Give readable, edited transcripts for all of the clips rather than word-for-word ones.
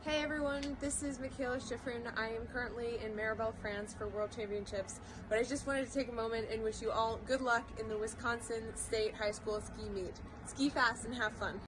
Hey everyone, this is Michaela Schifrin. I am currently in Maribel, France for World Championships, but I just wanted to take a moment and wish you all good luck in the Wisconsin State High School Ski Meet. Ski fast and have fun.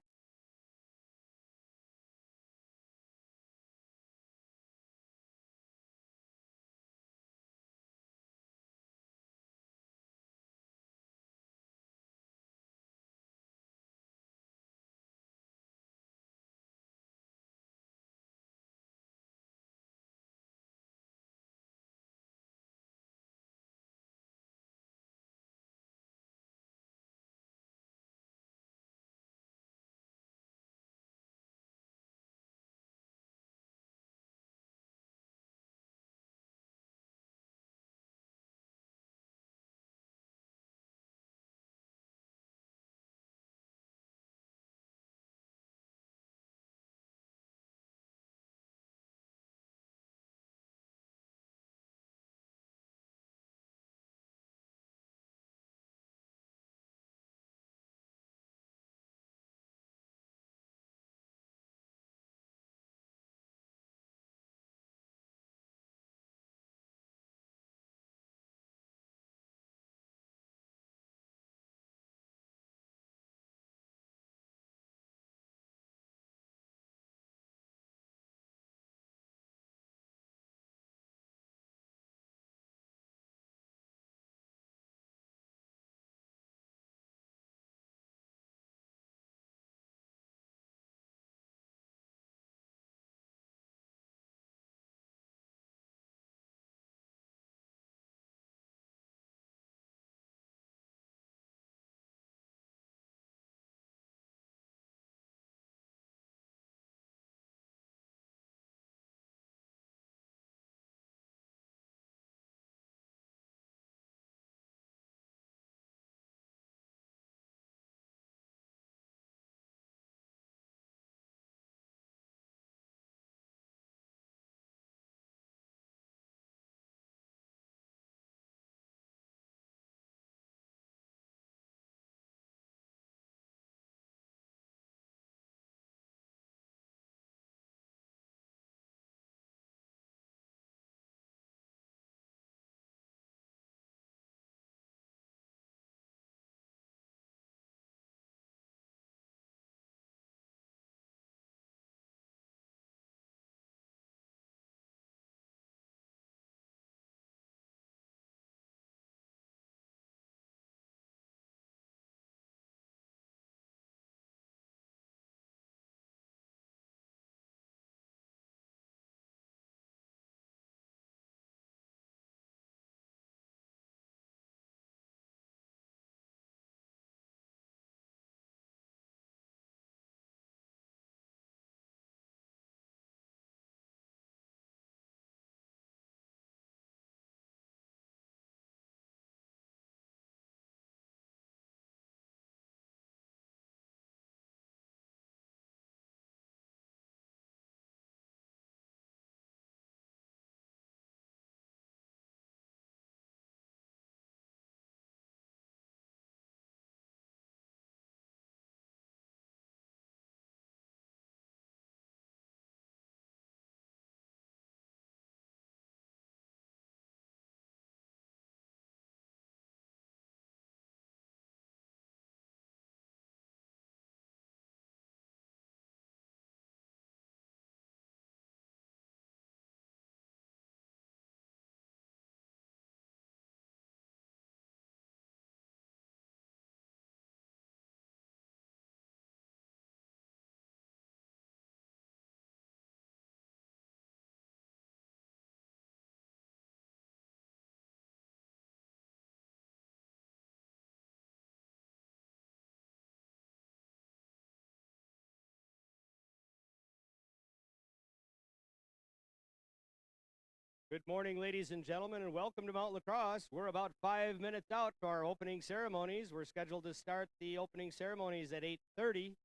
Good morning, ladies and gentlemen, and welcome to Mount Lacrosse. We're about 5 minutes out to our opening ceremonies. We're scheduled to start the opening ceremonies at 8:30,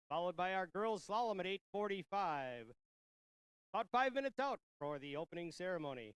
followed by our girls slalom at 8:45. About 5 minutes out for the opening ceremony.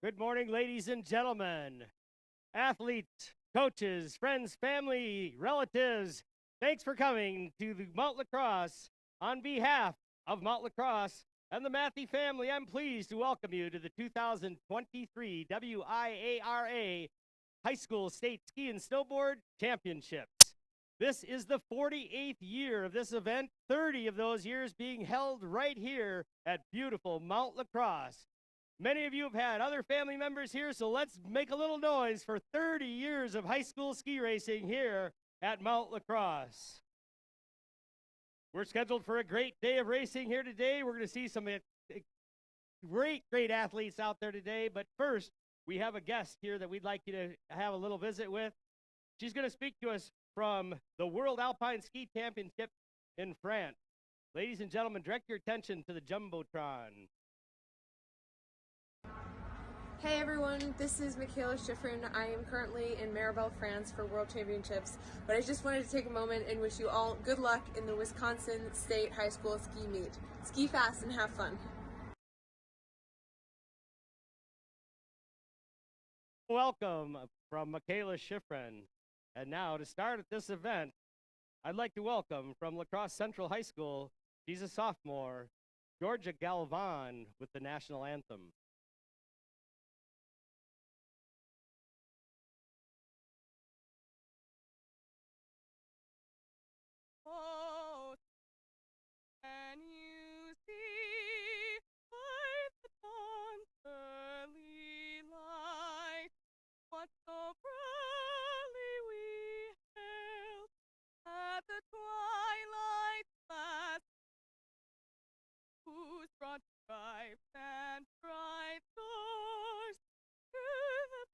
Good morning, ladies and gentlemen, athletes, coaches, friends, family, relatives. Thanks for coming to the Mount Lacrosse. On behalf of Mount Lacrosse and the Matthew family, I'm pleased to welcome you to the 2023 WIARA High School State Ski and Snowboard Championships. This is the 48th year of this event, 30 of those years being held right here at beautiful Mount Lacrosse. Many of you have had other family members here, so let's make a little noise for 30 years of high school ski racing here at Mount Lacrosse. We're scheduled for a great day of racing here today. We're going to see some great athletes out there today, but first, we have a guest here that we'd like you to have a little visit with. She's going to speak to us from the World Alpine Ski Championship in France. Ladies and gentlemen, direct your attention to the Jumbotron. Hey everyone, this is Michaela Schifrin. I am currently in Maribel, France for World Championships, but I just wanted to take a moment and wish you all good luck in the Wisconsin State High School Ski Meet. Ski fast and have fun. Welcome from Michaela Schifrin. And now to start at this event, I'd like to welcome from La Crosse Central High School, she's a sophomore, Georgia Galvan with the national anthem. Oh, can you see by the dawn's early light what so proudly we hailed at the twilight's last, whose broad stripes and bright stars to the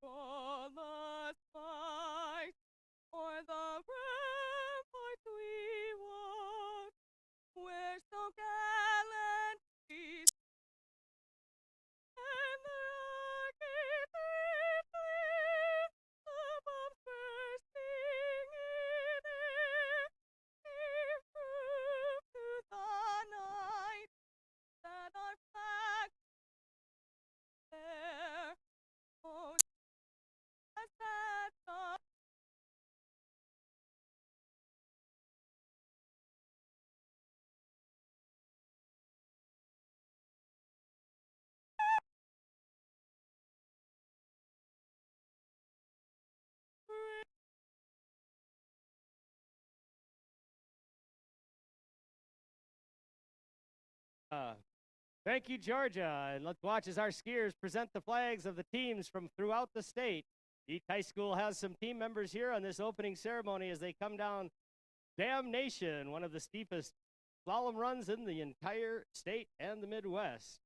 perilous fight o'er the ramparts we walk, where so gallantly and the rockets flare, the bombs bursting in air, gave proof to the night that our flag there. Oh, as that the Thank you, Georgia. And let's watch as our skiers present the flags of the teams from throughout the state. Each high school has some team members here on this opening ceremony as they come down Damnation, one of the steepest slalom runs in the entire state and the Midwest.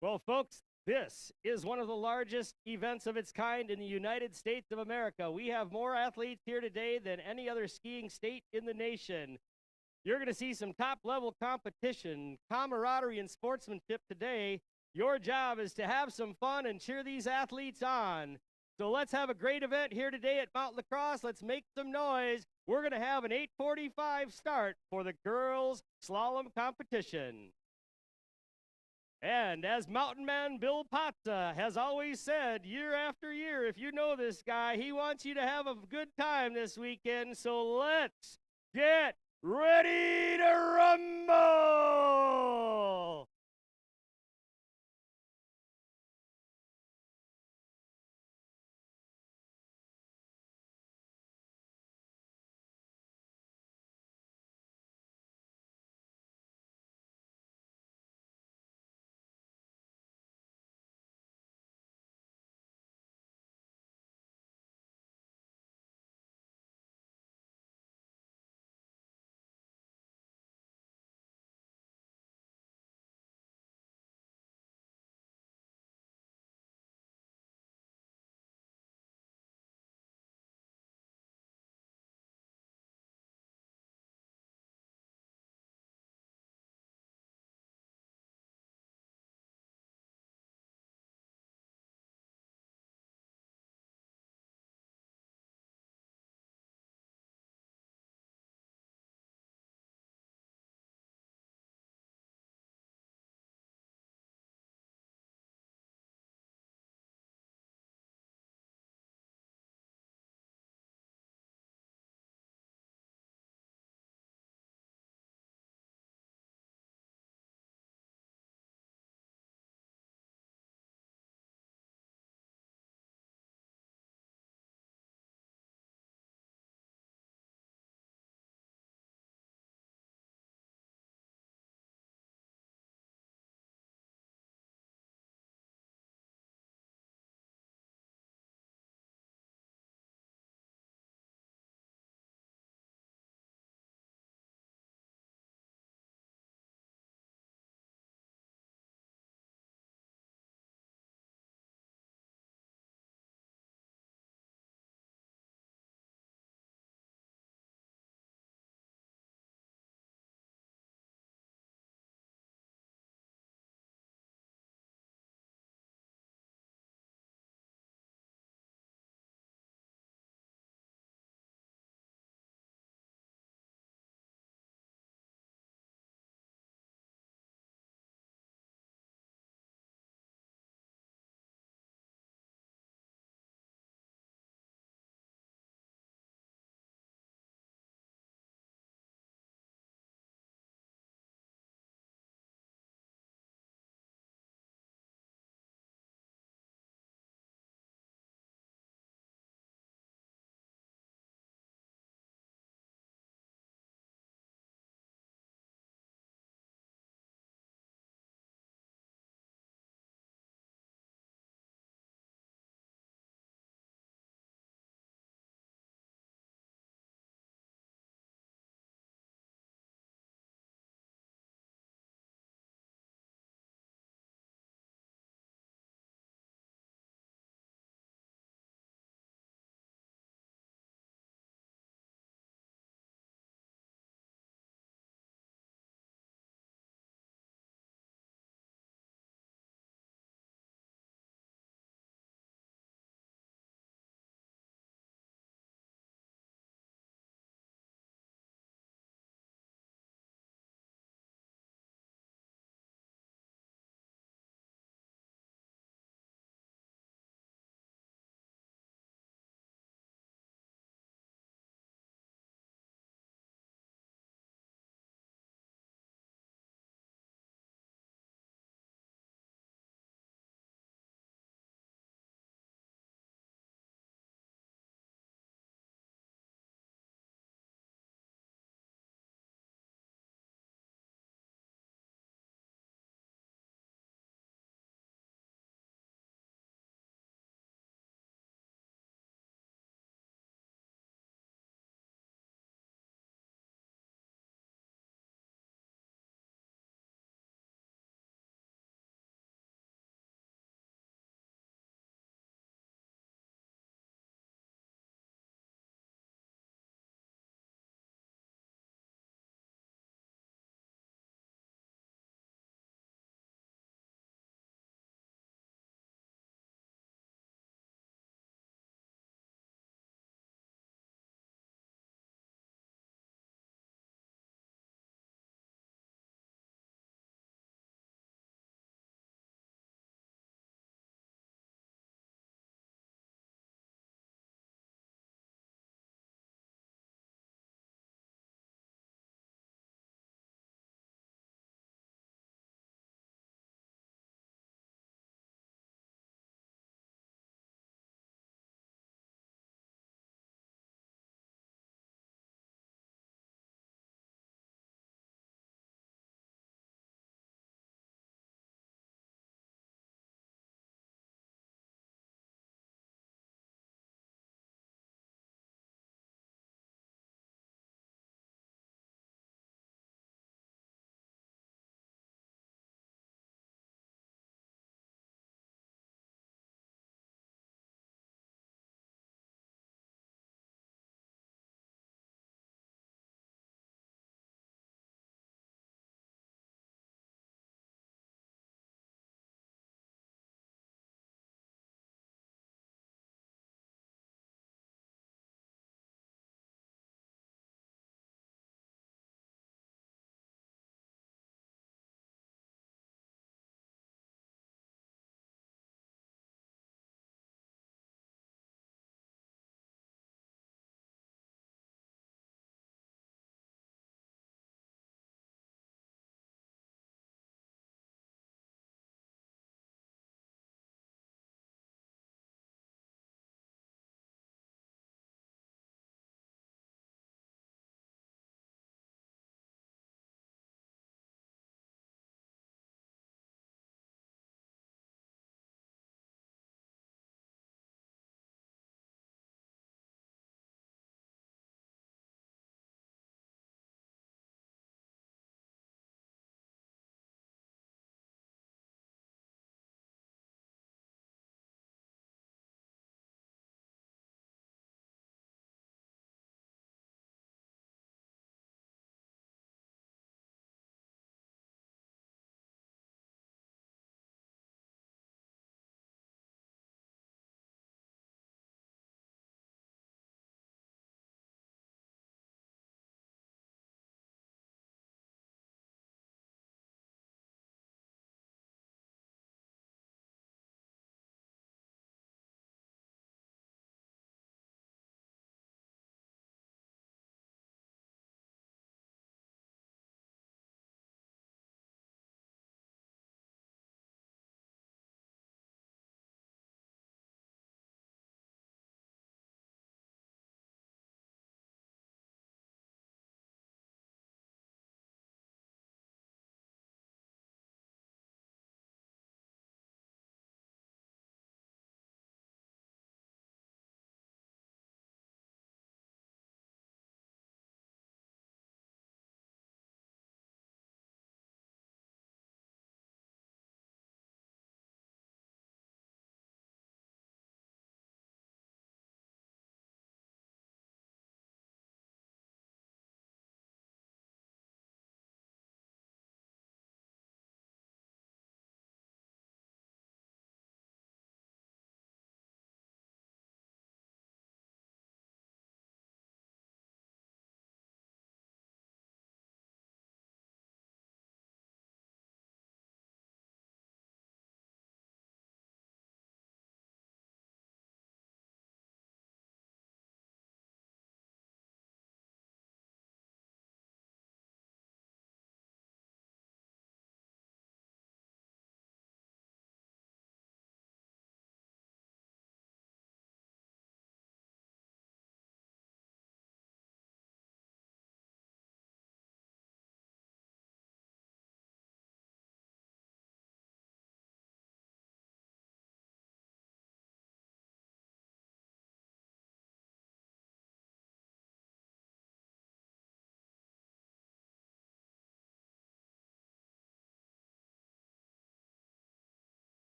Well, folks, this is one of the largest events of its kind in the United States of America. We have more athletes here today than any other skiing state in the nation. You're going to see some top-level competition, camaraderie, and sportsmanship today. Your job is to have some fun and cheer these athletes on. So let's have a great event here today at Mount Lacrosse. Let's make some noise. We're going to have an 8:45 start for the girls' slalom competition. And as mountain man Bill Patza has always said year after year, if you know this guy, he wants you to have a good time this weekend. So let's get ready to rumble!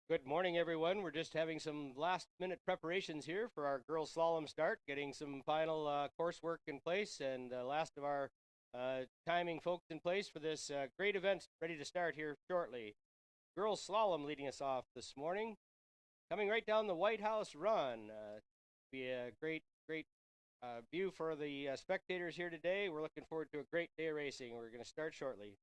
Good morning, everyone. We're just having some last-minute preparations here for our girls slalom start, getting some final coursework in place, and last of our timing folks in place for this great event ready to start here shortly. Girls slalom leading us off this morning, coming right down the White House run. Be a great view for the spectators here today. We're looking forward to a great day of racing. We're going to start shortly.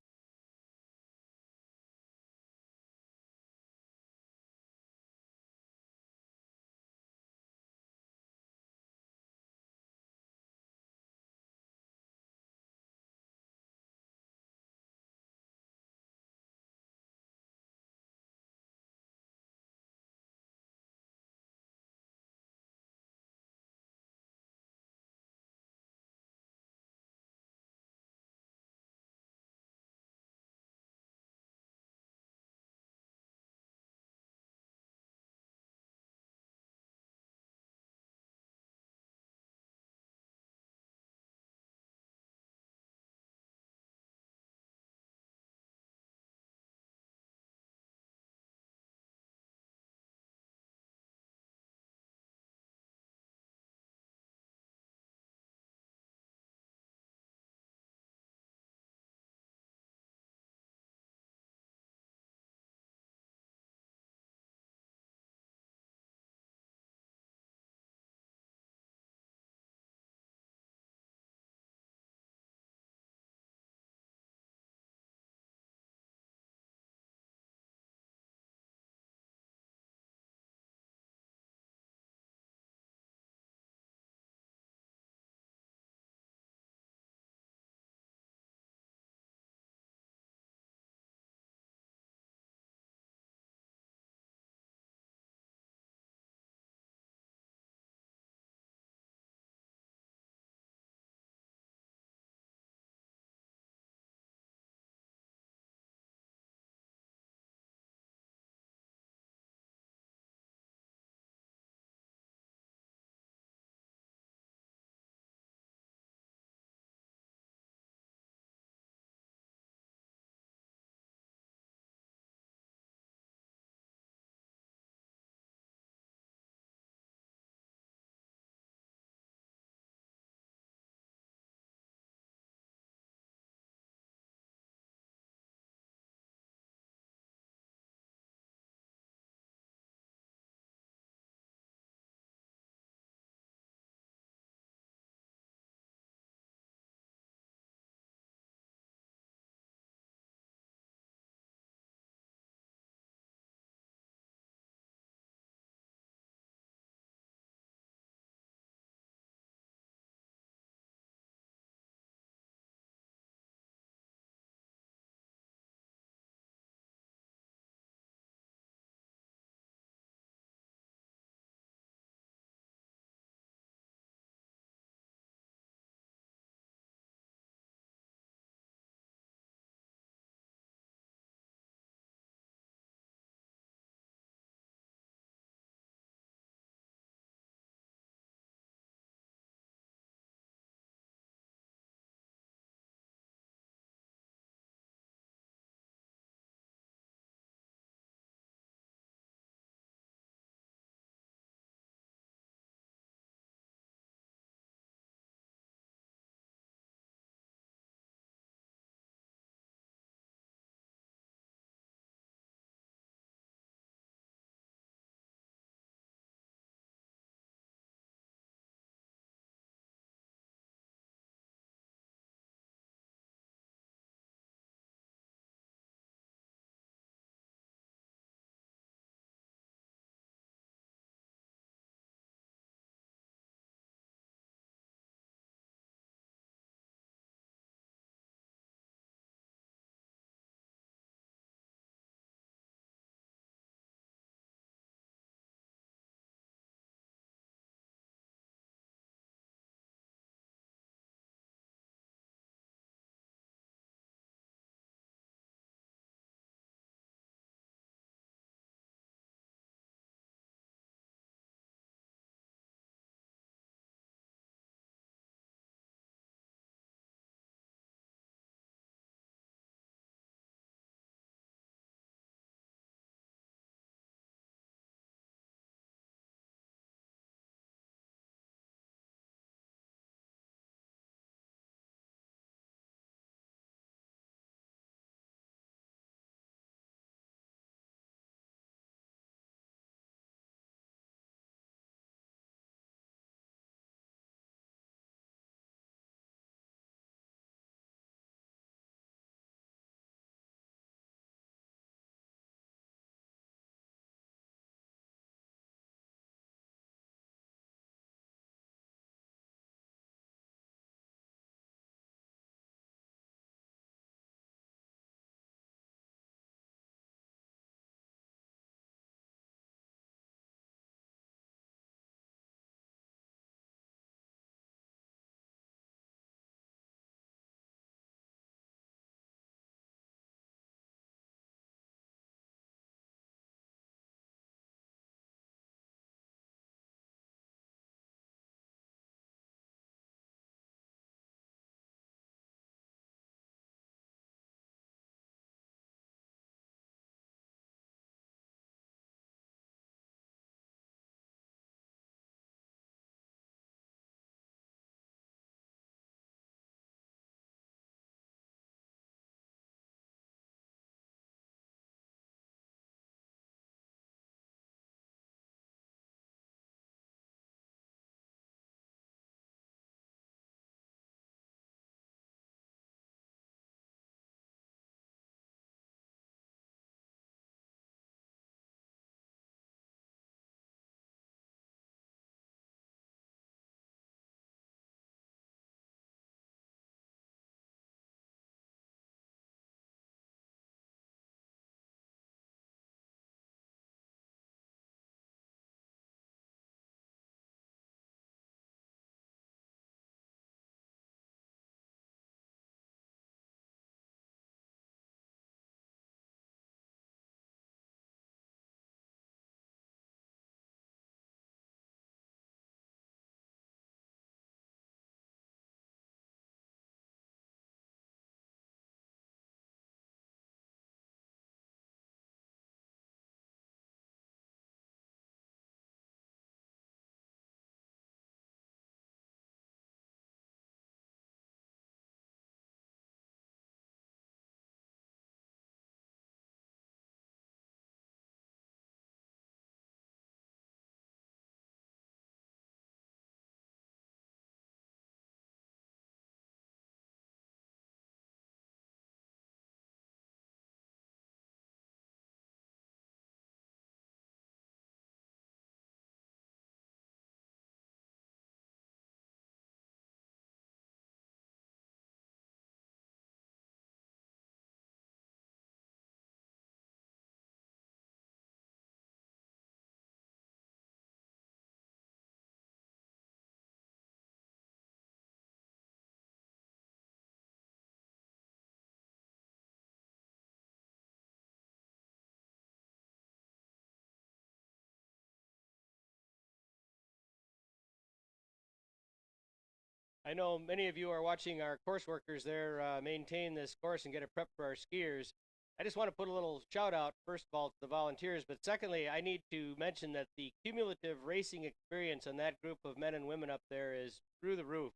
I know many of you are watching our course workers there maintain this course and get it prepped for our skiers. I just want to put a little shout out, first of all, to the volunteers, but secondly, I need to mention that the cumulative racing experience on that group of men and women up there is through the roof.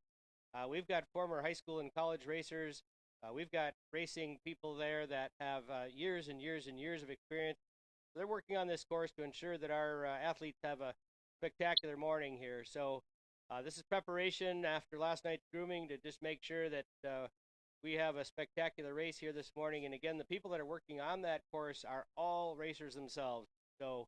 We've got former high school and college racers. We've got racing people there that have years and years and years of experience. They're working on this course to ensure that our athletes have a spectacular morning here. So this is preparation after last night's grooming to just make sure that we have a spectacular race here this morning. And again, the people that are working on that course are all racers themselves. So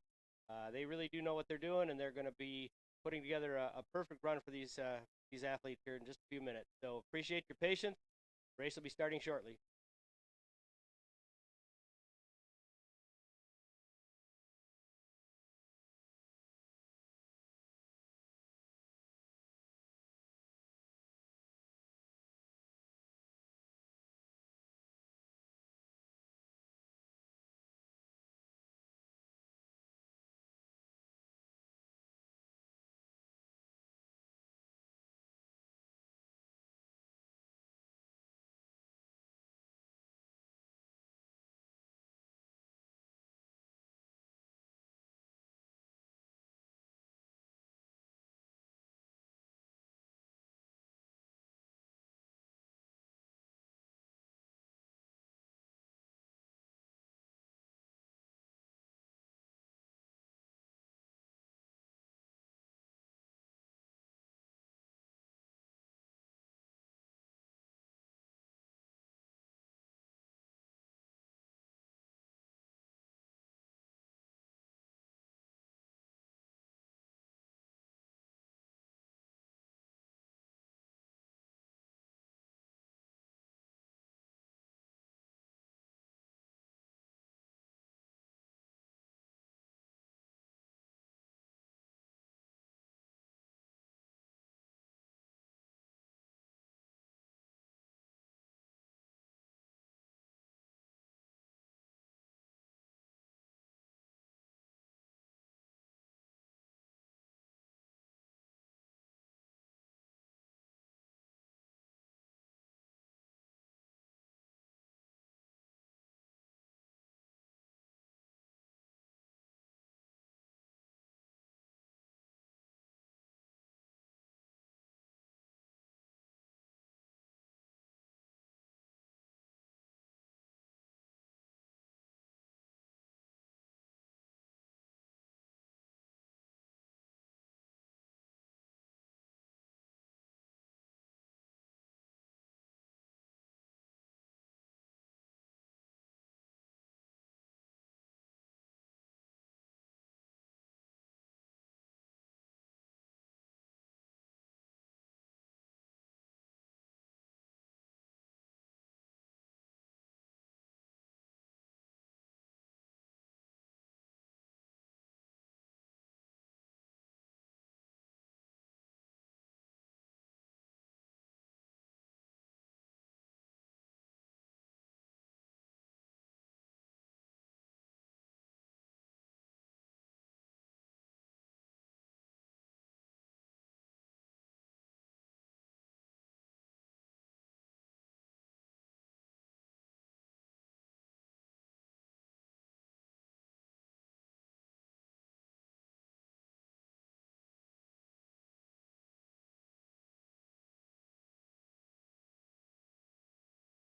they really do know what they're doing, and they're going to be putting together a perfect run for these athletes here in just a few minutes. So appreciate your patience. The race will be starting shortly.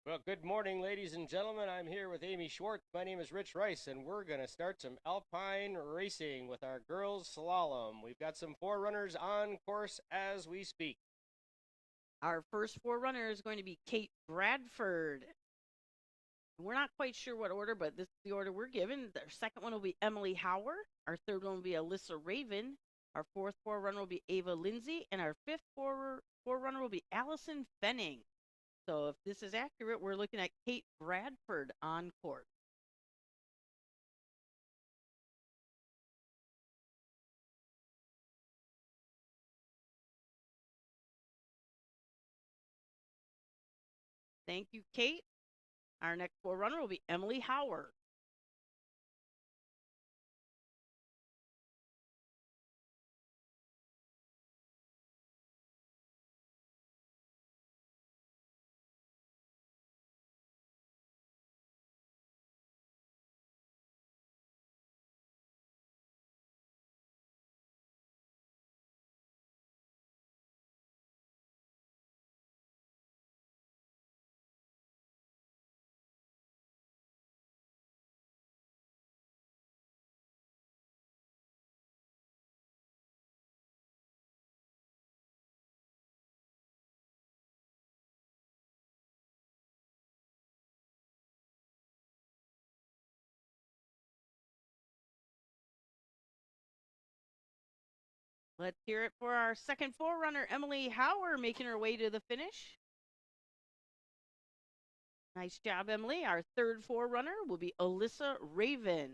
Well, good morning, ladies and gentlemen. I'm here with Amy Schwartz. My name is Rich Rice, and we're going to start some Alpine Racing with our girls slalom. We've got some forerunners on course as we speak. Our first forerunner is going to be Kate Bradford. We're not quite sure what order, but this is the order we're given. Our second one will be Emily Hauer. Our third one will be Alyssa Raven. Our fourth forerunner will be Ava Lindsay. And our fifth forerunner will be Allison Fenning. So if this is accurate, we're looking at Kate Bradford on court. Thank you, Kate. Our next forerunner will be Emily Hauer. Let's hear it for our second forerunner, Emily Hauer, making her way to the finish. Nice job, Emily. Our third forerunner will be Alyssa Raven.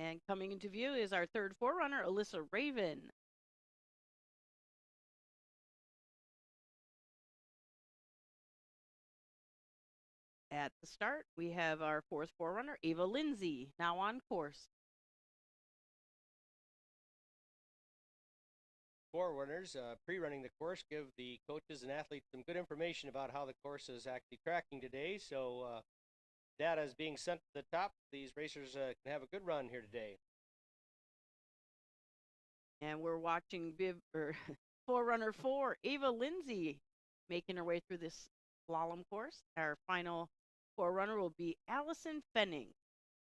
And coming into view is our third forerunner, Alyssa Raven. At the start, we have our fourth forerunner, Ava Lindsay, now on course. Forerunners pre-running the course give the coaches and athletes some good information about how the course is actually tracking today. So data is being sent to the top. These racers can have a good run here today. And we're watching forerunner 4, Ava Lindsay, making her way through this slalom course. Our final forerunner will be Allison Fenning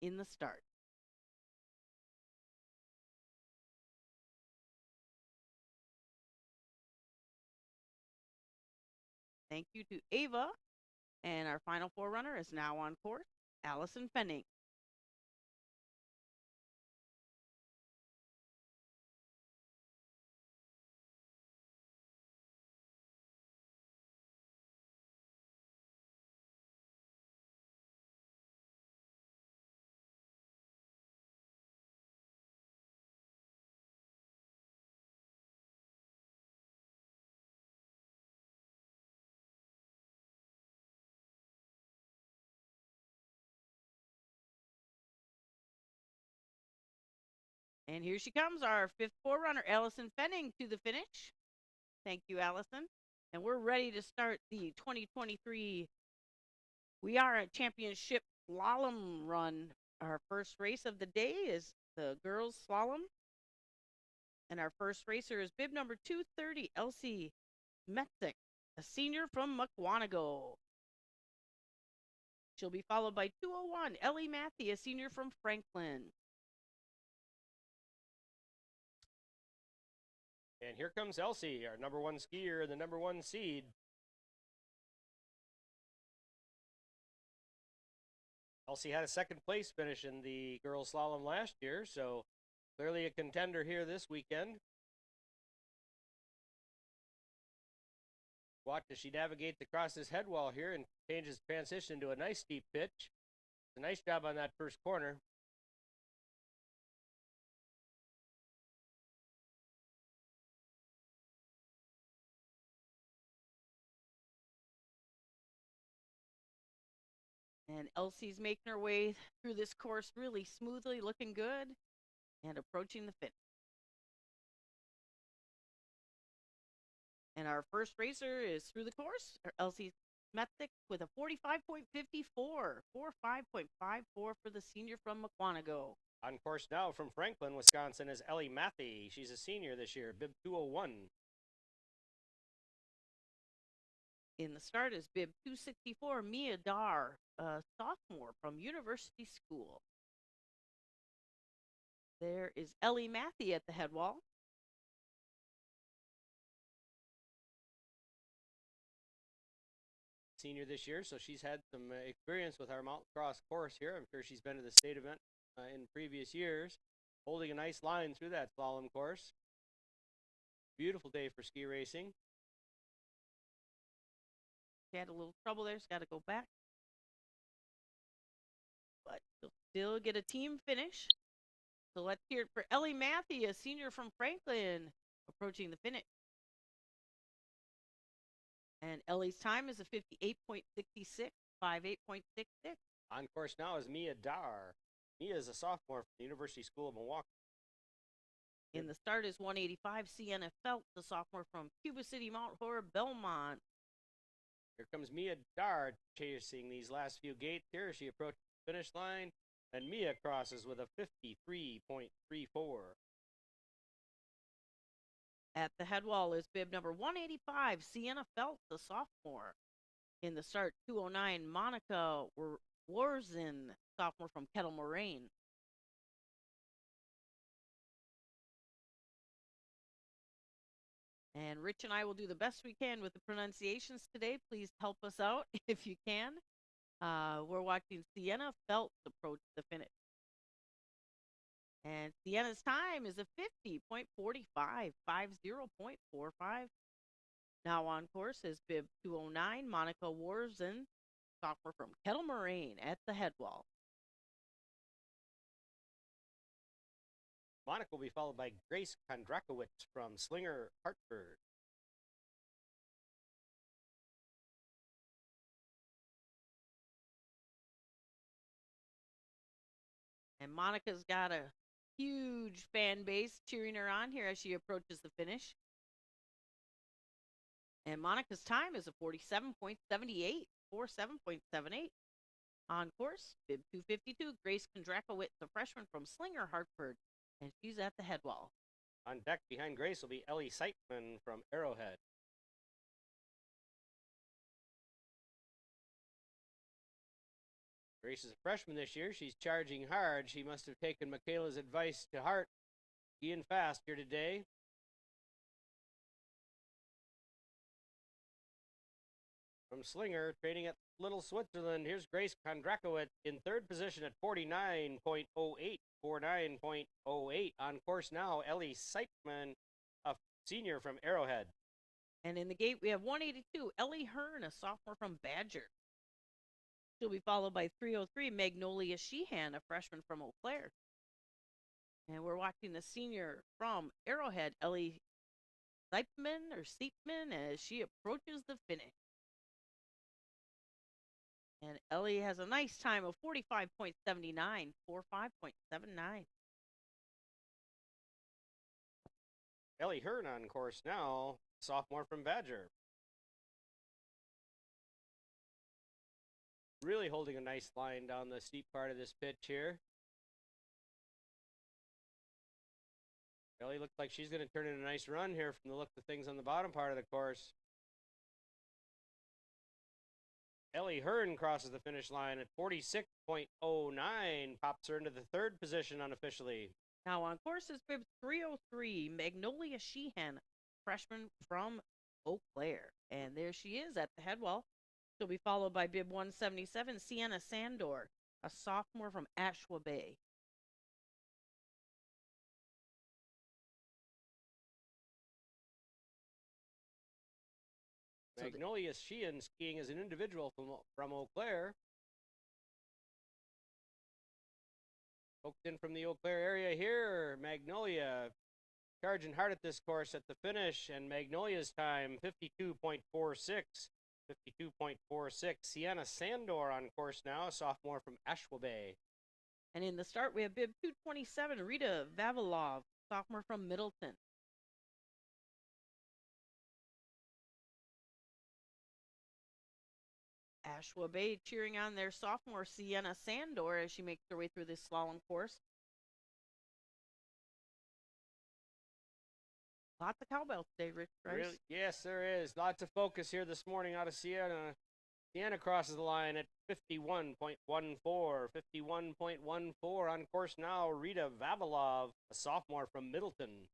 in the start. Thank you to Ava. And our final forerunner is now on course, Allison Fenning. And here she comes, our fifth forerunner, Allison Fenning, to the finish. Thank you, Allison. And we're ready to start the 2023 WIARA Championship Slalom run. Our first race of the day is the girls slalom. And our first racer is bib number 230, Elsie Metzik, a senior from Mukwonago. She'll be followed by 201, Ellie Matthew, a senior from Franklin. And here comes Elsie, our number one skier and the number one seed. Elsie had a second place finish in the girls slalom last year, so clearly a contender here this weekend. Watch as she navigates across this head wall here and changes transition to a nice steep pitch. It's a nice job on that first corner. And Elsie's making her way through this course really smoothly, looking good, and approaching the finish. And our first racer is through the course, Elsie Metzik, with a 45.54, 45.54 for the senior from Mukwonago. On course now from Franklin, Wisconsin is Ellie Matthew. She's a senior this year, bib 201. In the start is bib 264, Mia Dar, a sophomore from University School. There is Ellie Matthew at the head wall. Senior this year, so she's had some experience with our Mount Crosse course here. I'm sure she's been to the state event in previous years, holding a nice line through that slalom course. Beautiful day for ski racing. She had a little trouble there, she's got to go back. But she'll still get a team finish. So let's hear it for Ellie Matthew, a senior from Franklin, approaching the finish. And Ellie's time is a 58.66, 58.66. On course now is Mia Dar. Mia is a sophomore from the University School of Milwaukee. In the start is 185, Sienna Felt, the sophomore from Cuba City, Mount Horeb, Belmont. Here comes Mia Dar chasing these last few gates here. She approaches the finish line. And Mia crosses with a 53.34. At the head wall is bib number 185, Sienna Phelps, a sophomore. In the start, 209, Monica Warzin, sophomore from Kettle Moraine. And Rich and I will do the best we can with the pronunciations today. Please help us out if you can. We're watching Sienna Phelps approach the finish. And Sienna's time is a 50.45, 50.45. Now on course is bib 209, Monica Warzin, sophomore from Kettle Moraine at the head wall. Monica will be followed by Grace Kondrakowicz from Slinger, Hartford. And Monica's got a huge fan base cheering her on here as she approaches the finish. And Monica's time is a 47.78, 47.78. On course, bib 252, Grace Kondrakowicz, a freshman from Slinger, Hartford, and she's at the head wall. On deck behind Grace will be Ellie Seitman from Arrowhead. Grace is a freshman this year. She's charging hard. She must have taken Michaela's advice to heart. Skiing fast here today. From Slinger, training at Little Switzerland, here's Grace Kondrakowicz in third position at 49.08, 49.08. On course now, Ellie Seitman, a senior from Arrowhead. And in the gate, we have 182, Ellie Hearn, a sophomore from Badger. She'll be followed by 303, Magnolia Sheehan, a freshman from Eau Claire. And we're watching the senior from Arrowhead, Ellie Seitman, as she approaches the finish. And Ellie has a nice time of 45.79, 45.79. Ellie Hearn on course now, sophomore from Badger. Really holding a nice line down the steep part of this pitch here. Ellie looks like she's going to turn in a nice run here from the look of things on the bottom part of the course. Ellie Hearn crosses the finish line at 46.09, pops her into the third position unofficially. Now on course is bib 303, Magnolia Sheehan, freshman from Eau Claire. And there she is at the head wall. She'll be followed by bib 177, Sienna Sandor, a sophomore from Ashwa Bay. Magnolia Sheehan skiing as an individual from Eau Claire. Folks in from the Eau Claire area here. Magnolia charging hard at this course at the finish, and Magnolia's time 52.46. 52.46. Sienna Sandor on course now, a sophomore from Ashwa Bay. And in the start, we have bib 227, Rita Vavilov, sophomore from Middleton. Ashwa Bay cheering on their sophomore Sienna Sandor as she makes her way through this slalom course. Lots of cowbell today, Rich Rice. Really? Yes, there is. Lots of focus here this morning out of Sienna. Sienna crosses the line at 51.14. 51.14 on course now. Rita Vavilov, a sophomore from Middleton.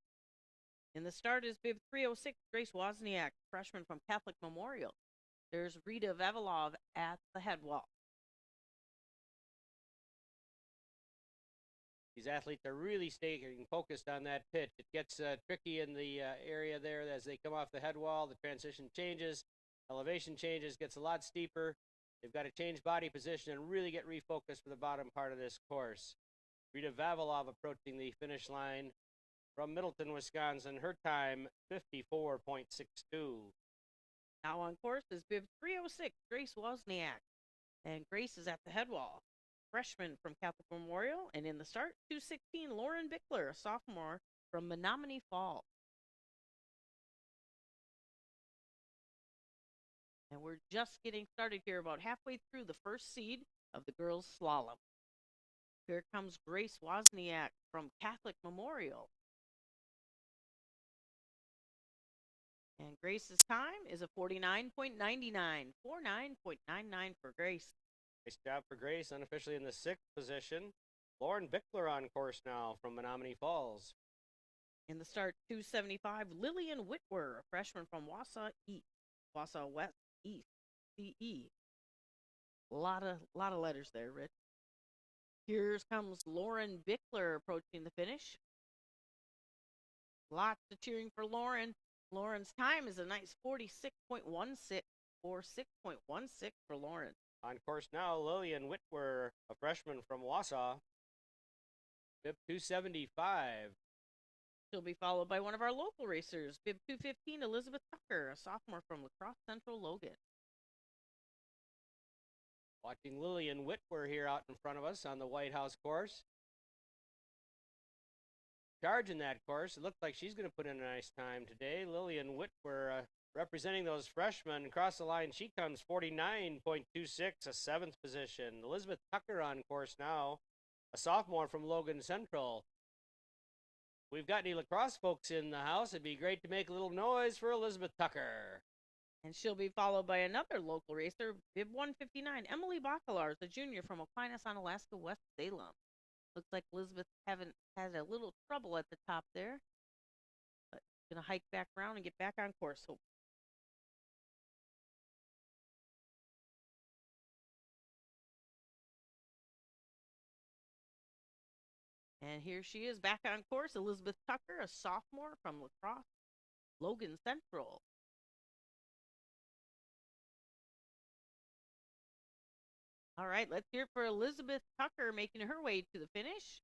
In the start is bib 306, Grace Wozniak, freshman from Catholic Memorial. There's Rita Vavilov at the head wall. These athletes are really staying focused on that pitch. It gets tricky in the area there as they come off the head wall. The transition changes, elevation changes, gets a lot steeper. They've got to change body position and really get refocused for the bottom part of this course. Rita Vavilov approaching the finish line from Middleton, Wisconsin. Her time, 54.62. Now on course is bib 306, Grace Wozniak. And Grace is at the head wall. Freshman from Catholic Memorial. And in the start, 216, Lauren Bickler, a sophomore from Menominee Falls. And we're just getting started here, about halfway through the first seed of the girls' slalom. Here comes Grace Wozniak from Catholic Memorial. And Grace's time is a 49.99. 49.99 for Grace. Nice job for Grace, unofficially in the 6th position. Lauren Bickler on course now from Menominee Falls. In the start, 275, Lillian Whitwer, a freshman from Wausau West East, CE. A lot of letters there, Rich. Here comes Lauren Bickler approaching the finish. Lots of cheering for Lauren. Lauren's time is a nice 46.16. 46.16 for Lauren. On course now, Lillian Whitwer, a freshman from Wausau. Bib 275. She'll be followed by one of our local racers, Bib 215, Elizabeth Tucker, a sophomore from La Crosse Central Logan. Watching Lillian Whitwer here out in front of us on the White House course. Charging that course. It looks like she's going to put in a nice time today. Lillian Whitwer representing those freshmen. Across the line, she comes 49.26, a 7th position. Elizabeth Tucker on course now, a sophomore from Logan Central. We've got any lacrosse folks in the house. It'd be great to make a little noise for Elizabeth Tucker. And she'll be followed by another local racer, Bib 159, Emily Bacalars, a junior from Aquinas-Onalaska, West Salem. Looks like Elizabeth had a little trouble at the top there, but she's going to hike back around and get back on course. So and here she is back on course, Elizabeth Tucker, a sophomore from La Crosse, Logan Central. All right, let's hear it for Elizabeth Tucker making her way to the finish.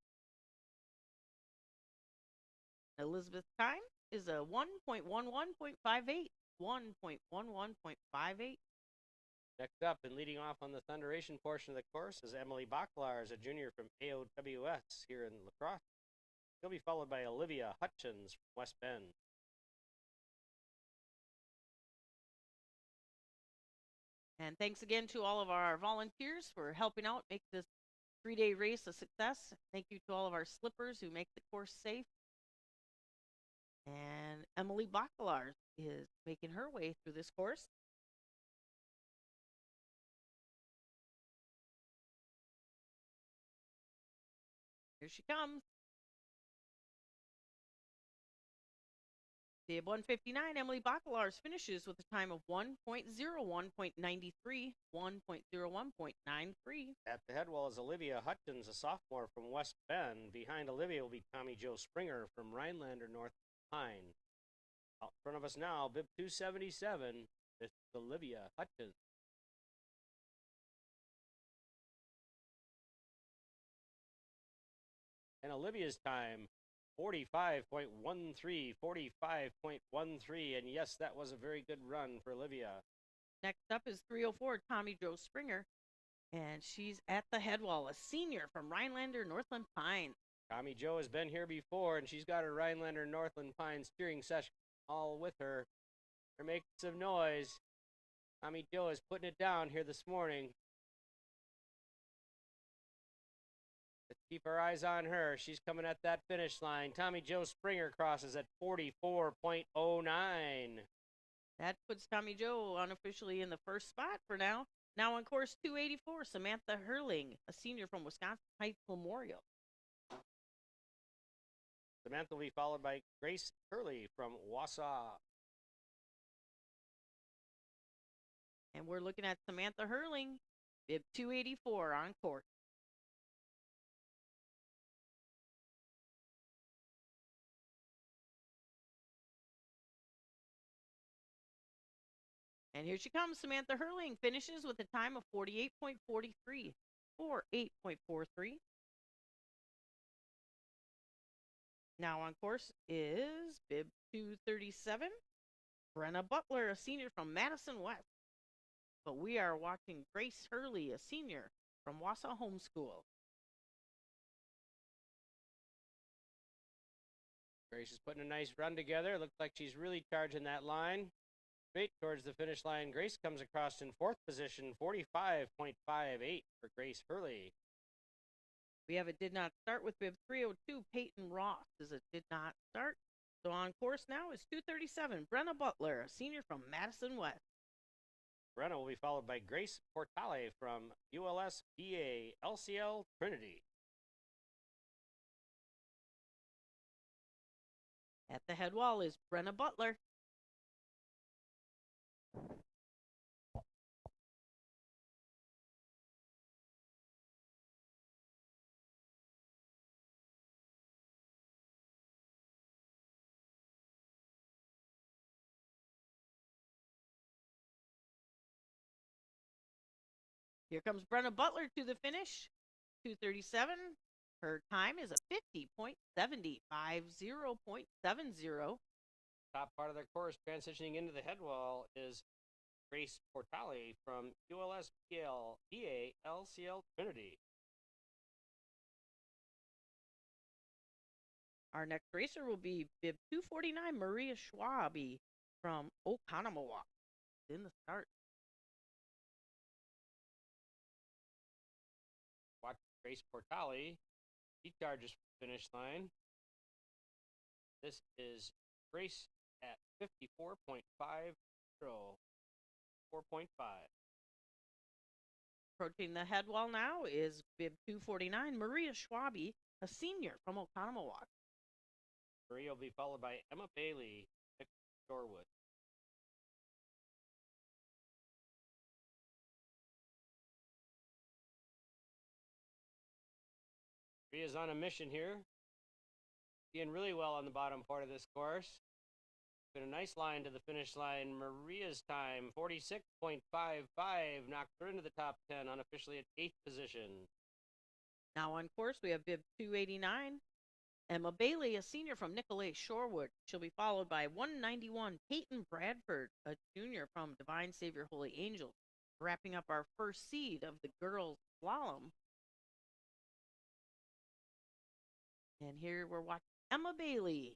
Elizabeth's time is a 1.11.58. 1.11.58. Next up and leading off on the Thunderation portion of the course is Emily Bacalars, a junior from AOWS here in La Crosse. She'll be followed by Olivia Hutchins from West Bend. And thanks again to all of our volunteers for helping out, make this 3-day race a success. Thank you to all of our slippers who make the course safe. And Emily Bacalars is making her way through this course. Here she comes. Bib 159, Emily Bacalars finishes with a time of 1.01.93. 1.01.93. At the head wall is Olivia Hutchins, a sophomore from West Bend. Behind Olivia will be Tommy Jo Springer from Rhinelander North Pine. Out in front of us now, Bib 277, this is Olivia Hutchins. And Olivia's time, 45.13, 45.13, and yes, that was a very good run for Olivia. Next up is 304, Tommy Jo Springer, and she's at the head wall, a senior from Rhinelander Northland Pines. Tommy Jo has been here before, and she's got her Rhinelander Northland Pines steering session all with her. They're making some noise. Tommy Jo is putting it down here this morning. Let's keep our eyes on her. She's coming at that finish line. Tommy Jo Springer crosses at 44.09. That puts Tommy Jo unofficially in the first spot for now. Now on course 284, Samantha Hurling, a senior from Wisconsin Heights Memorial. Samantha will be followed by Grace Hurley from Wausau. And we're looking at Samantha Hurling, bib 284 on course. And here she comes, Samantha Hurling finishes with a time of 48.43. 48.43. Now on course is bib 237, Brenna Butler, a senior from Madison West. But we are watching Grace Hurley, a senior from Wausau Homeschool. Grace is putting a nice run together. Looks like she's really charging that line. Straight towards the finish line. Grace comes across in fourth position, 45.58 for Grace Hurley. We have a did not start with bib 302, Peyton Ross is a did not start. So on course now is 237, Brenna Butler, a senior from Madison West. Brenna will be followed by Grace Portale from ULS BA LCL Trinity. At the head wall is Brenna Butler. Here comes Brenna Butler to the finish. 237. Her time is a 50.70, 50.70. Top part of their course, transitioning into the head wall, is Grace Portale from ULS BA LCL Trinity. Our next racer will be bib 249, Maria Schwabe from Oconomowoc. In the start. Watch Grace Portale. He charges from the finish line. This is Grace at 54.50, 4.5. Approaching the head wall now is bib 249, Maria Schwabe, a senior from Oconomowoc. Maria will be followed by Emma Bailey, Shorewood. Maria's on a mission here. Doing really well on the bottom part of this course. Been a nice line to the finish line. Maria's time, 46.55, knocked her into the top 10, unofficially at 8th position. Now on course, we have bib 289, Emma Bailey, a senior from Nicolay Shorewood. She'll be followed by 191, Peyton Bradford, a junior from Divine Savior Holy Angels, wrapping up our first seed of the girls' slalom. And here we're watching Emma Bailey.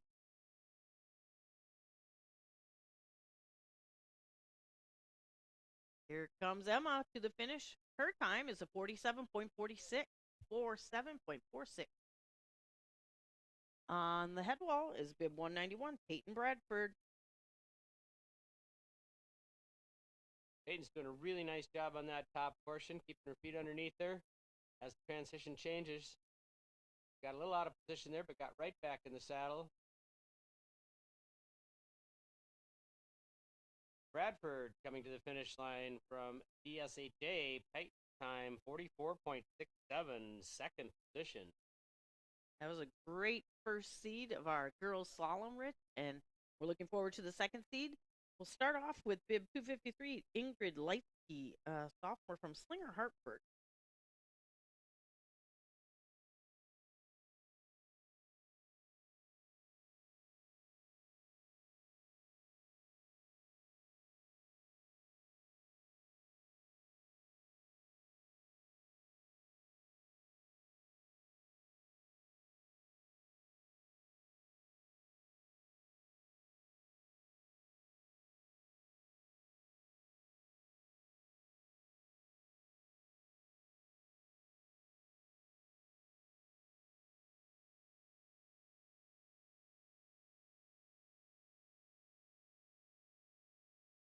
Here comes Emma to the finish. Her time is a 47.46, 47.46. On the head wall is bib 191, Peyton Bradford. Peyton's doing a really nice job on that top portion, keeping her feet underneath her as the transition changes. Got a little out of position there, but got right back in the saddle. Bradford coming to the finish line from DSHA, time 44.67, second position. That was a great first seed of our girls slalom, Rich, and we're looking forward to the second seed. We'll start off with bib 253, Ingrid Leitsky, a sophomore from Slinger, Hartford.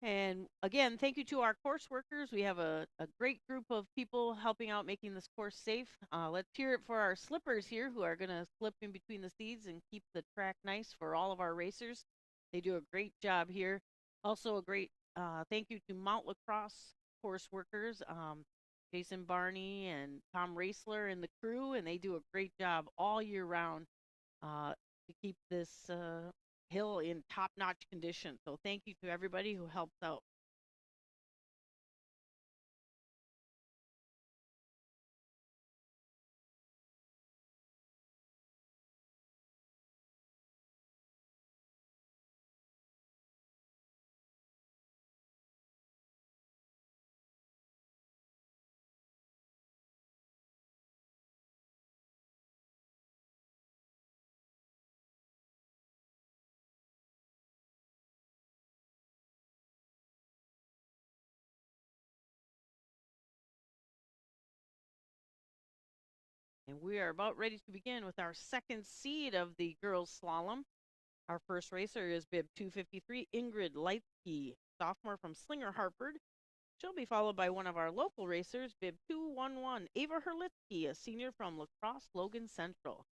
And again, thank you to our course workers. We have a great group of people helping out making this course safe. Let's hear it for our slippers here who are going to slip in between the seeds and keep the track nice for all of our racers. They do a great job here. Also a great thank you to Mount Lacrosse course workers, Jason Barney and Tom Raisler and the crew, and they do a great job all year round to keep this hill in top-notch condition. So thank you to everybody who helps out. And we are about ready to begin with our second seed of the girls slalom. Our first racer is bib 253, Ingrid Leitsky, sophomore from Slinger Hartford. She'll be followed by one of our local racers, bib 211, Ava Herlitsky, a senior from La Crosse Logan Central.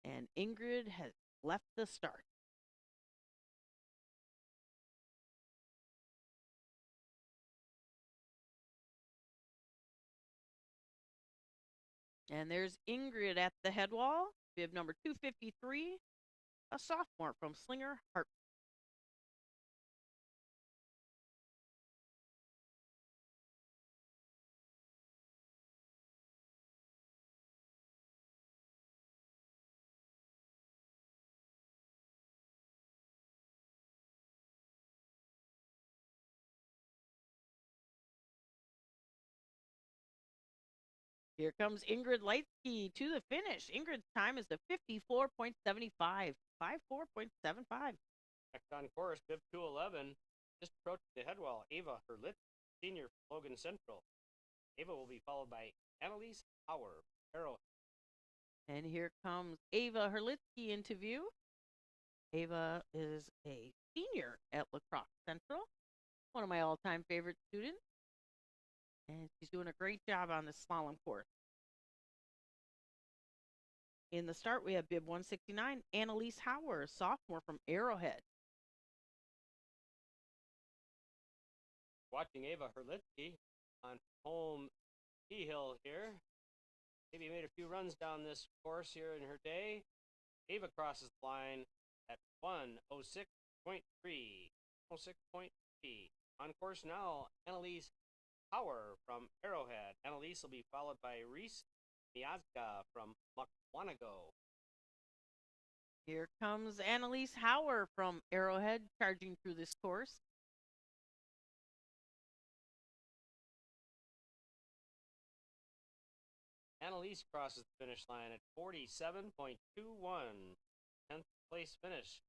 And Ingrid has left the start. And there's Ingrid at the head wall, bib number 253, a sophomore from Slinger Hartford. Here comes Ingrid Leitsky to the finish. Ingrid's time is the 54.75, 54.75. Next on course, bib 211, just approaching the head wall, Ava Herlitz, senior from Logan Central. Ava will be followed by Annalise Hauer, Arrow. And here comes Ava Herlitsky into view. Ava is a senior at La Crosse Central, one of my all-time favorite students. And she's doing a great job on this slalom course. In the start, we have bib 169, Annalise Hauer, sophomore from Arrowhead. Watching Ava Herlitsky on home ski hill here. Maybe made a few runs down this course here in her day. Ava crosses the line at 106.3. 106.3. On course now, Annalise Hauer from Arrowhead. Annalise will be followed by Reese Miazga from Mukwonago. Here comes Annalise Hauer from Arrowhead charging through this course. Annalise crosses the finish line at 47.21. 10th place finish.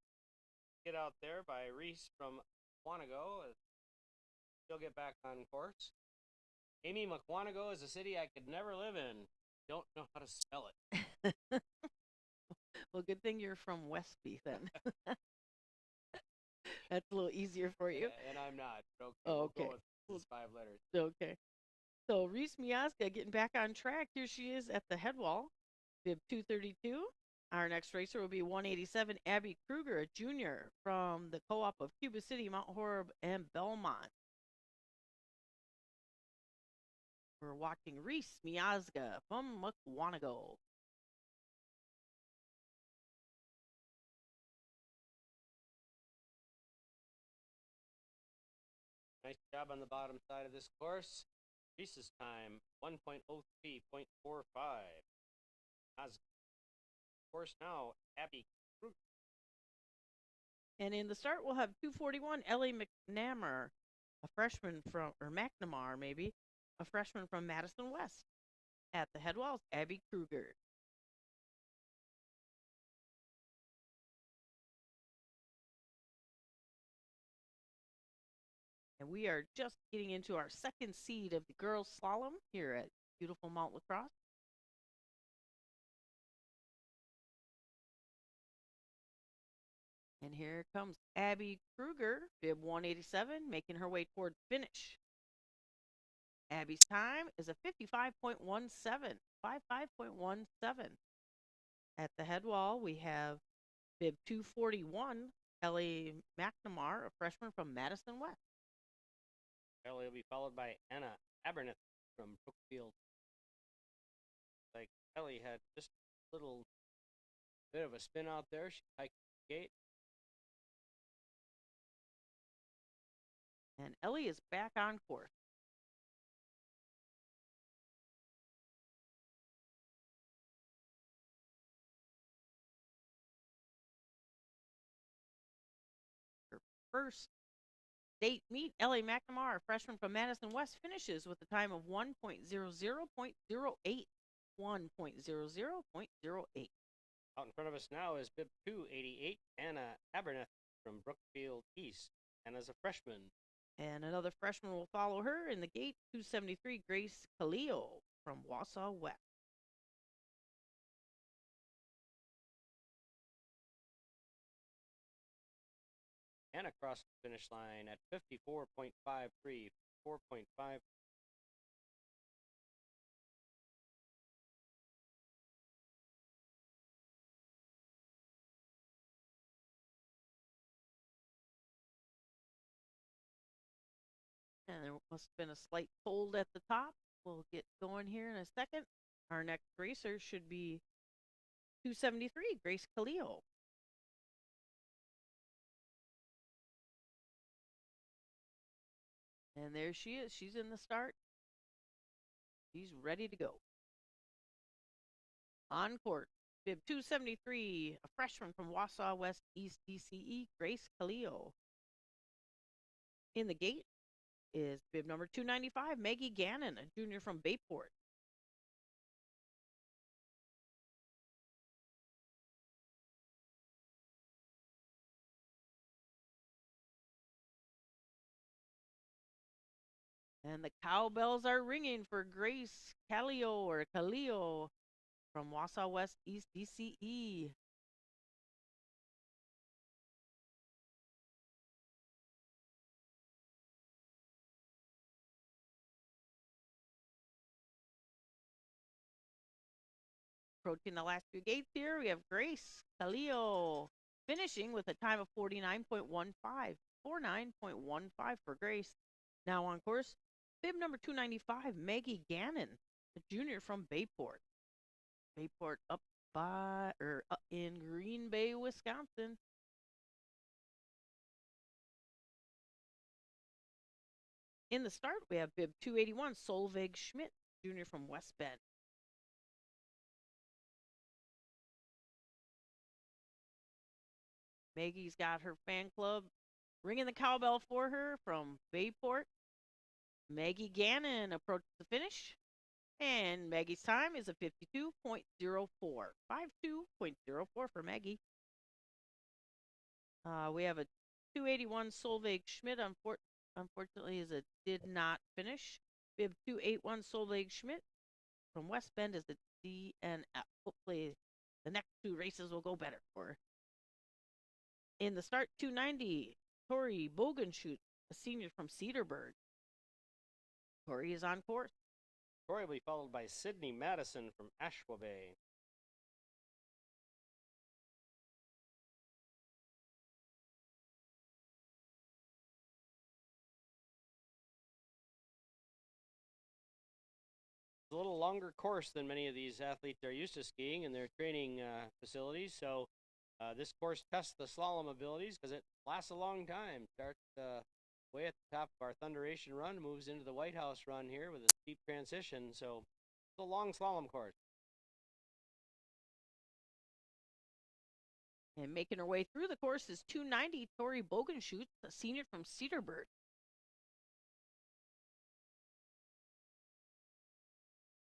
Get out there by Reese from Mukwonago. She'll get back on course. Amy, Mukwonago is a city I could never live in. Don't know how to spell it. Well, good thing you're from Westby then. That's a little easier for you. Yeah, and I'm not. Okay, Oh, okay. okay. We'll go with 5 letters. Okay. So Reese Miazga getting back on track. Here she is at the head wall, bib 232. Our next racer will be 187, Abby Kruger, a junior from the co-op of Cuba City, Mount Horeb, and Belmont. We're watching Reese Miazga from Mukwonago. Nice job on the bottom side of this course. Reese's time, 1.03.45. Course now, Abby Kruger. And in the start, we'll have 241, Ellie McNamara, a freshman from, or McNamara maybe, a freshman from Madison West. At the head walls, Abby Kruger. And we are just getting into our second seed of the girls slalom here at beautiful Mount La Crosse. And here comes Abby Kruger, bib 187, making her way toward finish. Abby's time is a 55.17, 55.17. At the head wall, we have bib 241, Ellie McNamara, a freshman from Madison West. Ellie will be followed by Anna Aberneth from Brookfield. Like Ellie had just a little bit of a spin out there. She hiked the gate. And Ellie is back on course. Her first state meet, Ellie McNamara, freshman from Madison West, finishes with a time of 1.00.08. 1.00.08. Out in front of us now is bib 288, Anna Aberneth from Brookfield East. Anna's a freshman. And another freshman will follow her in the gate, 273, Grace Khalil from Wausau West. and across the finish line at 54.53, 4.5. And there must have been a slight cold at the top. We'll get going here in a second. Our next racer should be 273, Grace Khalil. And there she is. She's in the start. She's ready to go. On court, bib 273, a freshman from Wausau West East DCE, Grace Khalil. In the gate is bib number 295, Maggie Gannon, a junior from Bayport. And the cowbells are ringing for Grace Khalil from Wausau West East DCE. Approaching the last few gates here, we have Grace Khalil finishing with a time of 49.15. 49.15 for Grace. Now on course, bib number 295, Maggie Gannon, a junior from Bayport. Bayport up in Green Bay, Wisconsin. In the start, we have bib 281, Solveig Schmidt, junior from West Bend. Maggie's got her fan club ringing the cowbell for her from Bayport. Maggie Gannon approaches the finish, and Maggie's time is a 52.04. 52.04 for Maggie. We have a 281 Solveig Schmidt, unfortunately, did not finish. Bib 281 Solveig Schmidt from West Bend is a DNF. Hopefully, the next two races will go better for her. In the start, 290, Tori Bogenschutz, a senior from Cedarburg. Tori is on course. Tori will be followed by Sydney Madison from Ashwa Bay. It's a little longer course than many of these athletes are used to skiing in their training facilities, so this course tests the slalom abilities because it lasts a long time. Starts way at the top of our Thunderation run, moves into the White House run here with a steep transition, so it's a long slalom course. And making her way through the course is 290, Tori Bogenschutz, a senior from Cedarburg.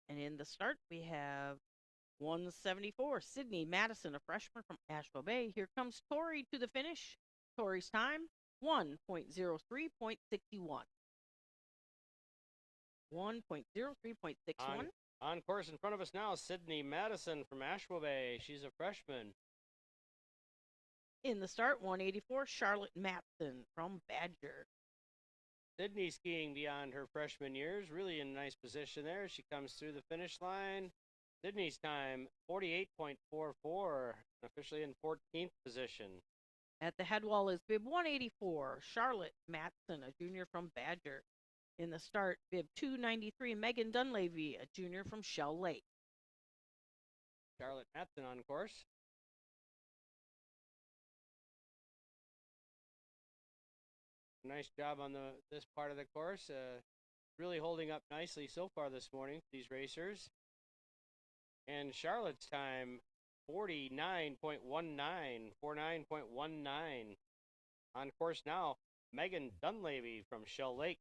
And in the start, we have 174, Sydney Madison, a freshman from Asheville Bay. Here comes Tori to the finish. Tori's time, 1.03.61. 1.03.61. On course in front of us now, Sydney Madison from Asheville Bay. She's a freshman. In the start, 184, Charlotte Matson from Badger. Sydney skiing beyond her freshman years, really in a nice position there. She comes through the finish line. Sydney's time, 48.44, officially in 14th position. At the head wall is bib 184, Charlotte Matson, a junior from Badger. In the start, bib 293, Megan Dunleavy, a junior from Shell Lake. Charlotte Matson on course. Nice job on this part of the course. Really holding up nicely so far this morning for these racers. And Charlotte's time, 49.19, 49.19. On course now, Megan Dunleavy from Shell Lake.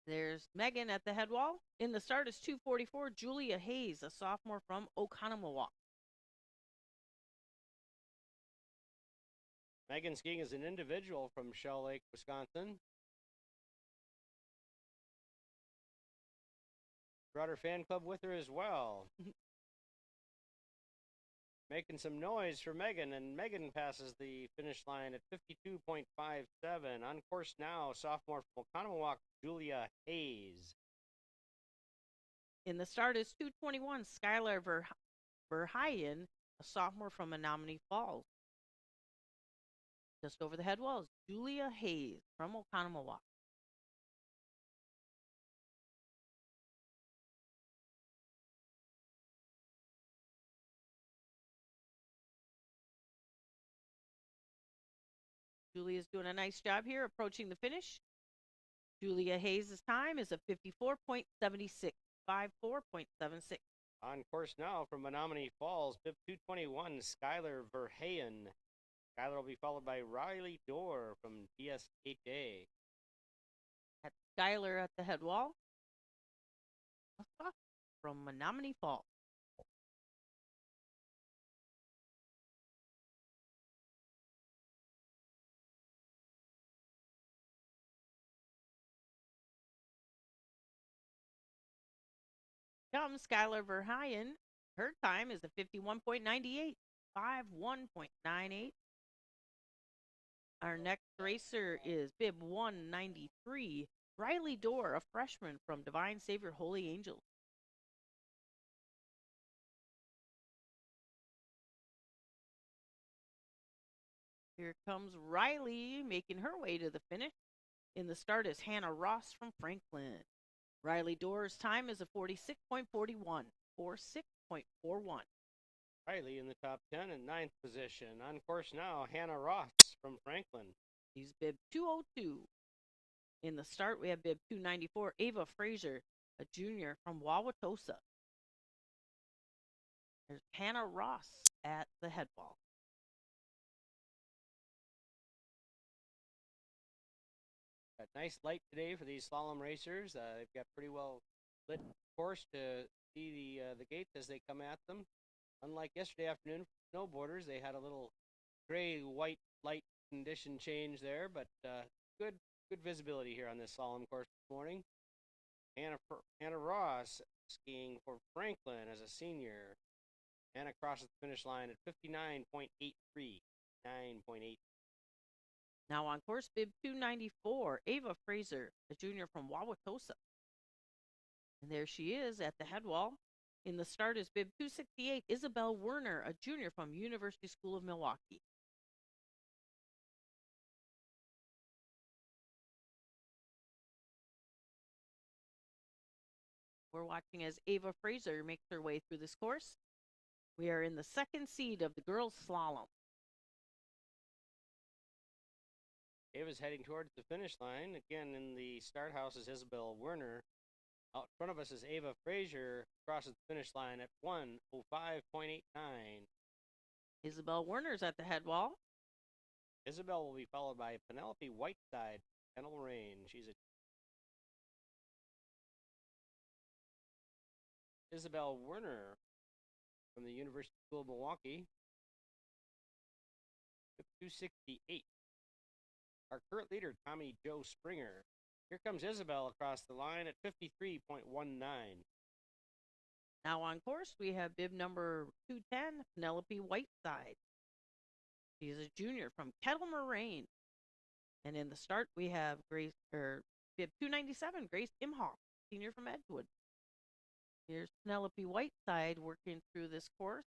There's Megan at the head wall. In the start is 244, Julia Hayes, a sophomore from Oconomowoc. Megan skiing as an individual from Shell Lake, Wisconsin. Brought her fan club with her as well. Making some noise for Megan, and Megan passes the finish line at 52.57. On course now, sophomore from Oconomowoc, Julia Hayes. In the start is 2:21, Skylar Verheyen, a sophomore from Menominee Falls. Just over the head wall is Julia Hayes from Oconomowoc. Julia's doing a nice job here approaching the finish. Julia Hayes' time is a 54.76, 54.76. On course now from Menominee Falls, bib 221, Skylar Verheyen. Skylar will be followed by Riley Dorr from DSHA. At Skylar at the head wall. From Menominee Falls. Comes Skylar Verheyen. Her time is a 51.98, 51.98. Our next racer is bib 193, Riley Dorr, a freshman from Divine Savior Holy Angels. Here comes Riley making her way to the finish. In the start is Hannah Ross from Franklin. Riley Dorr's time is a 46.41, 46.41. Riley in the top 10 in 9th position. On course now, Hannah Ross from Franklin. He's bib 202. In the start, we have bib 294, Ava Frazier, a junior from Wauwatosa. There's Hannah Ross at the head wall. Got nice light today for these slalom racers. They've got pretty well lit course to see the gates as they come at them. Unlike yesterday afternoon for snowboarders, they had a little gray-white light condition change there, but good visibility here on this slalom course this morning. Hannah Ross skiing for Franklin as a senior. Hannah crosses the finish line at 59.83, 9.8. Now on course, bib 294, Ava Fraser, a junior from Wauwatosa. And there she is at the head wall. In the start is bib 268, Isabel Werner, a junior from University School of Milwaukee. We're watching as Ava Fraser makes her way through this course. We are in the second seed of the girls' slalom. Ava's heading towards the finish line. Again, in the start house is Isabel Werner. Out in front of us is Ava Frazier, crosses the finish line at 1:05.89. Isabel Werner's at the head wall. Isabel will be followed by Penelope Whiteside, Kennel Rain. She's a Isabel Werner from the University School of Milwaukee. 268. Our current leader, Tommy Joe Springer. Here comes Isabel across the line at 53.19. Now on course, we have bib number 210, Penelope Whiteside. She's a junior from Kettle Moraine. And in the start, we have bib 297, Grace Imhoff, senior from Edgewood. Here's Penelope Whiteside working through this course.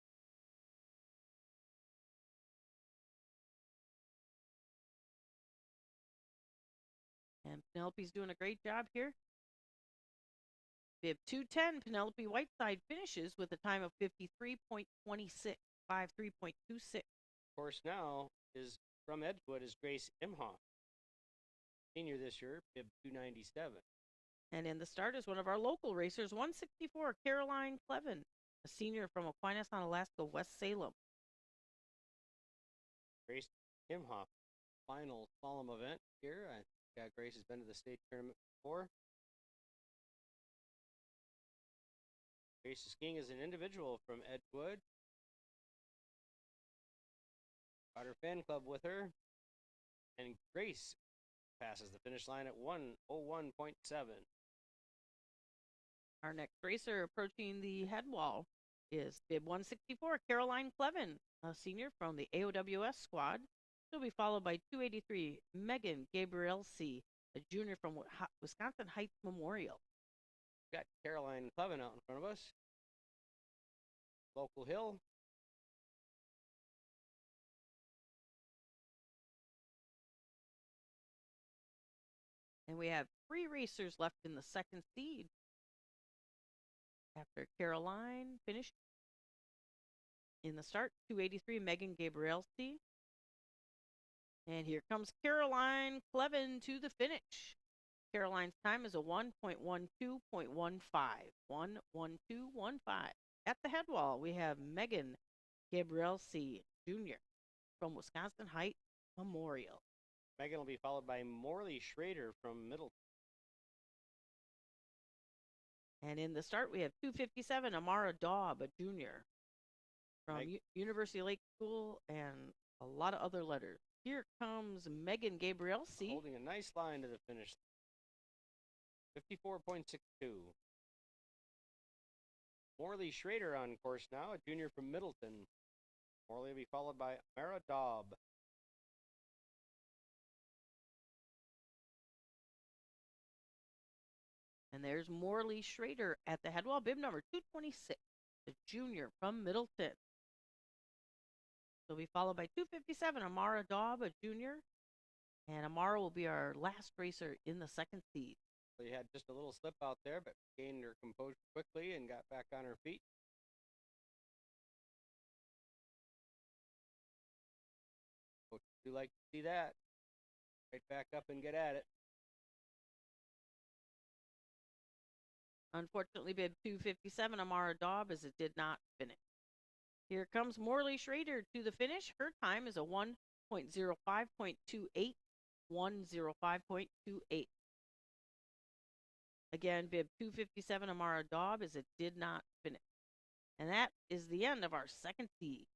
And Penelope's doing a great job here. Bib 210, Penelope Whiteside finishes with a time of 53.26, 53.26. Course now is from Edgewood is Grace Imhoff, senior this year, bib 297. And in the start is one of our local racers, 164, Caroline Clevin, a senior from Aquinas-on Alaska, West Salem. Grace Imhoff, final slalom event here. Grace has been to the state tournament before. Grace is skiing as an individual from Edgewood. Got her fan club with her. And Grace passes the finish line at 1:01.7. Our next racer approaching the head wall is bib 164, Caroline Clevin, a senior from the AOWS squad. She'll be followed by 283, Megan Gabrielle C., a junior from Wisconsin Heights Memorial. Got Caroline Clevin out in front of us. Local hill. And we have 3 racers left in the second seed. After Caroline finished in the start, 283, Megan Gabrielle C. And here comes Caroline Clevin to the finish. Caroline's time is a 1.12.15. 1:12.15. At the head wall, we have Megan Gabrielle C. Jr. from Wisconsin Heights Memorial. Megan will be followed by Morley Schrader from Middleton. And in the start, we have 257, Amara Daub, a junior from University Lake School, and a lot of other letters. Here comes Megan Gabrielle C. Holding a nice line to the finish. 54.62. Morley Schrader on course now, a junior from Middleton. Morley will be followed by Amara Daub. And there's Morley Schrader at the head wall, bib number 226, the junior from Middleton. She'll be followed by 257, Amara Daub, a junior. And Amara will be our last racer in the second seed. She had just a little slip out there, but gained her composure quickly and got back on her feet. Coaches do like to see that. Right back up and get at it. Unfortunately, bib 257, Amara Daub, as it did not finish. Here comes Morley Schrader to the finish. Her time is a 1.05.28. 1:05.28. Again, bib 257, Amara Daub, as it did not finish. And that is the end of our second seed.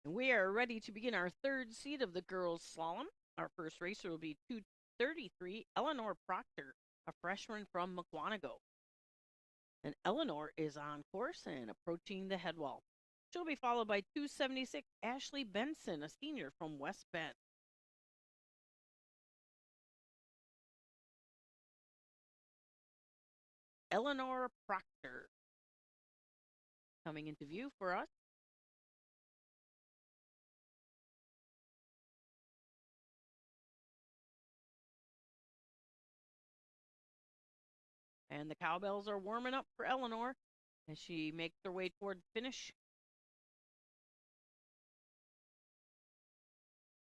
And we are ready to begin our third seed of the girls' slalom. Our first racer will be 233, Eleanor Proctor, a freshman from McWanago. And Eleanor is on course and approaching the head wall. She'll be followed by 276, Ashley Benson, a senior from West Bend. Eleanor Proctor coming into view for us. And the cowbells are warming up for Eleanor as she makes her way toward the finish.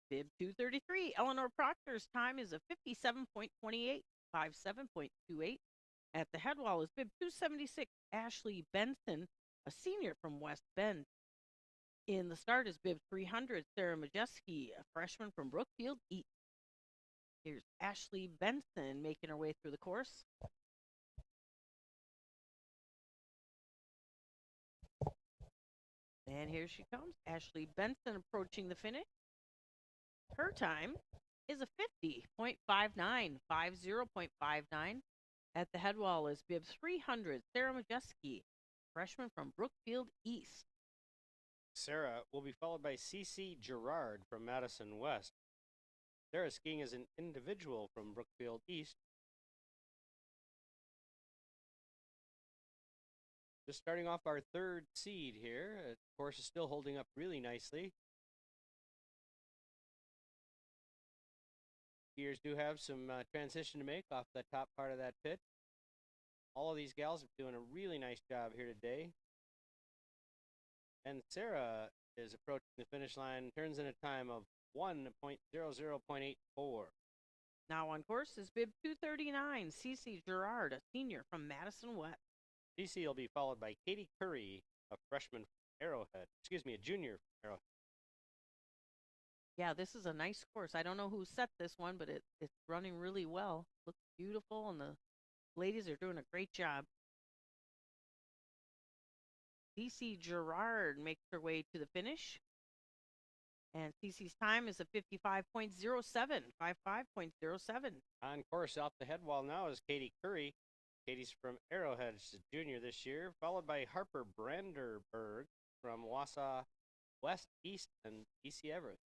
Bib 233, Eleanor Proctor's time is a 57.28, 57.28. At the head wall is Bib 276, Ashley Benson, a senior from West Bend. In the start is Bib 300, Sarah Majeski, a freshman from Brookfield East. Here's Ashley Benson making her way through the course. And here she comes, Ashley Benson approaching the finish. Her time is a 50.59, 50.59. At the head wall is Bib 300, Sarah Majeski, freshman from Brookfield East. Sarah will be followed by CC Gerard from Madison West. Sarah skiing as an individual from Brookfield East. Just starting off our third seed here. The course is still holding up really nicely. Skiers do have some transition to make off the top part of that pit. All of these gals are doing a really nice job here today. And Sarah is approaching the finish line, turns in a time of 1.00.84. Now on course is Bib 239, CC Gerard, a senior from Madison West. CC will be followed by Katie Curry, a freshman from Arrowhead. Excuse me, a junior from Arrowhead. Yeah, this is a nice course. I don't know who set this one, but it's running really well. Looks beautiful, and the ladies are doing a great job. CC Gerard makes her way to the finish. And CC's time is a 55.07, 55.07. On course off the head wall now is Katie Curry. Katie's from Arrowhead. She's a junior this year, followed by Harper Branderburg from Wausau West, East, and BC Everett.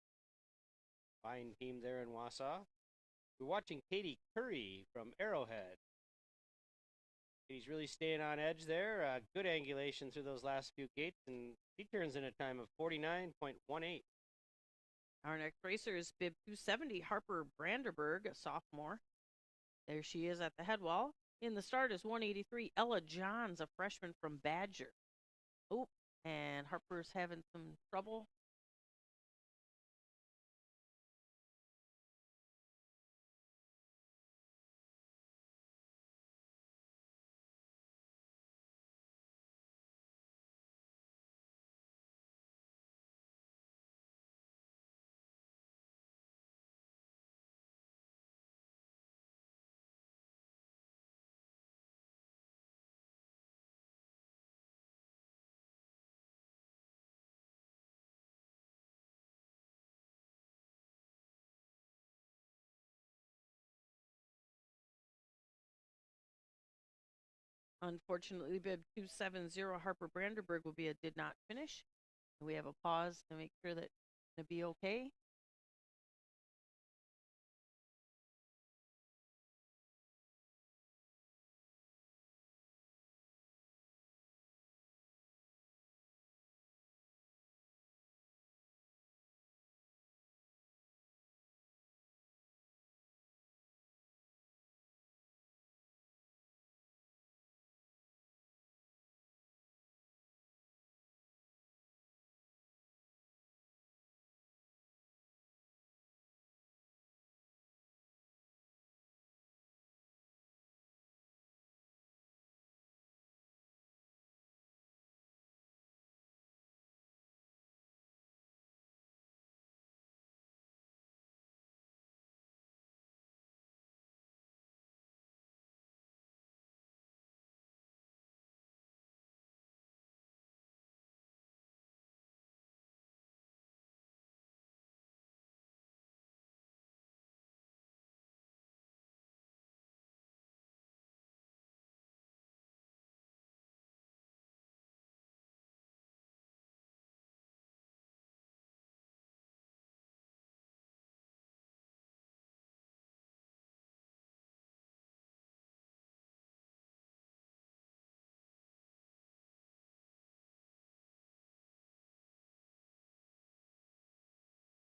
Fine team there in Wausau. We're watching Katie Curry from Arrowhead. Katie's really staying on edge there. Good angulation through those last few gates, and she turns in a time of 49.18. Our next racer is Bib 270, Harper Branderburg, a sophomore. There she is at the head wall. In the start is 183, Ella Johns, a freshman from Badger. Oh, and Harper's having some trouble. Unfortunately, Bib 270, Harper Branderburg, will be a did not finish. We have a pause to make sure that it's going to be okay.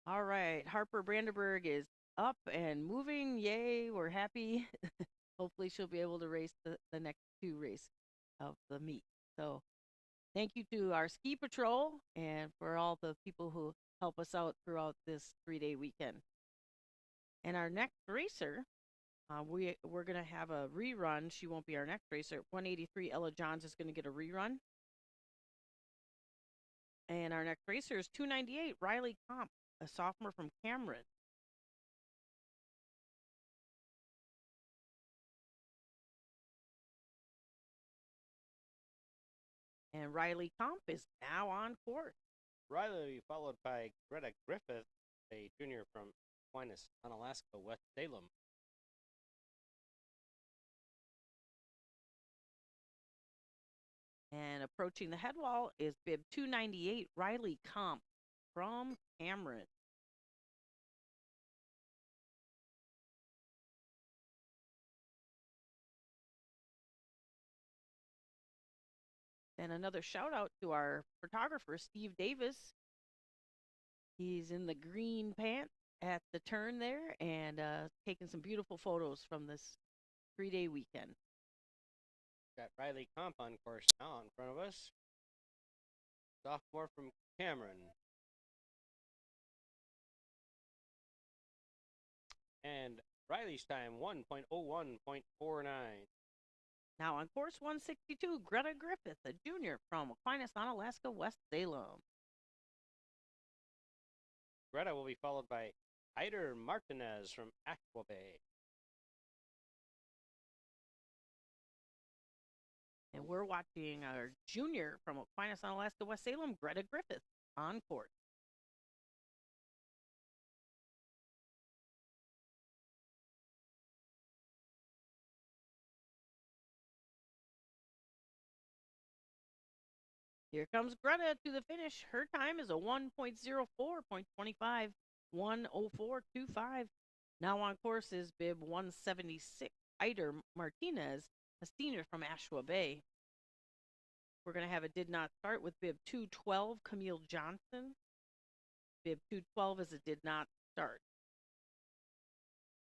All right, Harper Brandenburg is up and moving. Yay, we're happy. Hopefully she'll be able to race the next two races of the meet. So thank you to our ski patrol and for all the people who help us out throughout this 3-day weekend. And our next racer, we're going to have a rerun. She won't be our next racer. 183 Ella Johns is going to get a rerun. And our next racer is 298 Riley Comp, a sophomore from Cameron. And Riley Comp is now on course. Riley followed by Greta Griffith, a junior from Aquinas, Unalaska, West Salem. And approaching the head wall is bib 298 Riley Comp from Cameron. And another shout out to our photographer, Steve Davis. He's in the green pants at the turn there and taking some beautiful photos from this 3-day weekend. Got Riley Comp on course now in front of us. Sophomore from Cameron. And Riley's time, 1.01.49. Now on course 162, Greta Griffith, a junior from Aquinas, Unalaska, West Salem. Greta will be followed by Eider Martinez from Aqua Bay. And we're watching our junior from Aquinas, Unalaska, West Salem, Greta Griffith, on court. Here comes Greta to the finish. Her time is a 1.04.25, 1:04.25. Now on course is bib 176, Eider Martinez, a senior from Ashwa Bay. We're going to have a did not start with bib 212, Camille Johnson. Bib 212 is a did not start.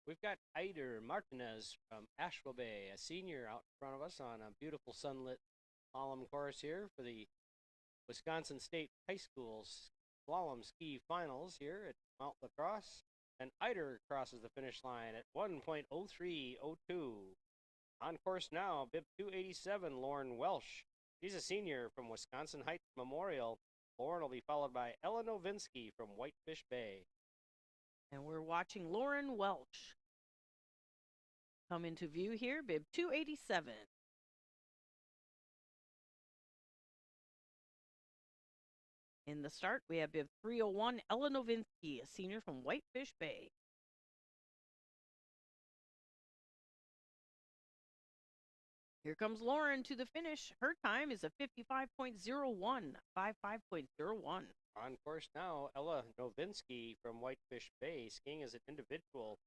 We've got Eider Martinez from Ashwa Bay, a senior out in front of us on a beautiful sunlit slalom course here for the Wisconsin State High School's Slalom Ski Finals here at Mount La Crosse. And Eider crosses the finish line at 1.03.02. On course now, bib 287, Lauren Welsh. She's a senior from Wisconsin Heights Memorial. Lauren will be followed by Ella Novinsky from Whitefish Bay. And we're watching Lauren Welch come into view here, bib 287. In the start, we have bib 301, Ella Novinsky, a senior from Whitefish Bay. Here comes Lauren to the finish. Her time is a 55.01, 55.01. On course now, Ella Novinsky from Whitefish Bay, skiing as an individual.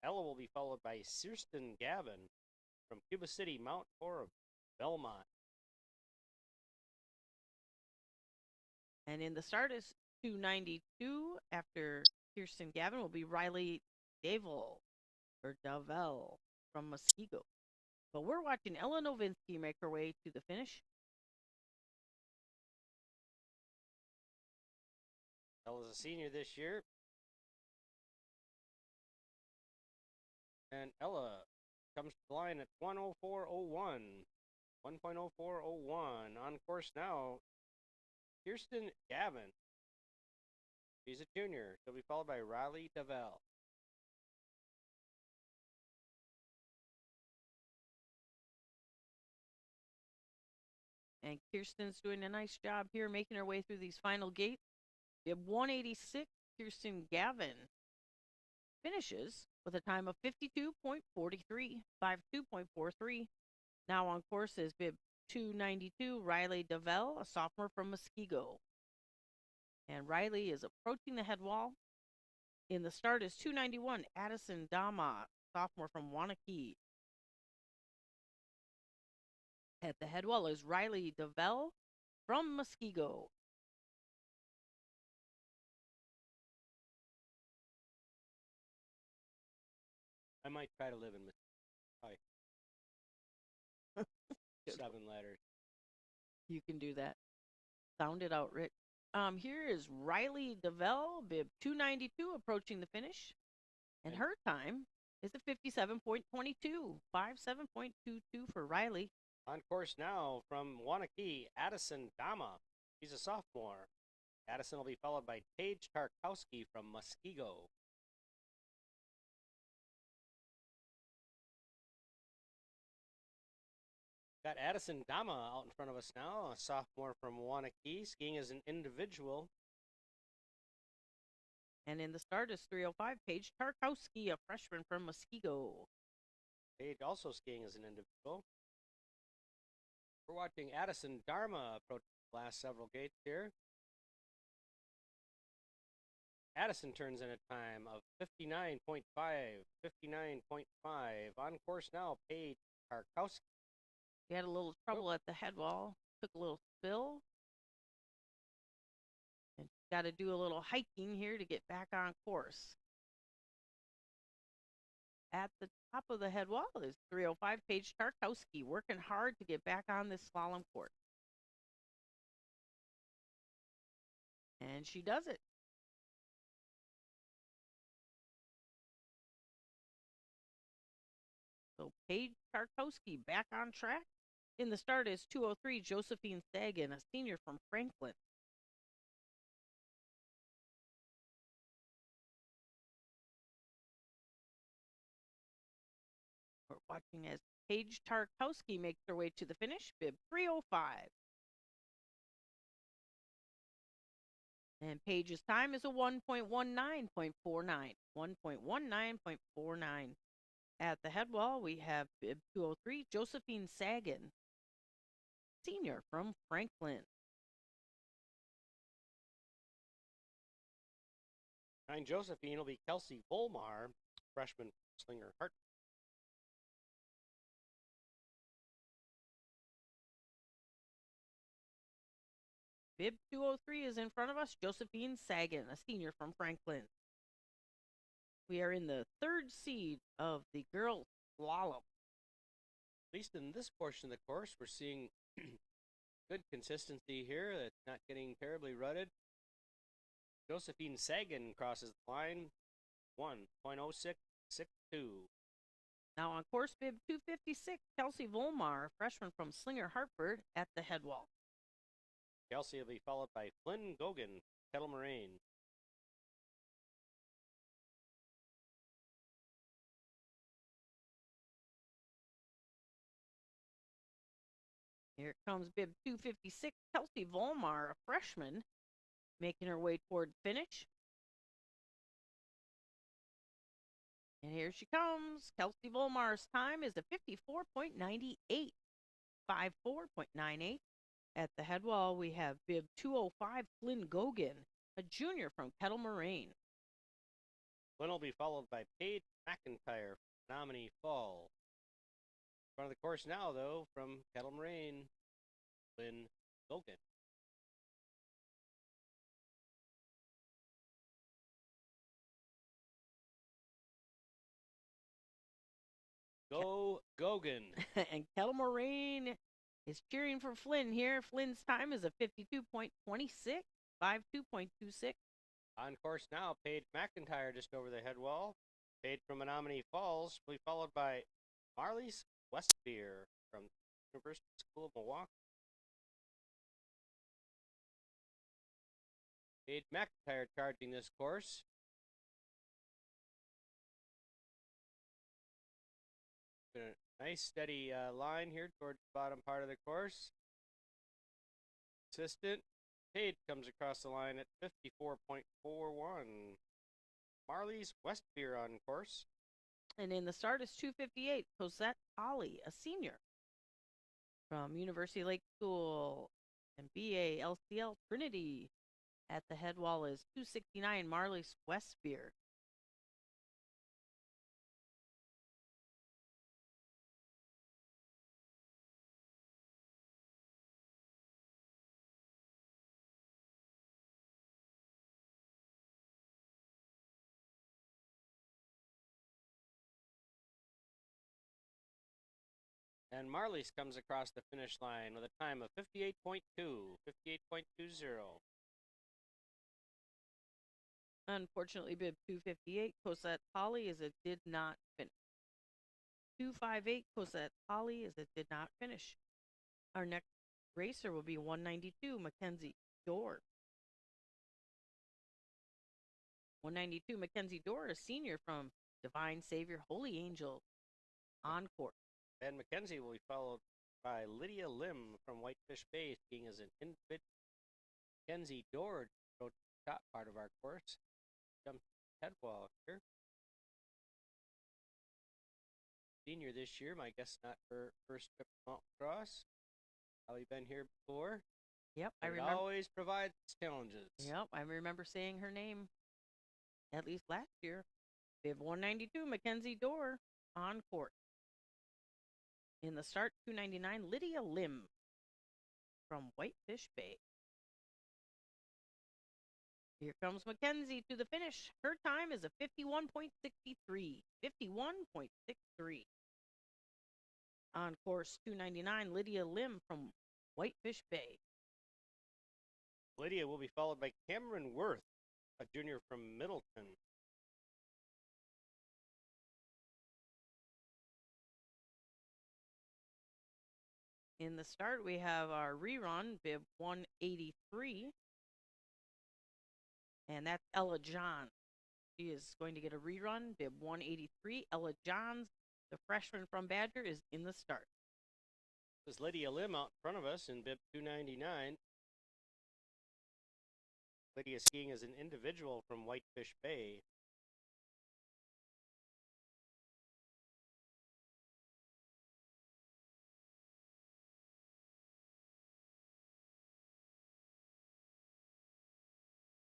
Ella will be followed by Kirsten Gavin from Cuba City, Mount Horeb, Belmont. And in the start is 292. After Kirsten Gavin will be Riley Davell from Muskego. But we're watching Ella Novinsky make her way to the finish. Ella's a senior this year. And Ella comes to the line at 1:04.01. 1.04.01. On course now, Kirsten Gavin. She's a junior. She'll be followed by Riley Davell. And Kirsten's doing a nice job here, making her way through these final gates. We have 186, Kirsten Gavin finishes with a time of 52.43, 52.43. Now on course is bib 292, Riley Davell, a sophomore from Muskego. And Riley is approaching the head wall. In the start is 291, Addison Dama, sophomore from Wanakee. At the head wall is Riley Davell from Muskego. I might try to live in Mississippi. 7 letters. You can do that. Sound it out, Rick. Here is Riley DeVell, bib 292, approaching the finish. And her time is a 57.22, 57.22 for Riley. On course now from Wanakee, Addison Dama. He's a sophomore. Addison will be followed by Paige Tarkowski from Muskego. Got Addison Dama out in front of us now, a sophomore from Wanakee, skiing as an individual. And in the start is 305, Paige Tarkowski, a freshman from Muskego. Paige also skiing as an individual. We're watching Addison Dharma approach the last several gates here. Addison turns in a time of 59.5, 59.5. On course now, Paige Tarkowski. He had a little trouble at the head wall, took a little spill. And got to do a little hiking here to get back on course. At the top of the head wall is 305, Paige Tarkowski, working hard to get back on this slalom court. And she does it. So Paige Tarkowski back on track. In the start is 203, Josephine Sagan, a senior from Franklin. We're watching as Paige Tarkowski makes her way to the finish, bib 305. And Paige's time is a 1.19.49, 1.19.49. At the head wall, we have bib 203, Josephine Sagan, senior from Franklin. Behind Josephine will be Kelsey Volmar, freshman from Slinger Hart. Bib 203 is in front of us, Josephine Sagan, a senior from Franklin. We are in the third seed of the girls' slalom. At least in this portion of the course, we're seeing good consistency here. It's not getting terribly rutted. Josephine Sagan crosses the line, 1.0662. Now on course bib 256, Kelsey Volmar, freshman from Slinger Hartford, at the head wall. Kelsey will be followed by Flynn Gogan, Kettle Moraine. Here comes bib 256, Kelsey Volmar, a freshman, making her way toward finish. And here she comes. Kelsey Volmar's time is a 54.98, 54.98. At the head wall, we have bib 205, Flynn Gogan, a junior from Kettle Moraine. Flynn will be followed by Paige McIntyre from Menominee Fall. In front of the course now, though, from Kettle Moraine, Flynn Gogan. Go Gogan. And Kettle Moraine is cheering for Flynn here. Flynn's time is a 52.26, 52.26. On course now, Paige McIntyre just over the head wall. Paige from Menominee Falls will be followed by Marlies Westbeer from University School of Milwaukee. Paige McIntyre charging this course. A nice steady line here towards the bottom part of the course. Consistent. Paige comes across the line at 54.41. Marlies Westbeer on course. And in the start is 258, Cosette Holly, a senior from University Lake School and BA LCL Trinity. At the head wall is 269, Marlies Westbeer. And Marlies comes across the finish line with a time of 58.20. Unfortunately, bib 258, Cosette Holly is a did not finish. 258, Cosette Holly is a did not finish. Our next racer will be 192, Mackenzie Dorr. 192, Mackenzie Dorr, a senior from Divine Savior Holy Angels on court. Ben McKenzie will be followed by Lydia Lim from Whitefish Bay, skiing as an individual. Mackenzie Dorr approached the top part of our course. Jumped head wall here. Senior this year, my guess not her first trip to Mount Crosse. Probably been here before. Yep, I remember. It always provides challenges. Yep, I remember saying her name at least last year. Bib 192, Mackenzie Dorr on court. In the start, 299, Lydia Lim from Whitefish Bay. Here comes Mackenzie to the finish. Her time is a 51.63. 51.63. On course 299, Lydia Lim from Whitefish Bay. Lydia will be followed by Cameron Worth, a junior from Middleton. In the start, we have our rerun, bib 183. And that's Ella Johns. She is going to get a rerun, bib 183. Ella Johns, the freshman from Badger, is in the start. This is Lydia Lim out in front of us in bib 299. Lydia skiing as an individual from Whitefish Bay.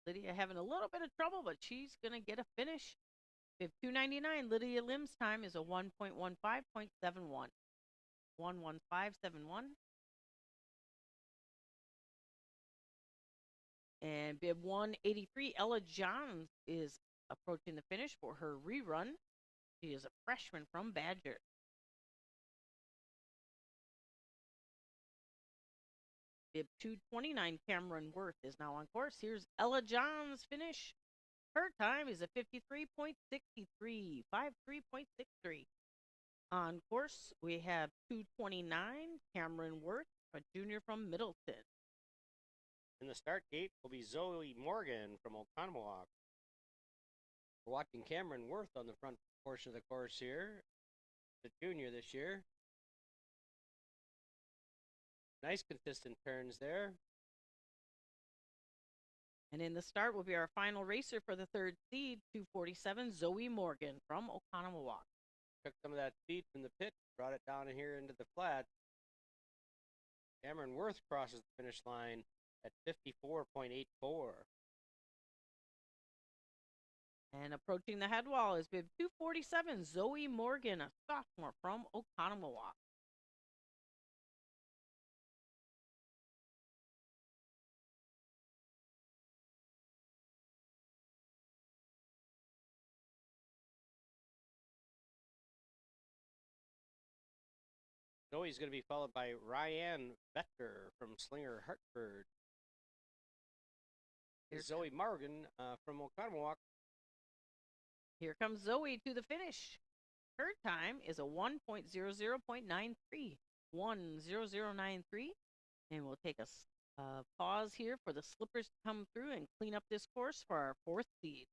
Lydia having a little bit of trouble, but she's going to get a finish. Bib 299, Lydia Lim's time is a 1.15.71. 11571. And bib 183, Ella Johns is approaching the finish for her rerun. She is a freshman from Badger. Bib 229, Cameron Worth is now on course. Here's Ella Johns' finish. Her time is a 53.63. 53.63. On course, we have 229, Cameron Worth, a junior from Middleton. In the start gate will be Zoe Morgan from Oconomowoc. We're watching Cameron Worth on the front portion of the course here, the junior this year. Nice consistent turns there. And in the start will be our final racer for the third seed, 247, Zoe Morgan from Oconomowoc. Took some of that speed from the pit, brought it down in here into the flat. Cameron Worth crosses the finish line at 54.84. And approaching the head wall is bib 247, Zoe Morgan, a sophomore from Oconomowoc. Zoe's going to be followed by Ryan Becker from Slinger, Hartford. Here's Zoe Morgan from Oconomowoc. Here comes Zoe to the finish. Her time is a 1.00.93. 1.0093. And we'll take a pause here for the slippers to come through and clean up this course for our fourth seed.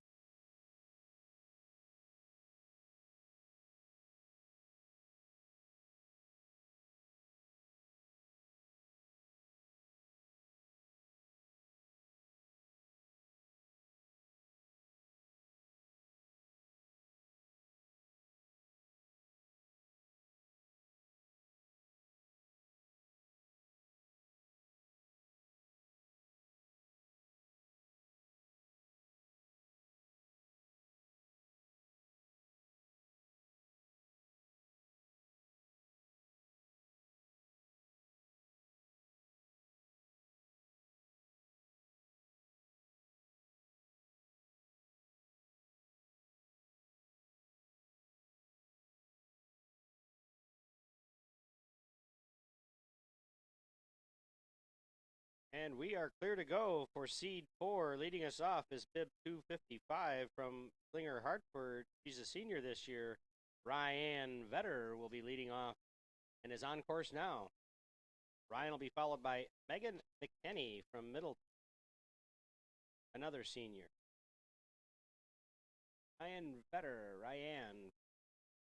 And we are clear to go for seed 4. Leading us off is bib 255 from Slinger Hartford. She's a senior this year. Ryan Vetter will be leading off and is on course now. Ryan will be followed by Megan McKenney from Middleton, another senior. Ryan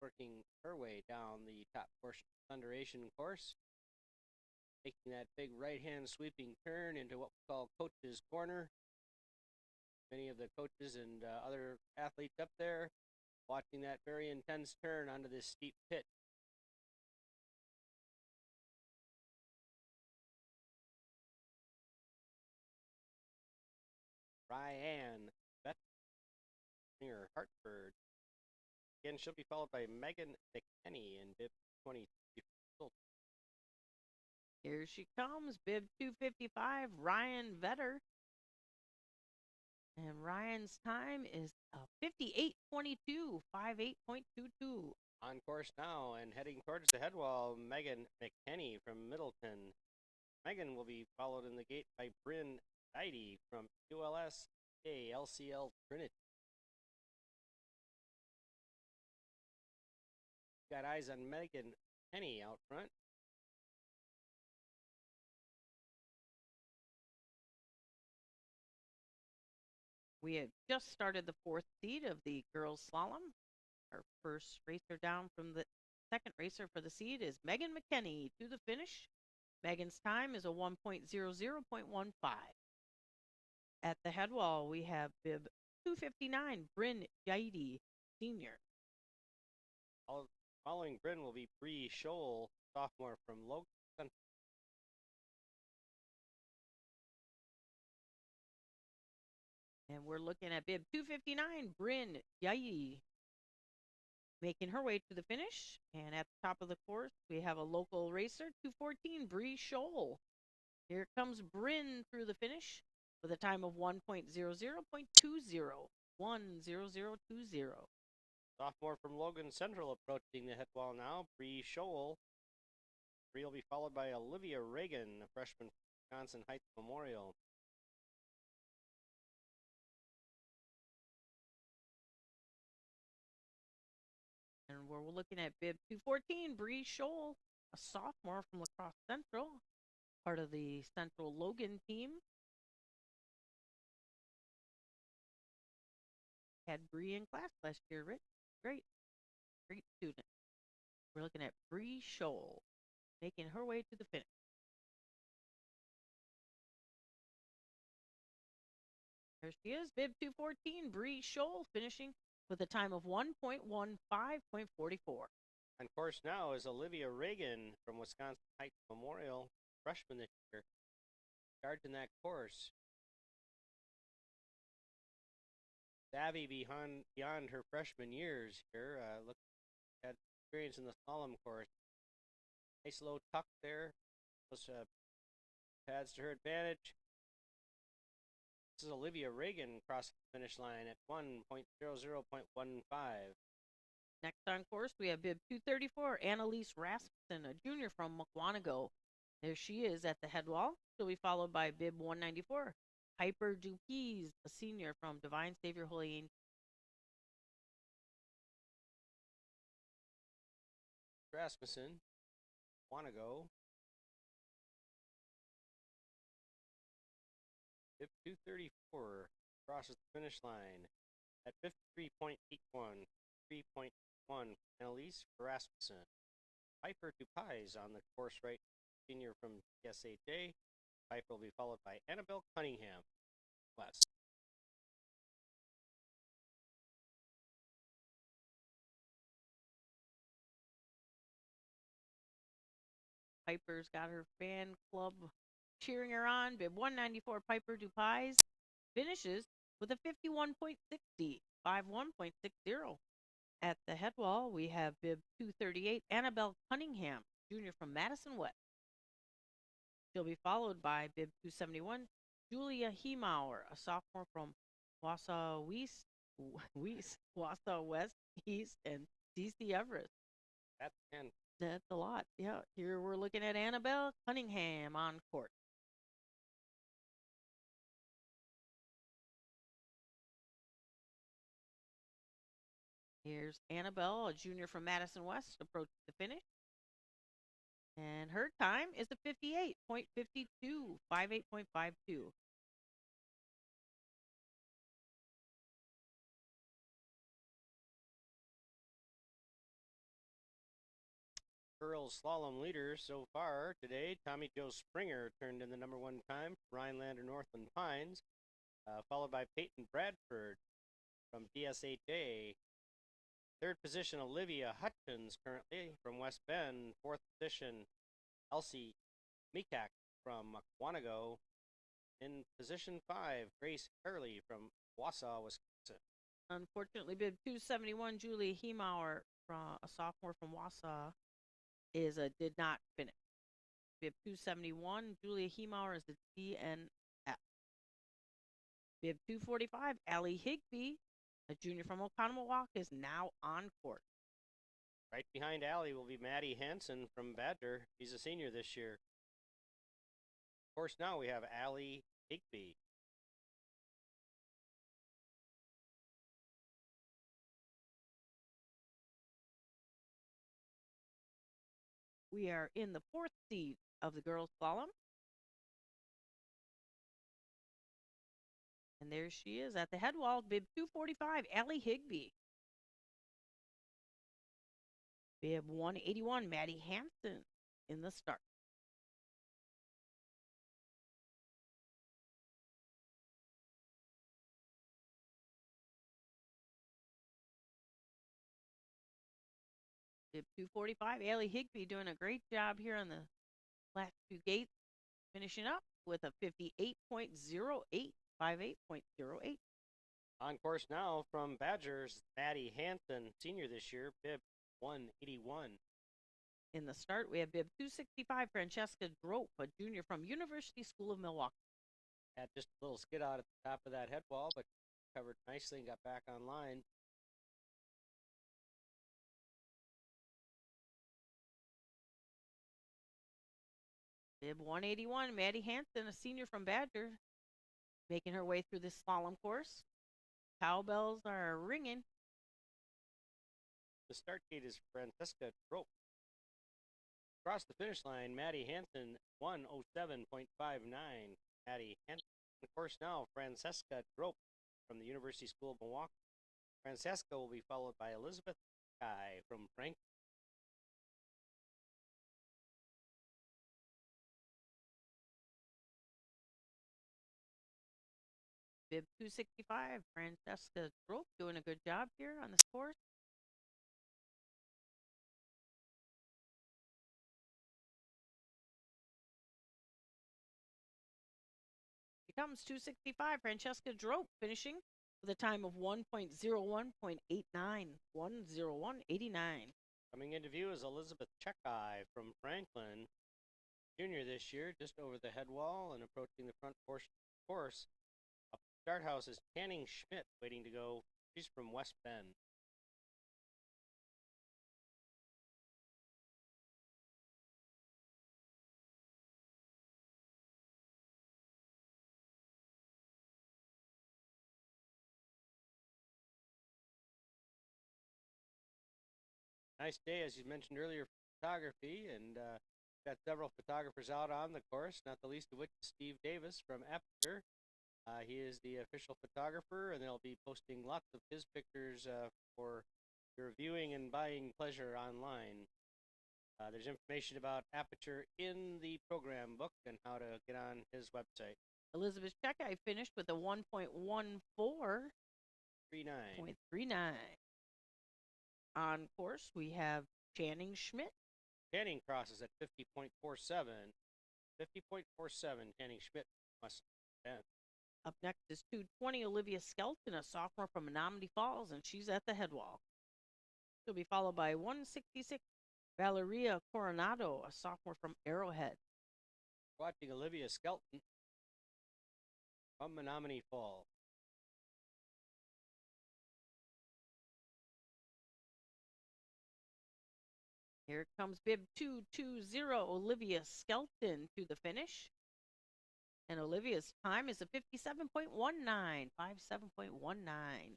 working her way down the top portion of Thunderation course, making that big right-hand sweeping turn into what we call Coach's Corner. Many of the coaches and other athletes up there watching that very intense turn onto this steep pitch. Ryan Bettinger, Hartford. Again, she'll be followed by Megan McKenney in bib 23. Here she comes, bib 255, Ryan Vetter. And Ryan's time is 58:22, 58.22. On course now and heading towards the head wall, Megan McKenney from Middleton. Megan will be followed in the gate by Bryn Heidi from ULSA LCL Trinity. Got eyes on Megan McKenney out front. We have just started the 4th seed of the girls slalom. Our first racer down from the second racer for the seed is Megan McKenney to the finish. Megan's time is a 1.00.15. At the head wall, we have bib 259, Bryn Heidi, senior. Following Bryn will be Bree Scholl, sophomore from Logan. And we're looking at bib 259, Bryn Heidi, making her way to the finish. And at the top of the course, we have a local racer, 214, Bree Scholl. Here comes Bryn through the finish with a time of 1.00.20, 1.0020. Sophomore from Logan Central approaching the head wall now, Bree Scholl. Bree will be followed by Olivia Reagan, a freshman from Wisconsin Heights Memorial. And we're looking at bib 214, Bree Scholl, a sophomore from La Crosse Central, part of the Central Logan team. Had Bree in class last year, Rich. Great student. We're looking at Bree Scholl making her way to the finish. There she is, bib 214, Bree Scholl, finishing with a time of 1.15.44. On course now is Olivia Reagan from Wisconsin Heights Memorial, freshman this year. Charging that course. Savvy beyond her freshman years here. Look at experience in the slalom course. Nice low tuck there. Those pads to her advantage. This is Olivia Reagan crossing the finish line at 1.00.15. Next on course, we have bib 234, Annalise Rasmussen, a junior from Mukwonago. There she is at the head wall. She'll be followed by bib 194, Piper Dupuis, a senior from Divine Savior Holy Angel. Rasmussen, Mukwonago. Bib 234 crosses the finish line at 53.81, 3.1. Annalise Rasmussen. Piper Dupuis on the course right, senior from SHA. Piper will be followed by Annabelle Cunningham, West. Piper's got her fan club cheering her on. Bib 194, Piper Dupuis, finishes with a 51.60, 51.60. At the head wall, we have bib 238, Annabelle Cunningham, junior from Madison West. She'll be followed by bib 271, Julia Hemauer, a sophomore from Wausau West, East, and CC Everest. That's a lot. Yeah, here we're looking at Annabelle Cunningham on court. Here's Annabelle, a junior from Madison West, approaching the finish. And her time is a 58.52, 58.52. Girls slalom leader so far today, Tommy Joe Springer turned in the #1 time for Rhinelander Northland Pines, followed by Peyton Bradford from DSHA. Third position, Olivia Hutchins currently from West Bend. Fourth position, Elsie Mikak from Quantico. In position 5, Grace Hurley from Wausau, Wisconsin. Unfortunately, bib 271, Julia Hemauer, a sophomore from Wausau, did not finish. Bib 271, Julia Hemauer is a DNF. Bib 245, Allie Higby, a junior from Oconomowoc, is now on court. Right behind Allie will be Maddie Hansen from Badger. She's a senior this year. Of course, now we have Allie Higby. We are in the 4th seed of the girls' slalom. And there she is at the head wall, bib 245, Allie Higby. Bib 181, Maddie Hansen in the start. Bib 245, Allie Higby doing a great job here on the last 2 gates, finishing up with a 58.08, 58.08. On course now from Badgers, Maddie Hansen, senior this year, bib 181. In the start, we have bib 265, Francesca Drope, a junior from University School of Milwaukee. Had just a little skid out at the top of that head wall, but covered nicely and got back online. Bib 181, Maddie Hansen, a senior from Badger, making her way through this slalom course. Cowbells are ringing. The start gate is Francesca Drope. Across the finish line, Maddie Hansen, 107.59. Maddie Hansen. Of course now, Francesca Drope from the University School of Milwaukee. Francesca will be followed by Elizabeth Guy from Frank. Bib 265, Francesca Drope doing a good job here on this course. Here comes 265, Francesca Drope finishing with a time of 1.01.89, 1:01.89. Coming into view is Elizabeth Checkeye from Franklin, junior this year, just over the head wall and approaching the front portion of the course. Up the start house is Channing Schmidt waiting to go. She's from West Bend. Nice day, as you mentioned earlier, for photography, and got several photographers out on the course, not the least of which is Steve Davis from Aperture. He is the official photographer, and they'll be posting lots of his pictures for your viewing and buying pleasure online. There's information about Aperture in the program book and how to get on his website. Elizabeth Checkeye finished with a 1.14. 39. On course, we have Channing Schmidt. Channing crosses at 50.47. 50.47, Channing Schmidt must end. Up next is 220, Olivia Skelton, a sophomore from Menominee Falls, and she's at the head wall. She'll be followed by 166, Valeria Coronado, a sophomore from Arrowhead. Watching Olivia Skelton from Menominee Falls. Here comes bib 220, Olivia Skelton to the finish. And Olivia's time is a 57.19, 57.19.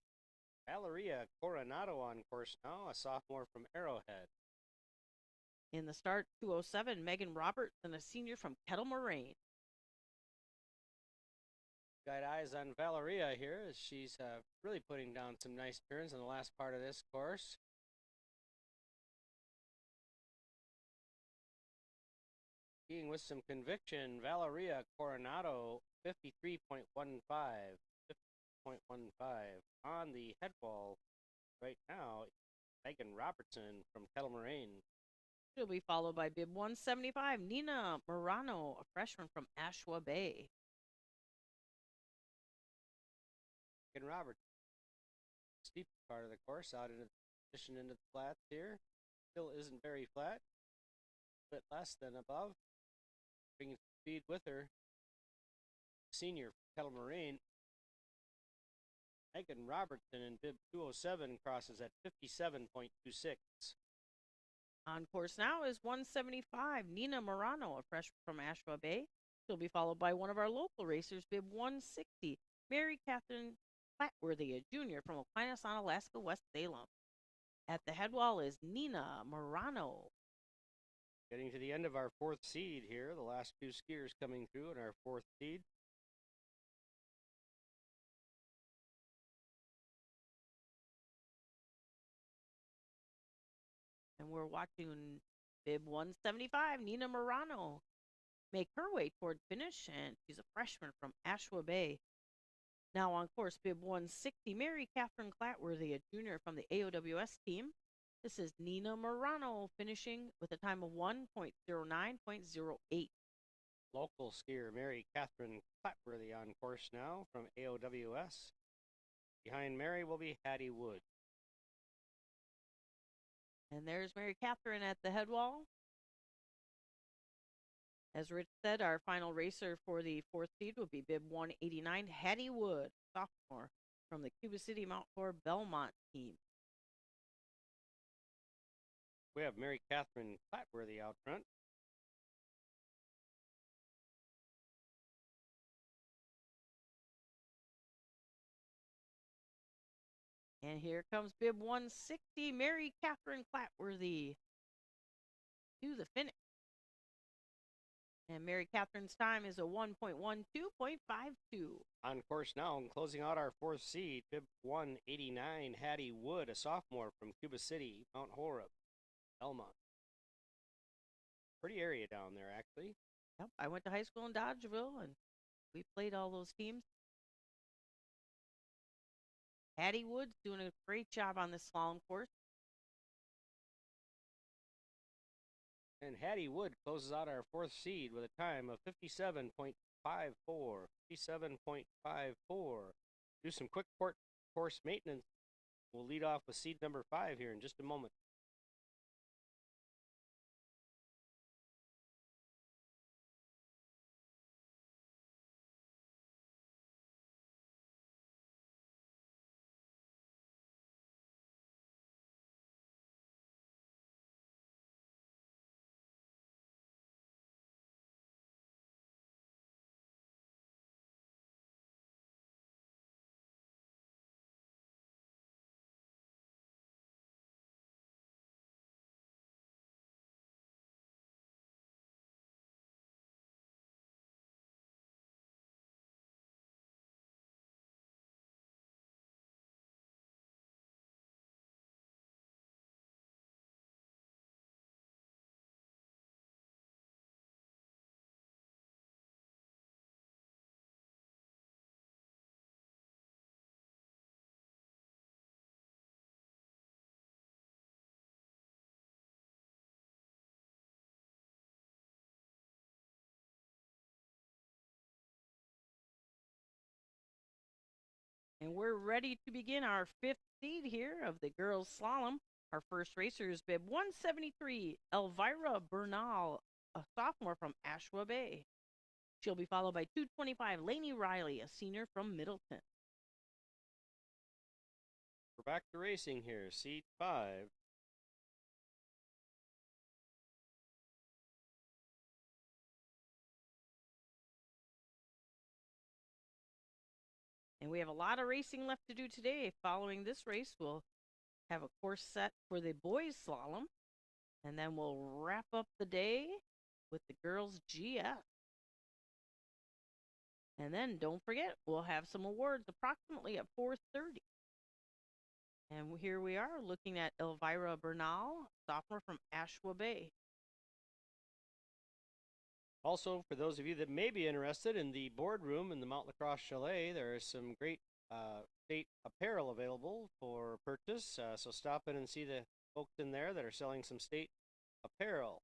Valeria Coronado on course now, a sophomore from Arrowhead. In the start, 207, Megan Roberts, and a senior from Kettle Moraine. Got eyes on Valeria here as she's really putting down some nice turns in the last part of this course. Skiing with some conviction, Valeria Coronado, 53.15. 50.15 on the head wall right now. Megan Robertson from Kettle Moraine. She'll be followed by bib 175, Nina Morano, a freshman from Ashwa Bay. Megan Robertson. Steep part of the course out into the position into the flats here. Still isn't very flat. A bit less than above. Bringing speed with her. Senior from Kettle Moraine. Megan Robertson in bib 207 crosses at 57.26. On course now is 175, Nina Morano, a freshman from Ashwa Bay. She'll be followed by one of our local racers, bib 160, Mary Catherine Flatworthy, a junior from Aquinas on Alaska, West Salem. At the head wall is Nina Morano. Getting to the end of our fourth seed here, the last two skiers coming through in our fourth seed. And we're watching bib 175, Nina Morano, make her way toward finish, and she's a freshman from Ashwa Bay. Now on course, bib 160, Mary Catherine Clatworthy, a junior from the AOWS team. This is Nina Morano finishing with a time of 1.09.08. Local skier Mary Catherine Clatworthy on course now from AOWS. Behind Mary will be Hattie Wood. And there's Mary Catherine at the head wall. As Rich said, our final racer for the fourth seed will be bib 189, Hattie Wood, sophomore from the Cuba City Mount Cor Belmont team. We have Mary Catherine Clatworthy out front. And here comes bib 160, Mary Catherine Clatworthy to the finish. And Mary Catherine's time is a 1.12.52. On course now and closing out our fourth seed, bib 189, Hattie Wood, a sophomore from Cuba City, Mount Horeb, Belmont. Pretty area down there, actually. Yep, I went to high school in Dodgeville, and we played all those teams. Hattie Wood's doing a great job on this slalom course. And Hattie Wood closes out our fourth seed with a time of 57.54. 57.54. Do some quick course maintenance. We'll lead off with seed number 5 here in just a moment. And we're ready to begin our fifth seed here of the girls slalom. Our first racer is bib 173, Elvira Bernal, a sophomore from Ashwa Bay. She'll be followed by 225, Lainey Riley, a senior from Middleton. We're back to racing here, seed 5. And we have a lot of racing left to do today. Following this race, we'll have a course set for the boys slalom, and then we'll wrap up the day with the girls GS. And then don't forget, we'll have some awards approximately at 4:30. And here we are looking at Elvira Bernal, sophomore from Ashwa Bay. Also, for those of you that may be interested in the boardroom in the Mount Lacrosse Chalet, there is some great state apparel available for purchase. So stop in and see the folks in there that are selling some state apparel.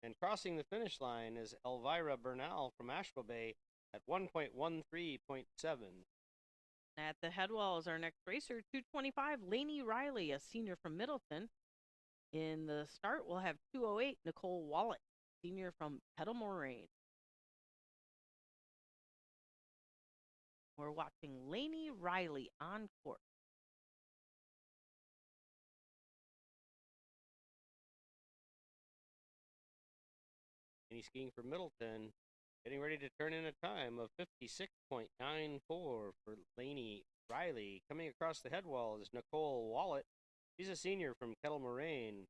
And crossing the finish line is Elvira Bernal from Ashwa Bay at 1.13.7. At the head wall is our next racer, 225, Lainey Riley, a senior from Middleton. In the start, we'll have 208, Nicole Wallet, senior from Kettle Moraine. We're watching Lainey Riley on court. Lainey skiing for Middleton, getting ready to turn in a time of 56.94 for Lainey Riley. Coming across the head wall is Nicole Wallet. She's a senior from Kettle Moraine.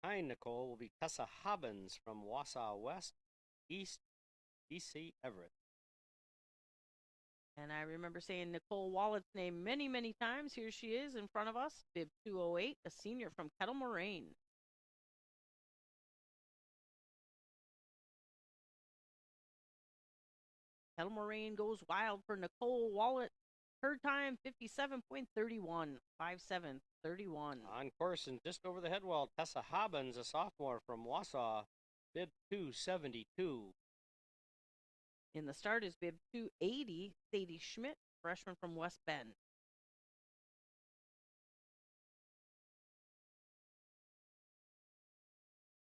Behind Nicole will be Tessa Hobbins from Wausau West, East, BC Everett. And I remember saying Nicole Wallet's name many, many times. Here she is in front of us, bib 208, a senior from Kettle Moraine. Kettle Moraine goes wild for Nicole Wallet. Her time, 57.31, 5.7.31. On course and just over the head wall, Tessa Hobbins, a sophomore from Wausau, bib 272. In the start is bib 280, Sadie Schmidt, freshman from West Bend.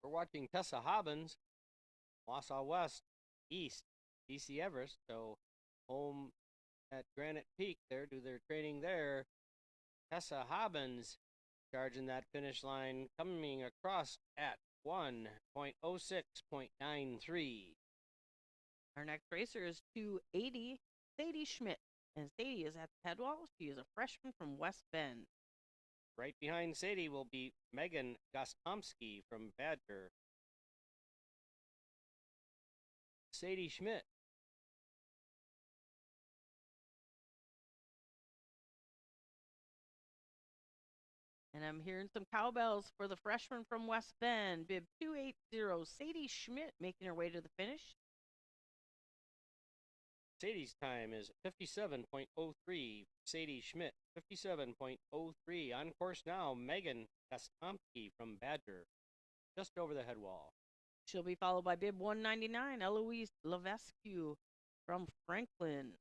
We're watching Tessa Hobbins, Wausau West, East, BC Everest, so home at Granite Peak there, do their training there. Tessa Hobbins charging that finish line, coming across at 1.06.93. Our next racer is 280, Sadie Schmidt, and Sadie is at the head wall. She is a freshman from West Bend. Right behind Sadie will be Megan Gostomsky from Badger. Sadie Schmidt. And I'm hearing some cowbells for the freshman from West Bend, bib 280, Sadie Schmidt, making her way to the finish. Sadie's time is 57.03. Sadie Schmidt, 57.03. On course now, Megan Gostomsky from Badger, just over the head wall. She'll be followed by bib 199, Eloise Levesque from Franklin.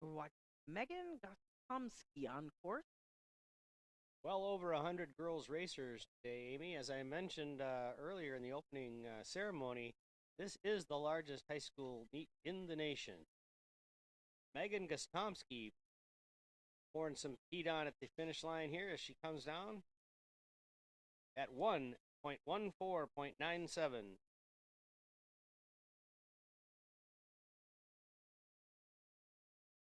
We're watching Megan Gostomsky on course. Well over 100 girls racers today, Amy. As I mentioned earlier in the opening ceremony, this is the largest high school meet in the nation. Megan Gostomsky pouring some heat on at the finish line here as she comes down at 1.14.97.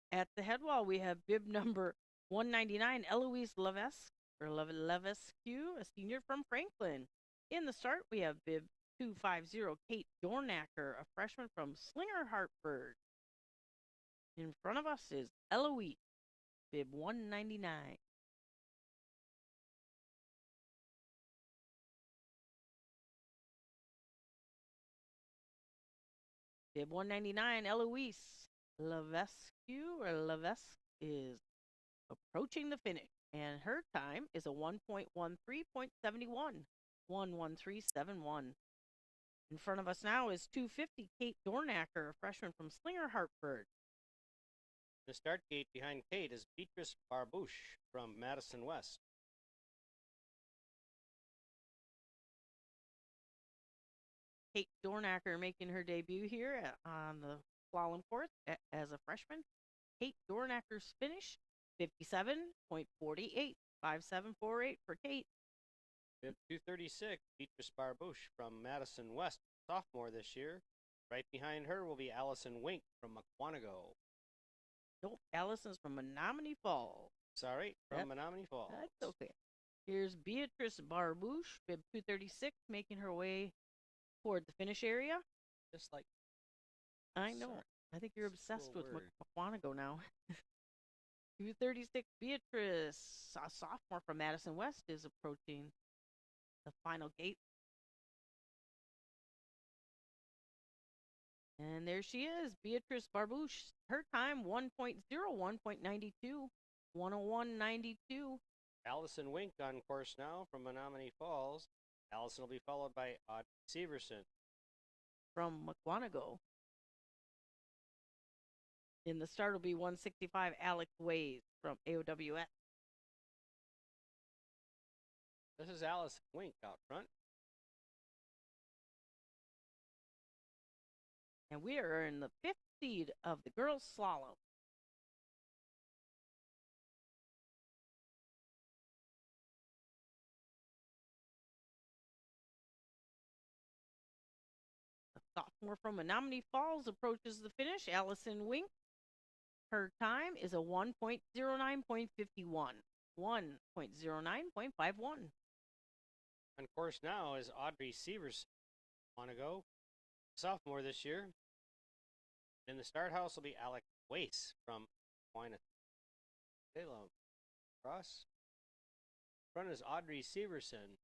At the head wall, we have bib number 199, Eloise Levesque, a senior from Franklin. In the start, we have bib 250, Kate Dornacker, a freshman from Slinger Hartford. In front of us is Eloise, bib 199. Bib 199, Eloise Levesque is approaching the finish, and her time is a 1.13.71, 113.71. In front of us now is 250, Kate Dornacker, a freshman from Slinger Hartford. The start gate behind Kate is Beatrice Barbouche from Madison West. Kate Dornacker making her debut here on the slalom course as a freshman. Kate Dornacker's finish, 57.48, 5748 for Kate. Bib 236, Beatrice Barbouche from Madison West, sophomore this year. Right behind her will be Allison Wink from Mukwonago. Nope, Allison's from Menominee Falls. Sorry, from Yep. Menominee Falls. That's okay. Here's Beatrice Barbouche, bib 236, making her way toward the finish area. Just like I know. Sorry. I think you're It's a obsessed cool with word. Mukwonago now. 236, Beatrice, a sophomore from Madison West, is approaching the final gate. And there she is, Beatrice Barbouche. Her time, 1.01.92, 101.92. Allison Wink on course now from Menominee Falls. Allison will be followed by Audrey Severson. From Mukwonago. In the start will be 165, Alex Ways from AOWS. This is Allison Wink out front. And we are in the 5th seed of the girls' slalom. The sophomore from Menominee Falls approaches the finish, Allison Wink. Her time is a 1.09.51. 1.09.51. On course now is Audrey Severson. Want to go? Sophomore this year. In the start house will be Alex Wace from Slalom. Cross. Front is Audrey Severson.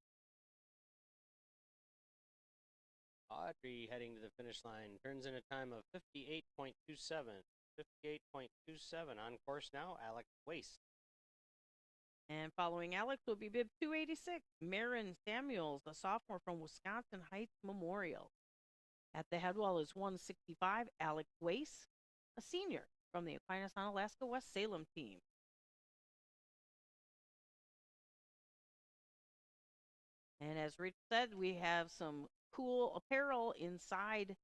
Audrey heading to the finish line turns in a time of 58.27. 58.27 on course now, Alex Wace. And following Alex will be bib 286, Marin Samuels, a sophomore from Wisconsin Heights Memorial. At the head wall is 165, Alex Wace, a senior from the Aquinas Alaska West Salem team. And as Rich said, we have some cool apparel inside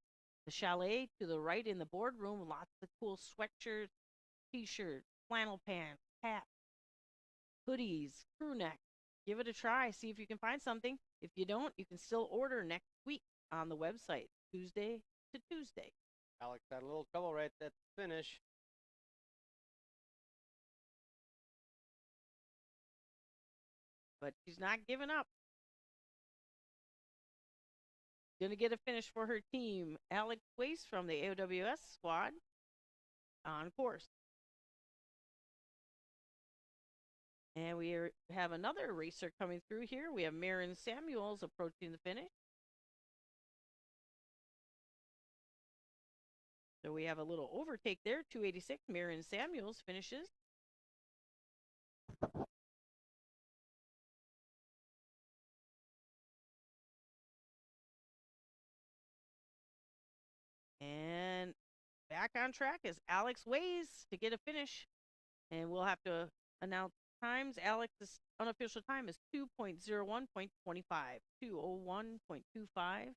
the chalet to the right in the boardroom. Lots of cool sweatshirts, t-shirts, flannel pants, hats, hoodies, crew neck. Give it a try. See if you can find something. If you don't, you can still order next week on the website, Tuesday to Tuesday. Alex had a little trouble right at the finish. But she's not giving up. Going to get a finish for her team. Alex Wace from the AOWS squad on course. And we have another racer coming through here. We have Marin Samuels approaching the finish. So we have a little overtake there. 286, Marin Samuels finishes. And back on track is Alex Ways to get a finish. And we'll have to announce times. Alex's unofficial time is 2.01.25. 2:01.25.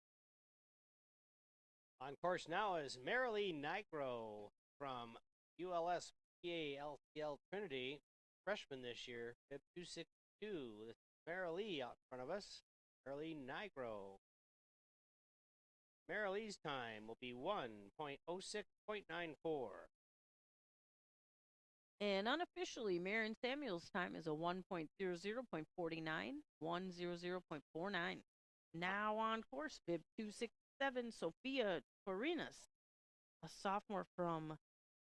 On course now is Marilee Nigro from ULS PALCL Trinity, freshman this year, bib 262. This is Marilee out in front of us. Marilee Nigro. Marilee's time will be 1.06.94. And unofficially, Marin Samuels' time is a 1.00.49, 1:00.49. Now on course, bib 267, Sophia Torinas, a sophomore from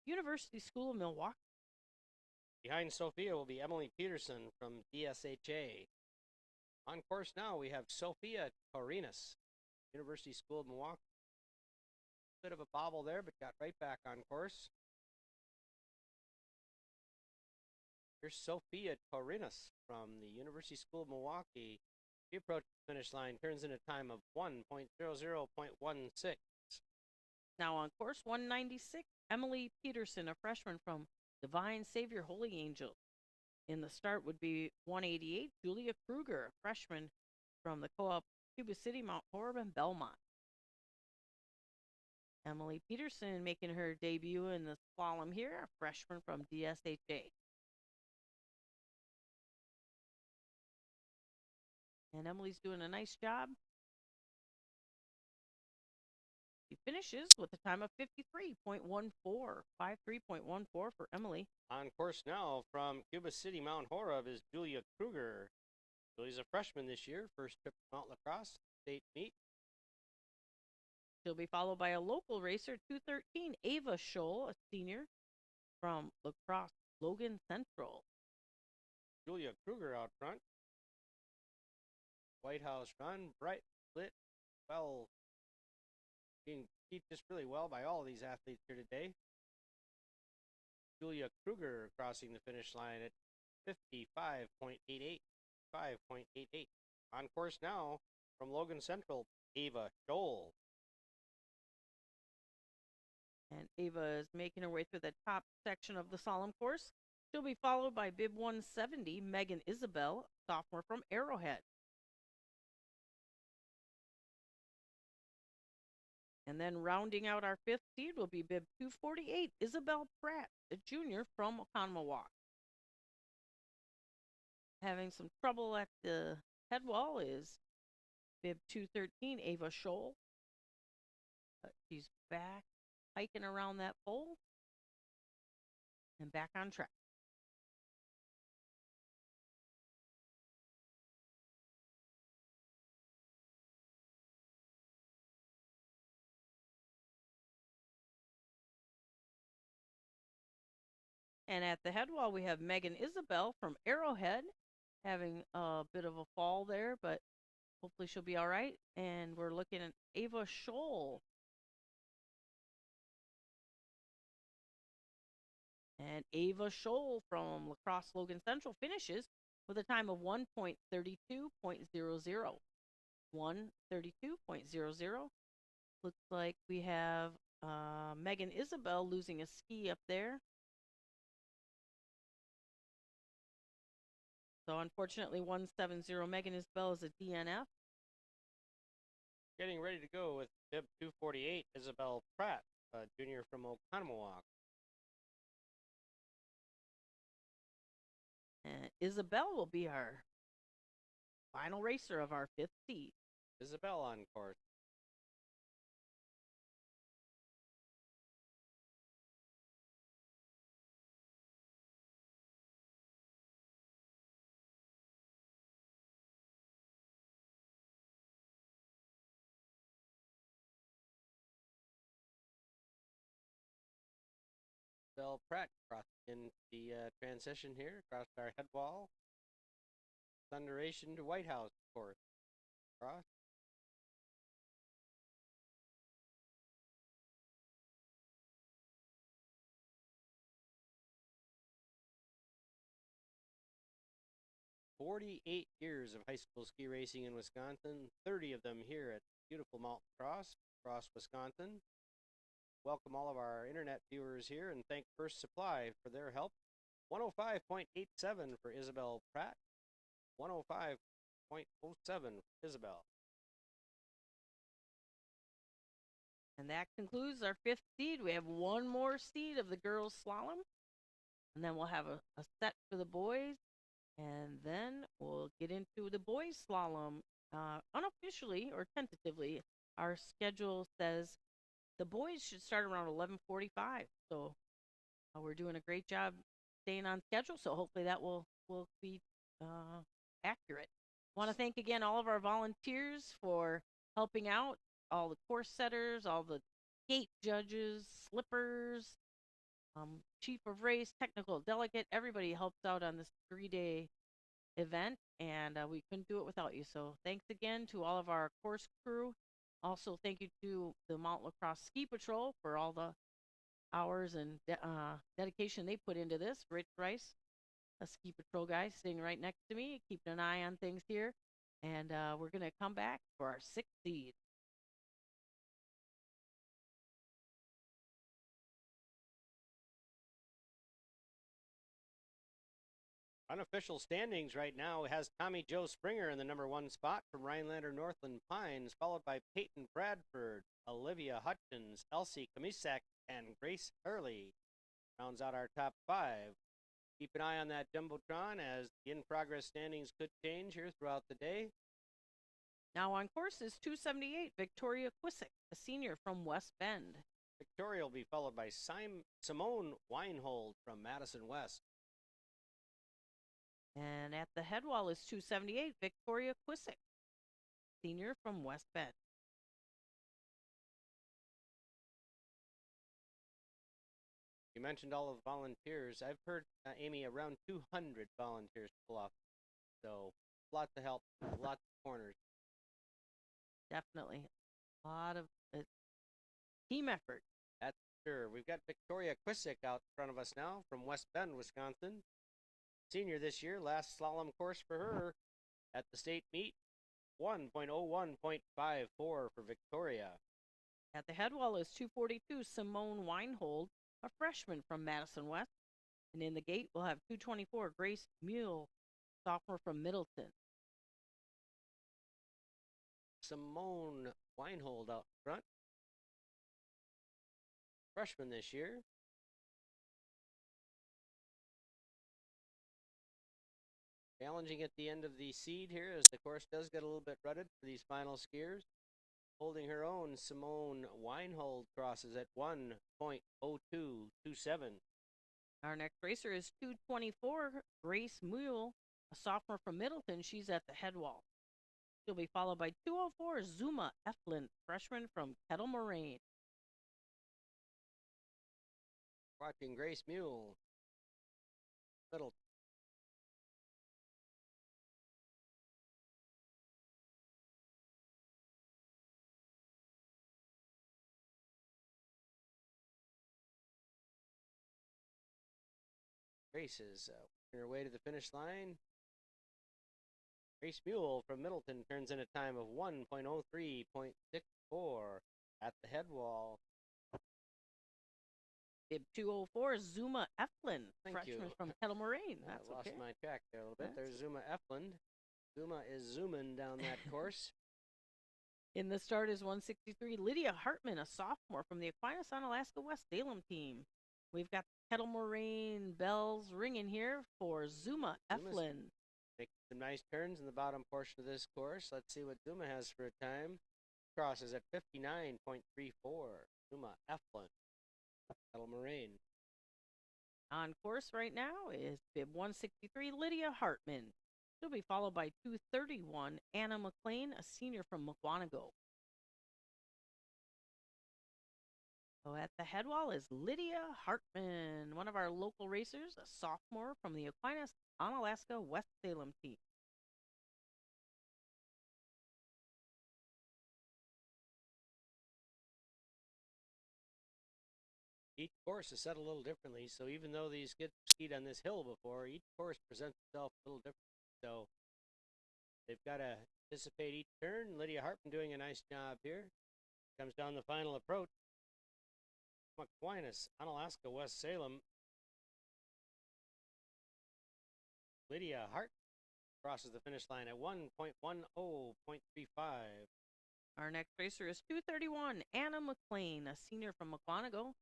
University School of Milwaukee. Behind Sophia will be Emily Peterson from DSHA. On course now, we have Sophia Torinas, University School of Milwaukee. Bit of a bobble there, but got right back on course. Here's Sophia Torinas from the University School of Milwaukee. She approaches the finish line, turns in a time of 1.00.16. Now on course, 196, Emily Peterson, a freshman from Divine Savior Holy Angels. In the start would be 188, Julia Kruger, a freshman from the co-op Cuba City, Mount Horeb, and Belmont. Emily Peterson making her debut in the slalom here, a freshman from DSHA. And Emily's doing a nice job. She finishes with a time of 53.14, 53.14 for Emily. On course now from Cuba City, Mount Horeb is Julia Kruger. Julie's a freshman this year, first trip to Mount Lacrosse State Meet. She'll be followed by a local racer, 213, Ava Scholl, a senior from Lacrosse Logan Central. Julia Kruger out front. White House run, bright, lit, well, being beat just really well by all of these athletes here today. Julia Kruger crossing the finish line at 55.88, 5.88. On course now from Logan Central, Ava Scholl. And Ava is making her way through the top section of the Slalom course. She'll be followed by bib 170, Megan Isabel, sophomore from Arrowhead. And then rounding out our fifth seed will be bib 248, Isabel Pratt, a junior from Oconomowoc. Having some trouble at the head wall is bib 213, Ava Scholl. But she's back, hiking around that pole, and back on track. And at the head wall, we have Megan Isabel from Arrowhead having a bit of a fall there, but hopefully she'll be all right. And we're looking at Ava Scholl. And Ava Scholl from Lacrosse Logan Central finishes with a time of 1.32.00. 1:32.00. Looks like we have Megan Isabel losing a ski up there. So unfortunately, 170 Megan Isabel is a DNF. Getting ready to go with bib 248, Isabel Pratt, a junior from Oconomowoc. And Isabel will be our final racer of our fifth seed. Isabel on course. Isabel Pratt crossing in the transition here, across our head wall. Thunderation to White House, of course. Cross. "48 years of high school ski racing in Wisconsin, 30 of them here at beautiful Mount Crosse, Wisconsin. Welcome all of our internet viewers here and thank First Supply for their help. 105.87 for Isabel Pratt. 105.07 for Isabel. And that concludes our fifth seed. We have one more seed of the girls' slalom. And then we'll have a set for the boys. And then we'll get into the boys' slalom. Unofficially or tentatively, our schedule says the boys should start around 11:45. So we're doing a great job staying on schedule. So hopefully that will be accurate. Want to thank again all of our volunteers for helping out, all the course setters, all the gate judges, slippers, chief of race, technical delegate, everybody helps out on this 3-day event, and we couldn't do it without you. So thanks again to all of our course crew. Also, thank you to the Mount Lacrosse Ski Patrol for all the hours and dedication they put into this. Rich Rice, a ski patrol guy sitting right next to me, keeping an eye on things here. And we're going to come back for our sixth seed. Unofficial standings right now has Tommy Joe Springer in the number 1 spot from Rhinelander Northland Pines, followed by Peyton Bradford, Olivia Hutchins, Elsie Komisak, and Grace Hurley. Rounds out our top 5. Keep an eye on that Jumbotron as the in-progress standings could change here throughout the day. Now on course is 278, Victoria Quisick, a senior from West Bend. Victoria will be followed by Simone Weinhold from Madison West. And at the head wall is 278, Victoria Quisick, senior from West Bend. You mentioned all of the volunteers. I've heard, Amy, around 200 volunteers pull off. So, lots of help, lots of corners. Definitely. A lot of team effort. That's sure. We've got Victoria Quisick out in front of us now from West Bend, Wisconsin. Senior this year, last slalom course for her at the state meet, 1.01.54 for Victoria. At the head wall is 242, Simone Weinhold, a freshman from Madison West. And in the gate, we'll have 224, Grace Mule, sophomore from Middleton. Simone Weinhold out front. Freshman this year. Challenging at the end of the seed here as the course does get a little bit rutted for these final skiers. Holding her own, Simone Weinhold crosses at 1.0227. Our next racer is 224, Grace Mule, a sophomore from Middleton. She's at the head wall. She'll be followed by 204, Zuma Eflin, freshman from Kettle Moraine. Watching Grace Mule. Middleton. Grace is working her way to the finish line. Grace Mule from Middleton turns in a time of 1.03.64 at the head wall. Bib 204, Zuma Eflin, Thank freshman you. from Kettle Moraine. That's I lost okay. my track there a little bit. There's Zuma Eflin. Zuma is zooming down that course. In the start is 163, Lydia Hartman, a sophomore from the Aquinas Onalaska West Salem team. We've got Kettle Moraine bells ringing here for Zuma Eflin. Making some nice turns in the bottom portion of this course. Let's see what Zuma has for a time. Crosses at 59.34. Zuma Eflin, Kettle Moraine. On course right now is bib 163, Lydia Hartman. She'll be followed by 231, Anna McLean, a senior from Mukwonago. So at the head wall is Lydia Hartman, one of our local racers, a sophomore from the Aquinas Onalaska West Salem team. Each course is set a little differently, so even though these kids skied on this hill before, each course presents itself a little different. So they've got to anticipate each turn. Lydia Hartman doing a nice job here. Comes down the final approach. Aquinas, Onalaska, West Salem. Lydia Hart crosses the finish line at 1.10.35. Our next racer is 231, Anna McLean, a senior from Mukwonago.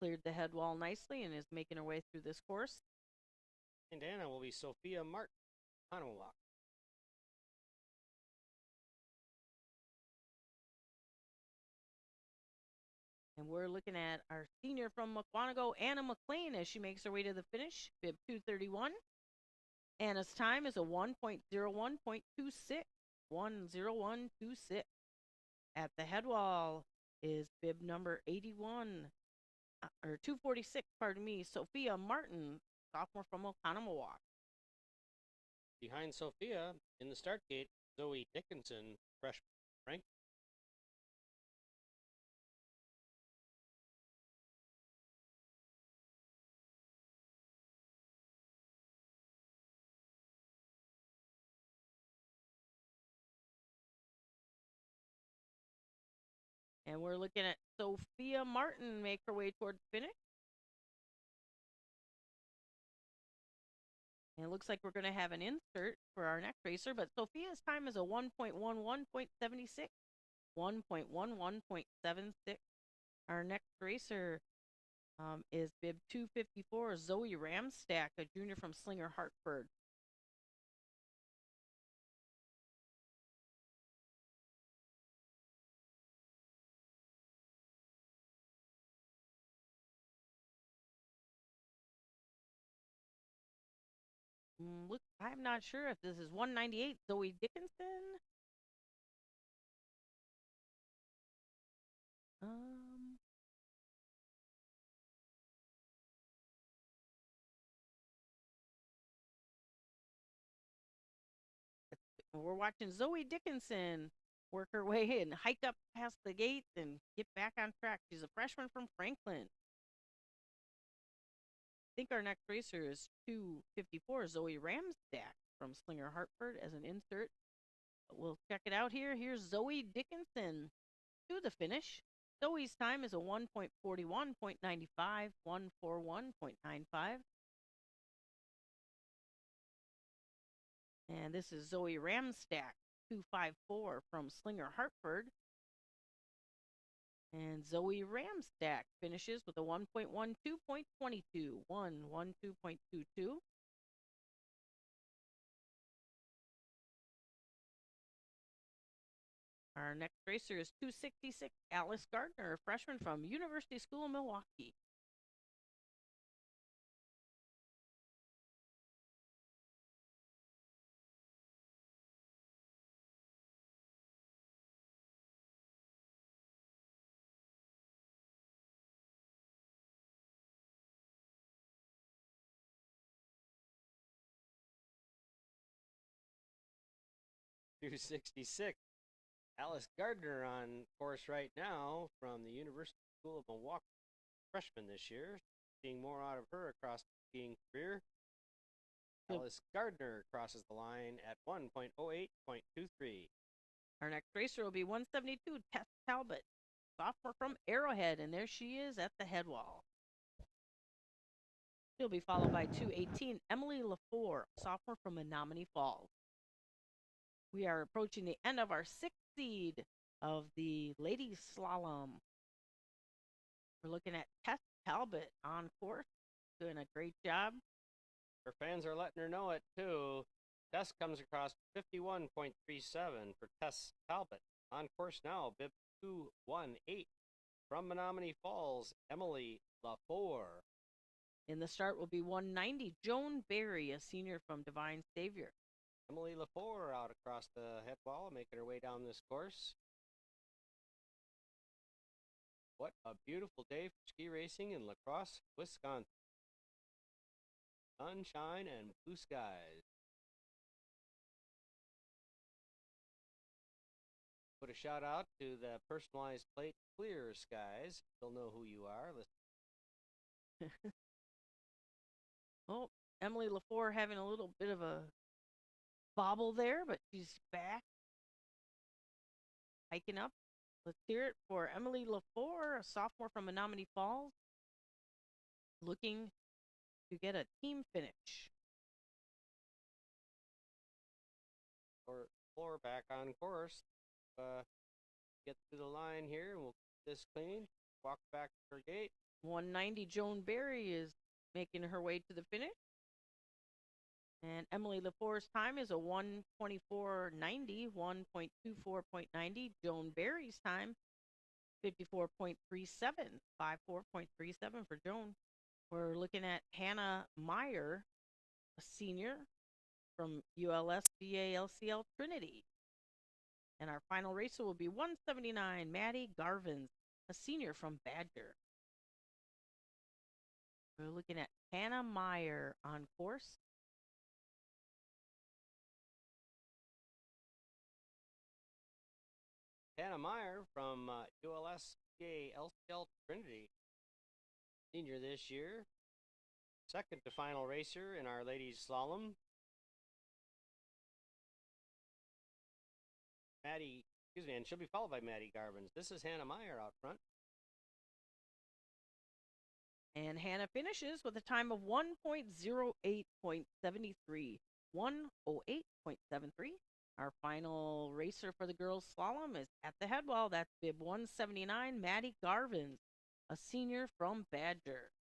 Cleared the head wall nicely and is making her way through this course. And Anna will be Sophia Martin, Hanawak. And we're looking at our senior from Mukwonago, Anna McLean, as she makes her way to the finish, bib 231. Anna's time is a 1.01.26. 1:01.26. At the head wall is bib number 81, or 246, pardon me, Sophia Martin, sophomore from Oconomowoc. Behind Sophia, in the start gate, Zoe Dickinson, freshman. Frank. And we're looking at Sophia Martin make her way toward the finish. And it looks like we're going to have an insert for our next racer, but Sophia's time is a 1.11.76. 1.11.76. Our next racer is bib 254, Zoe Ramstack, a junior from Slinger, Hartford. Look, I'm not sure if this is 198 Zoe Dickinson. Um, we're watching Zoe Dickinson work her way and hike up past the gate and get back on track. She's a freshman from Franklin. I think our next racer is 254 Zoe Ramstack from Slinger Hartford as an insert. But we'll check it out here. Here's Zoe Dickinson to the finish. Zoe's time is a 1.41.95, 141.95. And this is Zoe Ramstack, 254 from Slinger Hartford. And Zoe Ramstack finishes with a 1.12.22, 112.22. Our next racer is 266 Alice Gardner, a freshman from University School of Milwaukee. .266. Alice Gardner on course right now from the University School of Milwaukee. Freshman this year. Seeing more out of her across the skiing career. Alice Gardner crosses the line at 1.08.23. Our next racer will be 172 Tess Talbot, sophomore from Arrowhead, and there she is at the head wall. She'll be followed by 218 Emily LaFour, sophomore from Menominee Falls. We are approaching the end of our sixth seed of the ladies slalom. We're looking at Tess Talbot on course, doing a great job. Her fans are letting her know it too. Tess comes across 51.37 for Tess Talbot. On course now, bib 218 from Menominee Falls, Emily LaFour. In the start will be 190 Joan Berry, a senior from Divine Savior. Emily LaFour out across the head wall, making her way down this course. What a beautiful day for ski racing in La Crosse, Wisconsin. Sunshine and blue skies. Put a shout out to the personalized plate, Clear Skies. You'll know who you are. Oh, Emily LaFour having a little bit of a bobble there, but she's back. Hiking up. Let's hear it for Emily LaFour, a sophomore from Menominee Falls, looking to get a team finish. Floor back on course. Get to the line here, and we'll keep this clean. Walk back to her gate. 190 Joan Berry is making her way to the finish. And Emily LaFour's time is a 1:24.90, 1.24.90. Joan Berry's time, 54.37, 54.37 for Joan. We're looking at Hannah Meyer, a senior from ULS VA LCL Trinity. And our final racer will be 179 Maddie Garvins, a senior from Badger. We're looking at Hannah Meyer on course. Hannah Meyer from ULS VA LCL Trinity. Senior this year. Second to final racer in our ladies slalom. And she'll be followed by Maddie Garvins. This is Hannah Meyer out front. And Hannah finishes with a time of 1.08.73. 1:08.73. Our final racer for the girls slalom is at the head wall. That's bib 179, Maddie Garvins, a senior from Badger.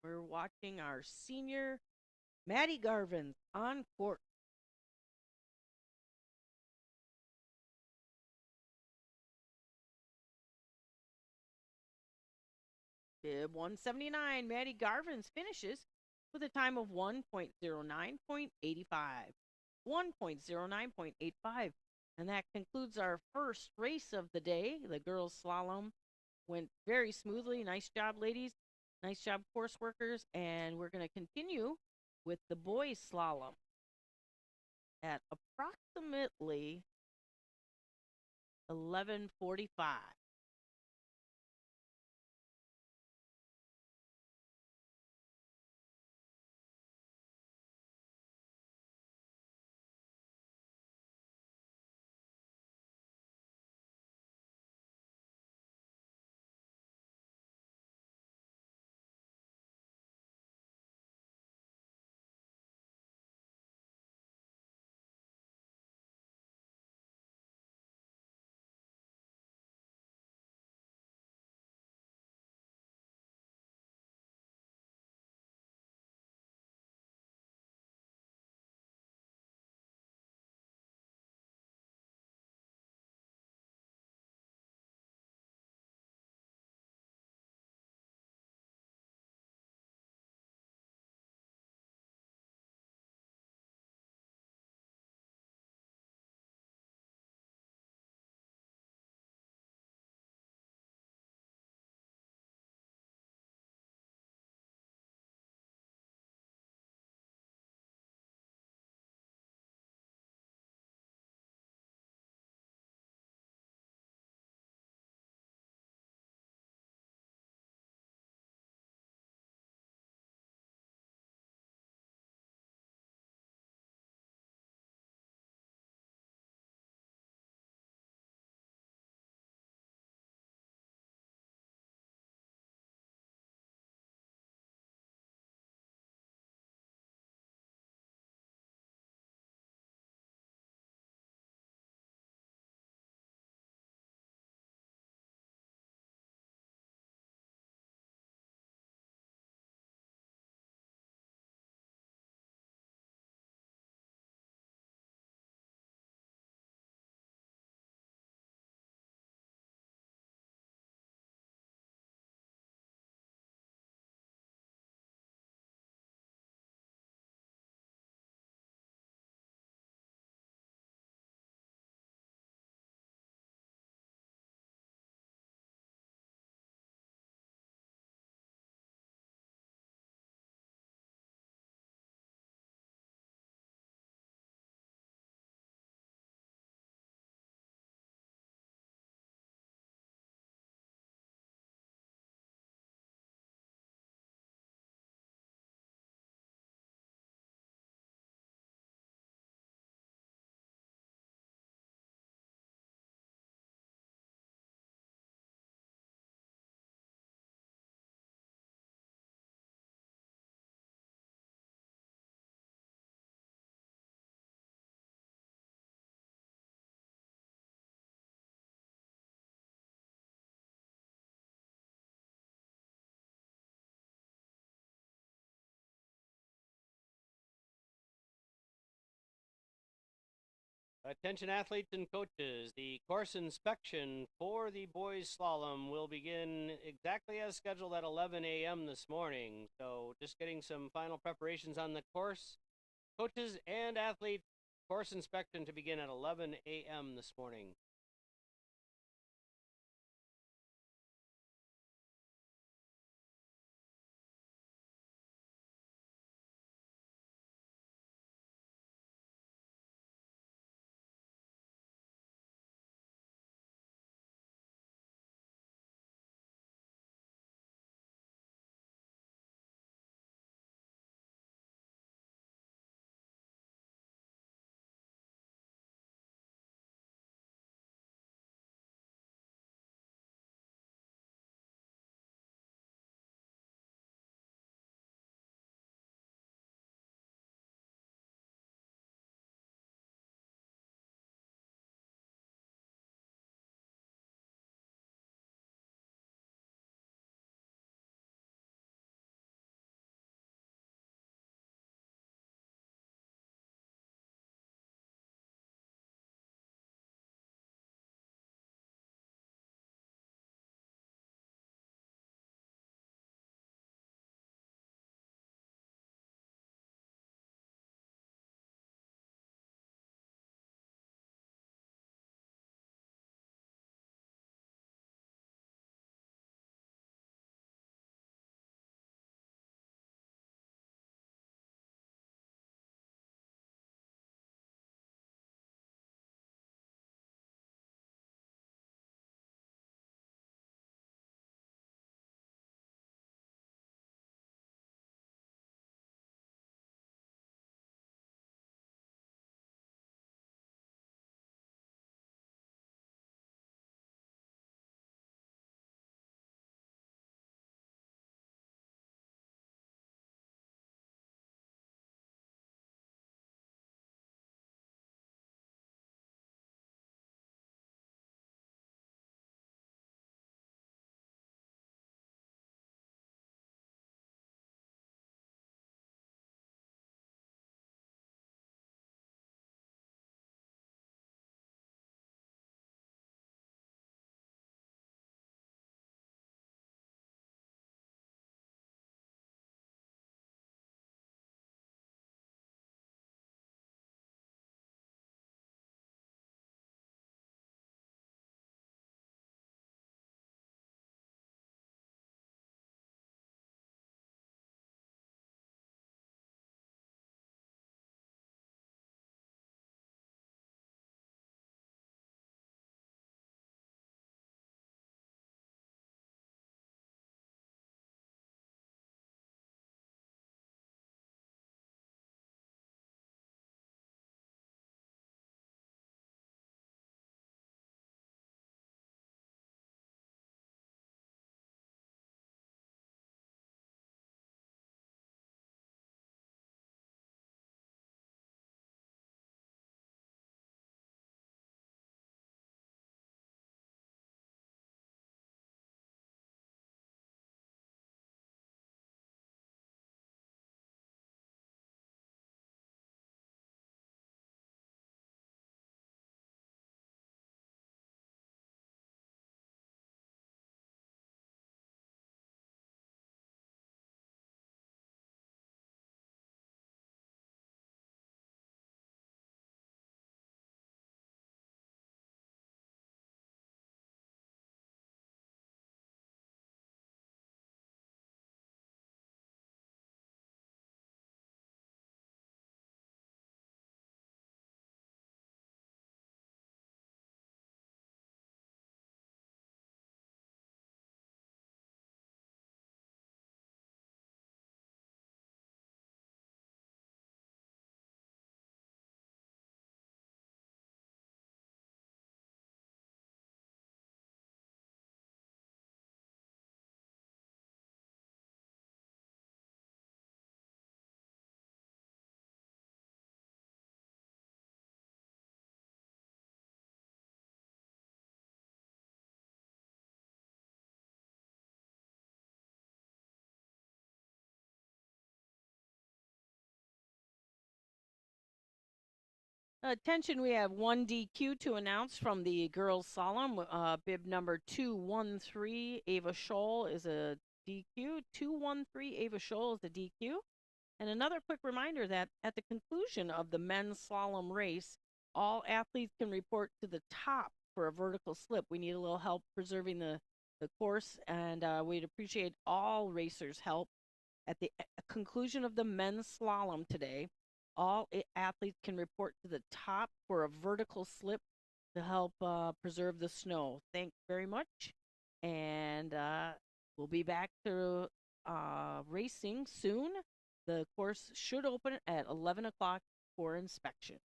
We're watching our senior Maddie Garvins on court. Bib 179, Maddie Garvins finishes with a time of 1.09.85. 1.09.85. And that concludes our first race of the day. The girls' slalom went very smoothly. Nice job, ladies. Nice job, course workers. And we're going to continue with the boys' slalom at approximately 11:45. Attention athletes and coaches, the course inspection for the boys slalom will begin exactly as scheduled at 11 a.m. this morning. So just getting some final preparations on the course. Coaches and athletes, course inspection to begin at 11 a.m. this morning. Attention, we have one DQ to announce from the girls slalom. Bib number 213, Ava Scholl, is a DQ. 213, Ava Scholl is a DQ. And another quick reminder that at the conclusion of the men's slalom race, all athletes can report to the top for a vertical slip. We need a little help preserving the course, and we'd appreciate all racers' help. At the conclusion of the men's slalom today, all athletes can report to the top for a vertical slip to help preserve the snow. Thanks very much. And we'll be back to racing soon. The course should open at 11 o'clock for inspection.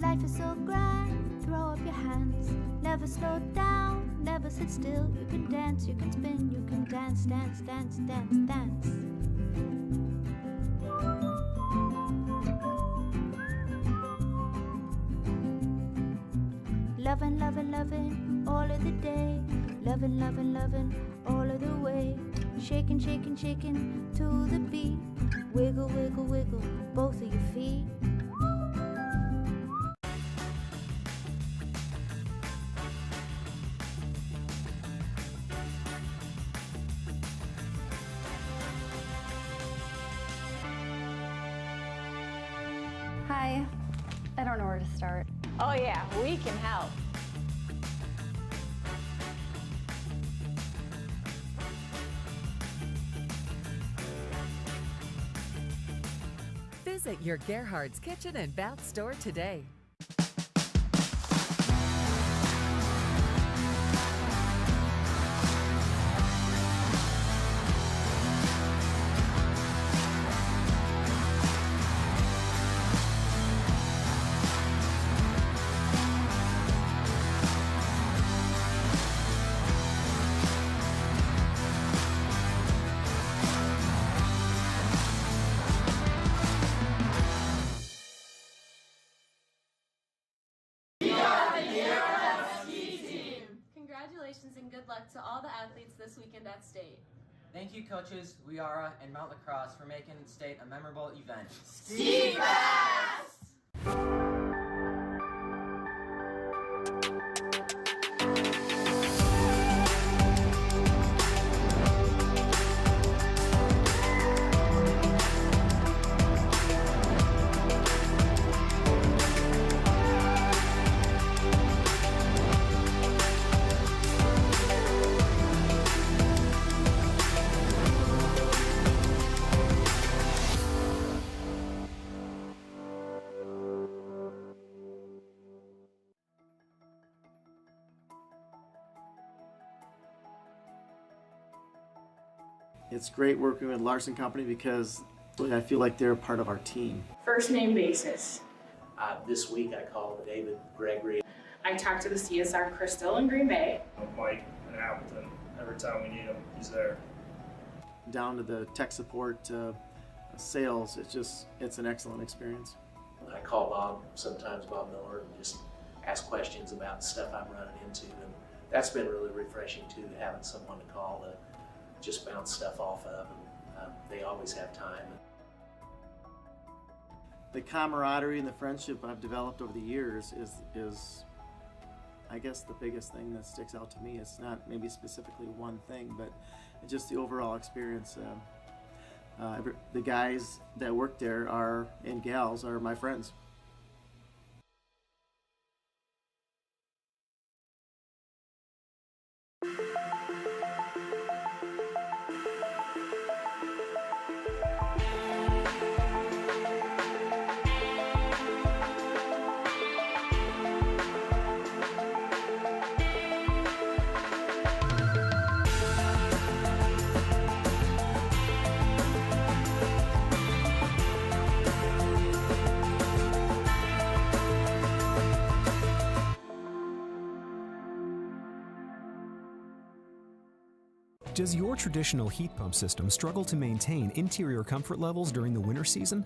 Life is so grand, throw up your hands. Never slow down, never sit still. You can dance, you can spin, you can dance, dance, dance, dance, dance. Lovin', lovin', lovin' all of the day. Lovin', lovin', lovin' all of the way. Shakin', shakin', shakin' to the beat. Wiggle, wiggle, wiggle both of your feet. Hi, I don't know where to start. Oh yeah, we can help. Visit your Gerhard's Kitchen and Bath store today. Congratulations and good luck to all the athletes this weekend at state. Thank you, coaches, WIARA, and Mount Lacrosse for making state a memorable event. Ski Fest! It's great working with Larson Company because I feel like they're a part of our team. First name basis. This week I called David Gregory. I talked to the CSR Crystal in Green Bay. Mike and Appleton, every time we need him, he's there. Down to the tech support, sales, it's an excellent experience. I call Bob, sometimes Bob Miller, and just ask questions about stuff I'm running into, and that's been really refreshing too, having someone to call to just bounce stuff off of, and they always have time. The camaraderie and the friendship I've developed over the years is I guess the biggest thing that sticks out to me. It's not maybe specifically one thing, but just the overall experience. The guys that work there and gals are my friends. Does your traditional heat pump system struggle to maintain interior comfort levels during the winter season?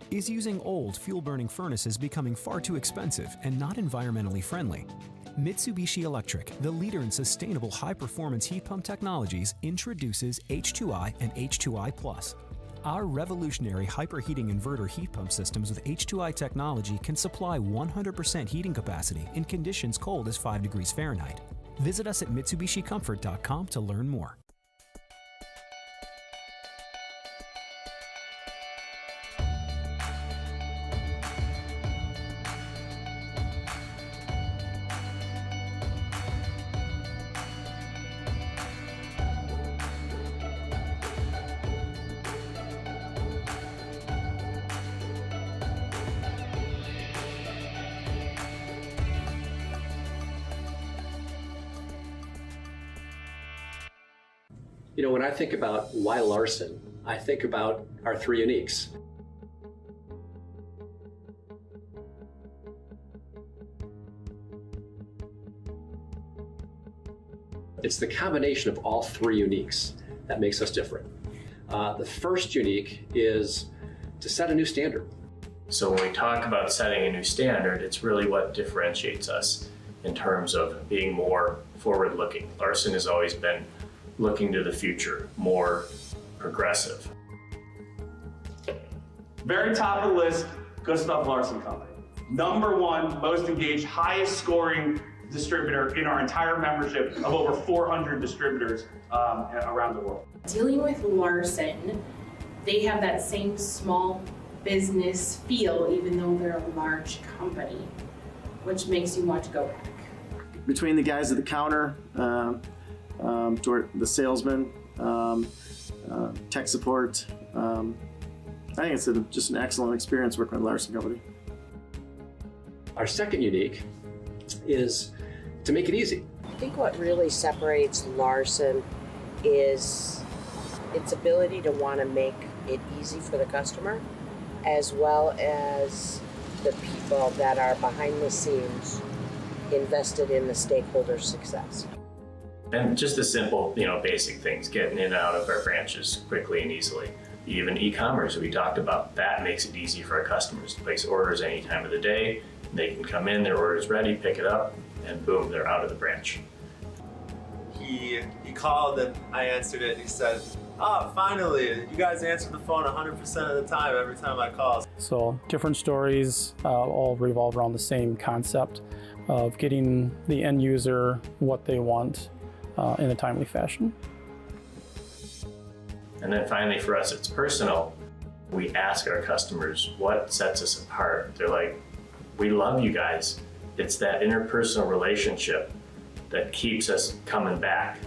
Is using old fuel-burning furnaces becoming far too expensive and not environmentally friendly? Mitsubishi Electric, the leader in sustainable high-performance heat pump technologies, introduces H2i and H2i Plus. Our revolutionary hyperheating inverter heat pump systems with H2I technology can supply 100% heating capacity in conditions cold as 5 degrees Fahrenheit. Visit us at MitsubishiComfort.com to learn more. You know, when I think about why Larson, I think about our three uniques. It's the combination of all three uniques that makes us different. The first unique is to set a new standard. So when we talk about setting a new standard, it's really what differentiates us in terms of being more forward-looking. Larson has always been looking to the future, more progressive. Very top of the list, Good Stuff Larson Company. #1 most engaged, highest scoring distributor in our entire membership of over 400 distributors around the world. Dealing with Larson, they have that same small business feel, even though they're a large company, which makes you want to go back. Between the guys at the counter, toward the salesman, tech support, I think it's just an excellent experience working with Larson Company. Our second unique is to make it easy. I think what really separates Larson is its ability to want to make it easy for the customer, as well as the people that are behind the scenes invested in the stakeholders' success. And just the simple, basic things, getting in and out of our branches quickly and easily. Even e-commerce we talked about, that makes it easy for our customers to place orders any time of the day. They can come in, their order's ready, pick it up, and boom, they're out of the branch. He called and I answered it and he said, "Oh, finally, you guys answer the phone 100% of the time every time I call." So different stories all revolve around the same concept of getting the end user what they want in a timely fashion. And then finally for us, it's personal. We ask our customers what sets us apart. They're like, "We love you guys." It's that interpersonal relationship that keeps us coming back.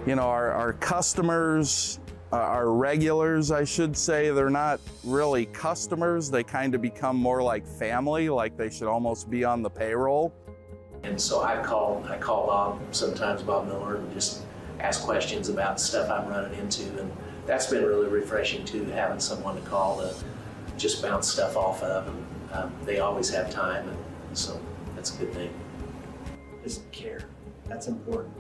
Our customers, our regulars, I should say, they're not really customers. They kind of become more like family, like they should almost be on the payroll. And so I call Bob, sometimes Bob Miller, and just ask questions about stuff I'm running into. And that's been really refreshing too, having someone to call to just bounce stuff off of. And they always have time, and so that's a good thing. Just care. That's important.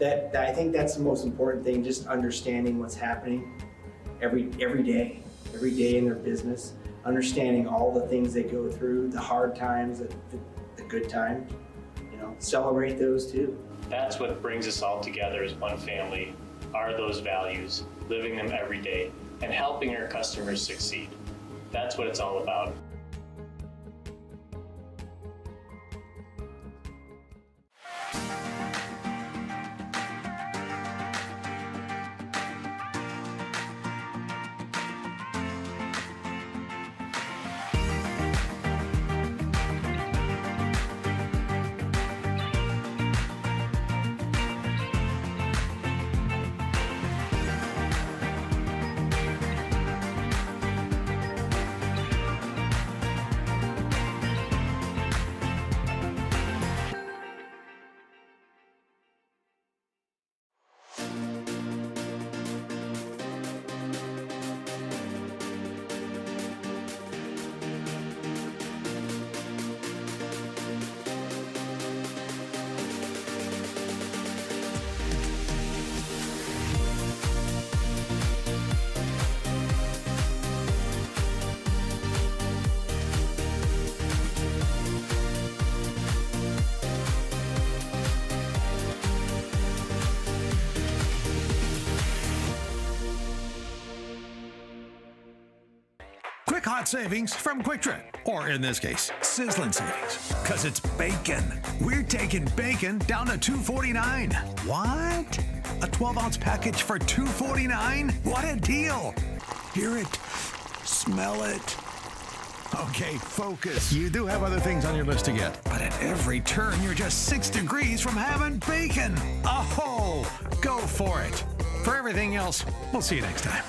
I think that's the most important thing, just understanding what's happening every day in their business, understanding all the things they go through, the hard times, the good times, celebrate those too. That's what brings us all together as one family, are those values, living them every day, and helping our customers succeed. That's what it's all about. quick hot savings from Quick Trip. Or in this case, sizzling savings. Because it's bacon. We're taking bacon down to $2.49. What? A 12-ounce package for $2.49? What a deal! Hear it. Smell it. Okay, focus. You do have other things on your list to get, but at every turn, you're just 6 degrees from having bacon. Oh, go for it. For everything else, we'll see you next time.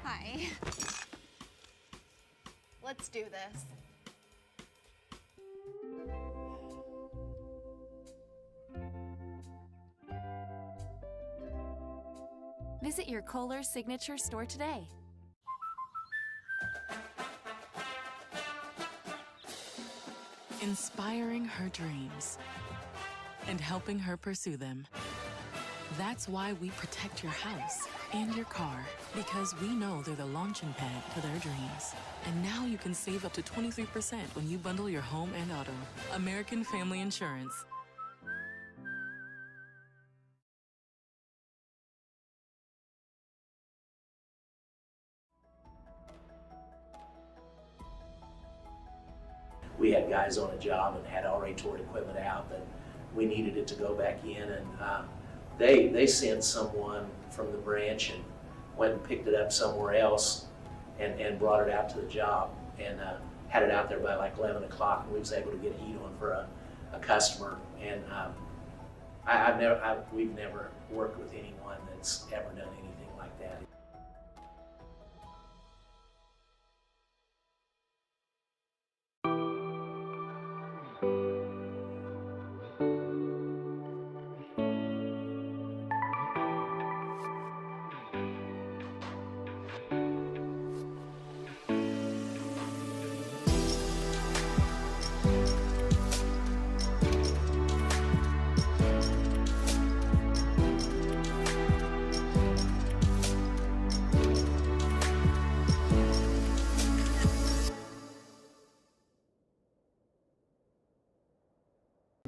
Hi. Let's do this. Visit your Kohler Signature store today. Inspiring her dreams and helping her pursue them. That's why we protect your house and your car, because we know they're the launching pad to their dreams. And now you can save up to 23% when you bundle your home and auto. American Family Insurance. We had guys on a job and had already tore equipment out that we needed it to go back in, and they sent someone from the branch and went and picked it up somewhere else and brought it out to the job and had it out there by like 11 o'clock, and we was able to get heat on for a customer. And we've never worked with anyone that's ever done anything like that.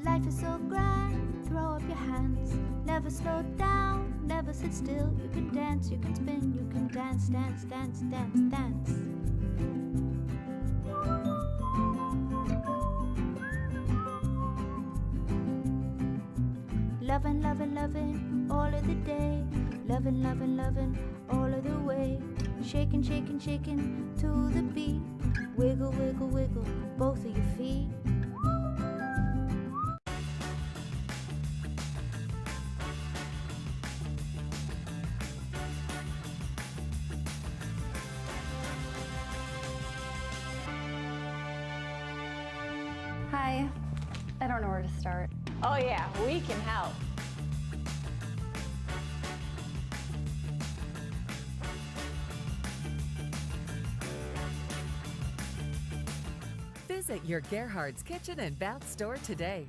Life is so grand, throw up your hands. Never slow down, never sit still. You can dance, you can spin, you can dance, dance, dance, dance, dance. Lovin', lovin', lovin', all of the day. Lovin', lovin', lovin', all of the way. Shaking, shaking, shaking to the beat. Wiggle, wiggle, wiggle, both of your feet. Hi. I don't know where to start. Oh yeah, we can help. Visit your Gerhard's Kitchen and Bath store today.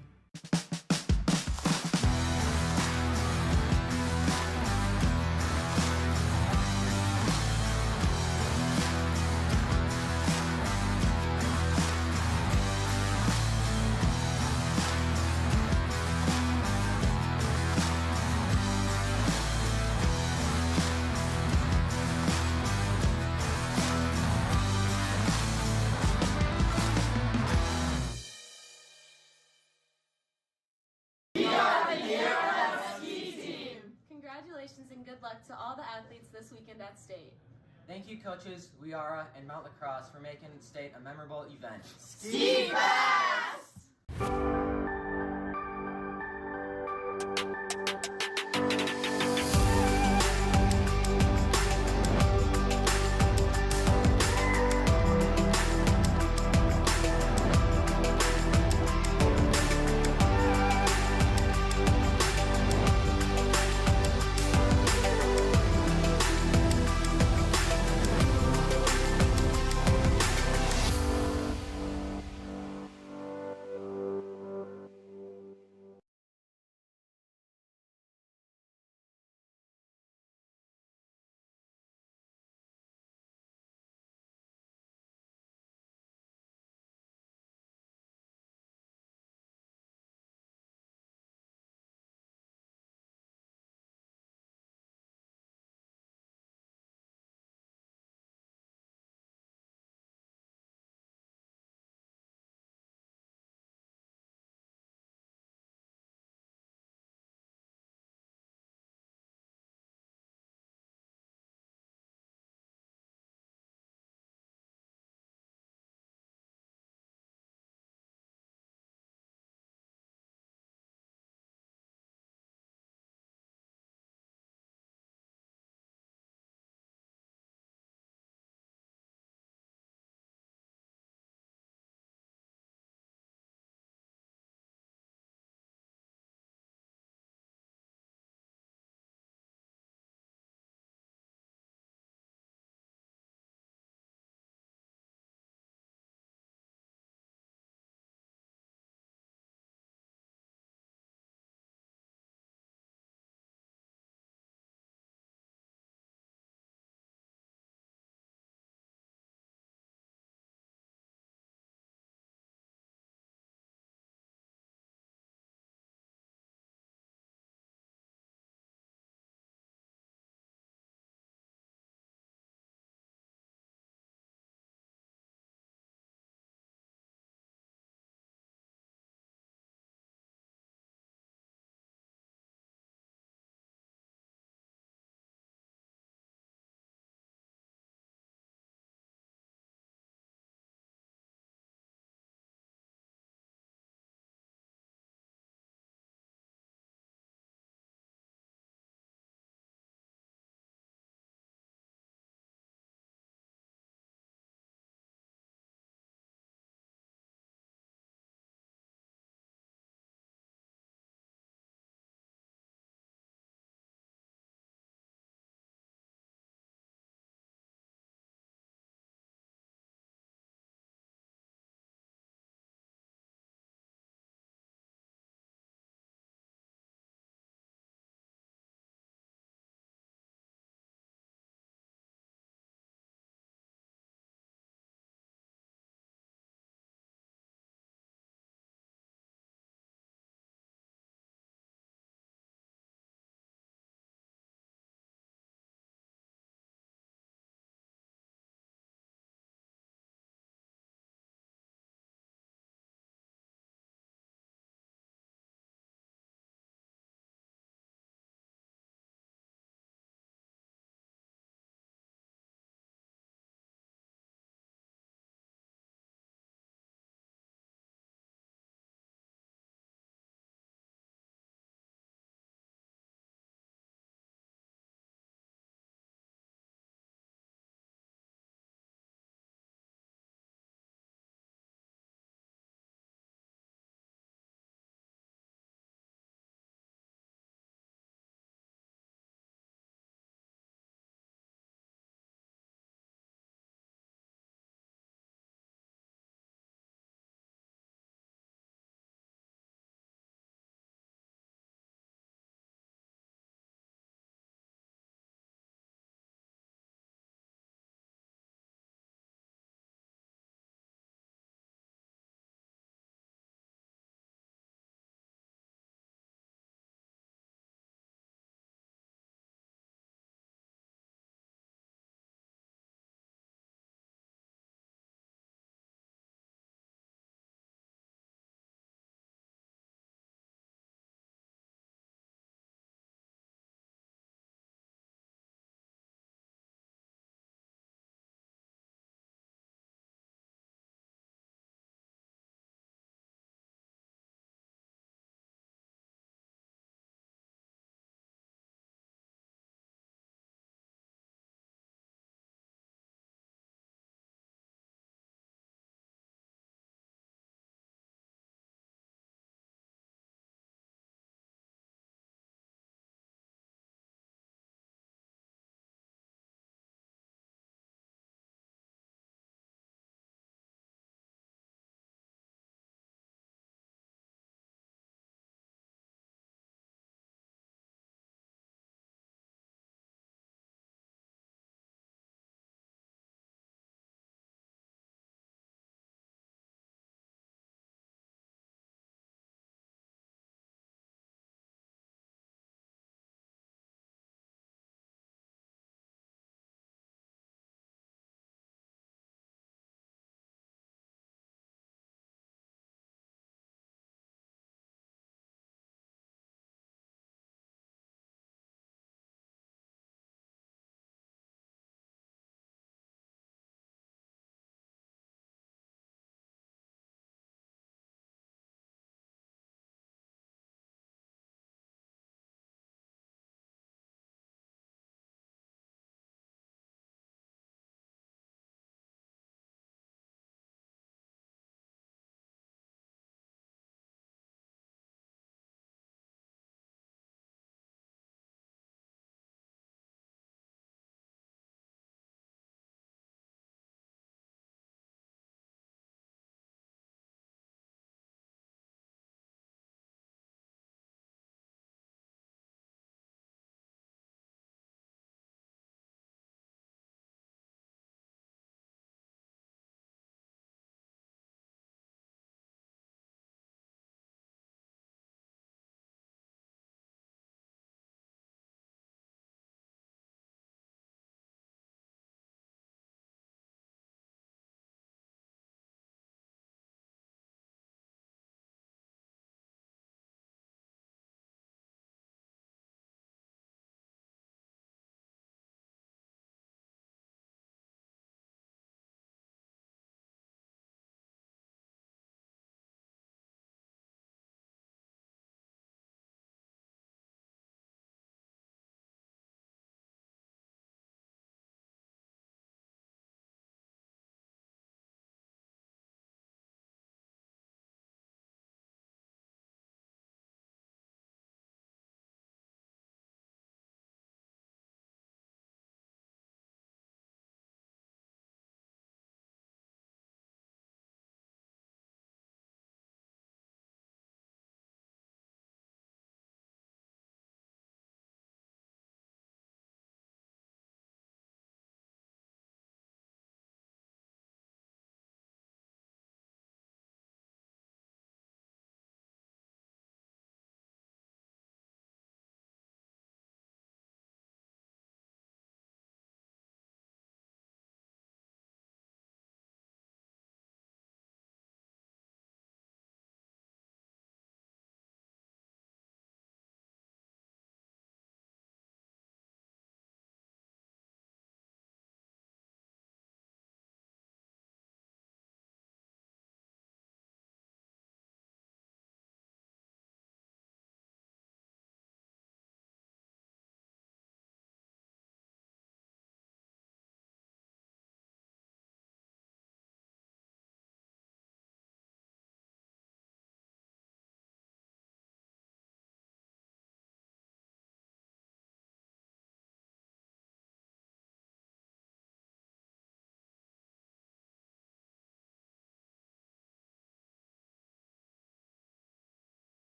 Congratulations and good luck to all the athletes this weekend at state. Thank you, coaches, WIARA, and Mount Lacrosse for making state a memorable event. Ski Fest!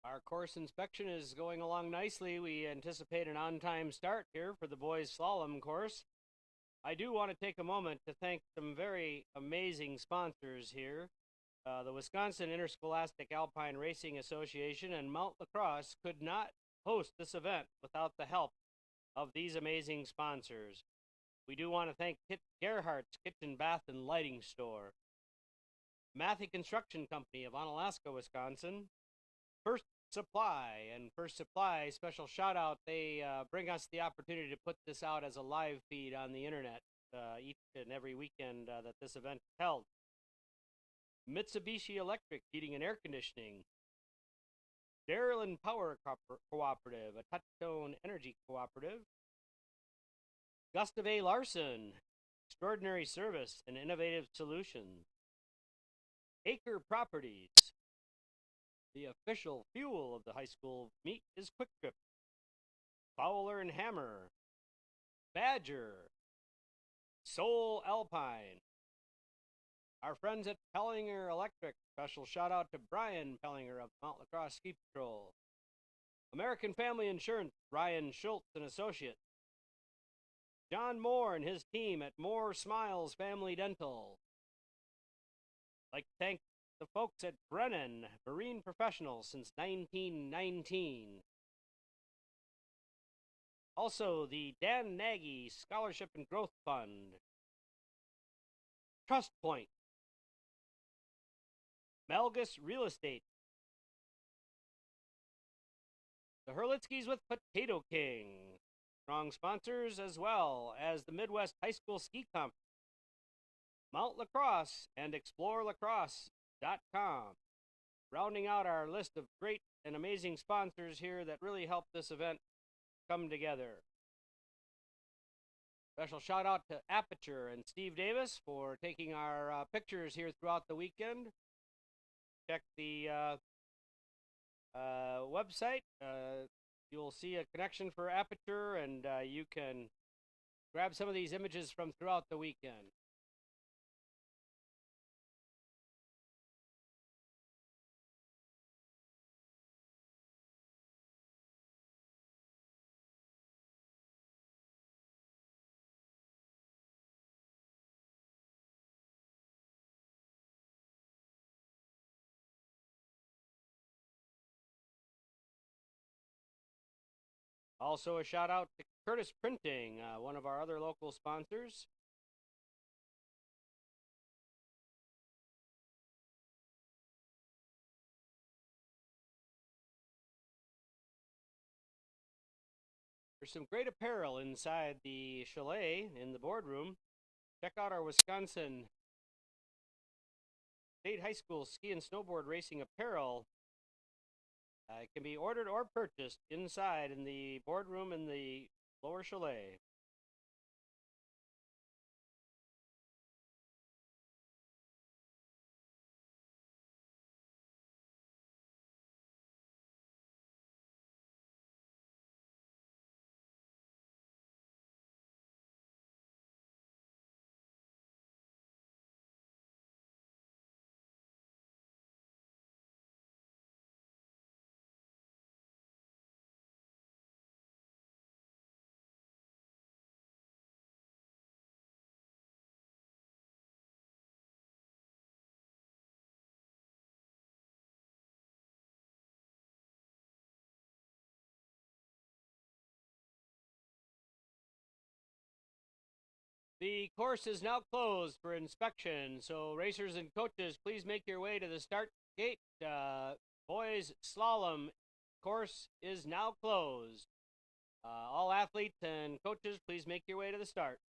Our course inspection is going along nicely. We anticipate an on-time start here for the boys' slalom course. I do want to take a moment to thank some very amazing sponsors here. The Wisconsin Interscholastic Alpine Racing Association and Mount Lacrosse could not host this event without the help of these amazing sponsors. We do want to thank Kit Gerhardt's Kitchen, Bath, and Lighting Store, Matthew Construction Company of Onalaska, Wisconsin, First Supply, and First Supply, special shout out, they bring us the opportunity to put this out as a live feed on the internet each and every weekend that this event is held. Mitsubishi Electric Heating and Air Conditioning, Darylin Power Cooperative, a Touchstone Energy Cooperative, Gustav A. Larson, extraordinary service and innovative solutions, Acre Properties, the official fuel of the high school meet is Quick Trip, Fowler and Hammer, Badger, Soul Alpine, our friends at Pellinger Electric, special shout out to Brian Pellinger of Mount Lacrosse Ski Patrol, American Family Insurance, Ryan Schultz and Associates, John Moore and his team at Moore Smiles Family Dental. I'd like to thank the folks at Brennan Marine Professionals since 1919. Also, the Dan Nagy Scholarship and Growth Fund, Trust Point, Melgus Real Estate, the Hurlitskys with Potato King, strong sponsors, as well as the Midwest High School Ski Conference, Mount Lacrosse, and ExploreLacrosse.com. Rounding out our list of great and amazing sponsors here that really help this event come together. Special shout out to Aperture and Steve Davis for taking our pictures here throughout the weekend. Check the website. You'll see a connection for Aperture, and you can grab some of these images from throughout the weekend. Also a shout out to Curtis Printing, one of our other local sponsors. There's some great apparel inside the chalet in the boardroom. Check out our Wisconsin State High School ski and snowboard racing apparel. It can be ordered or purchased inside in the boardroom in the lower chalet. The course is now closed for inspection, so racers and coaches, please make your way to the start gate. Boys slalom course is now closed. All athletes and coaches, please make your way to the start.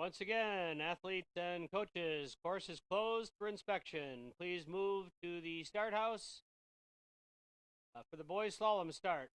Once again, athletes and coaches, course is closed for inspection. Please move to the start house for the boys slalom start.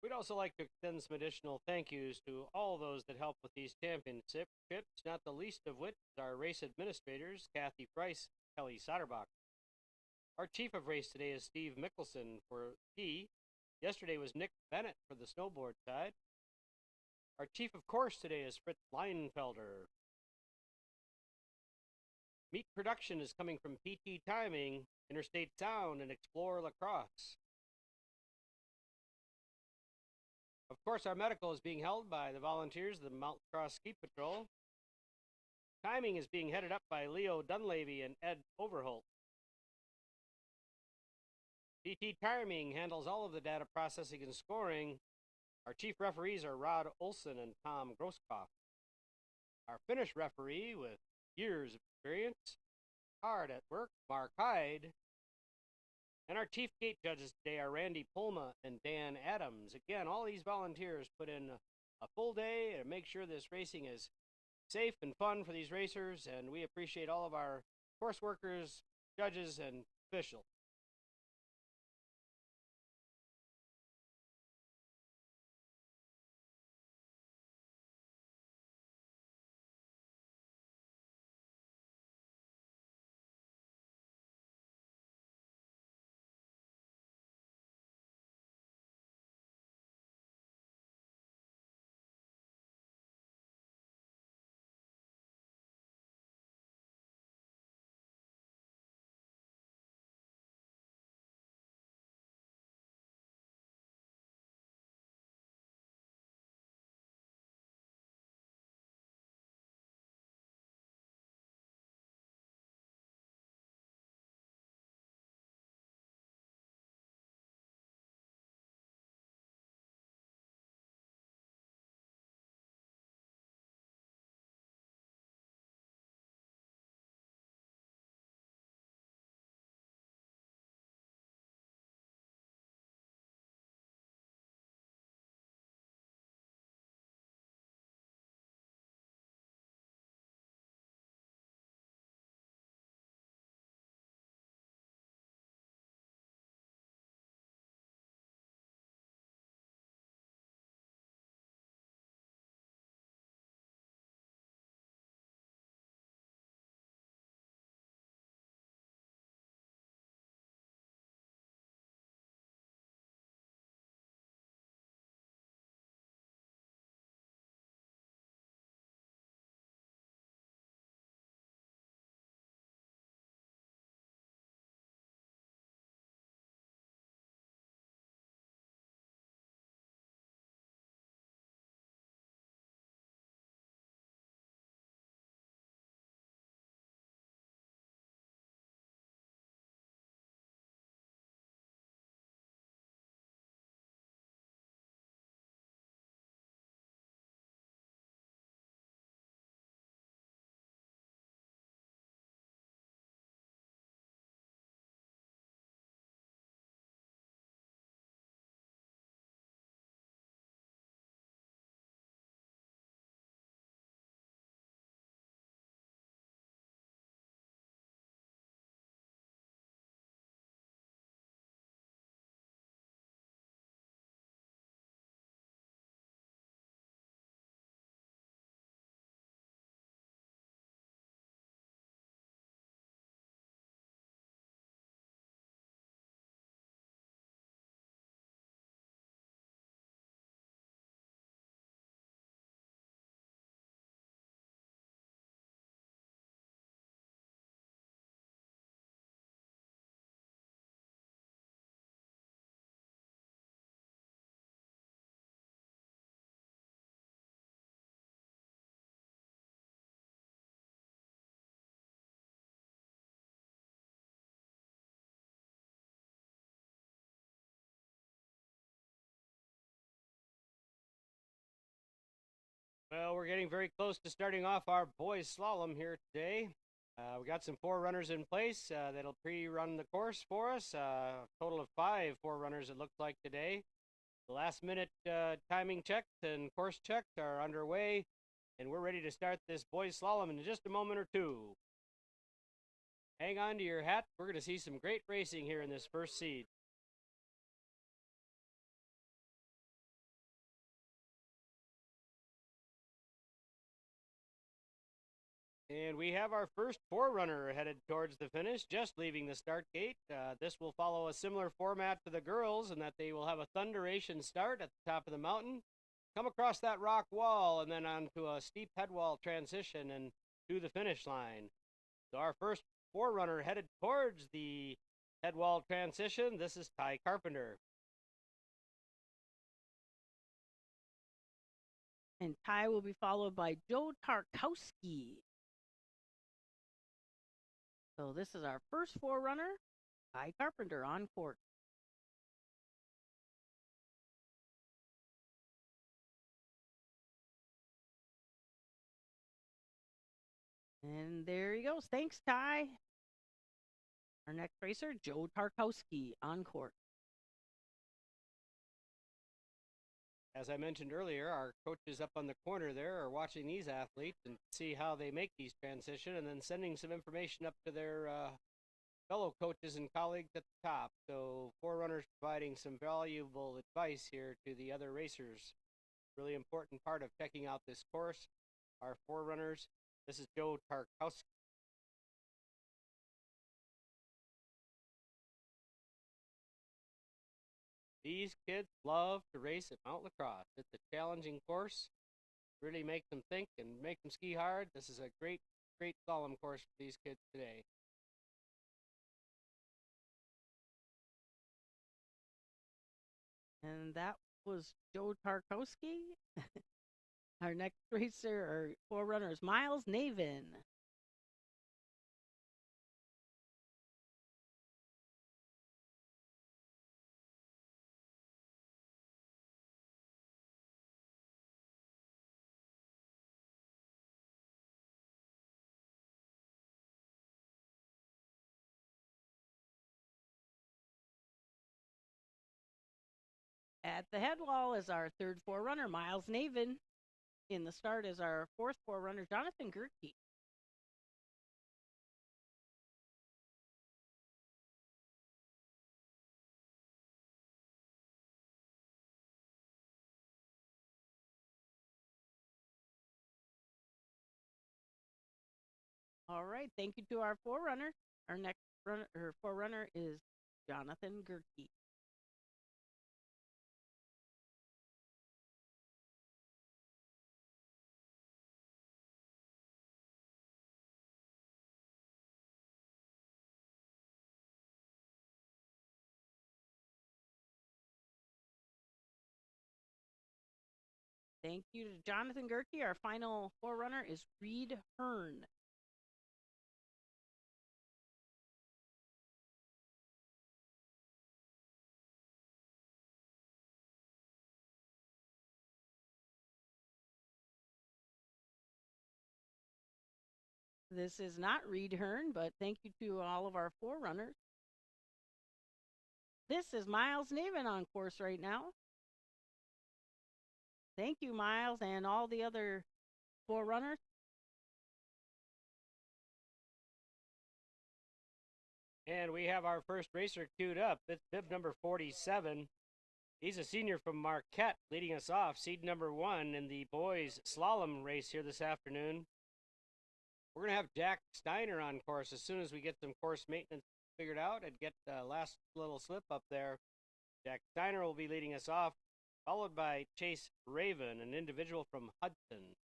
We'd also like to extend some additional thank yous to all those that help with these championships, not the least of which is our race administrators, Kathy Price, Kelly Soderbach. Our chief of race today is Steve Mickelson for ski. Yesterday was Nick Bennett for the snowboard side. Our chief of course today is Fritz Leinfelder. Meat production is coming from PT Timing, Interstate Sound, and Explore Lacrosse. Of course, our medical is being held by the volunteers of the Mount Crosse Ski Patrol. Timing is being headed up by Leo Dunleavy and Ed Overholt. PT Timing handles all of the data processing and scoring. Our chief referees are Rod Olson and Tom Grosskopf. Our finish referee, with years of experience, hard at work, Mark Hyde. And our chief gate judges today are Randy Pulma and Dan Adams. Again, all these volunteers put in a full day to make sure this racing is safe and fun for these racers, and we appreciate all of our course workers, judges, and officials. Well, we're getting very close to starting off our boys slalom here today. We got some forerunners in place that'll pre-run the course for us. A total of 5 forerunners it looks like today. The last minute timing checks and course checks are underway, and we're ready to start this boys slalom in just a moment or two. Hang on to your hat. We're going to see some great racing here in this first seed. And we have our first forerunner headed towards the finish, just leaving the start gate. This will follow a similar format to the girls in that they will have a thunderation start at the top of the mountain, come across that rock wall, and then onto a steep head wall transition and to the finish line. So our first forerunner headed towards the head wall transition. This is Ty Carpenter. And Ty will be followed by Joe Tarkowski. So this is our first forerunner, Ty Carpenter on court. And there he goes. Thanks, Ty. Our next racer, Joe Tarkowski on court. As I mentioned earlier, our coaches up on the corner there are watching these athletes and see how they make these transition and then sending some information up to their fellow coaches and colleagues at the top. So forerunners providing some valuable advice here to the other racers. Really important part of checking out this course. Our forerunners. This is Joe Tarkowski. These kids love to race at Mount Lacrosse. It's a challenging course. Really make them think and make them ski hard. This is a great slalom course for these kids today. And that was Joe Tarkowski. Our next racer or forerunner is Miles Navin. At the head wall is our third forerunner, Miles Navin. In the start is our fourth forerunner, Jonathan Gerke. All right, thank you to our forerunner. Our next forerunner is Jonathan Gerke. Thank you to Jonathan Gerke. Our final forerunner is Reed Hearn. This is not Reed Hearn, but thank you to all of our forerunners. This is Miles Navin on course right now. Thank you, Miles, and all the other forerunners. And we have our first racer queued up. It's bib number 47. He's a senior from Marquette, leading us off, seed number 1 in the boys slalom race here this afternoon. We're going to have Jack Steiner on course as soon as we get some course maintenance figured out and get the last little slip up there. Jack Steiner will be leading us off, followed by Chase Raven, an individual from Hudson.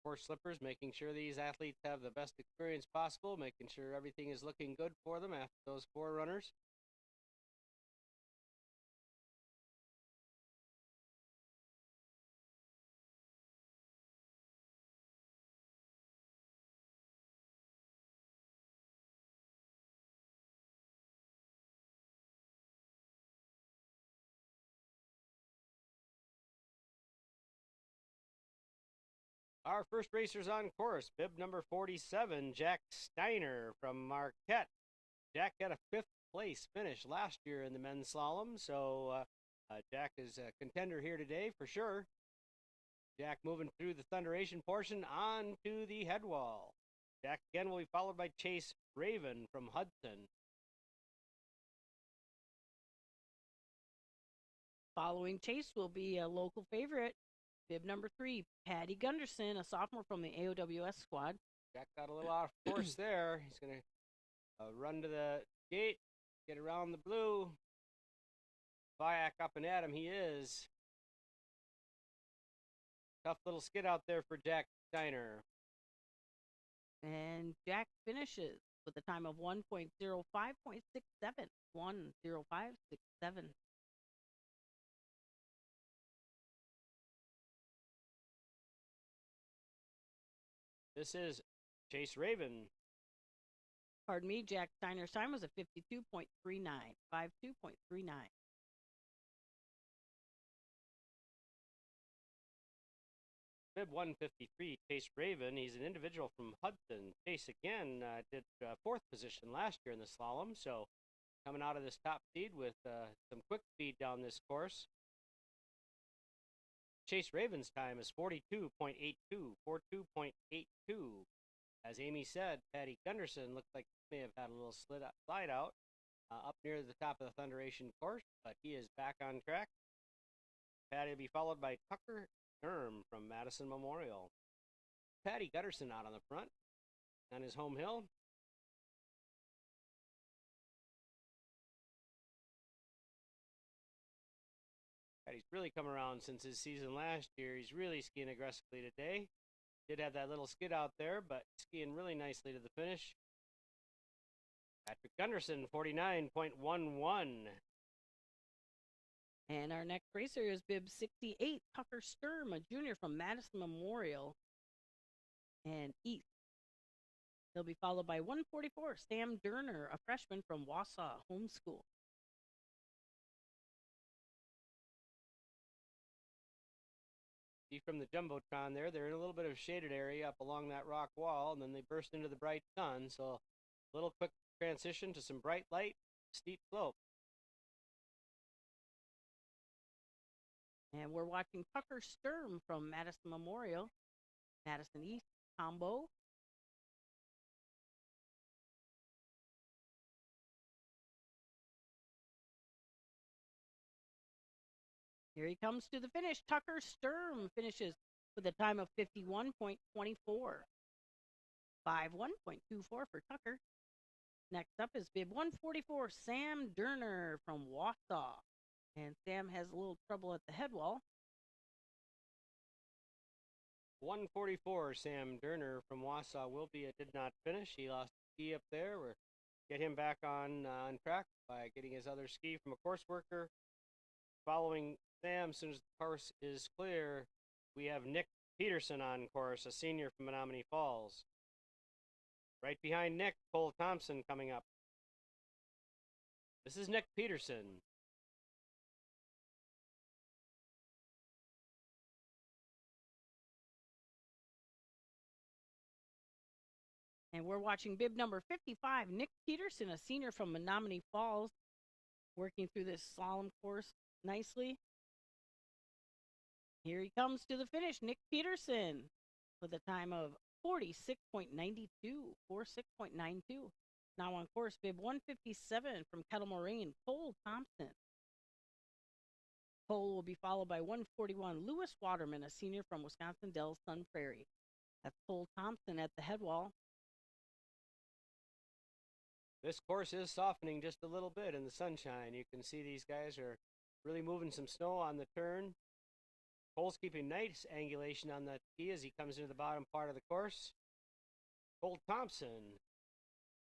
Course slippers, making sure these athletes have the best experience possible, making sure everything is looking good for them after those forerunners. Our first racer's on course, bib number 47, Jack Steiner from Marquette. Jack got a 5th place finish last year in the men's slalom, so Jack is a contender here today for sure. Jack moving through the thunderation portion on to the head wall. Jack again will be followed by Chase Raven from Hudson. Following Chase will be a local favorite, bib number 3, Patty Gunderson, a sophomore from the AOWS squad. Jack got a little off course there. He's going to run to the gate, get around the blue. Back up and at him he is. Tough little skid out there for Jack Steiner. And Jack finishes with a time of 1.05.67. 1:05.67. This is Chase Raven. Pardon me, Jack Steiner's time was a 52.39. 52.39. Bib 153, Chase Raven. He's an individual from Hudson. Chase again did fourth position last year in the slalom, so coming out of this top seed with some quick speed down this course. Chase Raven's time is 42.82, 42.82. As Amy said, Patty Gunderson looked like he may have had a little slide out up near the top of the Thunderation course, but he is back on track. Patty will be followed by Tucker Sturm from Madison Memorial. Patty Gunderson out on the front on his home hill. Patty's really come around since his season last year. He's really skiing aggressively today. Did have that little skid out there, but skiing really nicely to the finish. Patrick Gunderson, 49.11. And our next racer is bib 68, Tucker Sturm, a junior from Madison Memorial and East. He'll be followed by 144, Sam Durner, a freshman from Wausau Homeschool. See from the Jumbotron there, they're in a little bit of shaded area up along that rock wall, and then they burst into the bright sun. So a little quick transition to some bright light, steep slope. And we're watching Tucker Sturm from Madison Memorial, Madison East combo. Here he comes to the finish. Tucker Sturm finishes with a time of 51.24. 51.24 for Tucker. Next up is bib 144, Sam Durner from Wausau. And Sam has a little trouble at the head wall. 144, Sam Durner from Wausau did not finish. He lost a ski up there. We'll get him back on track by getting his other ski from a course worker. Following Sam, as soon as the course is clear, we have Nick Peterson on course, a senior from Menominee Falls. Right behind Nick, Cole Thompson coming up. This is Nick Peterson. And we're watching bib number 55, Nick Peterson, a senior from Menominee Falls, working through this slalom course nicely. Here he comes to the finish, Nick Peterson, with a time of 46.92, 46.92. Now on course, bib 157 from Kettle Moraine, Cole Thompson. Cole will be followed by 141, Lewis Waterman, a senior from Wisconsin Dells Sun Prairie. That's Cole Thompson at the head wall. This course is softening just a little bit in the sunshine. You can see these guys are really moving some snow on the turn. Cole's keeping nice angulation on that ski as he comes into the bottom part of the course. Cole Thompson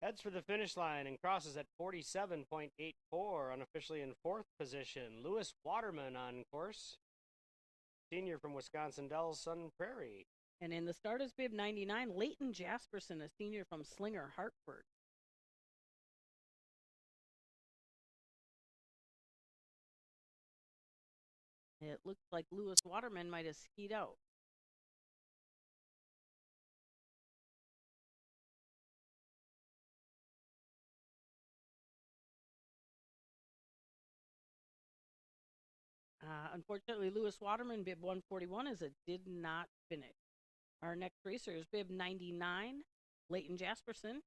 heads for the finish line and crosses at 47.84, unofficially in fourth position. Lewis Waterman on course, senior from Wisconsin Dells Sun Prairie. And in the start is bib 99, Leighton Jasperson, a senior from Slinger, Hartford. It looks like Lewis Waterman might have skied out. Unfortunately, Lewis Waterman, bib 141, did not finish. Our next racer is bib 99, Leighton Jasperson,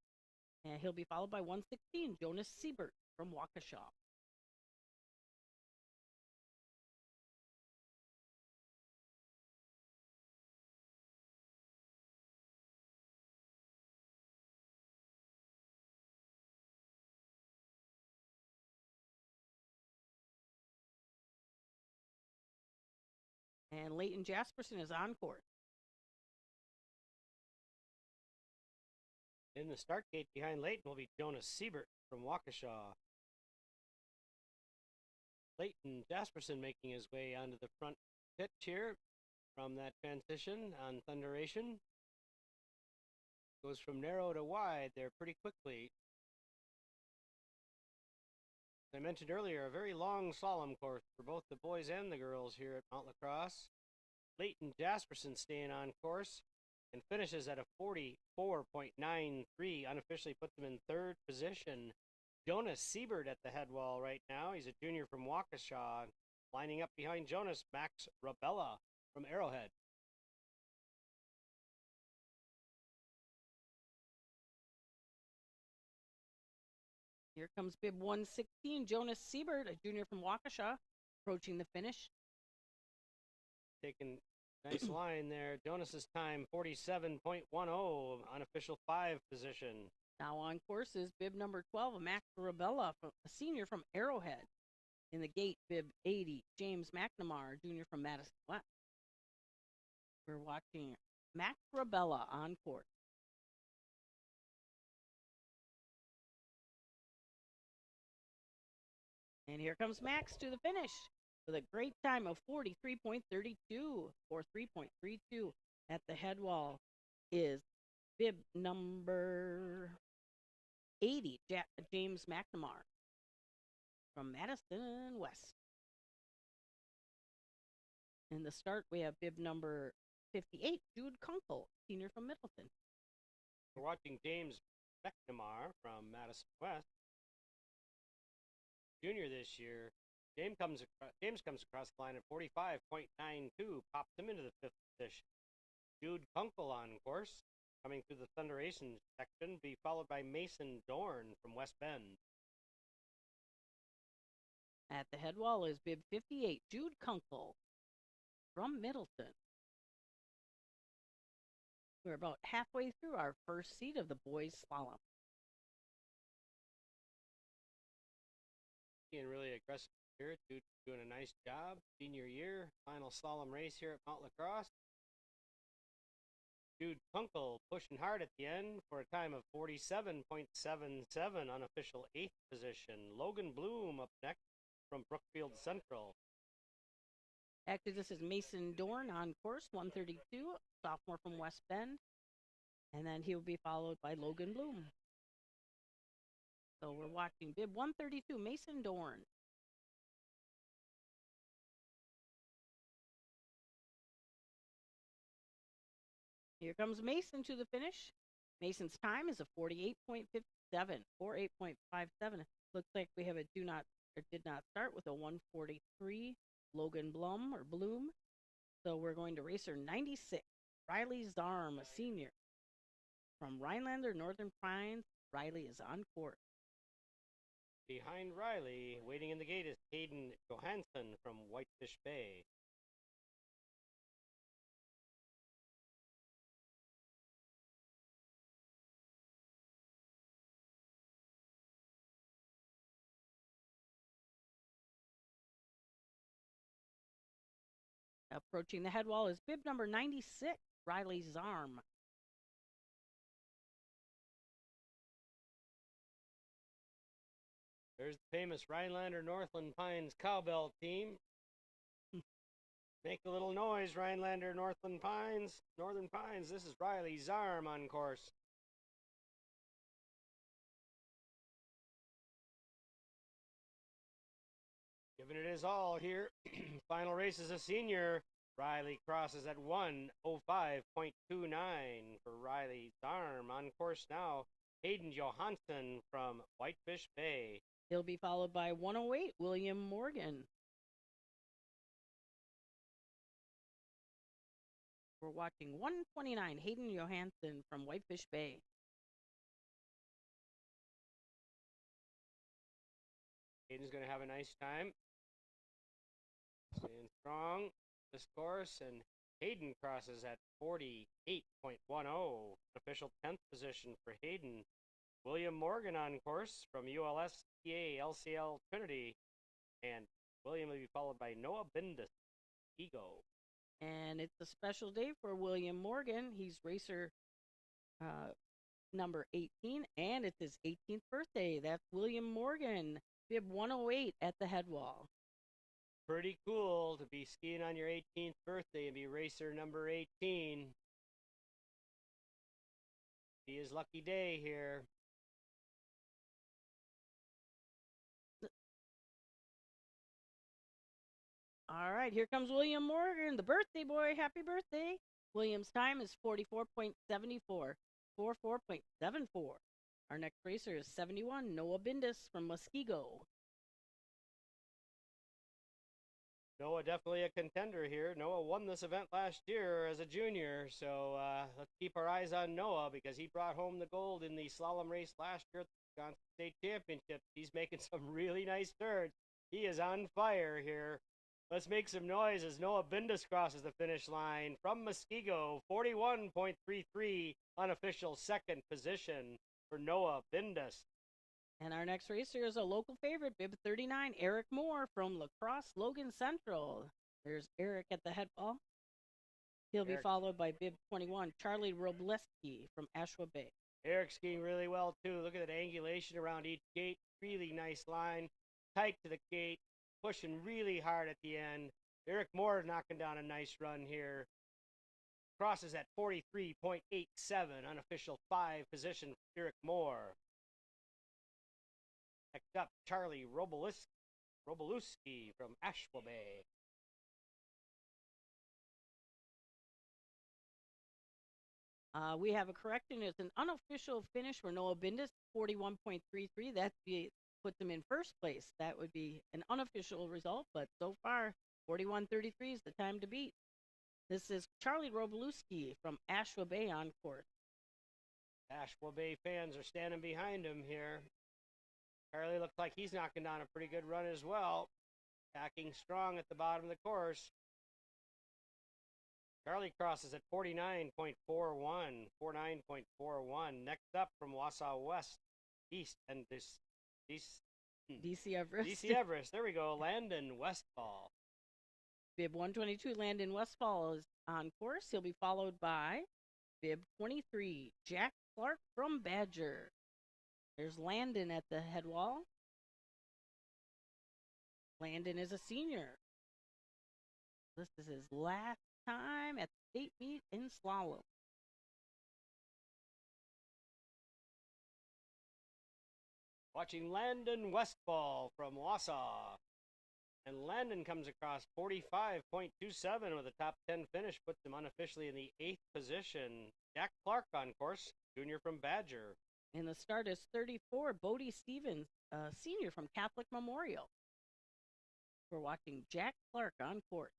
and he'll be followed by 116, Jonas Siebert from Waukesha. And Leighton Jasperson is on course. In the start gate behind Leighton will be Jonas Siebert from Waukesha. Leighton Jasperson making his way onto the front pitch here from that transition on Thunderation. Goes from narrow to wide there pretty quickly. As I mentioned earlier, a very long slalom course for both the boys and the girls here at Mount Lacrosse. Leighton Jasperson staying on course and finishes at a 44.93, unofficially puts him in third position. Jonas Siebert at the head wall right now. He's a junior from Waukesha. Lining up behind Jonas, Max Rabella from Arrowhead. Here comes bib 116, Jonas Siebert, a junior from Waukesha, approaching the finish. Taking nice line there. Jonas's time 47.10, unofficial 5 position. Now on course is bib number 12, Max Rabella, a senior from Arrowhead. In the gate, bib 80, James McNamara, junior from Madison West. We're watching Max Rabella on course. And here comes Max to the finish with a great time of 43.32, or 3.32. At the head wall is bib number 80, James McNamara from Madison West. In the start, we have bib number 58, Jude Kunkel, senior from Middleton. We're watching James McNamara from Madison West. Junior this year. James comes across the line at 45.92, pops him into the 5th position. Jude Kunkel on course, coming through the Thunderation section, be followed by Mason Dorn from West Bend. At the head wall is bib 58, Jude Kunkel from Middleton. We're about halfway through our first seat of the boys' slalom. Being really aggressive here. Jude doing a nice job. Senior year, final slalom race here at Mount Lacrosse. Jude Kunkel pushing hard at the end for a time of 47.77, unofficial 8th position. Logan Bloom up next from Brookfield Central. Actually, this is Mason Dorn on course, 132, sophomore from West Bend. And then he will be followed by Logan Bloom. So we're watching bib 132, Mason Dorn. Here comes Mason to the finish. Mason's time is a 48.57, 48.57. Looks like we have a did not start with a 143, Logan Bloom. So we're going to racer 96, Riley Zarm, a senior from Rhinelander, Northern Pines. Riley is on course. Behind Riley, waiting in the gate, is Hayden Johansson from Whitefish Bay. Approaching the head wall is bib number 96, Riley Zarm. There's the famous Rhinelander Northland Pines cowbell team. Make a little noise, Rhinelander Northern Pines. This is Riley Zarm on course. Giving it his all here. Final race is a senior. Riley crosses at 1:05.29 for Riley Zarm. On course now, Hayden Johansson from Whitefish Bay. He'll be followed by 108, William Morgan. We're watching 129, Hayden Johansson from Whitefish Bay. Hayden's going to have a nice time. Staying strong this course, and Hayden crosses at 48.10, official 10th position for Hayden. William Morgan on course from ULSTA LCL Trinity, and William will be followed by Noah Bindus, Ego. And it's a special day for William Morgan. He's racer number 18, and it's his 18th birthday. That's William Morgan, bib 108 at the head wall. Pretty cool to be skiing on your 18th birthday and be racer number 18. Be his lucky day here. All right, here comes William Morgan, the birthday boy. Happy birthday. William's time is 44.74, 44.74. Our next racer is 71, Noah Bindus from Muskego. Noah definitely a contender here. Noah won this event last year as a junior, so let's keep our eyes on Noah because he brought home the gold in the slalom race last year at the Wisconsin State Championships. He's making some really nice turns. He is on fire here. Let's make some noise as Noah Bindus crosses the finish line from Muskego, 41.33, unofficial second position for Noah Bindus. And our next racer is a local favorite, bib 39, Eric Moore from La Crosse Logan Central. There's Eric at the head wall. He'll be followed by bib 21, Charlie Robleski from Ashwa Bay. Eric's skiing really well, too. Look at that angulation around each gate. Really nice line. Tight to the gate. Pushing really hard at the end. Eric Moore knocking down a nice run here. Crosses at 43.87, unofficial 5 position for Eric Moore. Next up, Charlie Robolewski from Ashwa Bay. We have a correction. It's an unofficial finish for Noah Bindus, 41.33. That puts him in first place. That would be an unofficial result, but so far, 41.33 is the time to beat. This is Charlie Robolewski from Ashwa Bay on course. Ashwa Bay fans are standing behind him here. Charlie looks like he's knocking down a pretty good run as well. Attacking strong at the bottom of the course. Charlie crosses at 49.41. 49.41. Next up from Wausau West, East, and this DC Everest. DC Everest. There we go. Landon Westfall. Bib 122, Landon Westfall is on course. He'll be followed by bib 23, Jack Clark from Badger. There's Landon at the head wall. Landon is a senior. This is his last time at the state meet in slalom. Watching Landon Westfall from Wausau. And Landon comes across 45.27 with a top 10 finish, puts him unofficially in the 8th position. Jack Clark on course, junior from Badger. And the start is 34, Bodie Stevens, senior from Catholic Memorial. We're watching Jack Clark on course.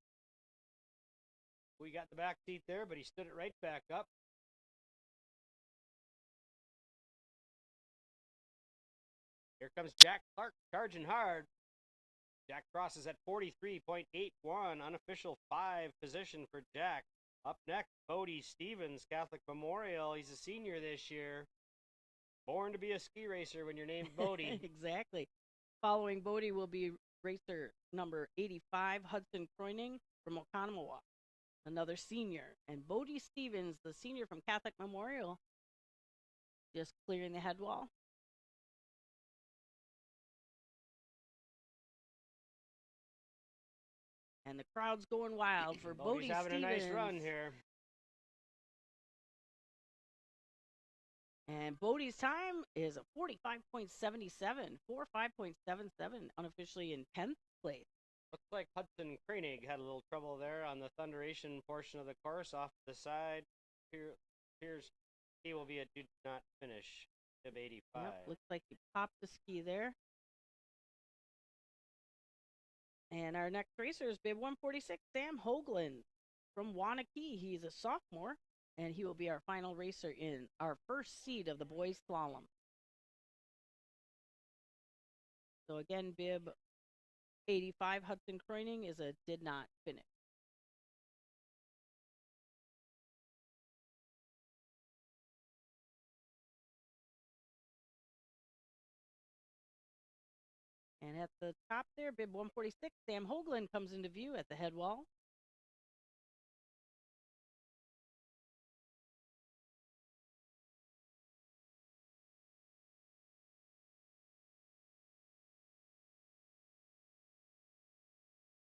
We got the back seat there, but he stood it right back up. Here comes Jack Clark charging hard. Jack crosses at 43.81, unofficial 5 position for Jack. Up next, Bodie Stevens, Catholic Memorial. He's a senior this year. Born to be a ski racer when you're named Bodie. Exactly. Following Bodie will be racer number 85, Hudson Croyning from Oconomowoc, another senior. And Bodie Stevens, the senior from Catholic Memorial, just clearing the head wall. And the crowd's going wild for Bodie having Stevens. a nice run here. And Bodie's time is a 45.77, 45.77, unofficially in 10th place. Looks like Hudson Koenig had a little trouble there on the thunderation portion of the course off to the side. Appears he will be a do not finish of 85. Yep, looks like he popped the ski there. And our next racer is bib 146, Sam Hoagland from Wanakee. He's a sophomore, and he will be our final racer in our first seed of the boys slalom. So again, bib 85, Hudson Croyning, is a did not finish. And at the top there, bib 146, Sam Hoagland comes into view at the head wall.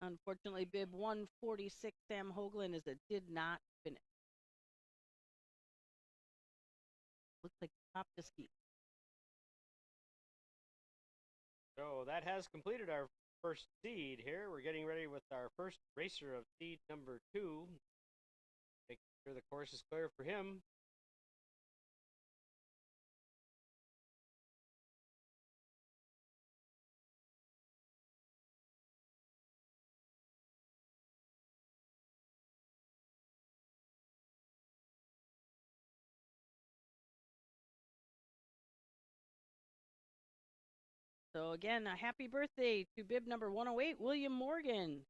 Unfortunately, bib 146, Sam Hoagland, is it did not finish. Looks like top to ski. So that has completed our first seed here. We're getting ready with our first racer of seed number 2. Making sure the course is clear for him. So again, a happy birthday to bib number 108, William Morgan.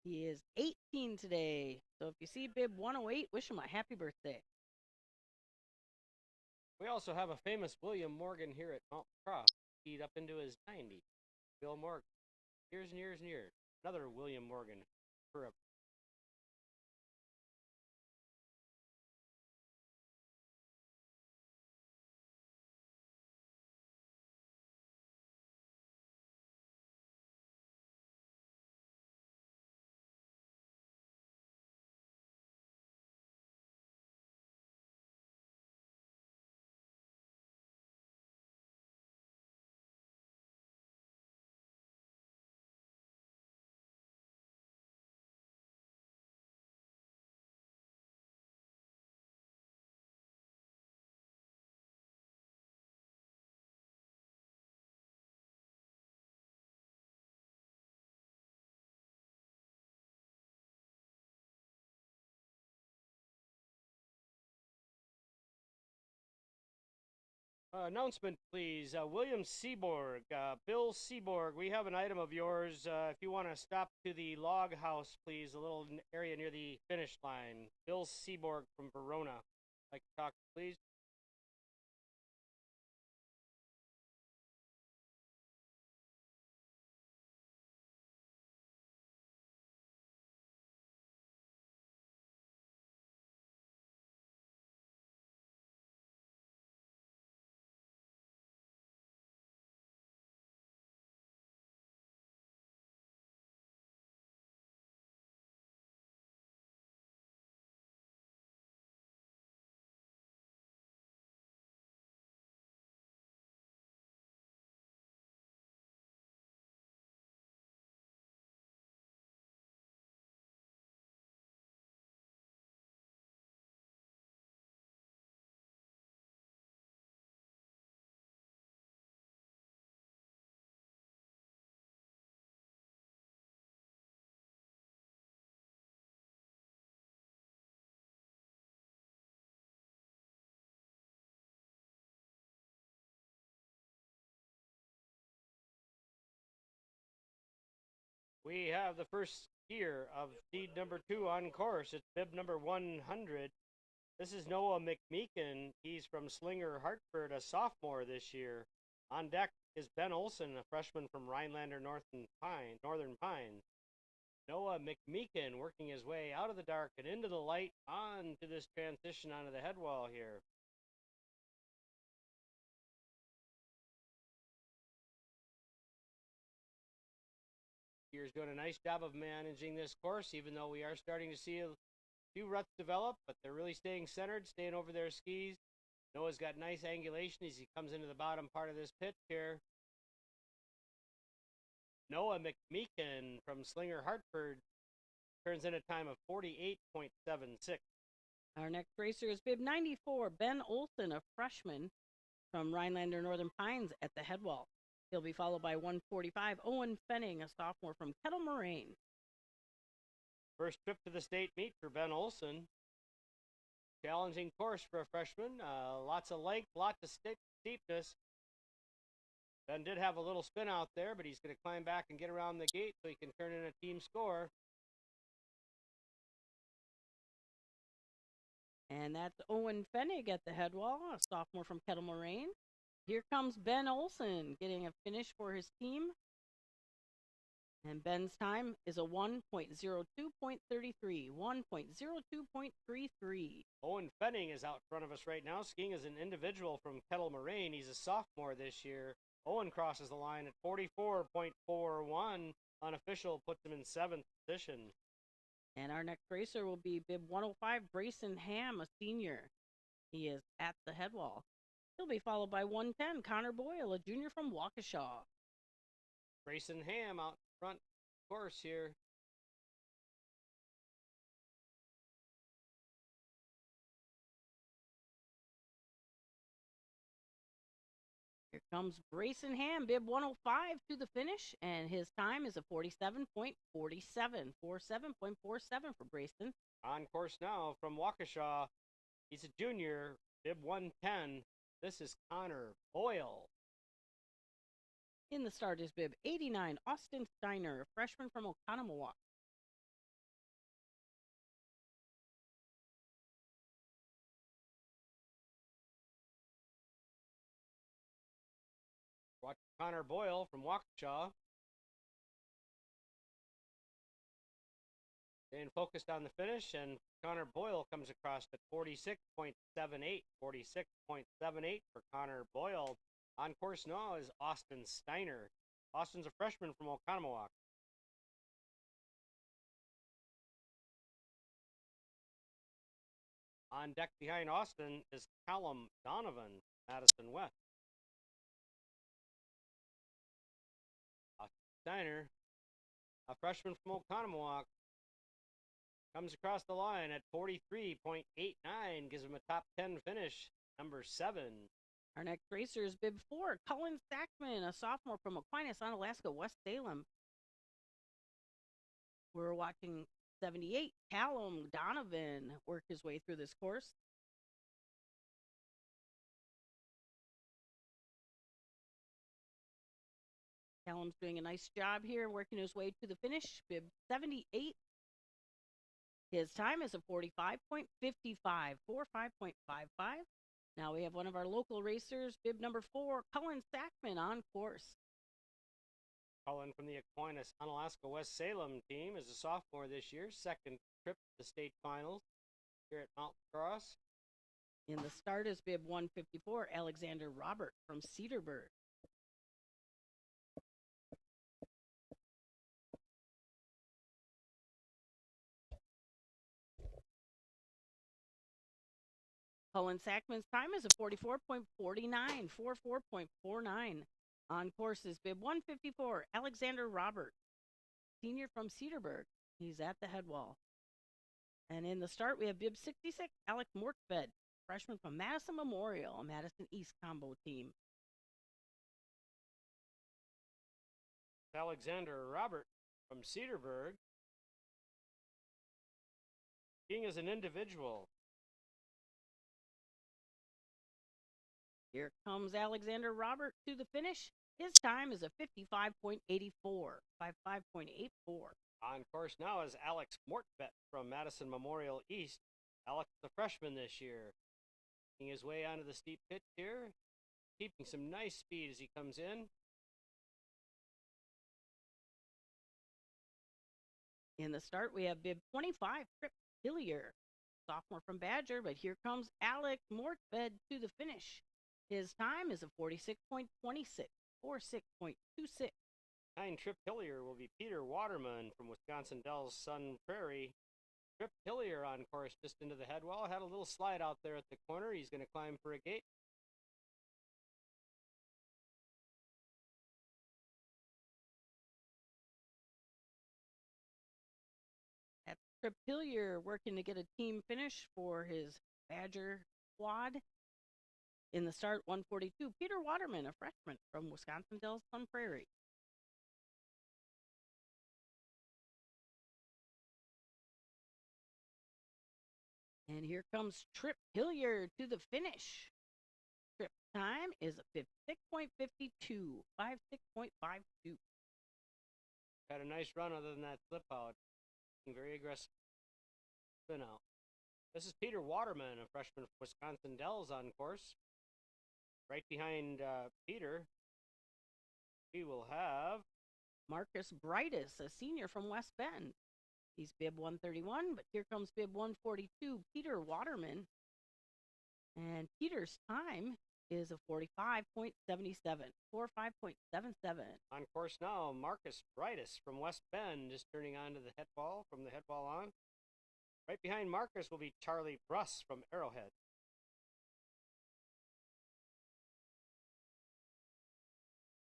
He is 18 today. So if you see bib 108, wish him a happy birthday. We also have a famous William Morgan here at Boarder Crosse. He'd up into his 90s. Bill Morgan. Years and years and years. Another William Morgan. Forever. Announcement, please. William Seaborg, Bill Seaborg, we have an item of yours. If you want to stop to the log house, please, a little area near the finish line. Bill Seaborg from Verona. Like to talk, please. We have the first skier of seed number 2 on course. It's bib number 100. This is Noah McMeekin. He's from Slinger, Hartford, a sophomore this year. On deck is Ben Olson, a freshman from Rhinelander Northern Pines. Noah McMeekin working his way out of the dark and into the light onto this transition onto the head wall here. Skier's doing a nice job of managing this course, even though we are starting to see a few ruts develop, but they're really staying centered, staying over their skis. Noah's got nice angulation as he comes into the bottom part of this pitch here. Noah McMeekin from Slinger, Hartford turns in a time of 48.76. Our next racer is bib 94, Ben Olson, a freshman from Rhinelander Northern Pines at the head wall. He'll be followed by 145, Owen Fenning, a sophomore from Kettle Moraine. First trip to the state meet for Ben Olson. Challenging course for a freshman. Lots of length, lots of steepness. Ben did have a little spin out there, but he's going to climb back and get around the gate so he can turn in a team score. And that's Owen Fennig at the head wall, a sophomore from Kettle Moraine. Here comes Ben Olson getting a finish for his team. And Ben's time is a 1.02.33. 1.02.33. Owen Fenning is out front of us right now, skiing as an individual from Kettle Moraine. He's a sophomore this year. Owen crosses the line at 44.41. Unofficial puts him in 7th position. And our next racer will be bib 105, Brayson Ham, a senior. He is at the head wall. He'll be followed by 110, Connor Boyle, a junior from Waukesha. Grayson Ham out front course here. Here comes Brayson Ham, bib 105 to the finish, and his time is a 47.47. 47.47 for Brayson. On course now from Waukesha. He's a junior, bib 110. This is Connor Boyle. In the start is bib 89, Austin Steiner, a freshman from Oconomowoc. Watch Connor Boyle from Waukesha. Staying focused on the finish, and Connor Boyle comes across at 46.78. 46.78 for Connor Boyle. On course now is Austin Steiner. Austin's a freshman from Oconomowoc. On deck behind Austin is Callum Donovan, Madison West. Austin Steiner, a freshman from Oconomowoc, comes across the line at 43.89, gives him a top 10 finish, number 7. Our next racer is bib 4, Cullen Sackman, a sophomore from Aquinas, Onalaska, West Salem. We're watching 78, Callum Donovan, work his way through this course. Callum's doing a nice job here, working his way to the finish, bib 78. His time is a 45.55, 45.55. Now we have one of our local racers, bib number 4, Cullen Sackman, on course. Cullen from the Aquinas, Onalaska, West Salem team is a sophomore this year, second trip to the state finals here at Boarder Crosse. In the start is bib 154, Alexander Robert from Cedarburg. Cullen Sackman's time is a 44.49, 44.49. On course is bib 154, Alexander Robert, senior from Cedarburg. He's at the head wall. And in the start, we have bib 66, Alec Mortbed, freshman from Madison Memorial, a Madison East combo team. Alexander Robert from Cedarburg. Skiing as an individual. Here comes Alexander Robert to the finish. His time is a 55.84, 55.84. On course now is Alex Mortbet from Madison Memorial East. Alex is a freshman this year. Making his way onto the steep pitch here. Keeping some nice speed as he comes in. In the start, we have bib 25, Trip Hillier, sophomore from Badger, but here comes Alec Mortbed to the finish. His time is a 46.26, 46.26. Behind Trip Hillier will be Peter Waterman from Wisconsin Dells Sun Prairie. Trip Hillier on course just into the head wall. Had a little slide out there at the corner. He's going to climb for a gate. That's Trip Hillier working to get a team finish for his Badger squad. In the start, 142, Peter Waterman, a freshman from Wisconsin Dells Sun Prairie. And here comes Trip Hillier to the finish. Trip time is a 56.52, 56.52. Had a nice run other than that slip out. Very aggressive spin out. This is Peter Waterman, a freshman from Wisconsin Dells on course. Right behind Peter, we will have Marcus Brightus, a senior from West Bend. He's bib 131, but here comes bib 142, Peter Waterman. And Peter's time is a 45.77. 45.77. On course now, Marcus Brightus from West Bend is turning onto the head wall, from the head wall on. Right behind Marcus will be Charlie Bruss from Arrowhead.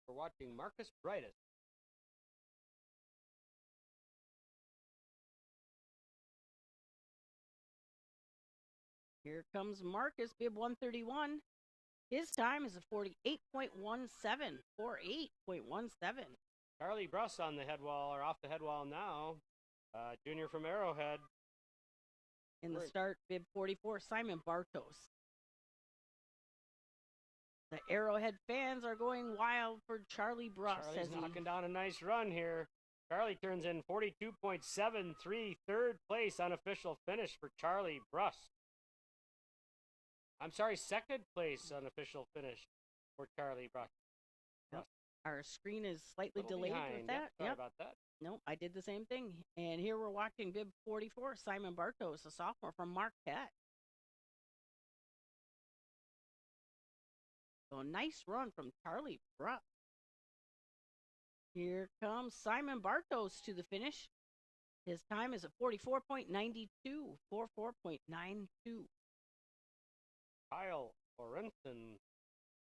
We're watching Marcus Brightus. Here comes Marcus, bib 131. His time is a 48.17. 48.17. Charlie Bruss on the head wall, or off the head wall now. Junior from Arrowhead. In the start, bib 44, Simon Bartos. The Arrowhead fans are going wild for Charlie Bruss. Charlie's knocking down a nice run here. Charlie turns in 42.73, third place unofficial finish for Charlie Bruss. I'm sorry, second place unofficial finish for Charlie Bruss. Yep. Our screen is slightly delayed with that. Yep, sorry about that. Nope, I did the same thing. And here we're watching bib 44, Simon Bartos, a sophomore from Marquette. So a nice run from Charlie Bruss. Here comes Simon Bartos to the finish. His time is a 44.92. 44.92. Kyle Lorenzen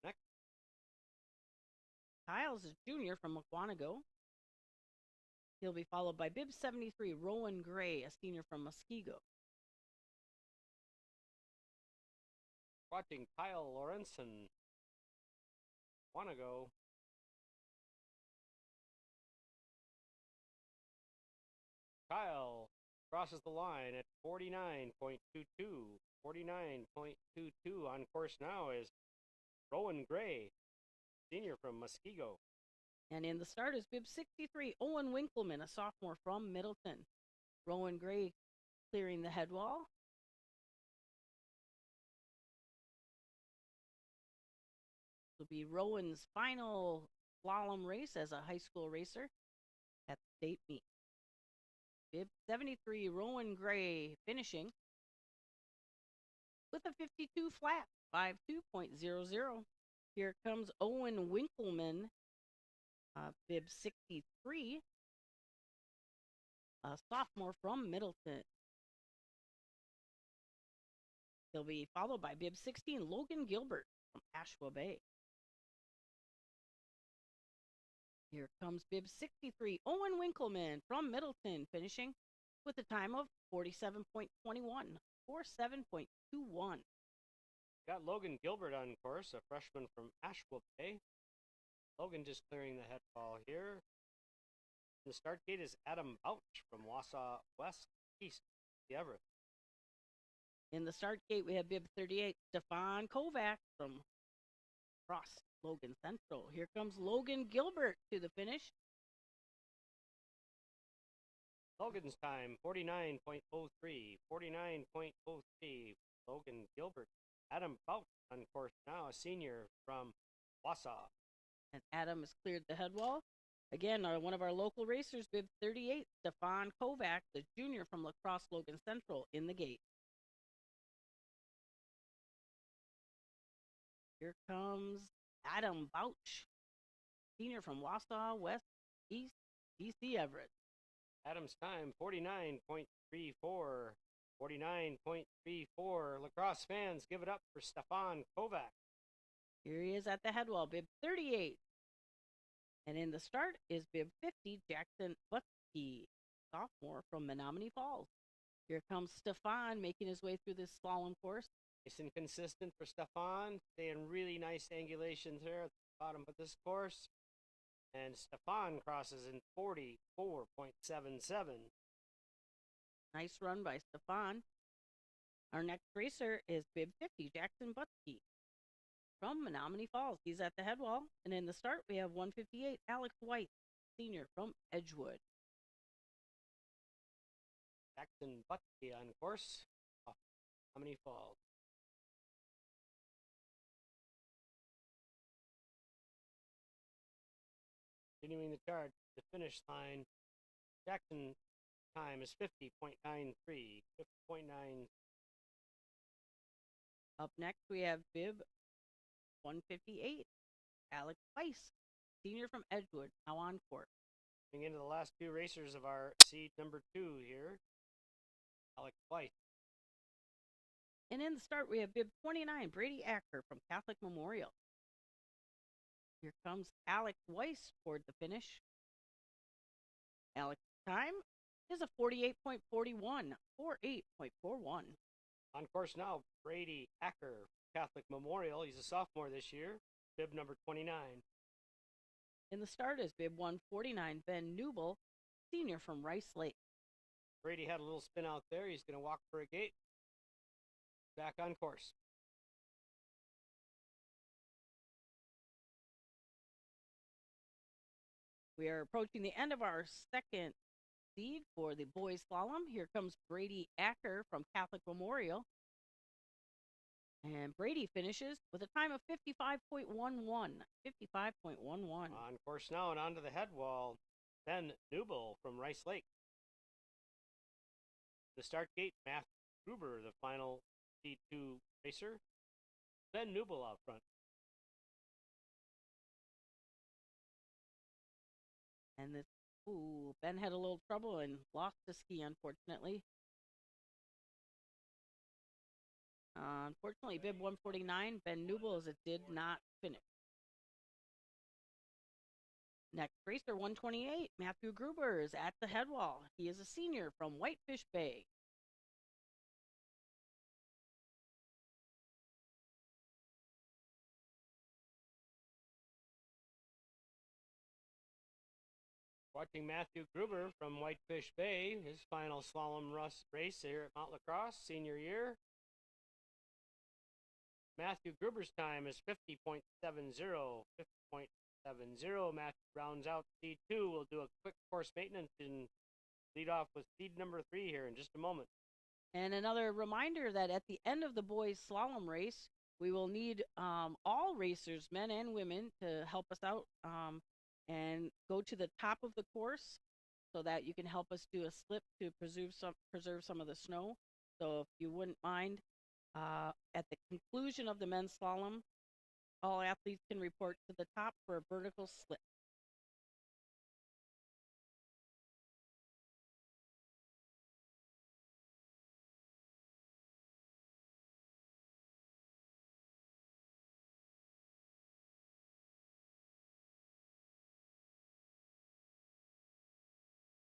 next. Kyle's a junior from Mukwonago. He'll be followed by bib 73, Rowan Gray, a senior from Muskego. Watching Kyle Lorenzen. Wanna go. Kyle crosses the line at 49.22. 49.22 on course now is Rowan Gray, senior from Muskego. And in the start is bib 63, Owen Winkleman, a sophomore from Middleton. Rowan Gray clearing the head wall. This will be Rowan's final slalom race as a high school racer at the state meet. Bib 73, Rowan Gray finishing with a 52 flat, 52.00. Here comes Owen Winkleman, bib 63, a sophomore from Middleton. He'll be followed by bib 16, Logan Gilbert from Ashwa Bay. Here comes bib 63, Owen Winkleman from Middleton, finishing with a time of 47.21. 47.21. Got Logan Gilbert on course, a freshman from Ashwa Bay. Logan just clearing the head wall here. The start gate is Adam Bouch from Wausau West East, the Everett. In the start gate, we have bib 38, Stefan Kovac from Cross Logan Central. Here comes Logan Gilbert to the finish. Logan's time, 49.03. 49.03. Logan Gilbert. Adam Bouch on course now, a senior from Wausau. And Adam has cleared the head wall. Again, one of our local racers, bib 38, Stefan Kovac, the junior from La Crosse Logan Central, in the gate. Here comes Adam Bouch, senior from Wausau West East, BC Everett. Adam's time, 49.34. 49.34. La Crosse fans, give it up for Stefan Kovac. Here he is at the head wall, bib 38. And in the start is bib 50, Jackson Butsky, sophomore from Menominee Falls. Here comes Stefan making his way through this slalom course. Nice and consistent for Stefan. Staying really nice angulations there at the bottom of this course. And Stefan crosses in 44.77. Nice run by Stefan. Our next racer is bib 50, Jackson Butsky from Menominee Falls. He's at the head wall. And in the start, we have 158, Alex White, senior from Edgewood. Jackson Butsky on course off Menominee Falls. Continuing the charge, the finish line, Jackson time is 50.93. 50.9. Up next, we have bib 158. Alex Weiss, senior from Edgewood, now on court. Coming into the last two racers of our seed number 2 here, Alex Weiss. And in the start, we have bib 29, Brady Acker from Catholic Memorial. Here comes Alex Weiss toward the finish. Alex's time is a 48.41, 48.41. On course now, Brady Acker, Catholic Memorial. He's a sophomore this year, bib number 29. In the start is bib 149, Ben Newble, senior from Rice Lake. Brady had a little spin out there. He's going to walk for a gate. Back on course. We are approaching the end of our second seed for the boys slalom. Here comes Brady Acker from Catholic Memorial. And Brady finishes with a time of 55.11. 55.11. On course now and onto the head wall, Ben Newble from Rice Lake. The start gate, Matthew Gruber, the final C2 racer. Ben Newble out front. And this, Ben had a little trouble and lost the ski, unfortunately. Unfortunately, bib 149, Ben Newble, as it did not finish. Next racer, 128, Matthew Gruber is at the head wall. He is a senior from Whitefish Bay. Watching Matthew Gruber from Whitefish Bay, his final slalom race here at Mount Lacrosse, senior year. Matthew Gruber's time is 50.70. 50.70. Matthew rounds out C2. We'll do a quick course maintenance and lead off with seed number 3 here in just a moment. And another reminder that at the end of the boys slalom race, we will need all racers, men and women, to help us out and go to the top of the course so that you can help us do a slip to preserve some of the snow. So if you wouldn't mind, at the conclusion of the men's slalom, all athletes can report to the top for a vertical slip.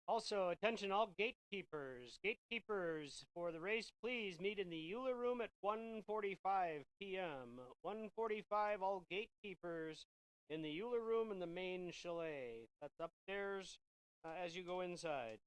Also, attention all gatekeepers. Gatekeepers for the race, please meet in the Euler room at 1:45 p.m. 1:45, all gatekeepers in the Euler room in the main chalet. That's upstairs as you go inside.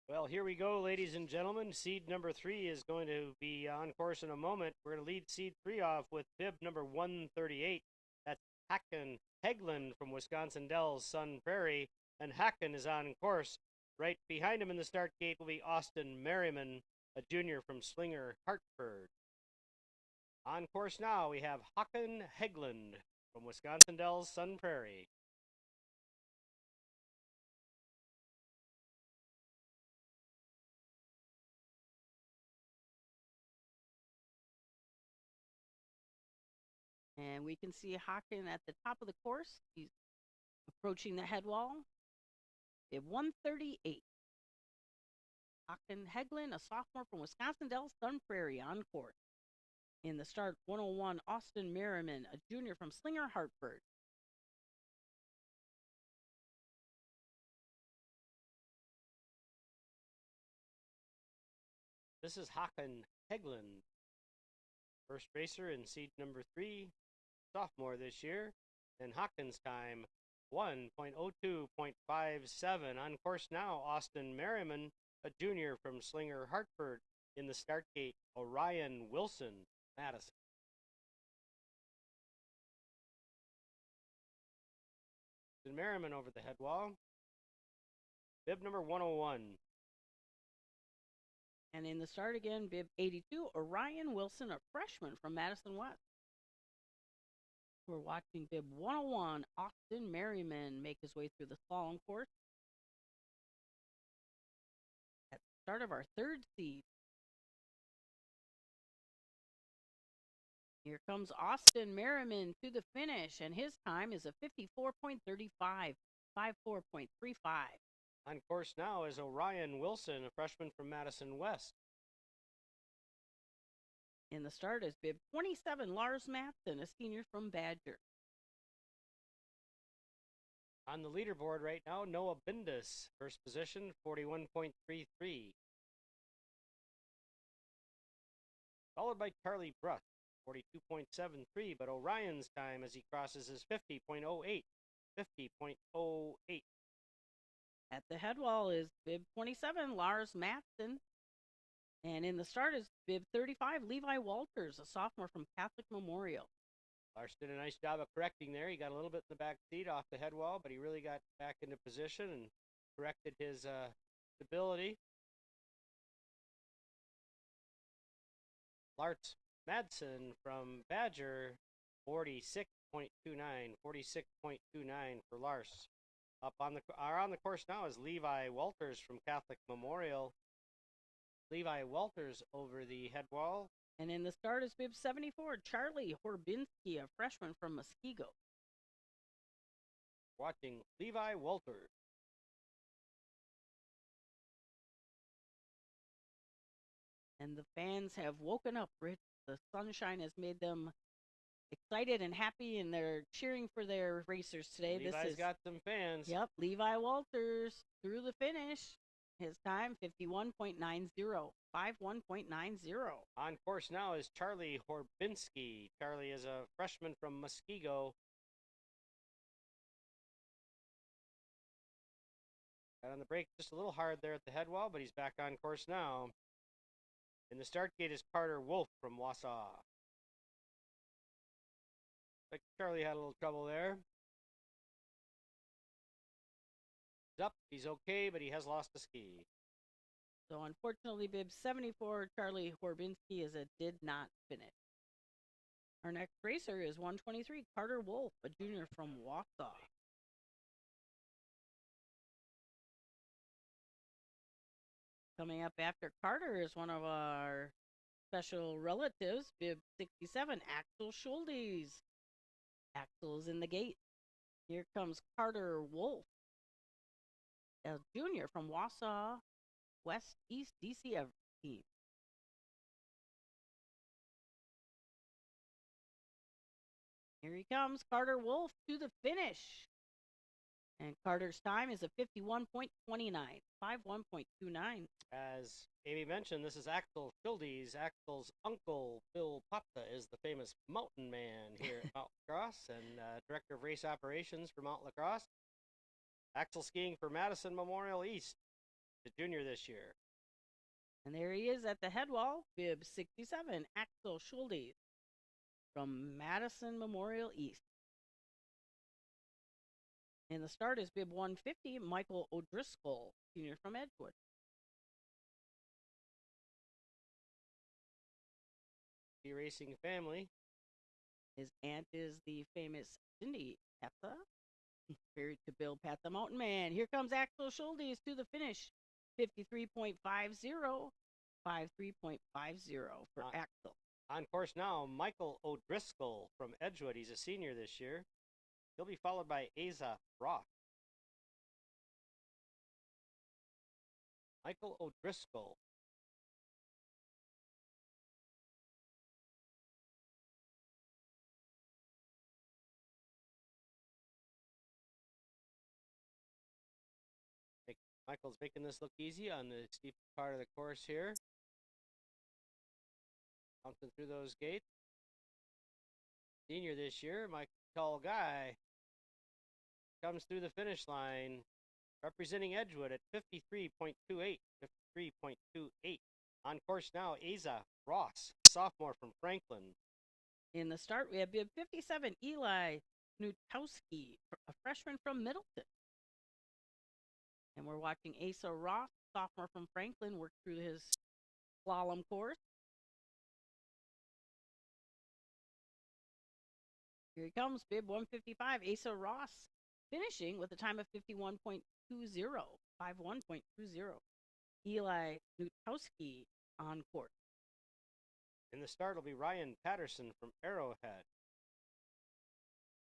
Well, here we go, ladies and gentlemen. Seed number 3 is going to be on course in a moment. We're going to lead seed 3 off with bib number 138. That's Hacken Hegland from Wisconsin Dells, Sun Prairie. And Hacken is on course. Right behind him in the start gate will be Austin Merriman, a junior from Slinger, Hartford. On course now, we have Hacken Hegland from Wisconsin Dells, Sun Prairie. And we can see Haken at the top of the course. He's approaching the head wall. Bib 138. Haken Heglin, a sophomore from Wisconsin Dells Sun Prairie, on course. In the start, 101, Austin Merriman, a junior from Slinger, Hartford. This is Haken Heglin, first racer in seed number 3, sophomore this year. And Haken's time, 1.02.57. On course now, Austin Merriman, a junior from Slinger, Hartford. In the start gate, Orion Wilson, Madison. And Merriman over the head wall. Bib number 101. And in the start again, bib 82, Orion Wilson, a freshman from Madison West. We're watching bib 101, Austin Merriman, make his way through the slalom course. At the start of our third seed. Here comes Austin Merriman to the finish, and his time is a 54.35, 54.35. On course now is Orion Wilson, a freshman from Madison West. In the start is bib 27, Lars Matson, a senior from Badger. On the leaderboard right now, Noah Bindus, first position, 41.33. Followed by Charlie Bruss, 42.73, but Orion's time as he crosses is 50.08, 50.08. At the head wall is bib 27, Lars Matson. And in the start is bib 35, Levi Walters, a sophomore from Catholic Memorial. Lars did a nice job of correcting there. He got a little bit in the back seat off the head wall, but he really got back into position and corrected his stability. Lars Madsen from Badger, 46.29, 46.29 for Lars. Up on the course now is Levi Walters from Catholic Memorial. Levi Walters over the head wall. And in the start is bib 74, Charlie Horbinski, a freshman from Muskego. Watching Levi Walters. And the fans have woken up, Rich. The sunshine has made them excited and happy, and they're cheering for their racers today. Levi's got some fans. Yep, Levi Walters through the finish. His time, 51.90, 51.90. On course now is Charlie Horbinski. Charlie is a freshman from Muskego. Got on the brake just a little hard there at the head wall, but he's back on course now. In the start gate is Carter Wolf from Wausau. Like Charlie had a little trouble there. He's up, he's okay, but he has lost a ski. So unfortunately, bib 74, Charlie Horbinski did not finish. Our next racer is 123, Carter Wolf, a junior from Wausau. Coming up after Carter is one of our special relatives, bib 67, Axel Schuldes. Axel's in the gate. Here comes Carter Wolf, a junior from Wausau West East DCF team. Here he comes, Carter Wolf to the finish. And Carter's time is a 51.29, 51.29. As Amy mentioned, this is Axel Schuldes. Axel's uncle, Bill Popta, is the famous mountain man here at Mount Lacrosse and director of race operations for Mount Lacrosse. Axel skiing for Madison Memorial East, the junior this year. And there he is at the head wall, bib 67, Axel Schuldes from Madison Memorial East. And the start is bib 150, Michael O'Driscoll, senior from Edgewood. The racing family. His aunt is the famous Cindy Petta, married to Bill Pat the Mountain Man. Here comes Axel Schuldes to the finish, 53.50, 53.50 for Axel. On course now, Michael O'Driscoll from Edgewood. He's a senior this year. He'll be followed by Asa Roth. Michael O'Driscoll. Michael's making this look easy on the steep part of the course here. Bouncing through those gates. Senior this year, Mike, tall guy, comes through the finish line, representing Edgewood at 53.28. 53.28. On course now, Asa Ross, sophomore from Franklin. In the start, we have bib 57, Eli Nutowski, a freshman from Middleton. And we're watching Asa Ross, sophomore from Franklin, work through his slalom course. Here he comes, bib 155, Asa Ross, finishing with a time of 51.20, 51.20. Eli Nutowski on course. In the start will be Ryan Patterson from Arrowhead.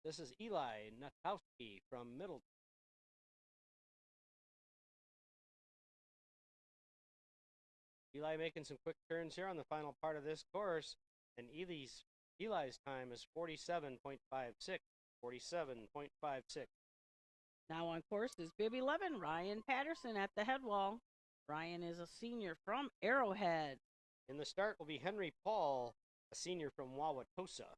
This is Eli Nutowski from Middleton. Eli making some quick turns here on the final part of this course, and Eli's time is 47.56. 47.56. Now on course is bib 11, Ryan Patterson at the head wall. Ryan is a senior from Arrowhead. In the start will be Henry Paul, a senior from Wauwatosa.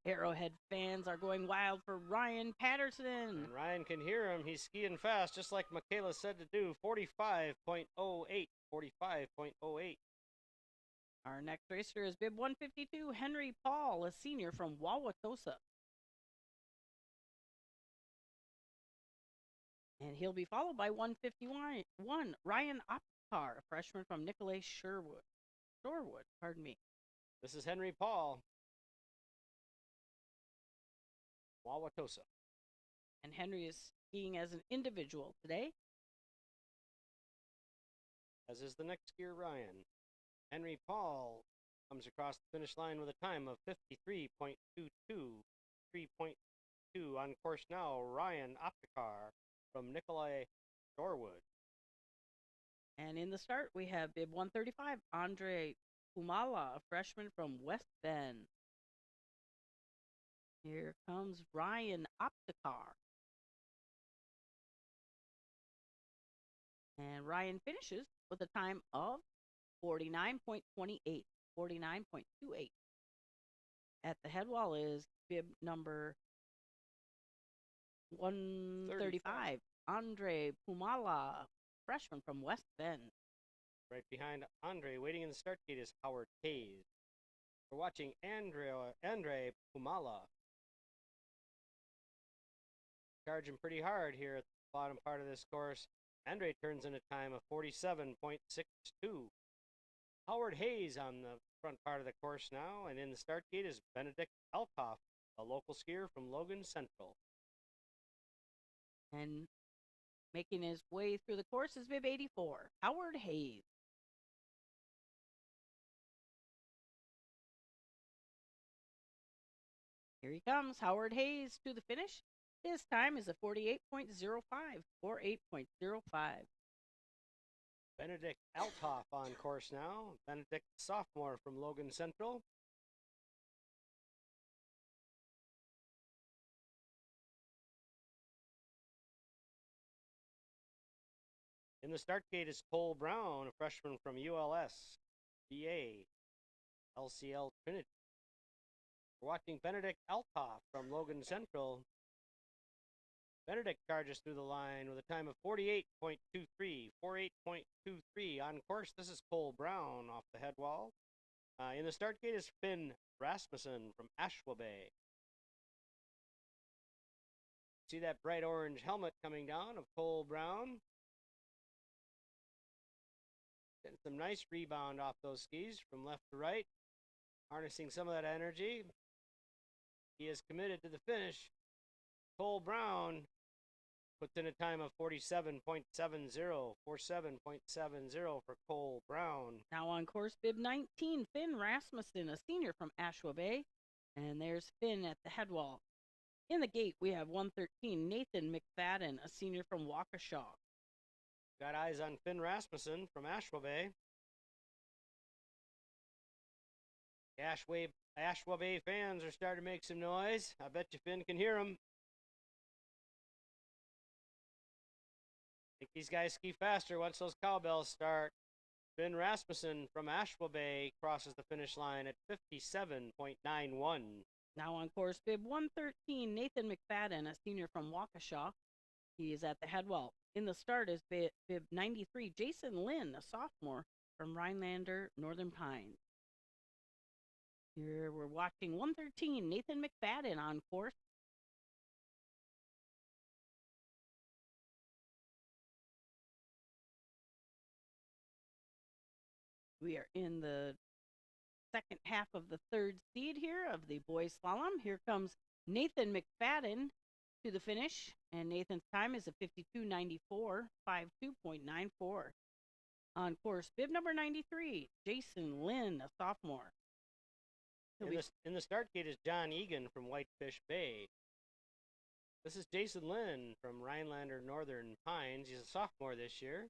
Arrowhead fans are going wild for Ryan Patterson. And Ryan can hear him. He's skiing fast, just like Michaela said to do. 45.08. 45.08. Our next racer is bib 152, Henry Paul, a senior from Wauwatosa. And he'll be followed by 151, Ryan Opkar, a freshman from Nicolay Shorewood. This is Henry Paul. Wauwatosa. And Henry is skiing as an individual today. As is the next skier, Ryan. Henry Paul comes across the finish line with a time of 53.22. 3.2 on course now, Ryan Opkar from Nicolay Shorewood. And in the start, we have bib 135, Andre Pumala, a freshman from West Bend. Here comes Ryan Opkar. And Ryan finishes with a time of 49.28, 49.28. At the head wall is bib number 135, Andre Pumala, freshman from West Bend. Right behind Andre, waiting in the start gate, is Howard Hayes. We're watching Andre Pumala. Charging pretty hard here at the bottom part of this course. Andre turns in a time of 47.62. Howard Hayes on the front part of the course now, and in the start gate is Benedict Altoff, a local skier from Logan Central. And making his way through the course is bib 84, Howard Hayes. Here he comes, Howard Hayes to the finish. His time is a 48.05, 48.05. Benedict Altoff on course now. Benedict, sophomore from Logan Central. In the start gate is Cole Brown, a freshman from ULS, BA, LCL Trinity. We're watching Benedict Altoff from Logan Central. Benedict charges through the line with a time of 48.23, 48.23 on course. This is Cole Brown off the head wall. In the start gate is Finn Rasmussen from Ashwa Bay. See that bright orange helmet coming down of Cole Brown. Getting some nice rebound off those skis from left to right. Harnessing some of that energy. He is committed to the finish. Cole Brown puts in a time of 47.70, 47.70 for Cole Brown. Now on course, bib 19, Finn Rasmussen, a senior from Ashwa Bay. And there's Finn at the head wall. In the gate, we have 113, Nathan McFadden, a senior from Waukesha. Got eyes on Finn Rasmussen from Ashwa Bay. Ashwa Bay fans are starting to make some noise. I bet you Finn can hear them. I think these guys ski faster once those cowbells start. Finn Rasmussen from Ashwa Bay crosses the finish line at 57.91. Now on course, bib 113, Nathan McFadden, a senior from Waukesha. He is at the head wall. In the start is bib 93, Jason Lynn, a sophomore from Rhinelander, Northern Pines. Here we're watching 113, Nathan McFadden on course. We are in the second half of the third seed here of the boys slalom. Here comes Nathan McFadden to the finish, and Nathan's time is a 52.94, 52.94. On course, bib number 93, Jason Lynn, a sophomore. In the start gate is John Egan from Whitefish Bay. This is Jason Lynn from Rhinelander Northern Pines. He's a sophomore this year.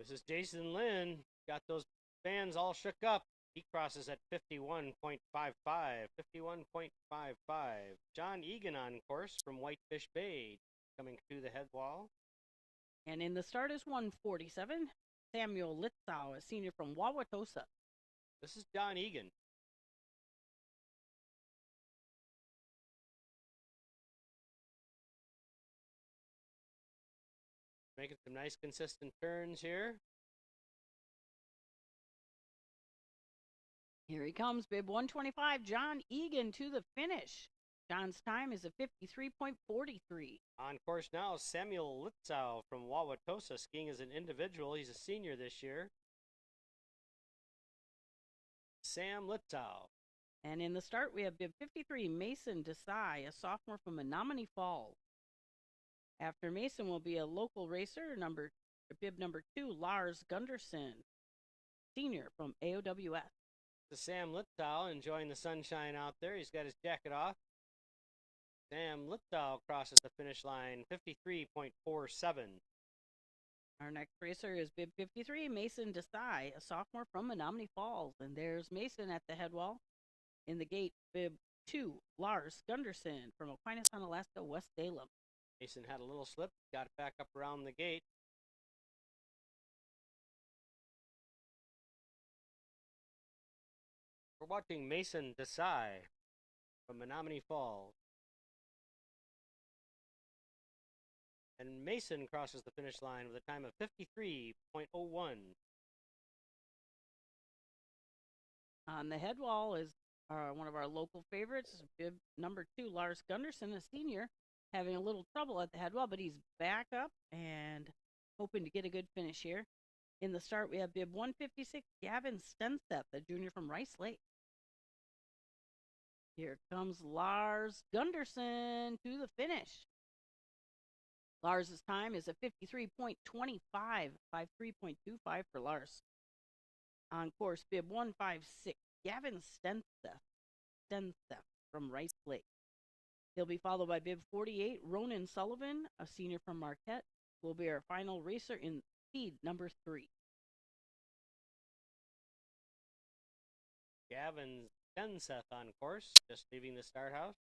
This is Jason Lynn. Got those fans all shook up. He crosses at 51.55. 51.55. John Egan on course from Whitefish Bay, coming to the head wall. And in the start is 147, Samuel Litzau, a senior from Wauwatosa. This is John Egan. Making some nice consistent turns here. Here he comes, bib 125, John Egan to the finish. John's time is a 53.43. On course now, Samuel Litzau from Wauwatosa, skiing as an individual. He's a senior this year. Sam Litzau. And in the start, we have bib 53, Mason Desai, a sophomore from Menominee Falls. After Mason will be a local racer, bib number 2, Lars Gunderson, senior from AOWS. To Sam Litzau, enjoying the sunshine out there. He's got his jacket off. Sam Litzau crosses the finish line, 53.47. Our next racer is bib 53, Mason Desai, a sophomore from Menominee Falls. And there's Mason at the head wall. In the gate, bib 2, Lars Gunderson from Aquinas, Alaska, West Salem. Mason had a little slip, got back up around the gate. We're watching Mason Desai from Menominee Falls. And Mason crosses the finish line with a time of 53.01. On the head wall is one of our local favorites, bib number 2, Lars Gunderson, a senior, having a little trouble at the head wall, but he's back up and hoping to get a good finish here. In the start, we have bib 156, Gavin Stenseth, a junior from Rice Lake. Here comes Lars Gunderson to the finish. Lars's time is a 53.25, 53.25 for Lars. On course, bib 156, Gavin Stenseth from Rice Lake. He'll be followed by bib 48, Ronan Sullivan, a senior from Marquette, will be our final racer in speed number 3. Gavin Stenseth on course, just leaving the start house.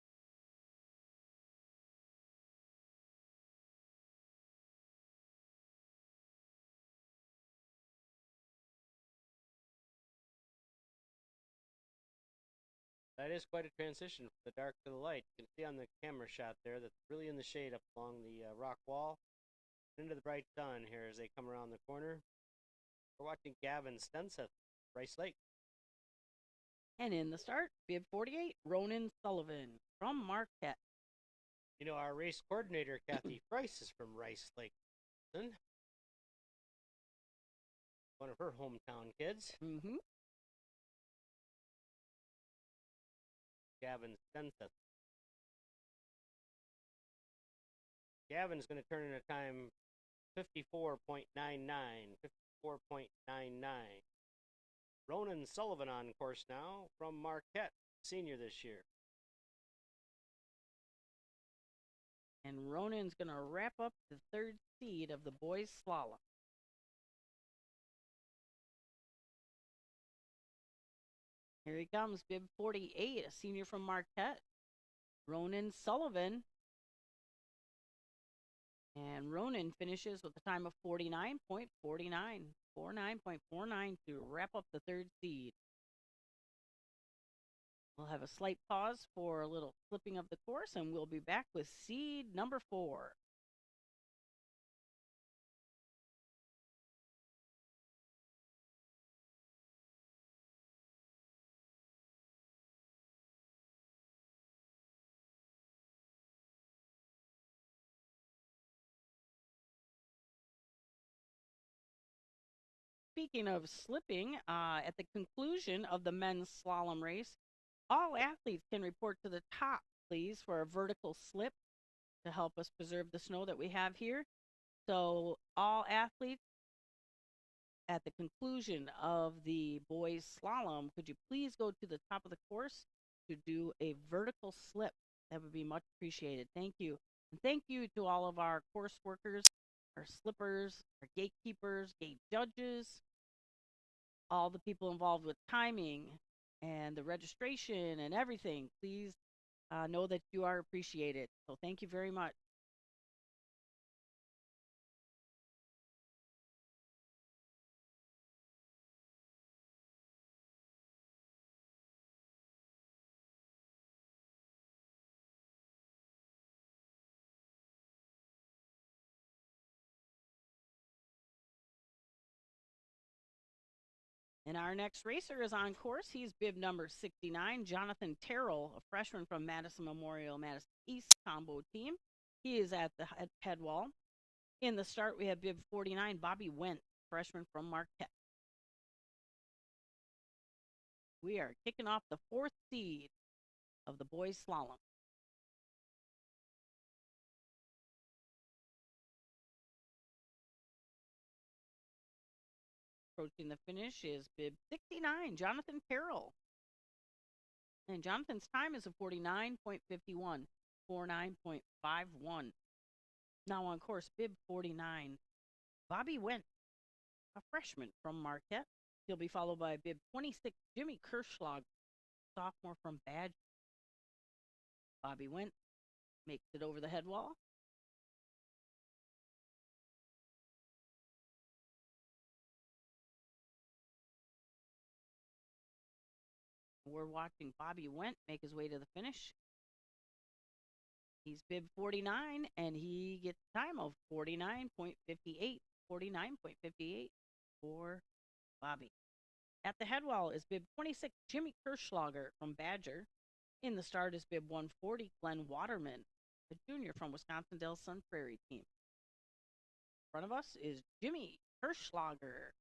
That is quite a transition from the dark to the light. You can see on the camera shot there that's really in the shade up along the rock wall. Into the bright sun here as they come around the corner. We're watching Gavin Stenseth, Rice Lake. And in the start, bib 48, Ronan Sullivan from Marquette. You know, our race coordinator, Kathy Price, is from Rice Lake. One of her hometown kids. Mm-hmm. Gavin Stenseth. Gavin's going to turn in a time 54.99, 54.99. Ronan Sullivan on course now from Marquette, senior this year. And Ronan's going to wrap up the third seed of the boys slalom. Here he comes, bib 48, a senior from Marquette, Ronan Sullivan. And Ronan finishes with a time of 49.49, 49.49 to wrap up the third seed. We'll have a slight pause for a little flipping of the course, and we'll be back with seed number 4. Speaking of slipping, at the conclusion of the men's slalom race, all athletes can report to the top, please, for a vertical slip to help us preserve the snow that we have here. So all athletes, at the conclusion of the boys slalom, could you please go to the top of the course to do a vertical slip? That would be much appreciated. Thank you. And thank you to all of our course workers, our slippers, our gatekeepers, gate judges, all the people involved with timing and the registration and everything. Please know that you are appreciated. So thank you very much. And our next racer is on course. He's bib number 69, Jonathan Terrell, a freshman from Madison Memorial, Madison East combo team. He is at the head wall. In the start, we have bib 49, Bobby Wendt, freshman from Marquette. We are kicking off the fourth seed of the boys slalom. Approaching the finish is bib 69, Jonathan Terrell. And Jonathan's time is a 49.51, 49.51. Now on course, bib 49, Bobby Wendt, a freshman from Marquette. He'll be followed by bib 26, Jimmy Kirschlag, sophomore from Badger. Bobby Wendt makes it over the head wall. We're watching Bobby Wendt make his way to the finish. He's bib 49, and he gets a time of 49.58, 49.58 for Bobby. At the head wall is bib 26, Jimmy Kirschlager from Badger. In the start is bib 140, Glenn Waterman, a junior from Wisconsin Del Sun Prairie team. In front of us is Jimmy Kirschlager,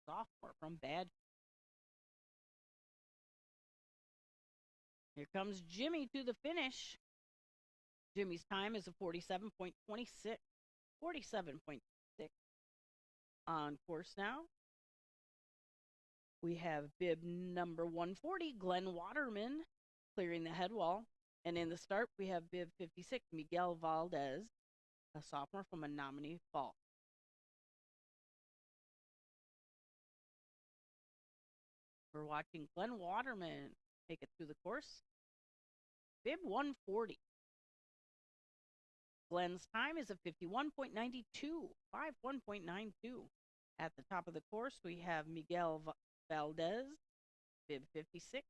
sophomore from Badger. Here comes Jimmy to the finish. Jimmy's time is a 47.26, 47.6. On course now, we have bib number 140, Glenn Waterman, clearing the head wall. And in the start, we have bib 56, Miguel Valdez, a sophomore from Menominee Falls. We're watching Glenn Waterman make it through the course. Bib 140. Glenn's time is a 51.92, 51.92. At the top of the course, we have Miguel Valdez, bib 56,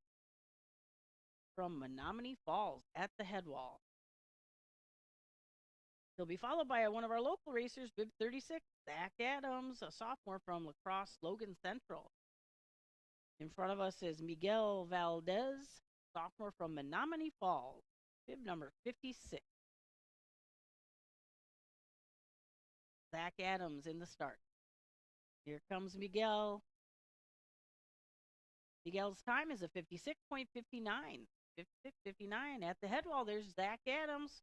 from Menominee Falls at the head wall. He'll be followed by one of our local racers, bib 36, Zach Adams, a sophomore from La Crosse, Logan Central. In front of us is Miguel Valdez, sophomore from Menominee Falls, bib number 56. Zach Adams in the start. Here comes Miguel. Miguel's time is a 56.59, 56-59. At the head wall, there's Zach Adams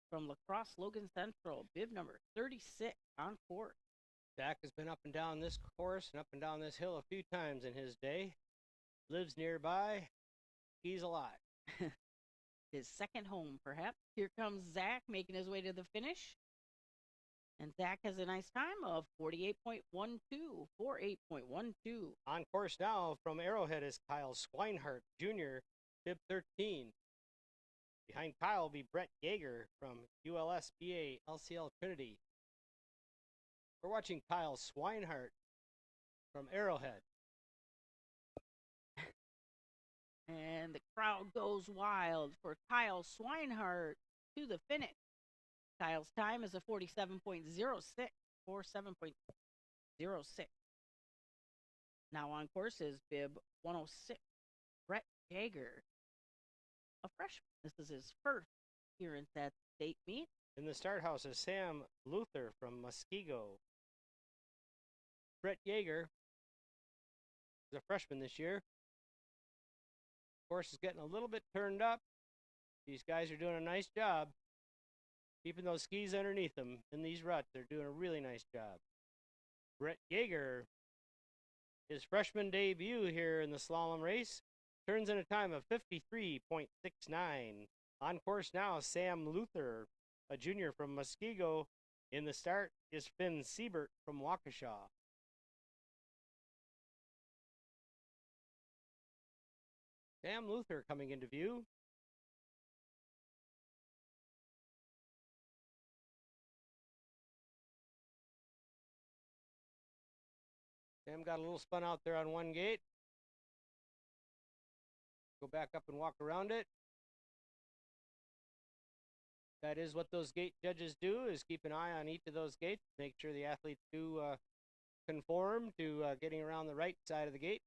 from La Crosse Logan Central, bib number 36 on court. Zach has been up and down this course and up and down this hill a few times in his day. Lives nearby. He's a lot. His second home, perhaps. Here comes Zach making his way to the finish. And Zach has a nice time of 48.12, 48.12. On course now from Arrowhead is Kyle Swinehart Jr., bib 13. Behind Kyle will be Brett Yeager from ULSBA LCL Trinity. We're watching Kyle Swinehart from Arrowhead. And the crowd goes wild for Kyle Swinehart to the finish. Kyle's time is a 47.06, 47.06. Now on course is bib 106, Brett Yeager, a freshman. This is his first appearance at state meet. In the start house is Sam Luther from Muskego. Brett Yeager is a freshman this year. Course is getting a little bit turned up. These guys are doing a nice job keeping those skis underneath them in these ruts. They're doing a really nice job. Brett Yeager, his freshman debut here in the slalom race, turns in a time of 53.69. On course now, Sam Luther, a junior from Muskego. In the start is Finn Siebert from Waukesha. Sam Luther coming into view. Sam got a little spun out there on one gate. Go back up and walk around it. That is what those gate judges do, is keep an eye on each of those gates, make sure the athletes do conform to getting around the right side of the gate.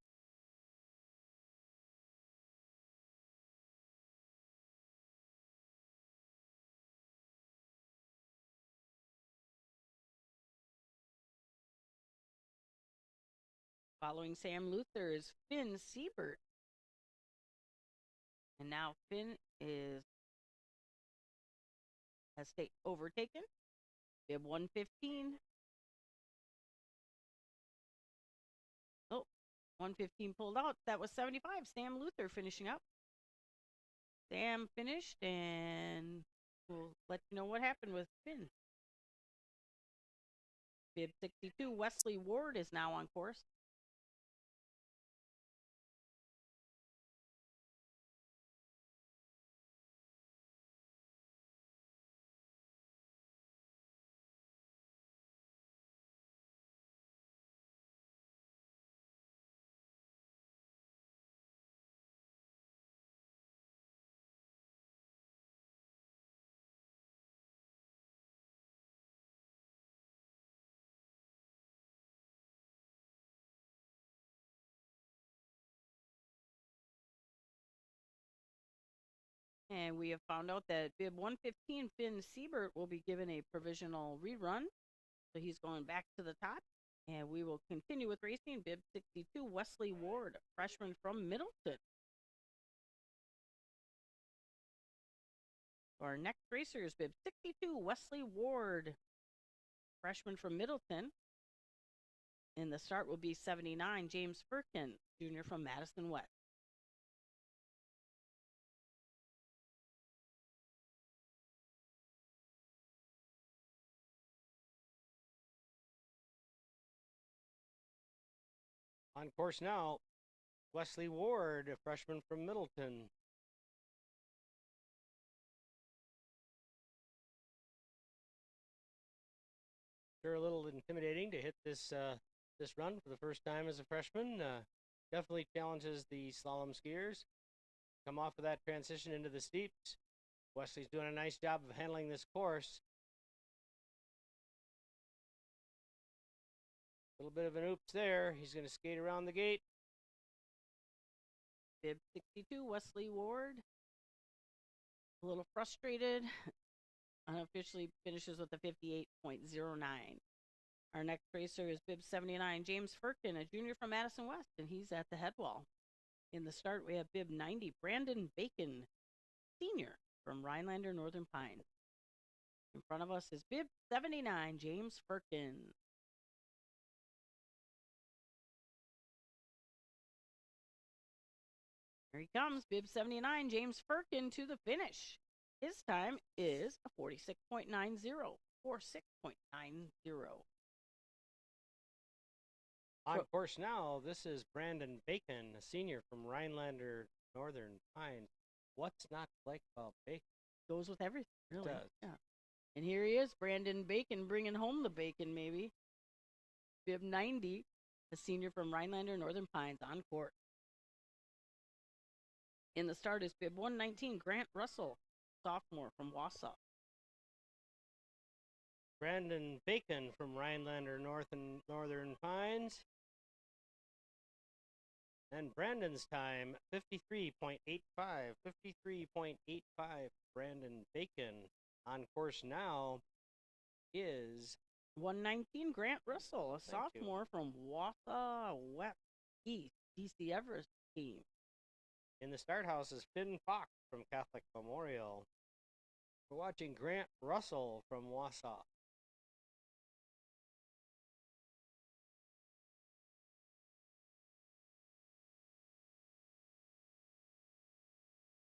Following Sam Luther is Finn Siebert. And now Finn has overtaken. Bib 115. Oh, 115 pulled out. That was 75. Sam Luther finishing up. Sam finished, and we'll let you know what happened with Finn. Bib 62, Wesley Ward is now on course. And we have found out that bib 115, Finn Siebert, will be given a provisional rerun. So he's going back to the top. And we will continue with racing. Bib 62, Wesley Ward, a freshman from Middleton. Our next racer is bib 62, Wesley Ward, freshman from Middleton. And the start will be 79, James Firkin, junior from Madison West. On course now, Wesley Ward, a freshman from Middleton. Sure, a little intimidating to hit this run for the first time as a freshman. Definitely challenges the slalom skiers. Come off of that transition into the steeps. Wesley's doing a nice job of handling this course. A little bit of an oops there. He's going to skate around the gate. Bib 62, Wesley Ward. A little frustrated. Unofficially finishes with a 58.09. Our next racer is bib 79, James Firkin, a junior from Madison West, and he's at the head wall. In the start, we have bib 90, Brandon Bacon, senior from Rhinelander Northern Pines. In front of us is bib 79, James Firkin. Here he comes, bib 79, James Firkin to the finish. His time is a 46.90, 46.90. On course now, this is Brandon Bacon, a senior from Rhinelander Northern Pines. What's not to like about Bacon? Goes with everything, really. It does. Yeah. And here he is, Brandon Bacon, bringing home the bacon, maybe. Bib 90, a senior from Rhinelander Northern Pines, on court. In the start is bib 119, Grant Russell, sophomore from Wausau. Brandon Bacon from Rhinelander Northern Pines. And Brandon's time, 53.85. 53.85, Brandon Bacon. On course now is 119, Grant Russell, a sophomore from Wausau West East, DC Everest team. In the start house is Finn Fox from Catholic Memorial. We're watching Grant Russell from Wausau.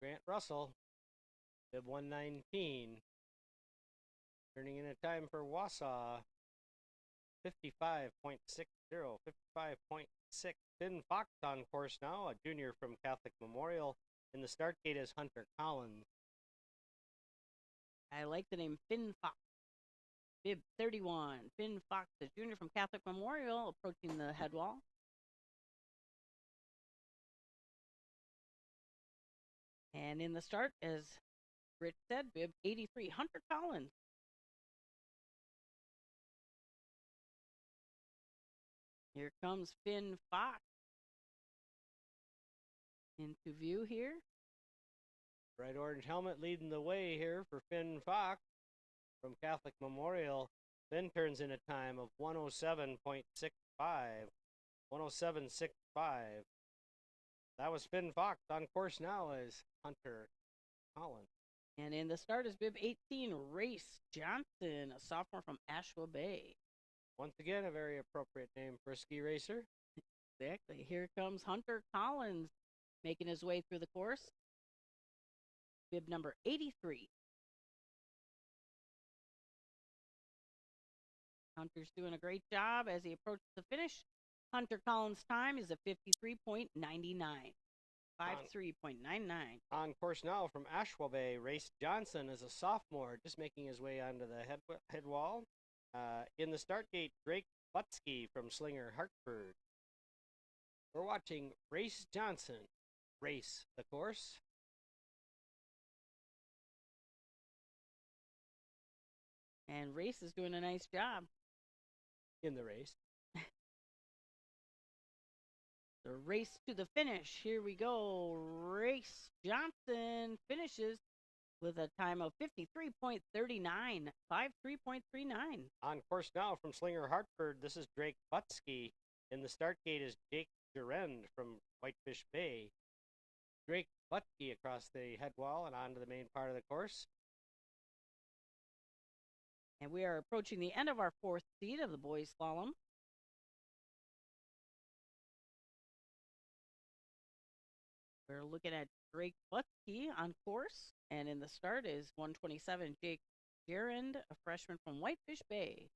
Grant Russell, bib 119, turning in a time for Wausau, 55.60, 55.6. Finn Fox on course now, a junior from Catholic Memorial. In the start gate is Hunter Collins. I like the name Finn Fox. Bib 31, Finn Fox, a junior from Catholic Memorial, approaching the head wall. And in the start, as Rich said, bib 83, Hunter Collins. Here comes Finn Fox into view here. Bright orange helmet leading the way here for Finn Fox from Catholic Memorial. Finn turns in a time of 107.65. 107.65. That was Finn Fox. On course now is Hunter Collins. And in the start is bib 18, Race Johnson, a sophomore from Asheville Bay. Once again, a very appropriate name for a ski racer. Exactly. Here comes Hunter Collins making his way through the course. Bib number 83. Hunter's doing a great job as he approaches the finish. Hunter Collins' time is a 53.99. 53.99. On course now from Asheville Bay, Race Johnson is a sophomore, just making his way onto the head wall. In the start gate, Drake Butsky from Slinger, Hartford. We're watching Race Johnson race the course. And Race is doing a nice job in the race. The race to the finish. Here we go. Race Johnson finishes with a time of 53.39, 53.39. On course now from Slinger, Hartford, this is Drake Butsky. In the start gate is Jake Gerend from Whitefish Bay. Drake Butsky across the head wall and onto the main part of the course. And we are approaching the end of our fourth seat of the boys slalom. We're looking at Drake Butsky on course. And in the start is 127, Jake Gerend, a freshman from Whitefish Bay.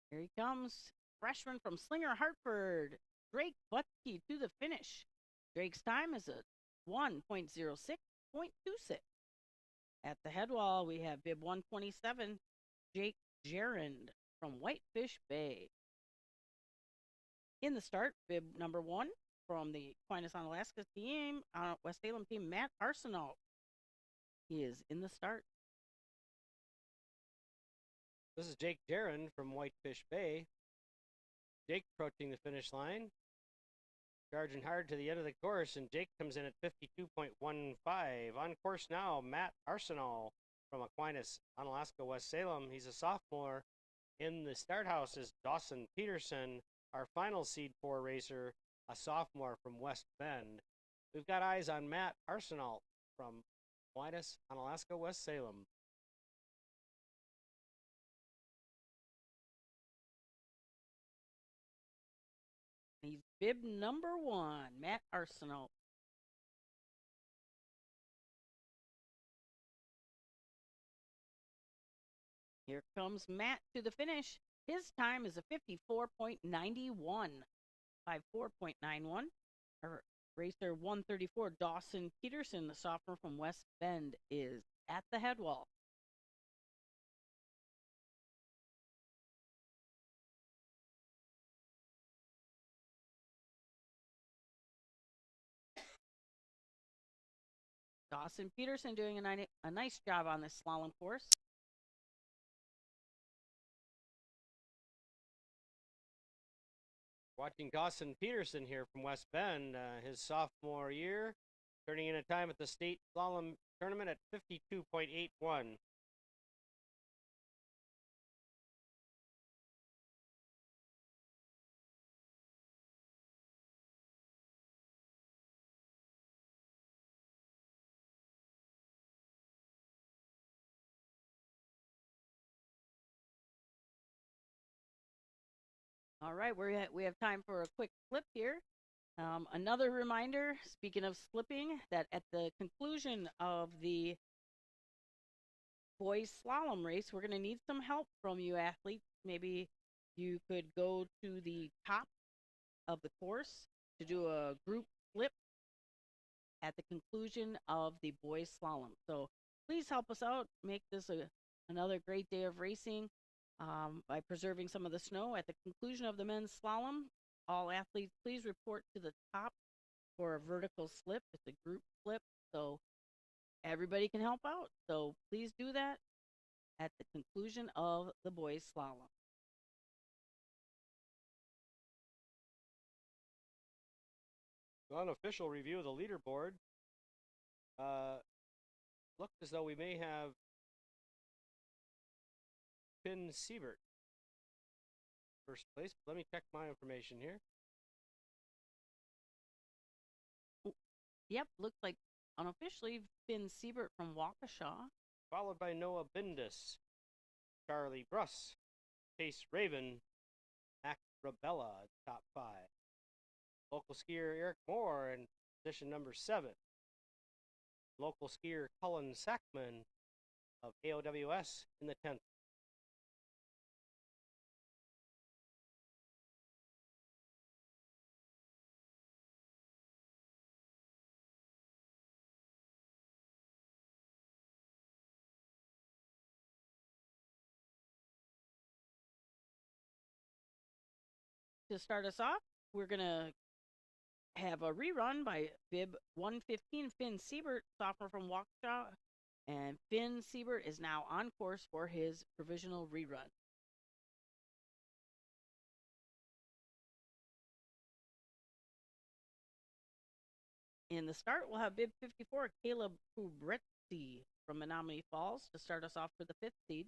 Here he comes, freshman from Slinger, Hartford, Drake Butsky to the finish. Drake's time is a 1.06.26. At the head wall, we have bib 127, Jake Gerend from Whitefish Bay. In the start, bib number 1 from the Aquinas on Alaska team, West Salem team, Matt Arsenault. He is in the start. This is Jake Gerend from Whitefish Bay. Jake approaching the finish line. Charging hard to the end of the course, and Jake comes in at 52.15. On course now, Matt Arsenault from Aquinas on Alaska, West Salem. He's a sophomore In the start house is Dawson Peterson, our final Seed 4 racer, a sophomore from West Bend. We've got eyes on Matt Arsenault from Whitus, Onalaska, West Salem. He's bib number 1, Matt Arsenault. Here comes Matt to the finish. His time is a 54.91. 54.91. Our racer 134, Dawson Peterson, the sophomore from West Bend, is at the head wall. Dawson Peterson doing a nice job on this slalom course. Watching Dawson Peterson here from West Bend, his sophomore year, turning in a time at the state slalom tournament at 52.81. All right, we have time for a quick slip here. Another reminder, speaking of slipping, that at the conclusion of the boys slalom race, we're going to need some help from you athletes. Maybe you could go to the top of the course to do a group flip at the conclusion of the boys slalom. So please help us out, make this another great day of racing. By preserving some of the snow at the conclusion of the men's slalom. All athletes, please report to the top for a vertical slip. It's a group flip, so everybody can help out. So please do that at the conclusion of the boys slalom. Unofficial review of the leaderboard. Looks as though we may have Finn Siebert first place. Let me check my information here. Yep, looks like unofficially Finn Siebert from Waukesha. Followed by Noah Bindus, Charlie Bruss, Chase Raven, Mac Rabella, top 5. Local skier Eric Moore in position number 7. Local skier Cullen Sackman of AOWS in the 10th. To start us off, we're going to have a rerun by bib 115, Finn Siebert, sophomore from Waukesha. And Finn Siebert is now on course for his provisional rerun. In the start, we'll have bib 54, Caleb Kubretzi from Menominee Falls to start us off for the 5th seed.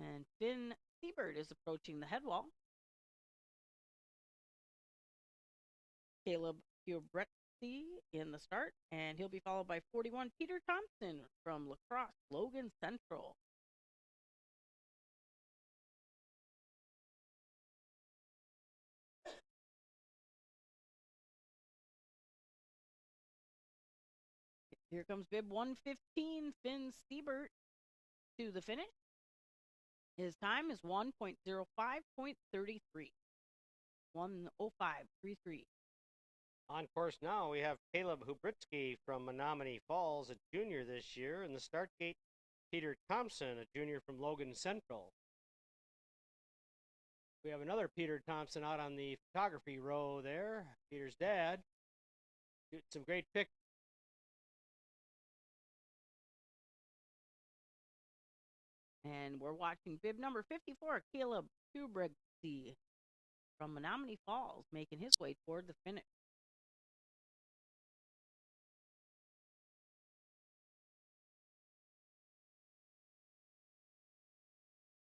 And Finn Siebert is approaching the head wall. Caleb Kubretzi in the start, and he'll be followed by 41, Peter Thompson from La Crosse, Logan Central. Here comes bib 115, Finn Siebert to the finish. His time is 1.05.33. 1:05.33. On course now, we have Caleb Hubritsky from Menominee Falls, a junior this year. In the start gate, Peter Thompson, a junior from Logan Central. We have another Peter Thompson out on the photography row there. Peter's dad. Some great pictures. And we're watching bib number 54, Caleb Kubretzi from Menominee Falls, making his way toward the finish.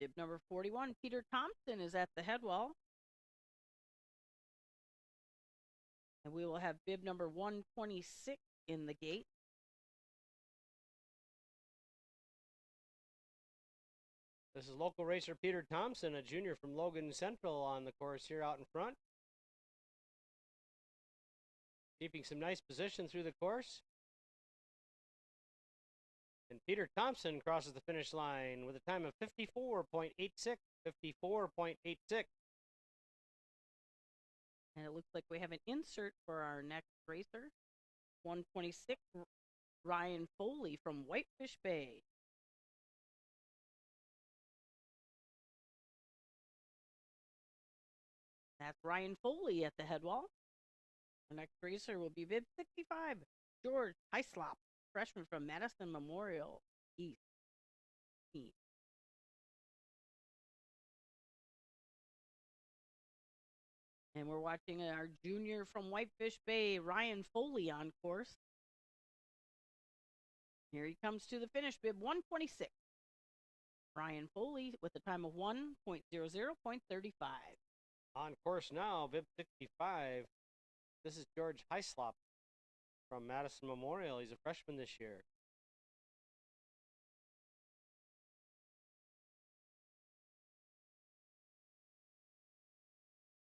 Bib number 41, Peter Thompson, is at the head wall. And we will have bib number 126 in the gate. This is local racer Peter Thompson, a junior from Logan Central on the course here out in front. Keeping some nice position through the course. And Peter Thompson crosses the finish line with a time of 54.86, 54.86. And it looks like we have an insert for our next racer. 126, Ryan Foley from Whitefish Bay. That's Ryan Foley at the head wall. The next racer will be bib 65, George Hyslop, freshman from Madison Memorial East. And we're watching our junior from Whitefish Bay, Ryan Foley, on course. Here he comes to the finish, bib 126. Ryan Foley with a time of 1.00.35. On course now, bib 65. This is George Hyslop from Madison Memorial. He's a freshman this year.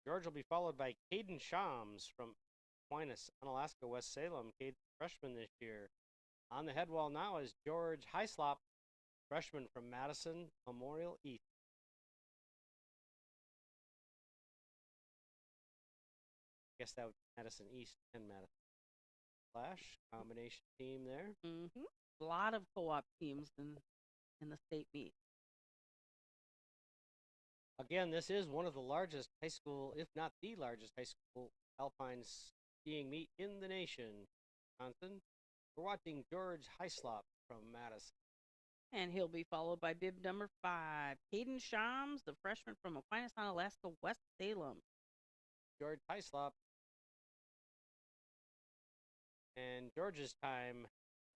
George will be followed by Caden Shams from Aquinas, Unalaska, West Salem. Caden's a freshman this year. On the head wall now is George Hyslop, freshman from Madison Memorial East. I guess that would be Madison East and Madison Flash combination team there. A lot of co-op teams in the state meet. Again, this is one of the largest high school, if not the largest high school alpine skiing meet in the nation. Wisconsin. We're watching George Hyslop from Madison. And he'll be followed by bib number 5, Caden Shams, the freshman from Aquinas, Unalaska, West Salem. George Hyslop. And George's time,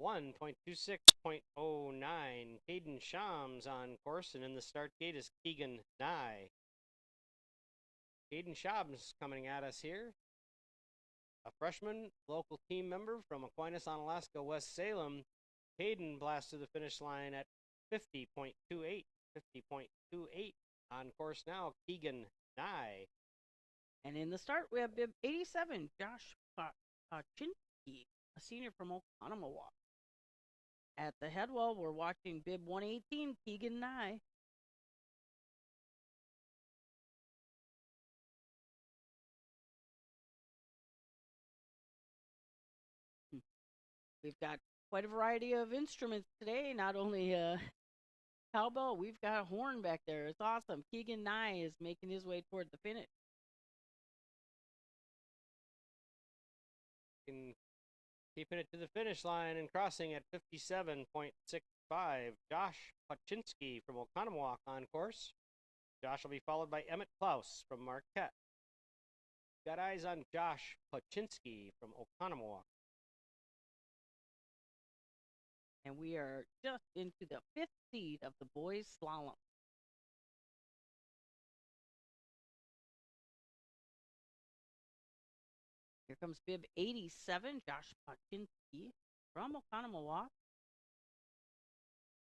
1.26.09. Caden Shams on course, and in the start gate is Keegan Nye. Caden Shams coming at us here. A freshman, local team member from Aquinas, Unalaska, West Salem. Caden blasts to the finish line at 50.28. 50.28. On course now, Keegan Nye. And in the start, we have bib 87, Josh Pachinski, a senior from Oconomowoc. At the head wall, we're watching bib 118, Keegan Nye. We've got quite a variety of instruments today. Not only cowbell, we've got a horn back there. It's awesome. Keegan Nye is making his way toward the finish. Keeping it to the finish line and crossing at 57.65. Josh Pachinski from Oconomowoc on course. Josh will be followed by Emmett Klaus from Marquette. Got eyes on Josh Pachinski from Oconomowoc. And we are just into the 5th seed of the boys slalom. Here comes bib 87, Josh Pachinski from Oconomowoc.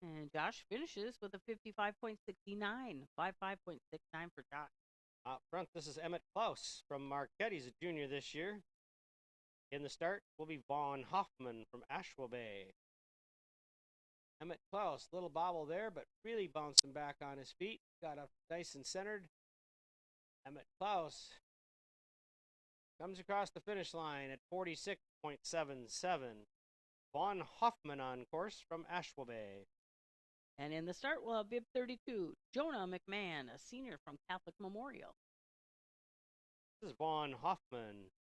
And Josh finishes with a 55.69, 55.69 for Josh. Out front, this is Emmett Klaus from Marquette. He's a junior this year. In the start will be Vaughn Hoffman from Asheville Bay. Emmett Klaus, little bobble there, but really bouncing back on his feet. Got up nice and centered. Emmett Klaus comes across the finish line at 46.77. Vaughn Hoffman on course from Asheville Bay. And in the start, we'll have bib 32, Jonah McMahon, a senior from Catholic Memorial. This is Vaughn Hoffman.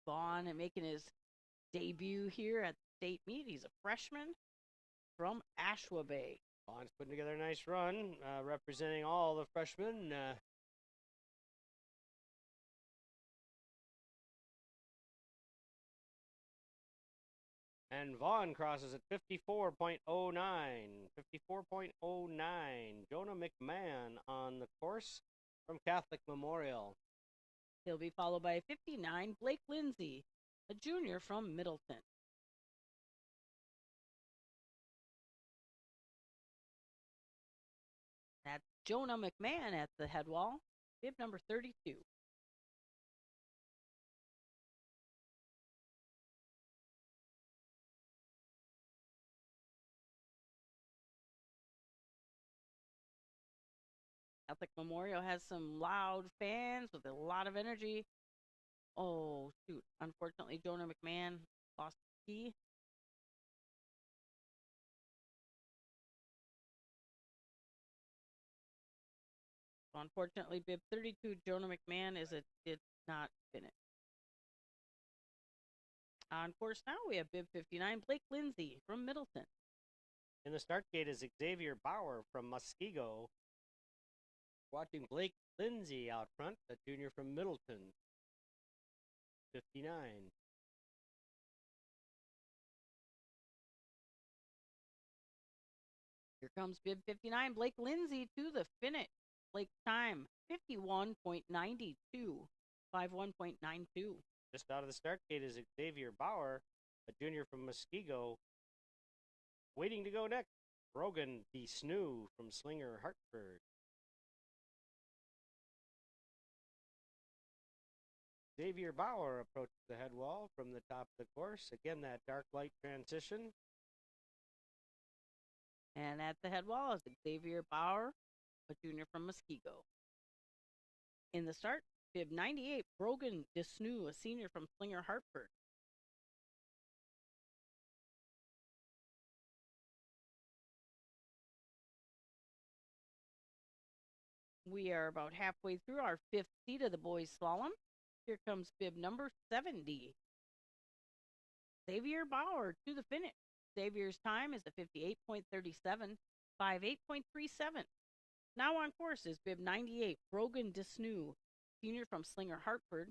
Vaughn making his debut here at the state meet. He's a freshman from Asheville Bay. Vaughn's putting together a nice run, representing all the freshmen. And Vaughn crosses at 54.09. 54.09. Jonah McMahon on the course from Catholic Memorial. He'll be followed by 59, Blake Lindsay, a junior from Middleton. That's Jonah McMahon at the head wall, bib number 32. Catholic Memorial has some loud fans with a lot of energy. Oh, shoot. Unfortunately, Jonah McMahon lost the key. So unfortunately, bib 32, Jonah McMahon did not finish. On course now, we have bib 59, Blake Lindsay from Middleton. In the start gate is Xavier Bauer from Muskego. Watching Blake Lindsay out front, a junior from Middleton. 59. Here comes bib 59, Blake Lindsay to the finish. Blake's time, 51.92, 51.92. Just out of the start gate is Xavier Bauer, a junior from Muskego. Waiting to go next, Brogan D. Snoo from Slinger, Hartford. Xavier Bauer approaches the head wall from the top of the course. Again, that dark light transition. And at the head wall is Xavier Bauer, a junior from Muskego. In the start, bib 98, Brogan DeSnoo, a senior from Slinger, Hartford. We are about halfway through our fifth seat of the boys slalom. Here comes bib number 70. Xavier Bauer to the finish. Xavier's time is a 58.37, 58.37. Now on course is bib 98, Brogan DeSnoo, senior from Slinger, Hartford.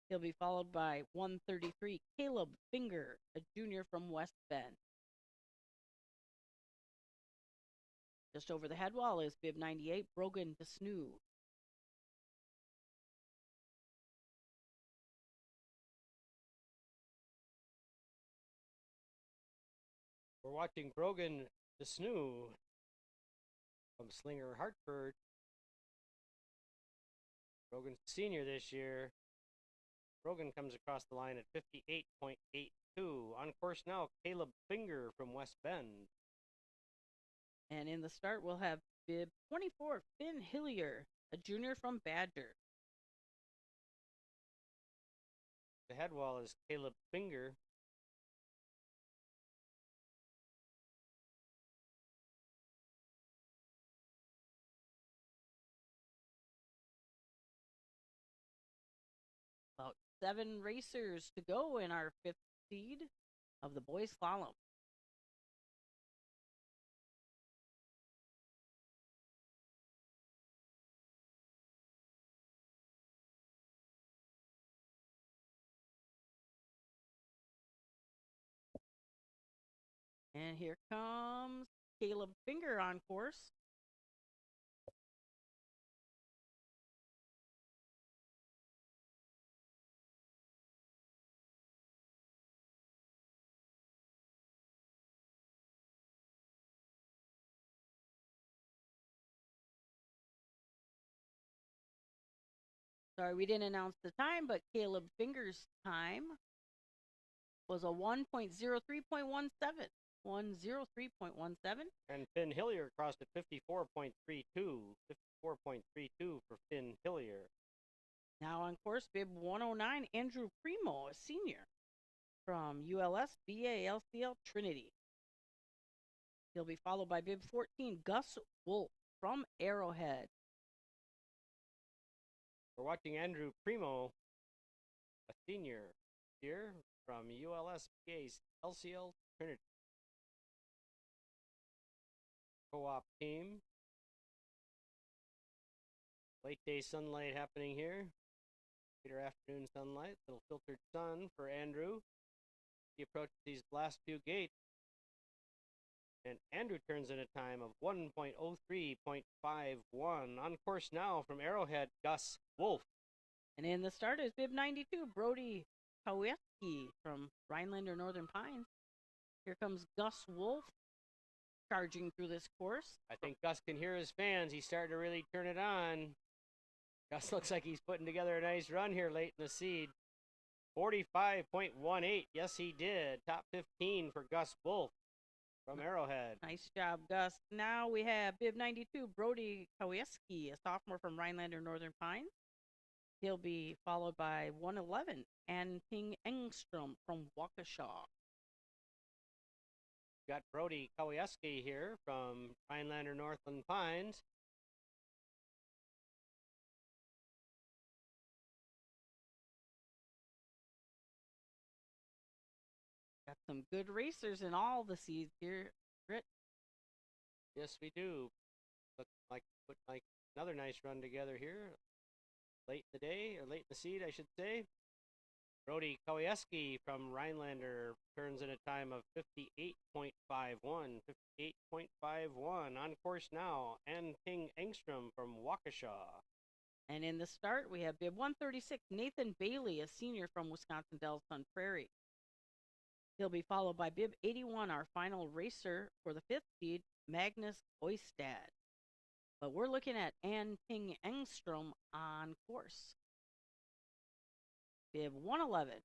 He'll be followed by 133, Caleb Finger, a junior from West Bend. Just over the head wall is bib 98, Brogan DeSnoo. We're watching Brogan DeSnoo from Slinger, Hartford. Brogan's senior this year. Brogan comes across the line at 58.82. On course now, Caleb Finger from West Bend. And in the start, we'll have bib 24, Finn Hillier, a junior from Badger. The head wall is Caleb Finger. About 7 racers to go in our fifth seed of the boys slalom. And here comes Caleb Finger on course. Sorry, we didn't announce the time, but Caleb Finger's time was a 1.03.17. 103.17. And Finn Hillier crossed at 54.32. 54.32 for Finn Hillier. Now on course, bib 109, Andrew Primo, a senior from ULS BALCL Trinity. He'll be followed by bib 14, Gus Wolf from Arrowhead. We're watching Andrew Primo, a senior here from ULSPA's LCL Trinity. Co-op team. Late day sunlight happening here. Later afternoon sunlight, little filtered sun for Andrew. He approaches these last few gates. And Andrew turns in a time of 1.03.51. On course now from Arrowhead, Gus Wolf. And in the start is bib 92, Brody Kowieski from Rhinelander Northern Pines. Here comes Gus Wolf charging through this course. I think Gus can hear his fans. He's starting to really turn it on. Gus looks like he's putting together a nice run here late in the seed. 45.18. Yes, he did. Top 15 for Gus Wolf from Arrowhead. Nice job, Gus. Now we have bib 92, Brody Kowieski, a sophomore from Rhinelander Northern Pines. He'll be followed by 111, and Ping Engstrom from Waukesha. Got Brody Kowieski here from Rhinelander Northland Pines. Got some good racers in all the seeds here, Britt. Yes, we do. Looks like put like another nice run together here. Late in the day, or late in the seed, I should say. Brody Kowieski from Rhinelander turns in a time of 58.51. 58.51 on course now. And Ping Engstrom from Waukesha. And in the start, we have bib 136, Nathan Bailey, a senior from Wisconsin Dells Sun Prairie. He'll be followed by bib 81, our final racer for the 5th seed, Magnus Oistad. But we're looking at Ann Ping Engstrom on course. Bib 111.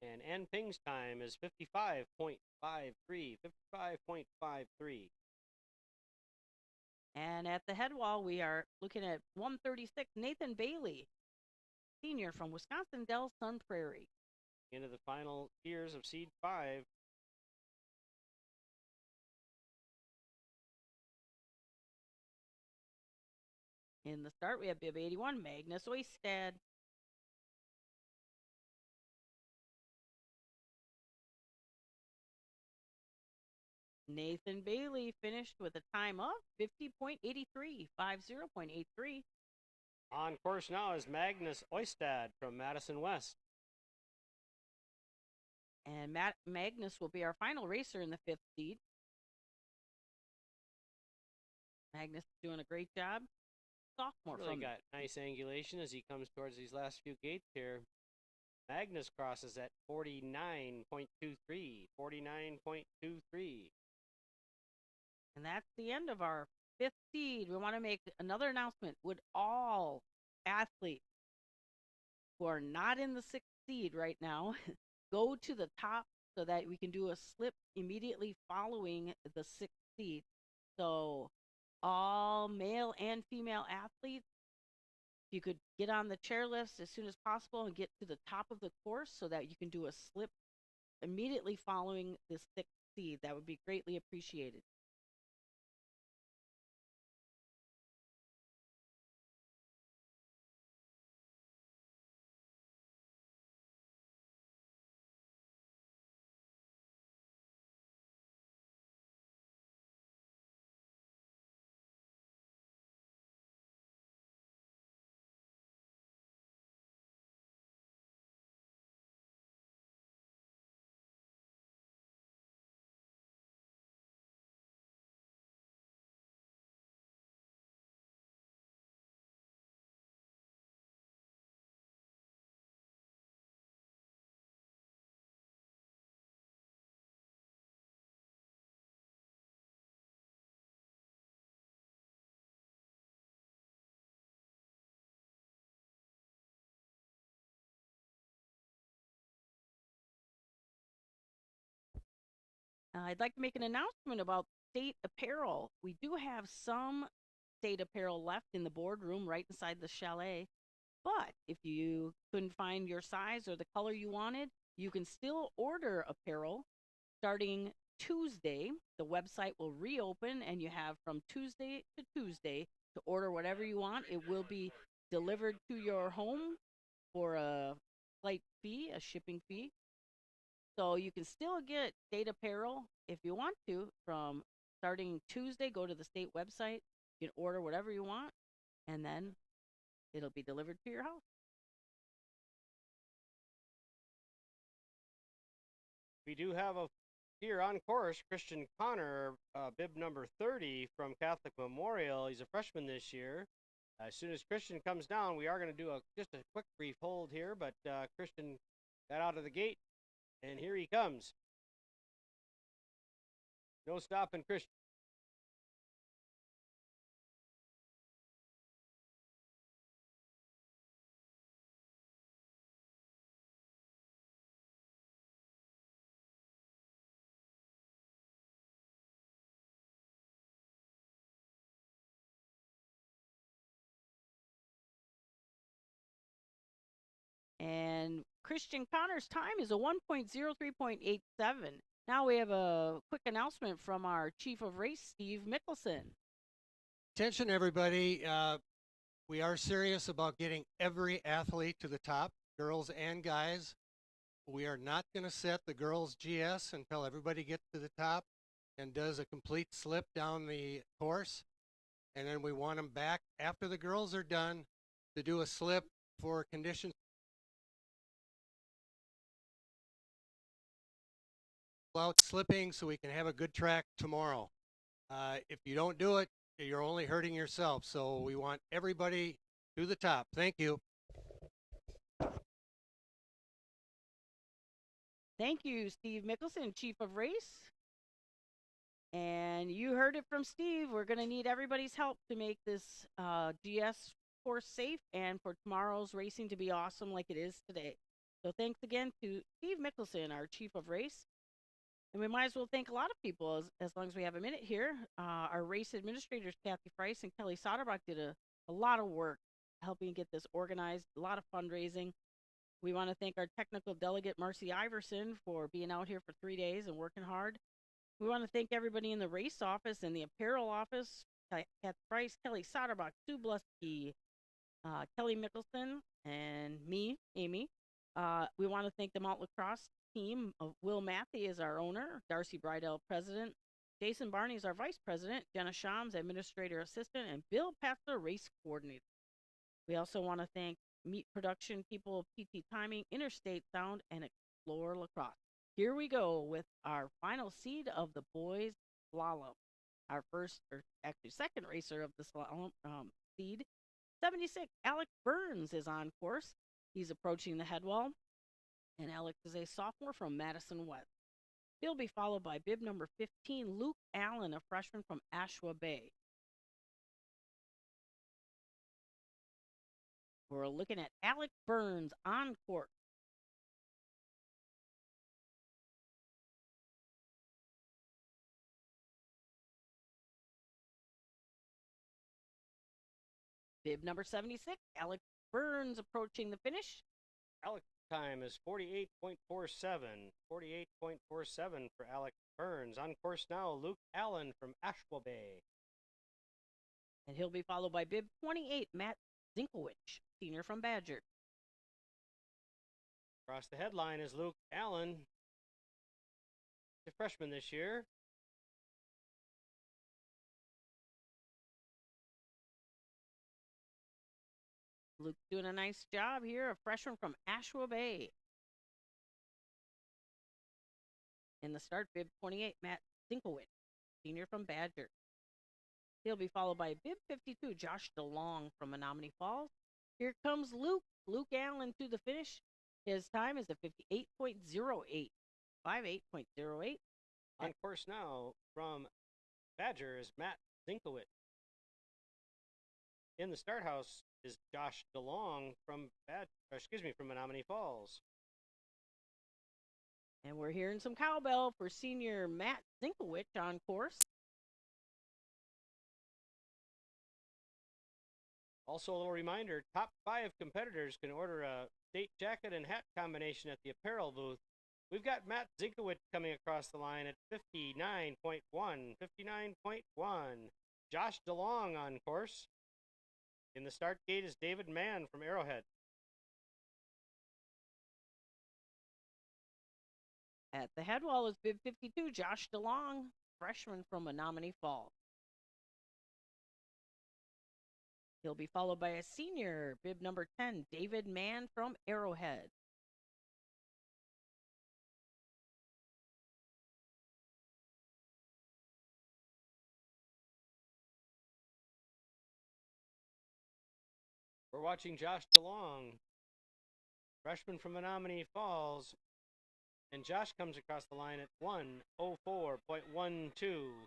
And Ann Ping's time is 55.53. 55.53. And at the head wall, we are looking at 136, Nathan Bailey, senior from Wisconsin Dells Sun Prairie. Into the final tiers of seed 5. In the start, we have bib 81, Magnus Oistad. Nathan Bailey finished with a time of 50.83, 50.83. On course now is Magnus Oistad from Madison West. And Magnus will be our final racer in the 5th seed. Magnus is doing a great job. Sophomore Really from got nice angulation as he comes towards these last few gates here. Magnus crosses at 49.23. 49.23. And that's the end of our 5th seed. We want to make another announcement. Would all athletes who are not in the 6th seed right now go to the top so that we can do a slip immediately following the 6th seed? So all male and female athletes, if you could get on the chairlifts as soon as possible and get to the top of the course so that you can do a slip immediately following the 6th seed, that would be greatly appreciated. I'd like to make an announcement about state apparel. We do have some state apparel left in the boardroom right inside the chalet. But if you couldn't find your size or the color you wanted, you can still order apparel starting Tuesday. The website will reopen and you have from Tuesday to Tuesday to order whatever you want. It will be delivered to your home for a slight fee, a shipping fee. So you can still get state apparel if you want to. From starting Tuesday, go to the state website. You can order whatever you want, and then it'll be delivered to your house. We do have here on course, Christian Connor, bib number 30 from Catholic Memorial. He's a freshman this year. As soon as Christian comes down, we are going to do just a quick brief hold here, but Christian got out of the gate, and here he comes. No stopping Christian. And Christian Connor's time is a 1.03.87. Now we have a quick announcement from our Chief of Race, Steve Mickelson. Attention, everybody. We are serious about getting every athlete to the top, girls and guys. We are not going to set the girls' GS until everybody gets to the top and does a complete slip down the course. And then we want them back after the girls are done to do a slip for conditions. Out slipping so we can have a good track tomorrow. If you don't do it, you're only hurting yourself. So we want everybody to the top. Thank you. Thank you, Steve Mickelson, Chief of Race. And you heard it from Steve. We're going to need everybody's help to make this GS course safe and for tomorrow's racing to be awesome like it is today. So thanks again to Steve Mickelson, our Chief of Race. And we might as well thank a lot of people as long as we have a minute here. Our race administrators, Kathy Price and Kelly Soderbach, did a lot of work helping get this organized, a lot of fundraising. We want to thank our technical delegate, Marcy Iverson, for being out here for 3 days and working hard. We want to thank everybody in the race office and the apparel office, Kathy Price, Kelly Soderbach, Sue Blusky, Kelly Mickelson, and me, Amy. We want to thank the Mount Lacrosse team of Will Matthey is our owner, Darcy Bridell president, Jason Barney is our vice president, Jenna Shams administrator assistant, and Bill Patzler race coordinator. We also want to thank meet production people, PT Timing, Interstate Sound, and Explore Lacrosse. Here we go with our final seed of the boys slalom. Our first, or actually second racer of the slalom seed, 76, Alex Burns is on course. He's approaching the head wall. And Alex is a sophomore from Madison West. He'll be followed by bib number 15, Luke Allen, a freshman from Ashwa Bay. We're looking at Alex Burns on court. Bib number 76, Alex Burns approaching the finish. Alex time is 48.47. 48.47 for Alex Burns. On course now, Luke Allen from Ashwa Bay. And he'll be followed by bib 28, Matt Zinkowicz, senior from Badger. Across the headline is Luke Allen, the freshman this year. Luke's doing a nice job here, a freshman from Ashwa Bay. In the start, bib 28, Matt Zinkowicz, senior from Badger. He'll be followed by bib 52, Josh DeLong from Menominee Falls. Here comes Luke. Luke Allen to the finish. His time is a 58.08. 58.08. On course now from Badger is Matt Zinkowicz. In the start house is Josh DeLong from Menominee Falls. And we're hearing some cowbell for senior Matt Zinkowicz on course. Also, a little reminder, top 5 competitors can order a state jacket and hat combination at the apparel booth. We've got Matt Zinkowicz coming across the line at 59.1. 59.1. Josh DeLong on course. In the start gate is David Mann from Arrowhead. At the head wall is bib 52, Josh DeLong, freshman from Menominee Falls. He'll be followed by a senior, bib number 10, David Mann from Arrowhead. We're watching Josh DeLong, freshman from Menominee Falls, and Josh comes across the line at 1:04.12,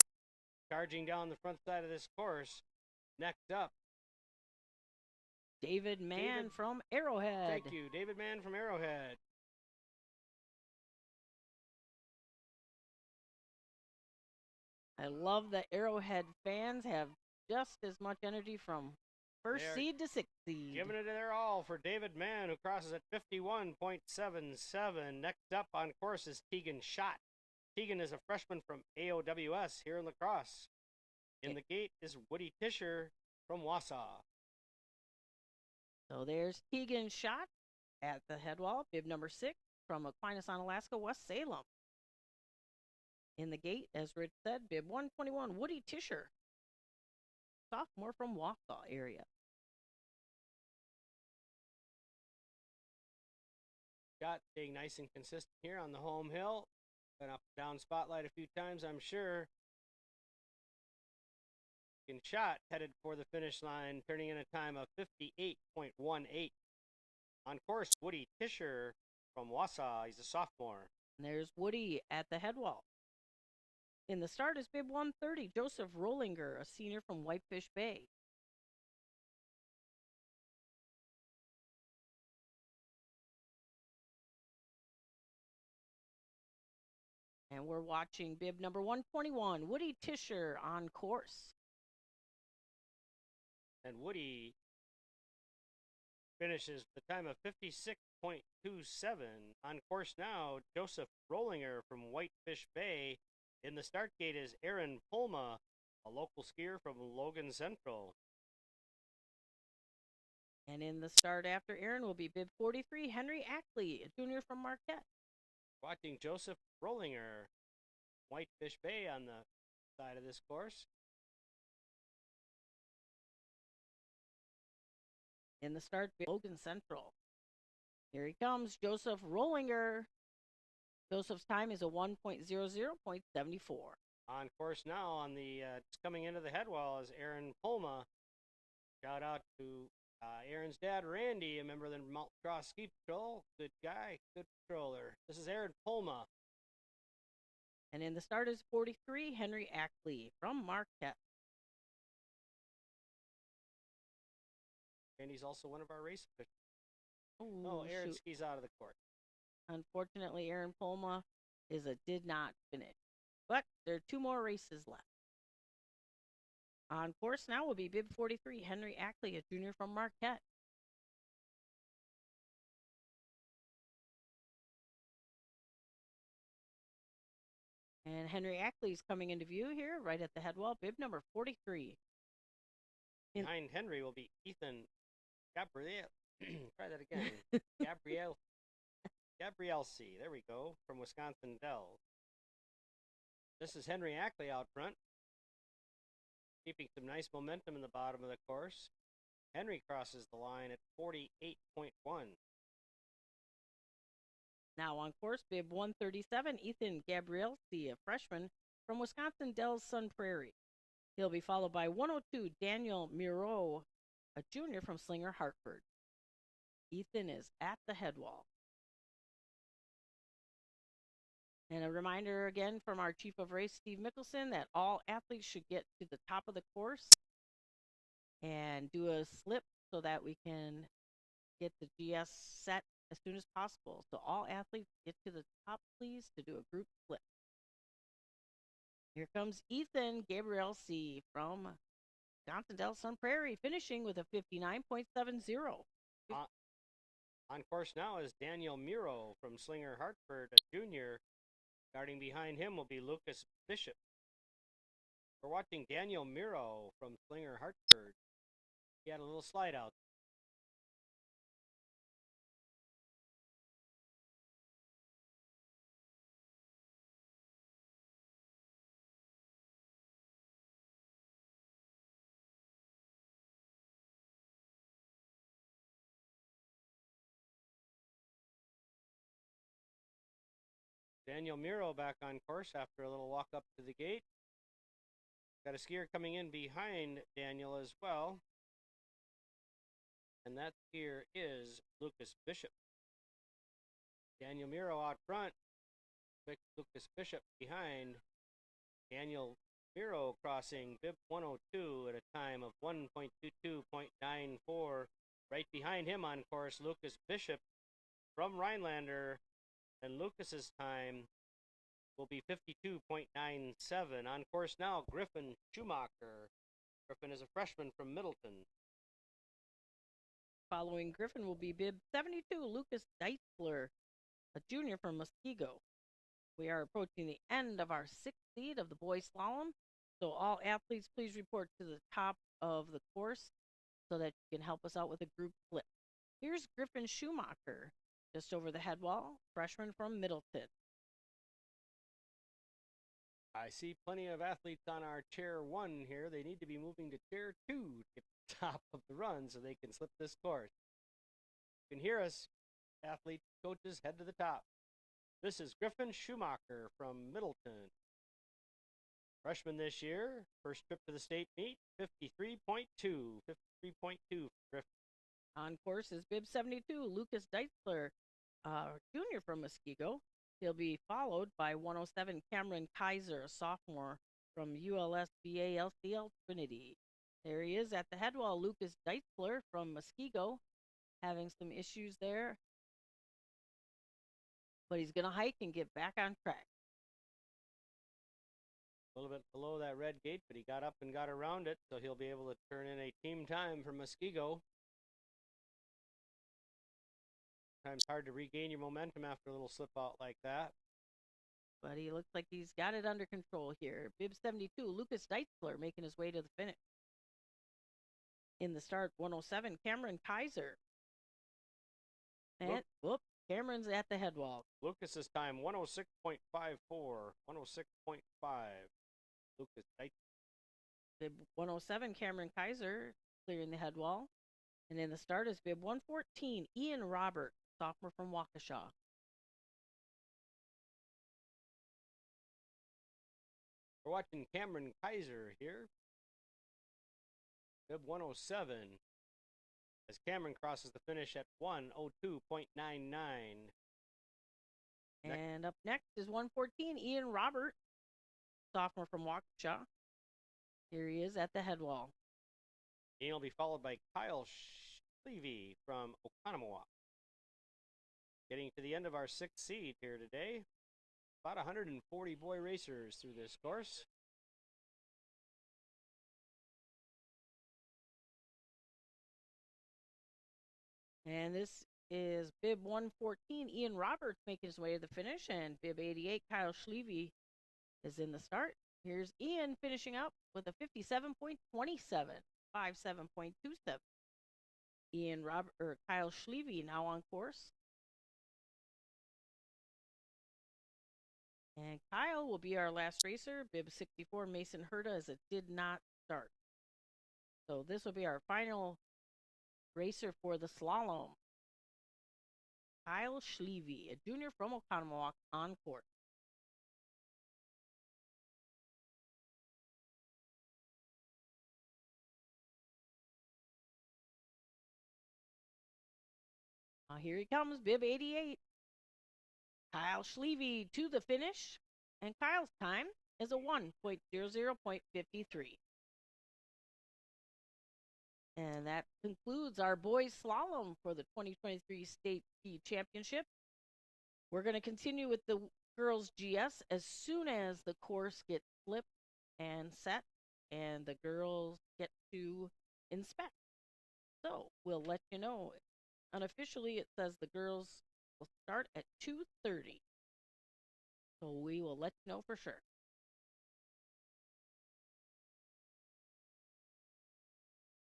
charging down the front side of this course. Next up, David Mann from Arrowhead. Thank you, David Mann from Arrowhead. I love that Arrowhead fans have just as much energy from first seed to sixth seed. Giving it their all for David Mann, who crosses at 51.77. Next up on course is Tegan Schott. Tegan is a freshman from AOWS here in La Crosse. In the gate is Woody Tischer from Wausau. So there's Tegan Schott at the head wall, bib number 6 from Aquinas, Alaska, West Salem. In the gate, as Rich said, bib 121, Woody Tischer, sophomore from Wausau area. Schott staying nice and consistent here on the home hill. Been up and down spotlight a few times, I'm sure. Tegan Schott headed for the finish line, turning in a time of 58.18. On course, Woody Tischer from Wausau. He's a sophomore. And there's Woody at the head wall. In the start is bib 130, Joseph Rollinger, a senior from Whitefish Bay. And we're watching bib number 121, Woody Tischer on course. And Woody finishes the time of 56.27. On course now, Joseph Rollinger from Whitefish Bay. In the start gate is Aaron Pulma, a local skier from Logan Central. And in the start after Aaron will be bib 43, Henry Ackley, a junior from Marquette. Watching Joseph Rollinger, Whitefish Bay on the side of this course. In the start, Logan Central. Here he comes, Joseph Rollinger. Joseph's time is a 1.00.74. On course now, on the just coming into the head wall is Aaron Pulma. Shout out to Aaron's dad, Randy, a member of the Mountain Cross Ski Patrol. Good guy, good patroller. This is Aaron Pulma. And in the start is 43, Henry Ackley from Marquette. And he's also one of our race officials. Oh, Aaron shoot. skis out of the court. Unfortunately, Aaron Pulma did not finish. But there are 2 more races left. On course now will be bib 43, Henry Ackley, a junior from Marquette. And Henry Ackley's coming into view here, right at the head wall, bib number 43. Behind Henry will be Ethan Gabriel. Try that again. Gabriel C. There we go, from Wisconsin Dells. This is Henry Ackley out front, keeping some nice momentum in the bottom of the course. Henry crosses the line at 48.1. Now on course, bib 137, Ethan Gabrielsi, a freshman from Wisconsin Dells Sun Prairie. He'll be followed by 102, Daniel Miro, a junior from Slinger Hartford. Ethan is at the head wall. And a reminder again from our Chief of Race, Steve Mickelson, that all athletes should get to the top of the course and do a slip so that we can get the GS set as soon as possible. So all athletes get to the top, please, to do a group slip. Here comes Ethan Gabrielsi from Wisconsin Dells Sun Prairie, finishing with a 59.70. On course now is Daniel Miro from Slinger Hartford, a junior. Starting behind him will be Lucas Bishop. We're watching Daniel Miro from Slinger Hartford. He had a little slide out. Daniel Miro back on course after a little walk up to the gate. Got a skier coming in behind Daniel as well. and that skier is Lucas Bishop. Daniel Miro out front, Lucas Bishop behind. Daniel Miro crossing bib 102 at a time of 1.22.94. Right behind him on course, Lucas Bishop from Rhinelander, and Lucas's time will be 52.97. On course now, Griffin Schumacher. Griffin is a freshman from Middleton. Following Griffin will be bib 72, Lucas Deitzler, a junior from Muskego. We are approaching the end of our sixth seed of the boys slalom, so all athletes please report to the top of the course so that you can help us out with a group flip. Here's Griffin Schumacher, just over the head wall, freshman from Middleton. I see plenty of athletes on our chair 1 here. They need to be moving to chair 2 to get to the top of the run so they can slip this course. You can hear us, athletes, coaches, head to the top. This is Griffin Schumacher from Middleton. Freshman this year, first trip to the state meet, 53.2 for Griffin. On course is bib 72, Lucas Deitzler, junior from Muskego. He'll be followed by 107, Cameron Kaiser, a sophomore from ULSBA-LCL Trinity. There he is at the head wall, Lucas Deitzler from Muskego, having some issues there. But he's going to hike and get back on track. A little bit below that red gate, but he got up and got around it, so he'll be able to turn in a team time for Muskego. Sometimes hard to regain your momentum after a little slip out like that. But he looks like he's got it under control here. Bib 72, Lucas Deitzler making his way to the finish. In the start, 107, Cameron Kaiser. And, whoop, Cameron's at the head wall. Lucas's time, 106.54, 106.5. Lucas Deitzler. Bib 107, Cameron Kaiser clearing the head wall. And in the start is bib 114, Ian Robert, sophomore from Waukesha. We're watching Cameron Kaiser here. Bib 107. As Cameron crosses the finish at 1:02.99. And up next is 114, Ian Robert, sophomore from Waukesha. Here he is at the head wall. Ian will be followed by Kyle Schleve from Oconomowoc. Getting to the end of our sixth seed here today. About 140 boy racers through this course. And this is bib 114, Ian Roberts making his way to the finish, and bib 88, Kyle Schleve is in the start. Here's Ian finishing up with a 57.27, 57.27. Kyle Schleve now on course. And Kyle will be our last racer. Bib 64, Mason Herta, as it did not start. So this will be our final racer for the slalom. Kyle Schleve, a junior from Oconomowoc, on course. Here he comes, bib 88. Kyle Schleve to the finish, and Kyle's time is a 1.00.53. And that concludes our boys slalom for the 2023 State Ski Championship. We're going to continue with the girls GS as soon as the course gets flipped and set and the girls get to inspect. So we'll let you know. Unofficially, it says the girls will start at 2:30. So we will let you know for sure.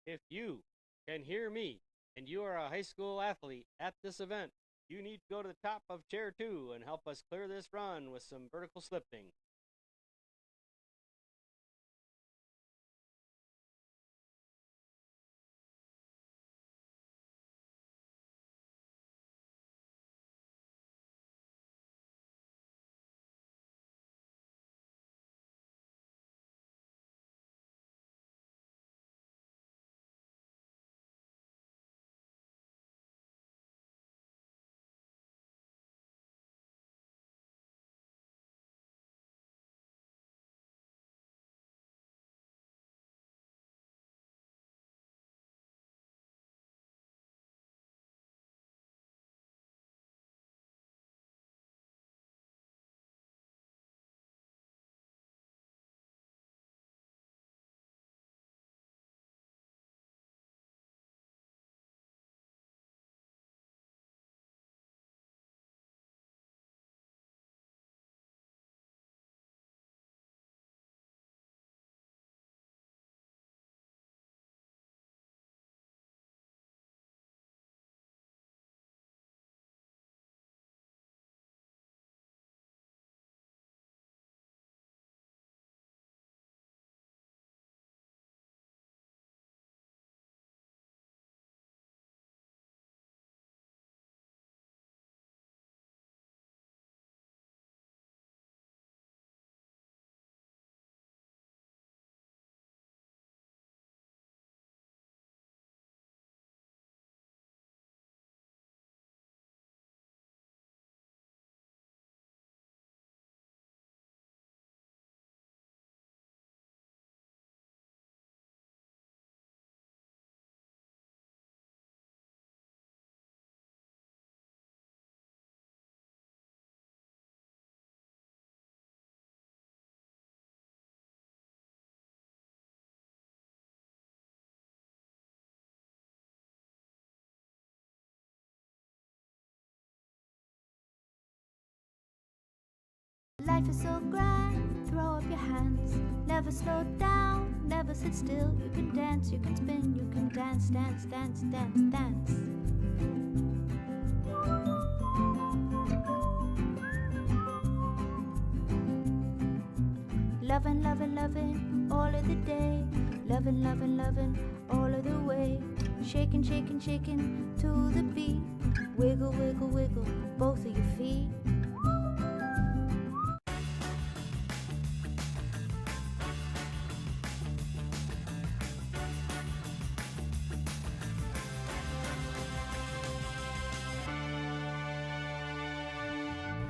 If you can hear me and you are a high school athlete at this event, you need to go to the top of chair 2 and help us clear this run with some vertical slipping. Life is so grand, throw up your hands. Never slow down, never sit still. You can dance, you can spin, you can dance, dance, dance, dance, dance. Lovin', lovin', lovin', all of the day. Lovin', lovin', lovin', all of the way. Shakin', shakin', shakin' to the beat. Wiggle, wiggle, wiggle, both of your feet.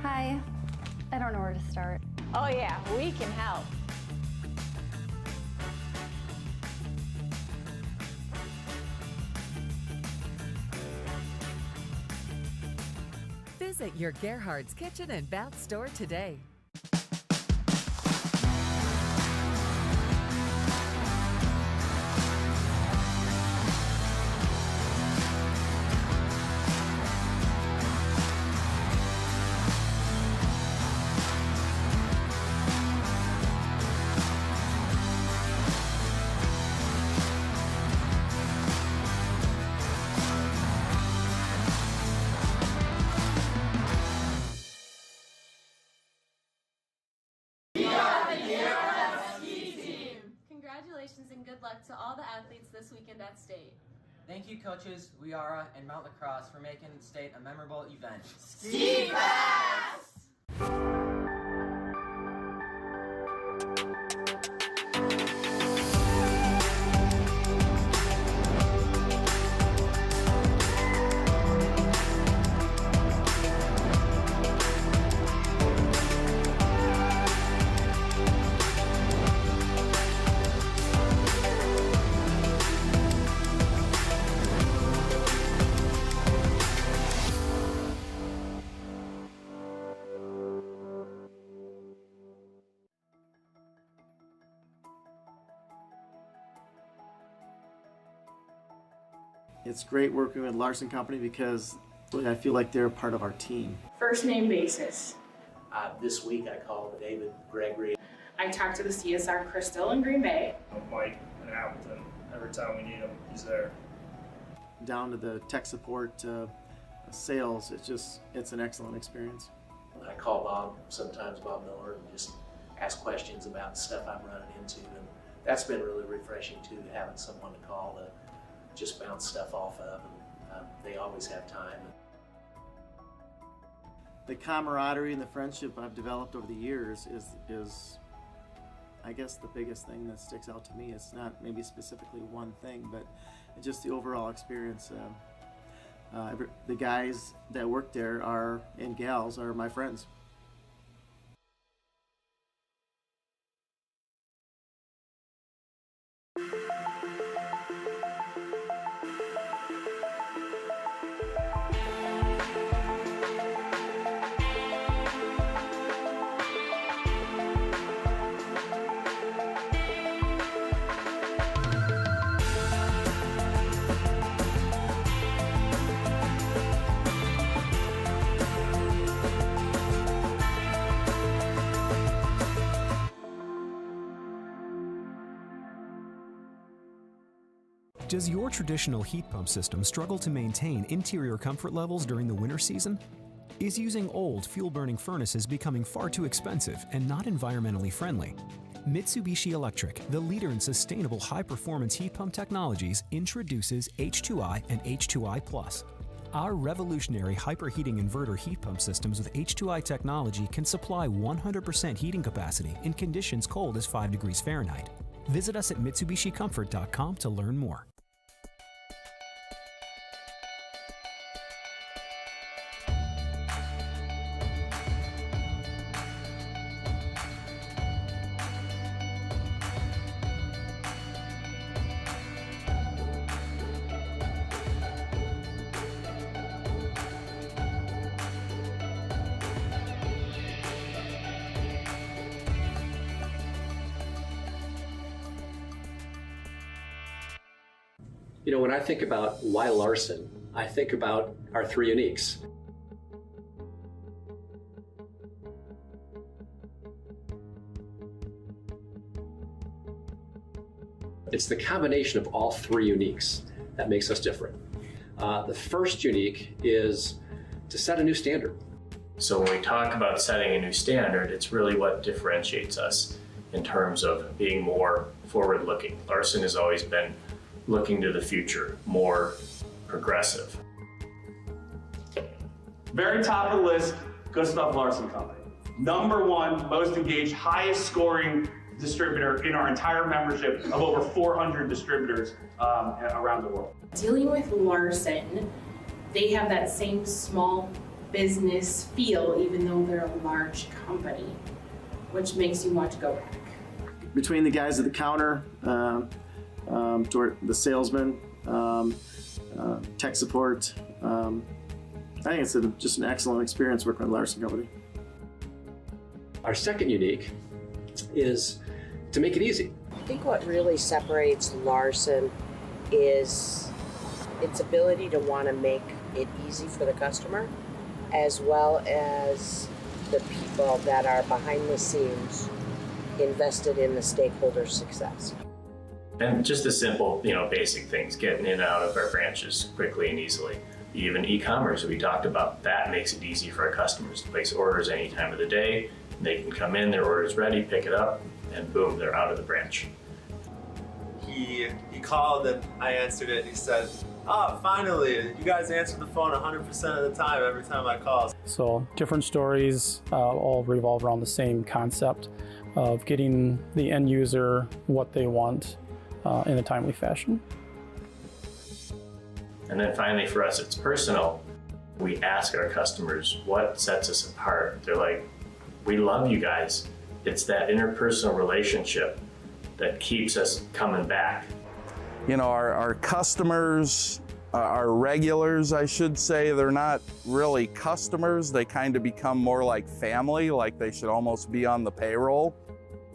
Hi. I don't know where to start. Oh yeah, we can help. Visit your Gerhard's Kitchen and Bath store today. Congratulations and good luck to all the athletes this weekend at state. Thank you, coaches, WIARA, and Mount Lacrosse for making state a memorable event. Ski Fest! It's great working with Larson Company because I feel like they're a part of our team. First name basis. This week I called David Gregory. I talked to the CSR Crystal in Green Bay. Mike and Hamilton, every time we need him, he's there. Down to the tech support, sales, it's an excellent experience. I call Bob, sometimes Bob Miller, and just ask questions about stuff I'm running into, and that's been really refreshing too, having someone to call to just bounce stuff off of, and they always have time. The camaraderie and the friendship I've developed over the years is I guess the biggest thing that sticks out to me. It's not maybe specifically one thing, but just the overall experience. The guys that work there and gals are my friends. Does your traditional heat pump system struggle to maintain interior comfort levels during the winter season? Is using old fuel-burning furnaces becoming far too expensive and not environmentally friendly? Mitsubishi Electric, the leader in sustainable high-performance heat pump technologies, introduces H2i and H2i+. Our revolutionary hyperheating inverter heat pump systems with H2i technology can supply 100% heating capacity in conditions cold as 5 degrees Fahrenheit. Visit us at MitsubishiComfort.com to learn more. You know, when I think about why Larson, I think about our three uniques. It's the combination of all three uniques that makes us different. The first unique is to set a new standard. So when we talk about setting a new standard, it's really what differentiates us in terms of being more forward-looking. Larson has always been looking to the future, more progressive. Very top of the list, Good Stuff Larson Company. #1 most engaged, highest scoring distributor in our entire membership of over 400 distributors around the world. Dealing with Larson, they have that same small business feel, even though they're a large company, which makes you want to go back. Between the guys at the counter, the salesman, tech support, I think it's just an excellent experience working with Larson Company. Our second unique is to make it easy. I think what really separates Larson is its ability to want to make it easy for the customer, as well as the people that are behind the scenes invested in the stakeholders' success. And just the simple, basic things, getting in and out of our branches quickly and easily. Even e-commerce we talked about, that makes it easy for our customers to place orders any time of the day. They can come in, their order's ready, pick it up, and boom, they're out of the branch. He called and I answered it and he said, "Oh, finally, you guys answer the phone 100% of the time every time I call." So different stories all revolve around the same concept of getting the end user what they want in a timely fashion. And then finally for us, it's personal. We ask our customers what sets us apart. They're like, "We love you guys." It's that interpersonal relationship that keeps us coming back. Our customers, our regulars, I should say, they're not really customers. They kind of become more like family, like they should almost be on the payroll.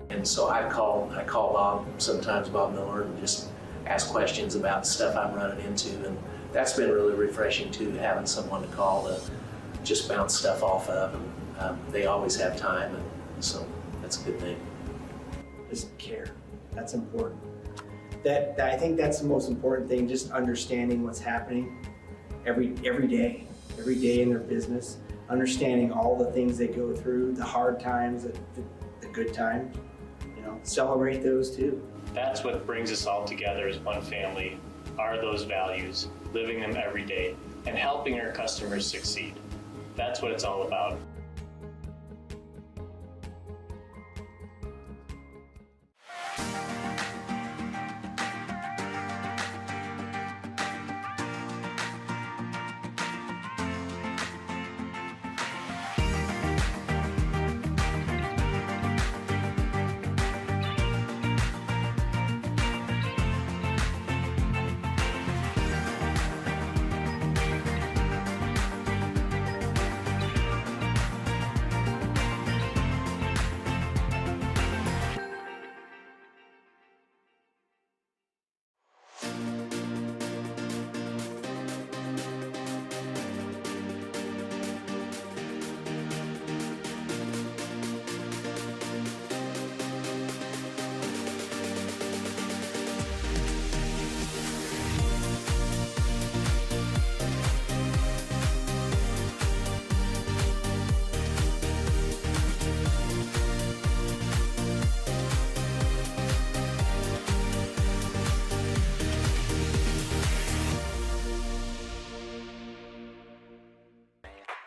And so I call Bob, sometimes Bob Miller, and just ask questions about stuff I'm running into. And that's been really refreshing too, having someone to call to just bounce stuff off of. And they always have time, and so that's a good thing. Just care. That's important. I think that's the most important thing, just understanding what's happening every day in their business, understanding all the things they go through, the hard times, the good times, celebrate those too. That's what brings us all together as one family, are those values, living them every day, and helping our customers succeed. That's what it's all about.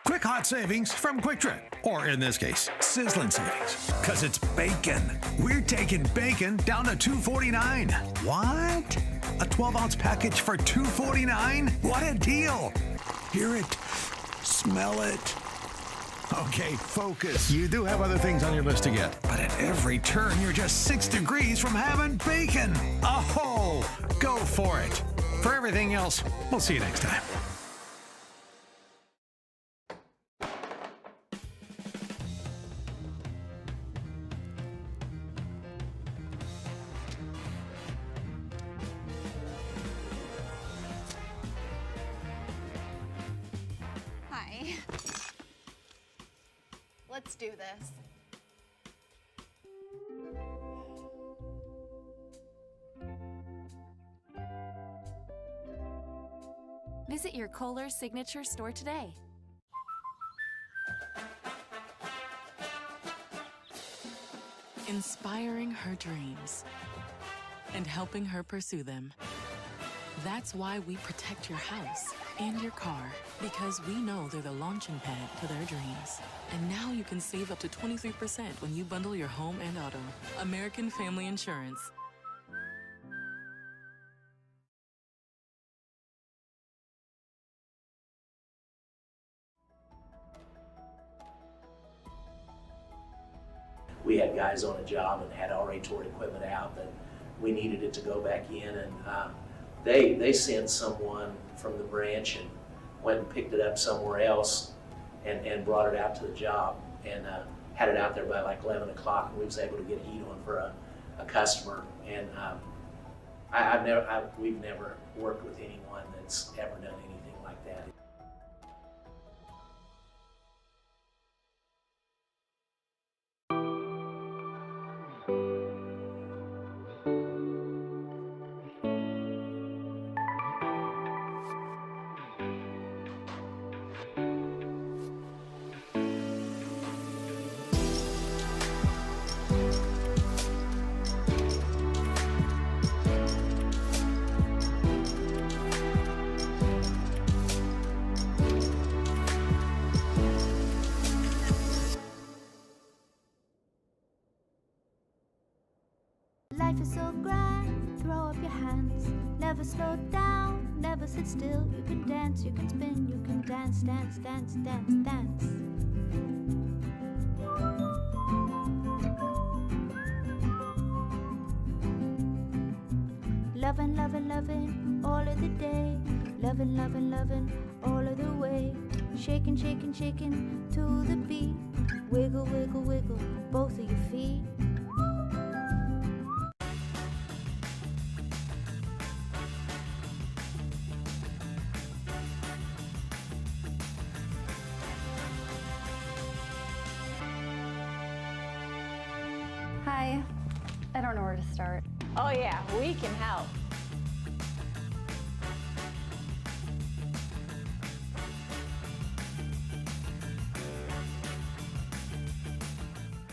Quick hot savings from Quick Trip, or in this case, sizzling savings, because it's bacon. We're taking bacon down to $2.49. What? A 12-ounce package for $2.49? What a deal! Hear it, smell it. Okay, focus. You do have other things on your list to get, but at every turn, you're just 6 degrees from having bacon. Oh, go for it. For everything else, we'll see you next time. Hi. Let's do this. your Kohler Signature store today. Inspiring her dreams and helping her pursue them. That's why we protect your house and your car, because we know they're the launching pad to their dreams. And now you can save up to 23% when you bundle your home and auto. American Family Insurance. We had guys on a job and had already tore equipment out that we needed it to go back in, and they sent someone from the branch and went and picked it up somewhere else and brought it out to the job and had it out there by like 11 o'clock, and we was able to get heat on for a customer. And we've never worked with anyone that's ever done anything like that. Life is so grand, throw up your hands. Never slow down, never sit still. You can dance, you can spin, you can dance, dance, dance, dance, dance. Lovin', lovin', lovin', all of the day. Lovin', lovin', lovin', all of the way. Shaking, shaking, shaking to the beat. Wiggle, wiggle, wiggle, both of your feet. Hi. I don't know where to start. Oh yeah, we can help.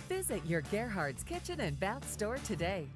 Visit your Gerhard's Kitchen and Bath store today.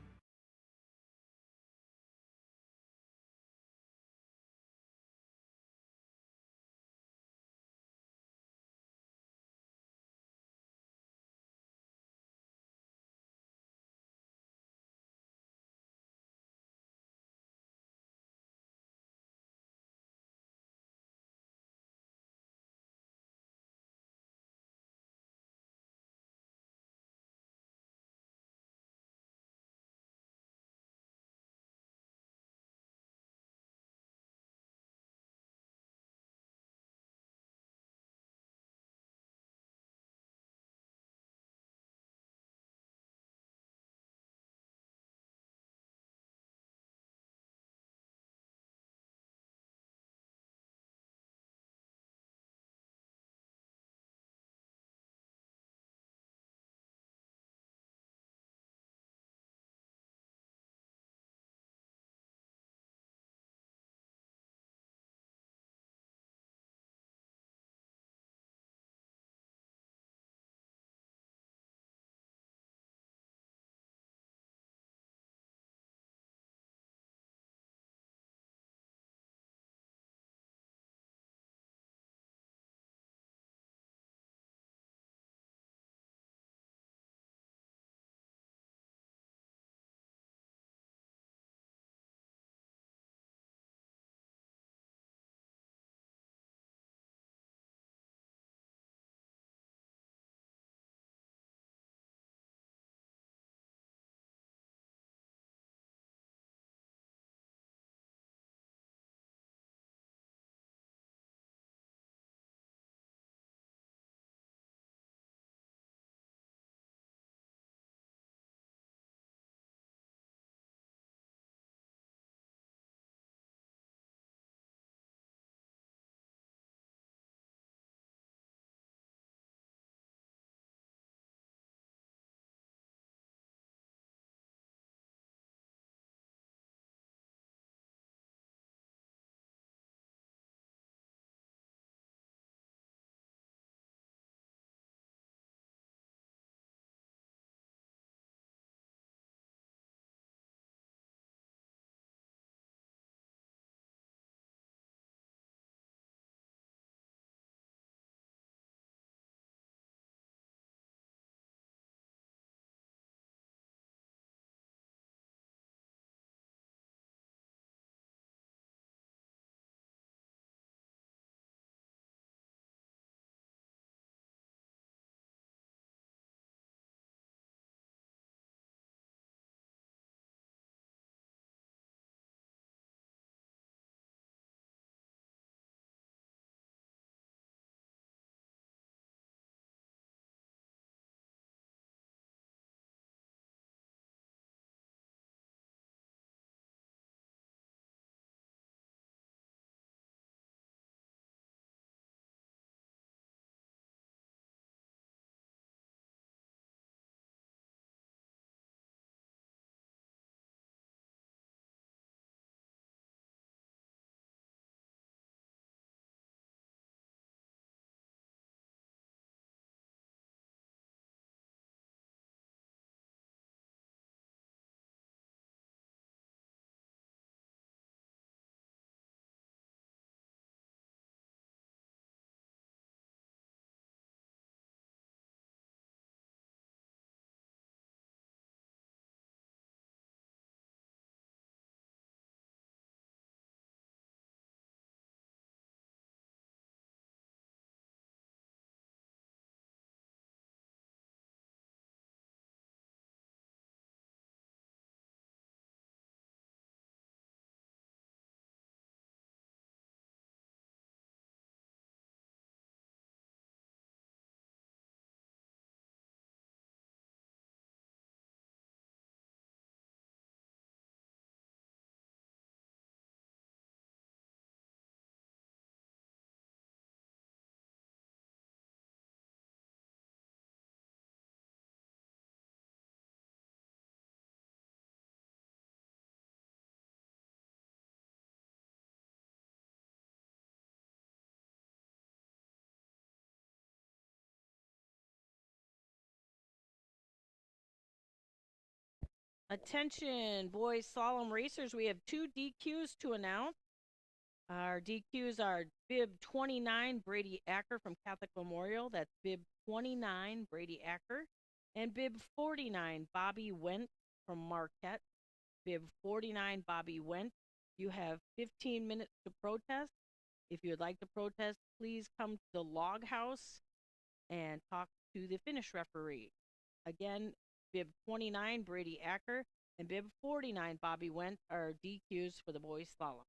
Attention, boys slalom racers. We have 2 DQs to announce. Our DQs are bib 29, Brady Acker from Catholic Memorial. That's bib 29, Brady Acker. And bib 49, Bobby Went from Marquette. Bib 49, Bobby Went. You have 15 minutes to protest. If you would like to protest, please come to the log house and talk to the finish referee. Again, bib 29, Brady Acker, and bib 49, Bobby Went, are DQs for the boys slalom.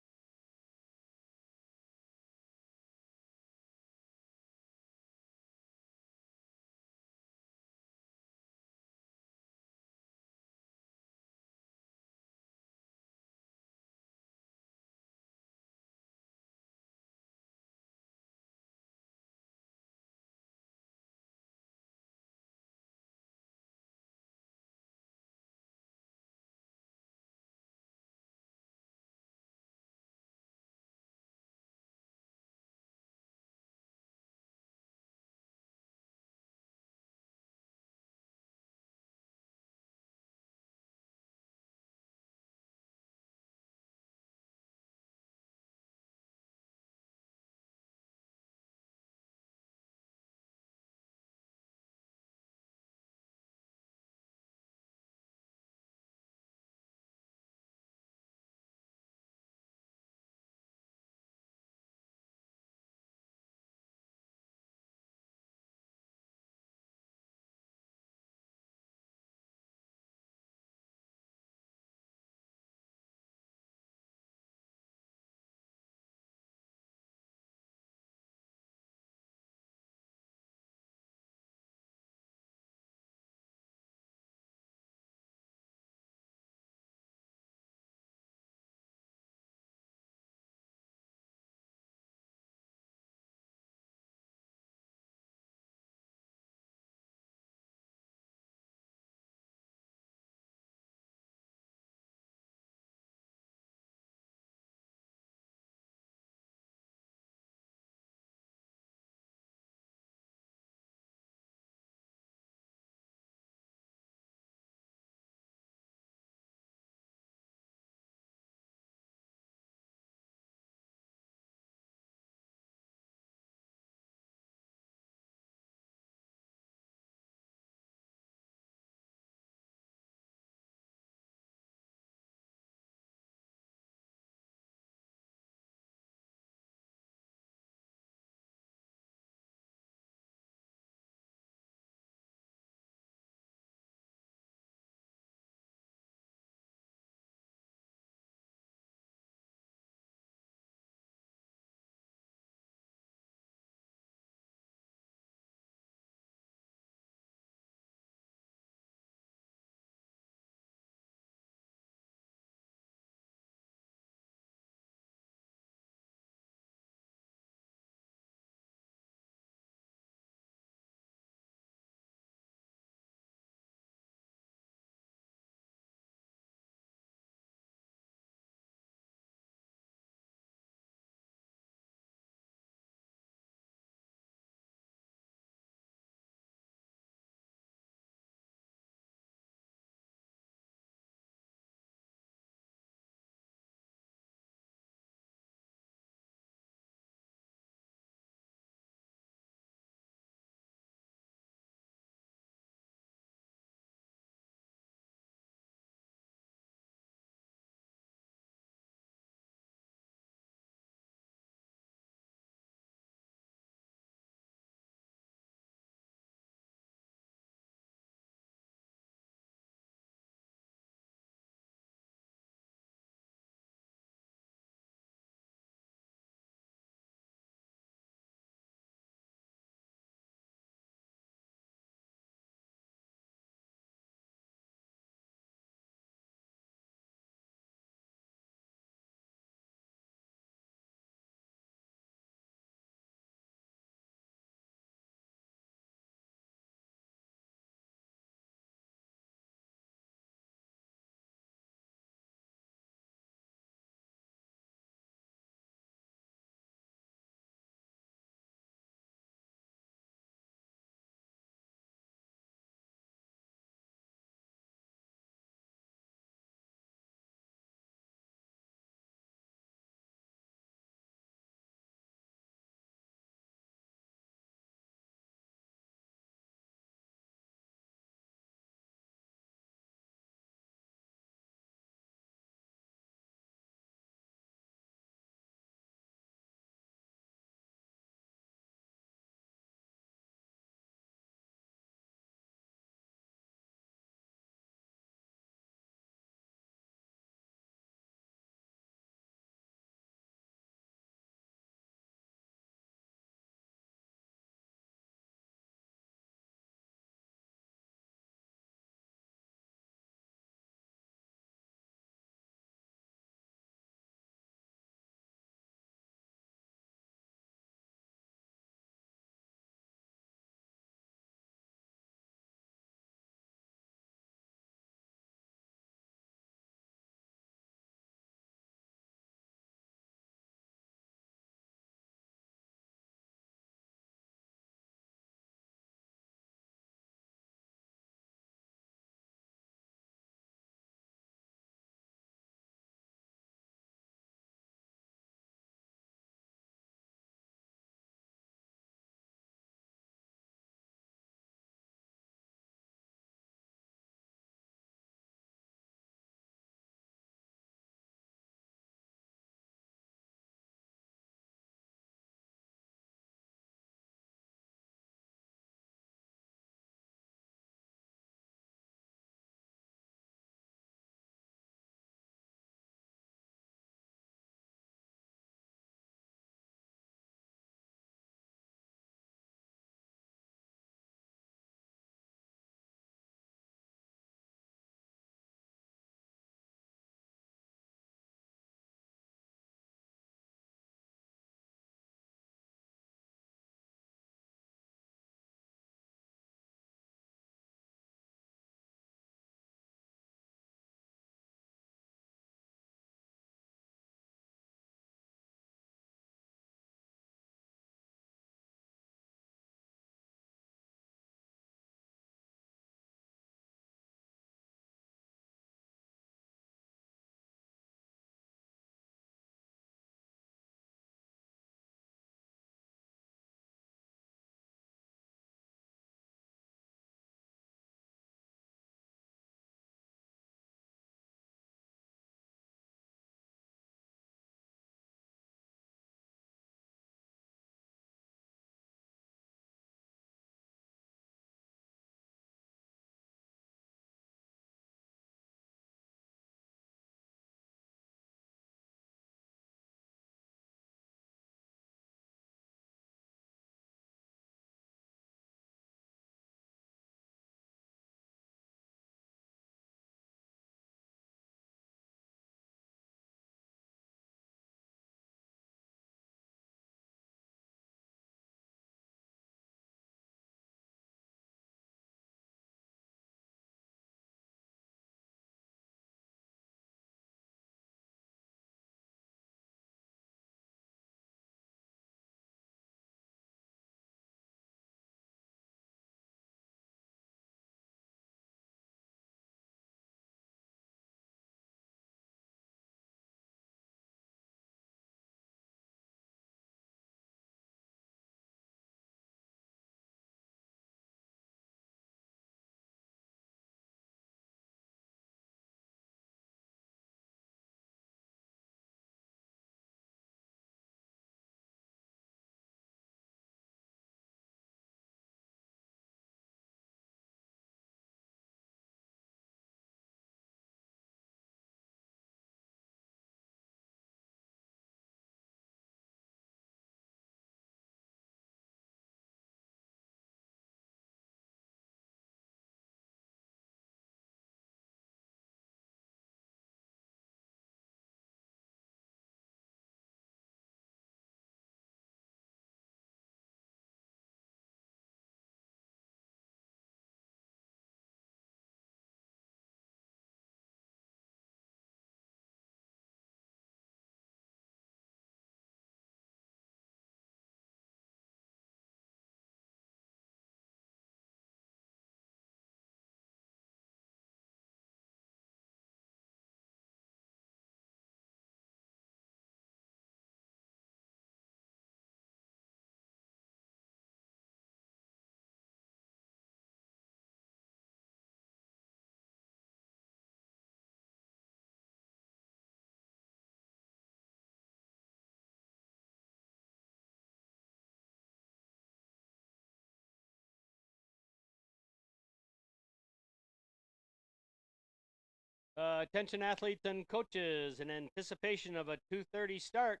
Attention athletes and coaches, in anticipation of a 2:30 start,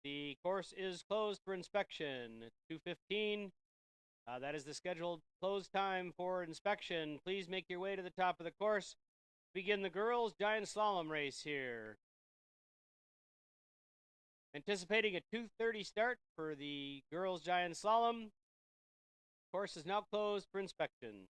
the course is closed for inspection. It's 2:15. That is the scheduled close time for inspection. Please make your way to the top of the course. Begin the girls' giant slalom race here. Anticipating a 2:30 start for the girls' giant slalom. Course is now closed for inspection.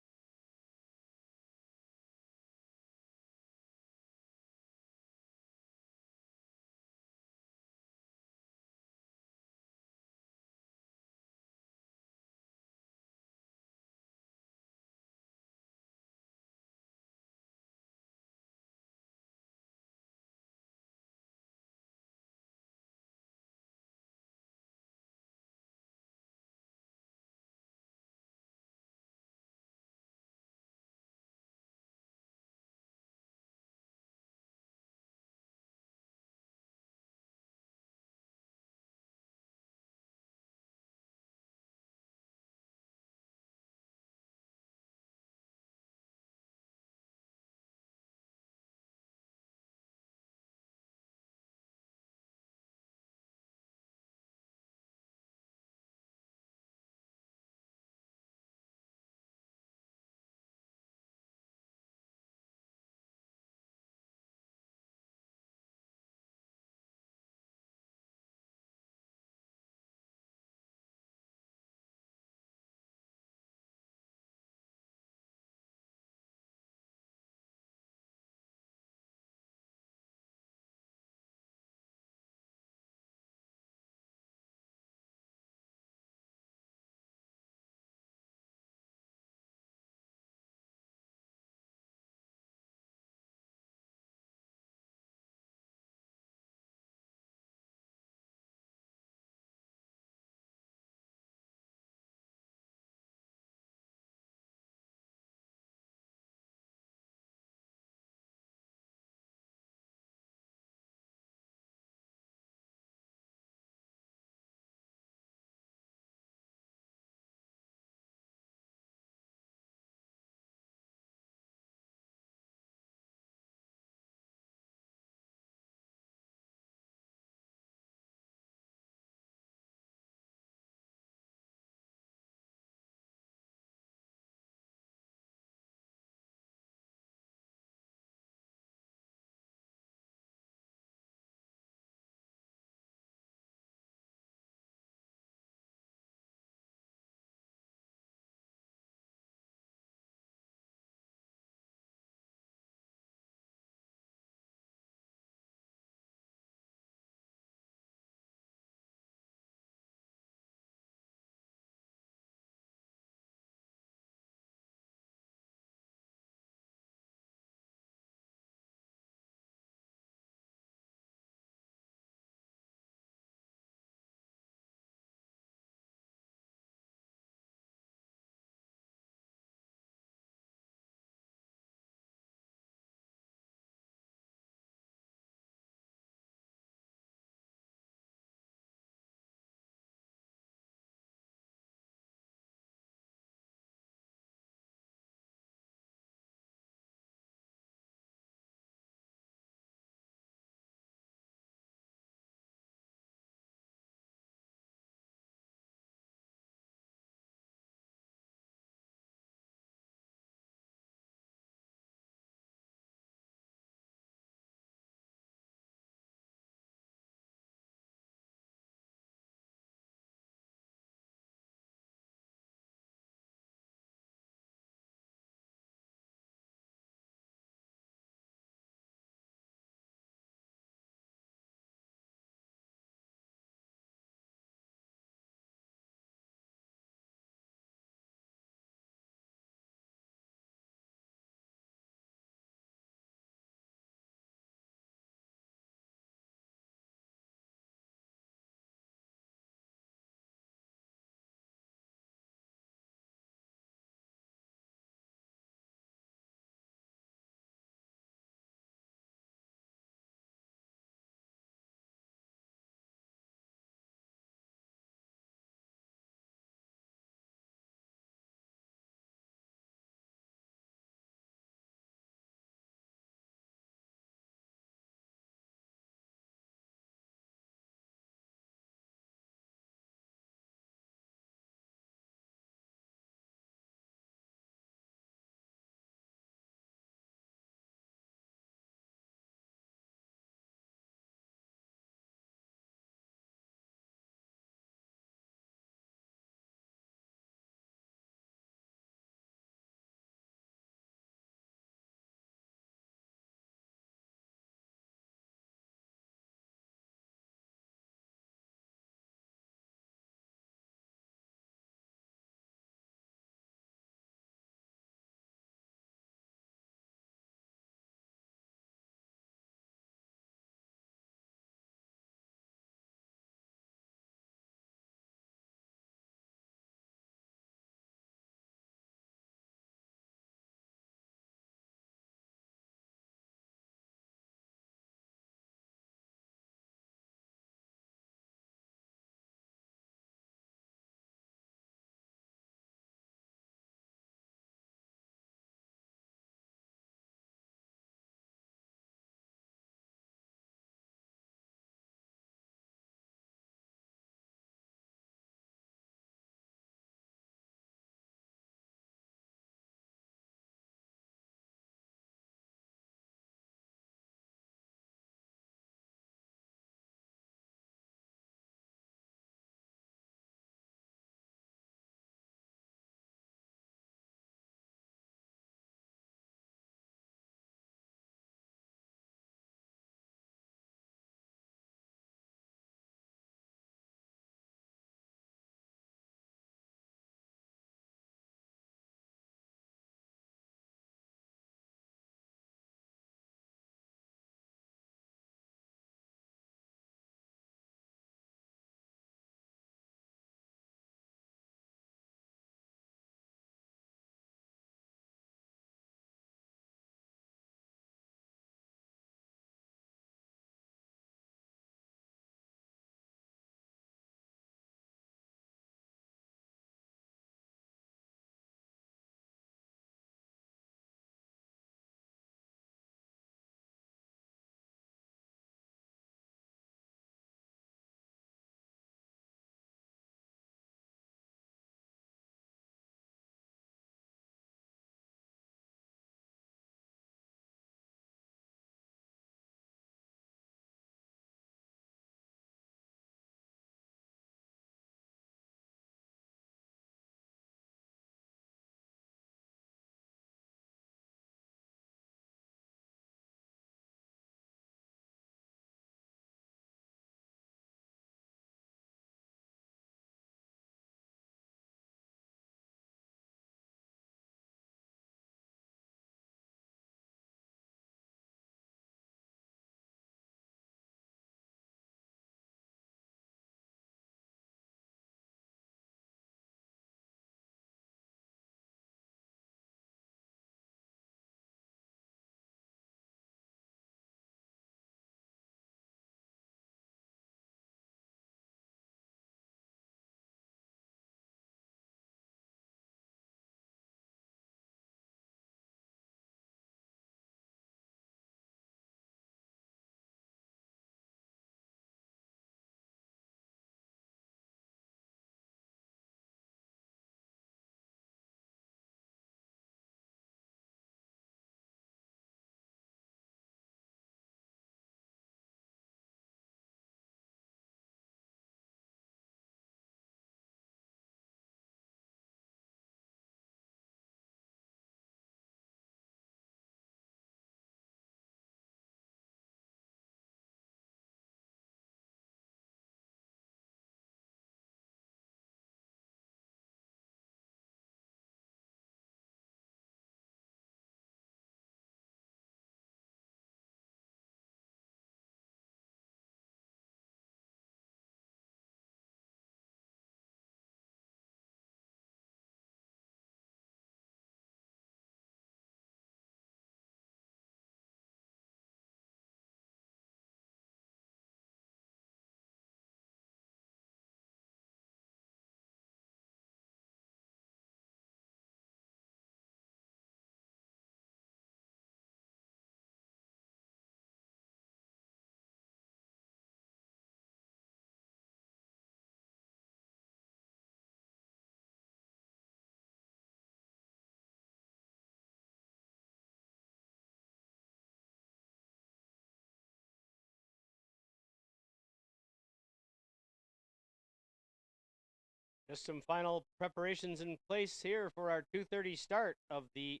Just some final preparations in place here for our 2:30 start of the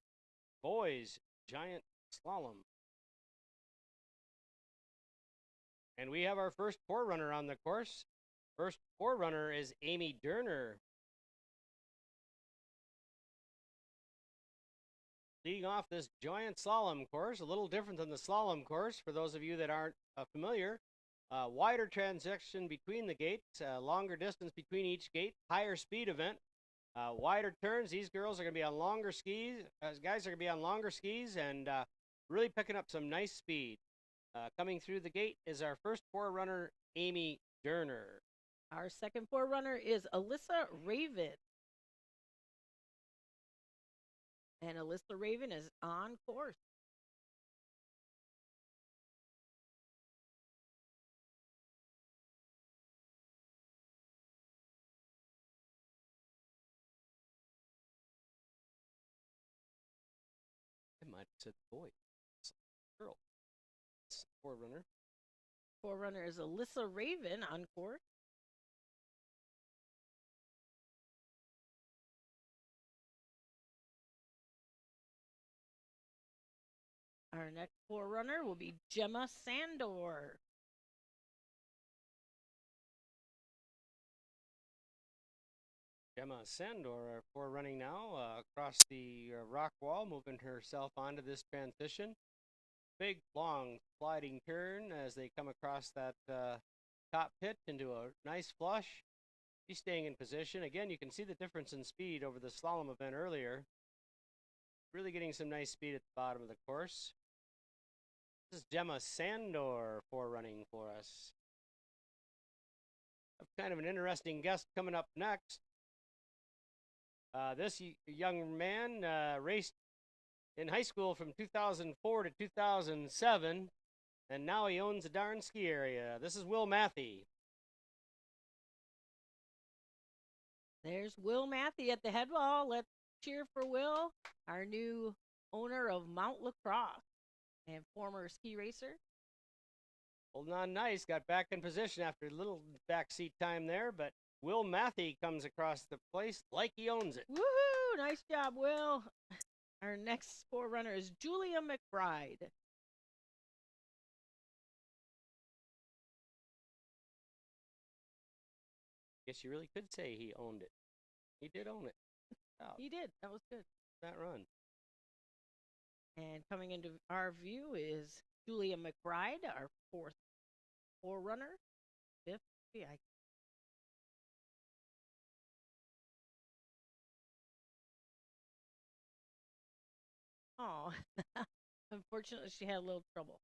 boys giant slalom. And we have our first forerunner on the course. First forerunner is Amy Derner. Leading off this giant slalom course, a little different than the slalom course for those of you that aren't familiar. Wider transition between the gates, longer distance between each gate, higher speed event, wider turns. These girls are going to be on longer skis. Guys are going to be on longer skis and really picking up some nice speed. Coming through the gate is our first forerunner, Amy Derner. Our second forerunner is Alyssa Raven. And Alyssa Raven is on course. I might have said boy. It's a girl. It's forerunner. Forerunner is Alyssa Raven on course. Our next forerunner will be Gemma Sandor. Gemma Sandor forerunning now across the rock wall, moving herself onto this transition. Big, long sliding turn as they come across that top pitch into a nice flush. She's staying in position. Again, you can see the difference in speed over the slalom event earlier. Really getting some nice speed at the bottom of the course. This is Gemma Sandor forerunning for us. Kind of an interesting guest coming up next. This young man raced in high school from 2004 to 2007, and now he owns a darn ski area. This is Will Matthey. There's Will Matthey at the head wall. Let's cheer for Will, our new owner of Mount Lacrosse and former ski racer. Holding on nice, got back in position after a little backseat time there, but Will Matthey comes across the place like he owns it. Woohoo! Nice job, Will. Our next forerunner is Julia McBride. Guess you really could say he owned it. He did own it. Oh. He did. That was good. That run. And coming into our view is Julia McBride, our fourth forerunner. Fifth, Oh, unfortunately, she had a little trouble.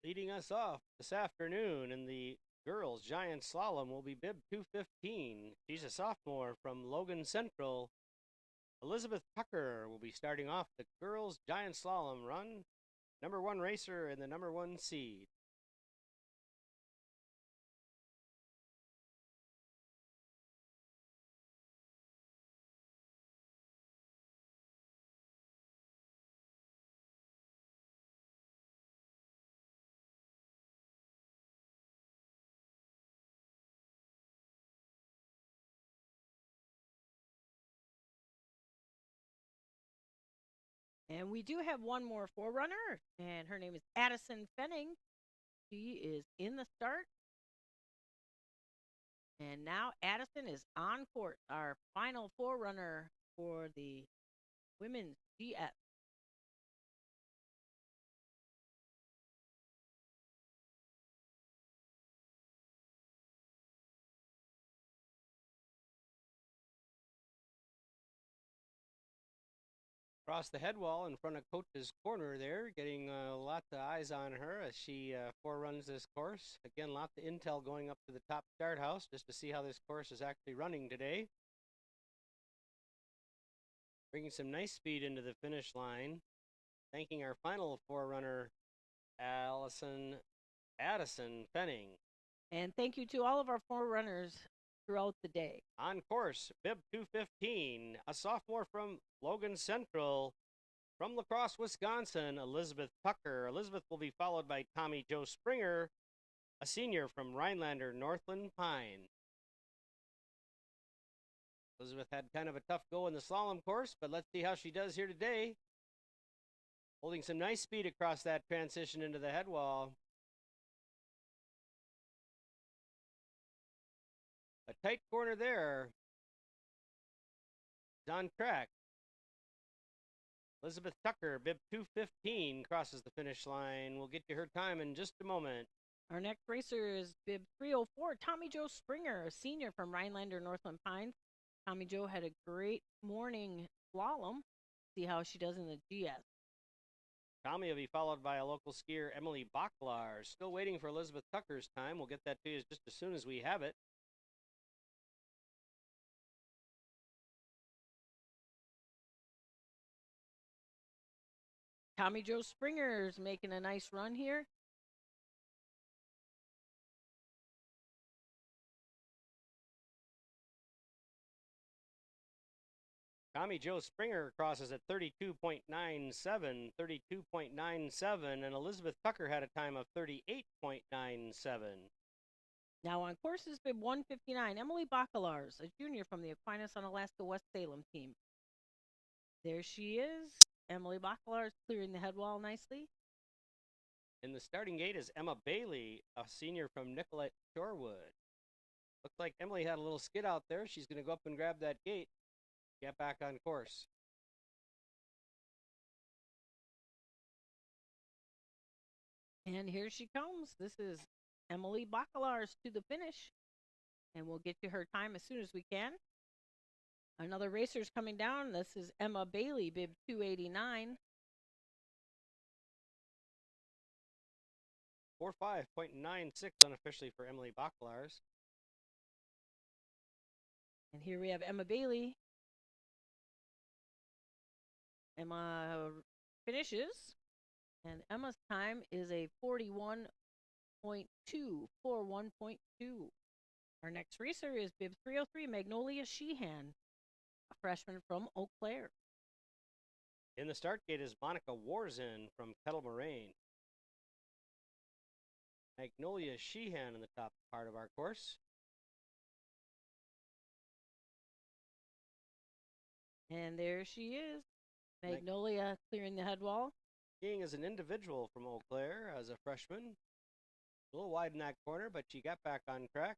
Leading us off this afternoon in the girls' giant slalom will be bib 215. She's a sophomore from Logan Central. Elizabeth Tucker will be starting off the girls' giant slalom run. Number 1 racer and the number 1 seed. And we do have one more forerunner, and her name is Addison Fenning. She is in the start. And now Addison is on course, our final forerunner for the women's GS. Across the head wall in front of Coach's Corner there, getting lots of eyes on her as she foreruns this course. Again, lots of intel going up to the top start house just to see how this course is actually running today. Bringing some nice speed into the finish line. Thanking our final forerunner, Allison Addison Fenning. And thank you to all of our forerunners throughout the day. On course, bib 215, a sophomore from Logan Central. From La Crosse, Wisconsin, Elizabeth Tucker. Elizabeth will be followed by Tommy Joe Springer, a senior from Rhinelander Northland Pine. Elizabeth had kind of a tough go in the slalom course, but let's see how she does here today. Holding some nice speed across that transition into the head wall. A tight corner there. She's on track. Elizabeth Tucker, bib 215, crosses the finish line. We'll get you her time in just a moment. Our next racer is bib 304, Tommy Joe Springer, a senior from Rhinelander Northland Pines. Tommy Joe had a great morning slalom. See how she does in the GS. Tommy will be followed by a local skier, Emily Bachlar. Still waiting for Elizabeth Tucker's time. We'll get that to you just as soon as we have it. Tommy Joe Springer's making a nice run here. Tommy Joe Springer crosses at 32.97, 32.97, and Elizabeth Tucker had a time of 38.97. Now on course is bib 159, Emily Bacalars, a junior from the Aquinas on Alaska West Salem team. There she is. Emily Bacalars clearing the head wall nicely. In the starting gate is Emma Bailey, a senior from Nicollet Shorewood. Looks like Emily had a little skid out there. She's going to go up and grab that gate. Get back on course. And here she comes. This is Emily Bacalars to the finish. And we'll get you her time as soon as we can. Another racer's coming down. This is Emma Bailey, bib 289. 45.96 unofficially for Emily Bacalars. And here we have Emma Bailey. Emma finishes, and Emma's time is a 41.2, 41.2. Our next racer is bib 303, Magnolia Sheehan, a freshman from Eau Claire. In the start gate is Monica Warzin from Kettle Moraine. Magnolia Sheehan in the top part of our course. And there she is. Magnolia clearing the head wall. Skiing as an individual from Eau Claire as a freshman. A little wide in that corner, but she got back on track.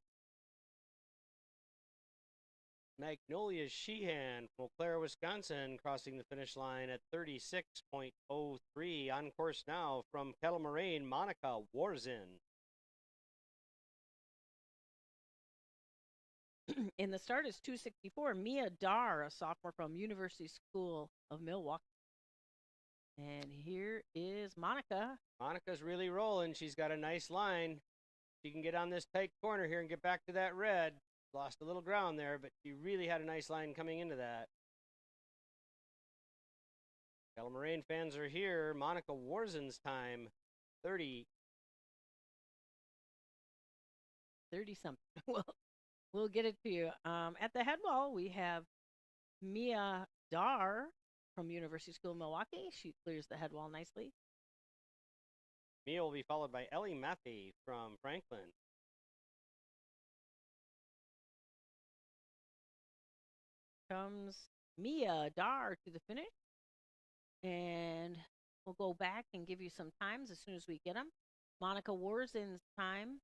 Magnolia Sheehan from Eau Claire, Wisconsin, crossing the finish line at 36.03. On course now from Kettle Moraine, Monica Warzin. In the start is 264, Mia Dar, a sophomore from University School of Milwaukee. And here is Monica. Monica's really rolling. She's got a nice line. She can get on this tight corner here and get back to that red. Lost a little ground there, but she really had a nice line coming into that. Kettle Moraine fans are here. Monica Warzin's time, 30 something. We'll get it to you. At the head wall, we have Mia Dar from University School of Milwaukee. She clears the head wall nicely. Mia will be followed by Ellie Mathey from Franklin. Comes Mia Dar to the finish. And we'll go back and give you some times as soon as we get them. Monica Warzin's time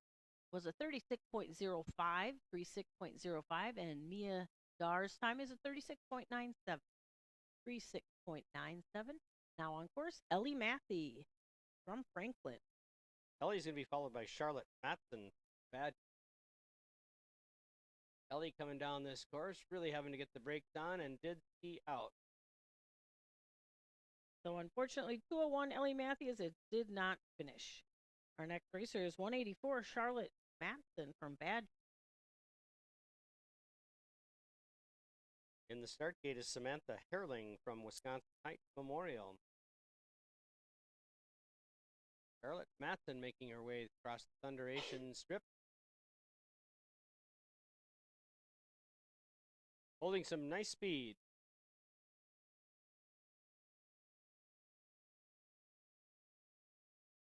was a 36.05, 36.05, and Mia Dar's time is a 36.97. 36.97. Now on course, Ellie Matthey from Franklin. Ellie's going to be followed by Charlotte Matson. Bad. Ellie coming down this course, really having to get the brakes on, and did ski out. So unfortunately, 201 Ellie Matthews, it did not finish. Our next racer is 184 Charlotte Matson from Badger. In the start gate is Samantha Herling from Wisconsin Heights Memorial. Charlotte Matson making her way across the Thunderation strip. Holding some nice speed.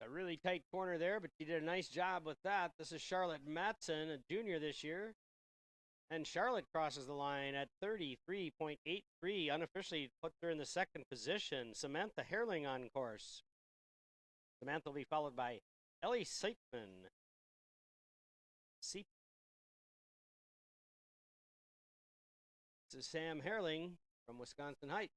A really tight corner there, but she did a nice job with that. This is Charlotte Matson, a junior this year. And Charlotte crosses the line at 33.83. Unofficially puts her in the second position. Samantha Herling on course. Samantha will be followed by Ellie Seipman. This is Sam Herling from Wisconsin Heights.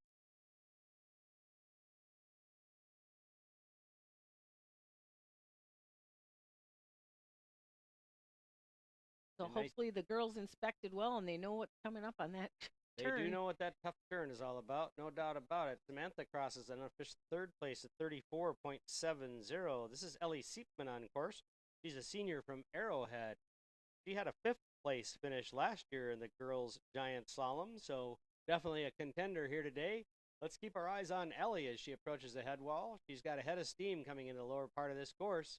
So hopefully the girls inspected well and they know what's coming up on that turn. They do know what that tough turn is all about, no doubt about it. Samantha crosses an unofficial third place at 34.70. This is Ellie Seepman on course. She's a senior from Arrowhead. She had a fifth place finish last year in the girls' giant slalom, so definitely a contender here today. Let's keep our eyes on Ellie as she approaches the head wall. She's got a head of steam coming into the lower part of this course.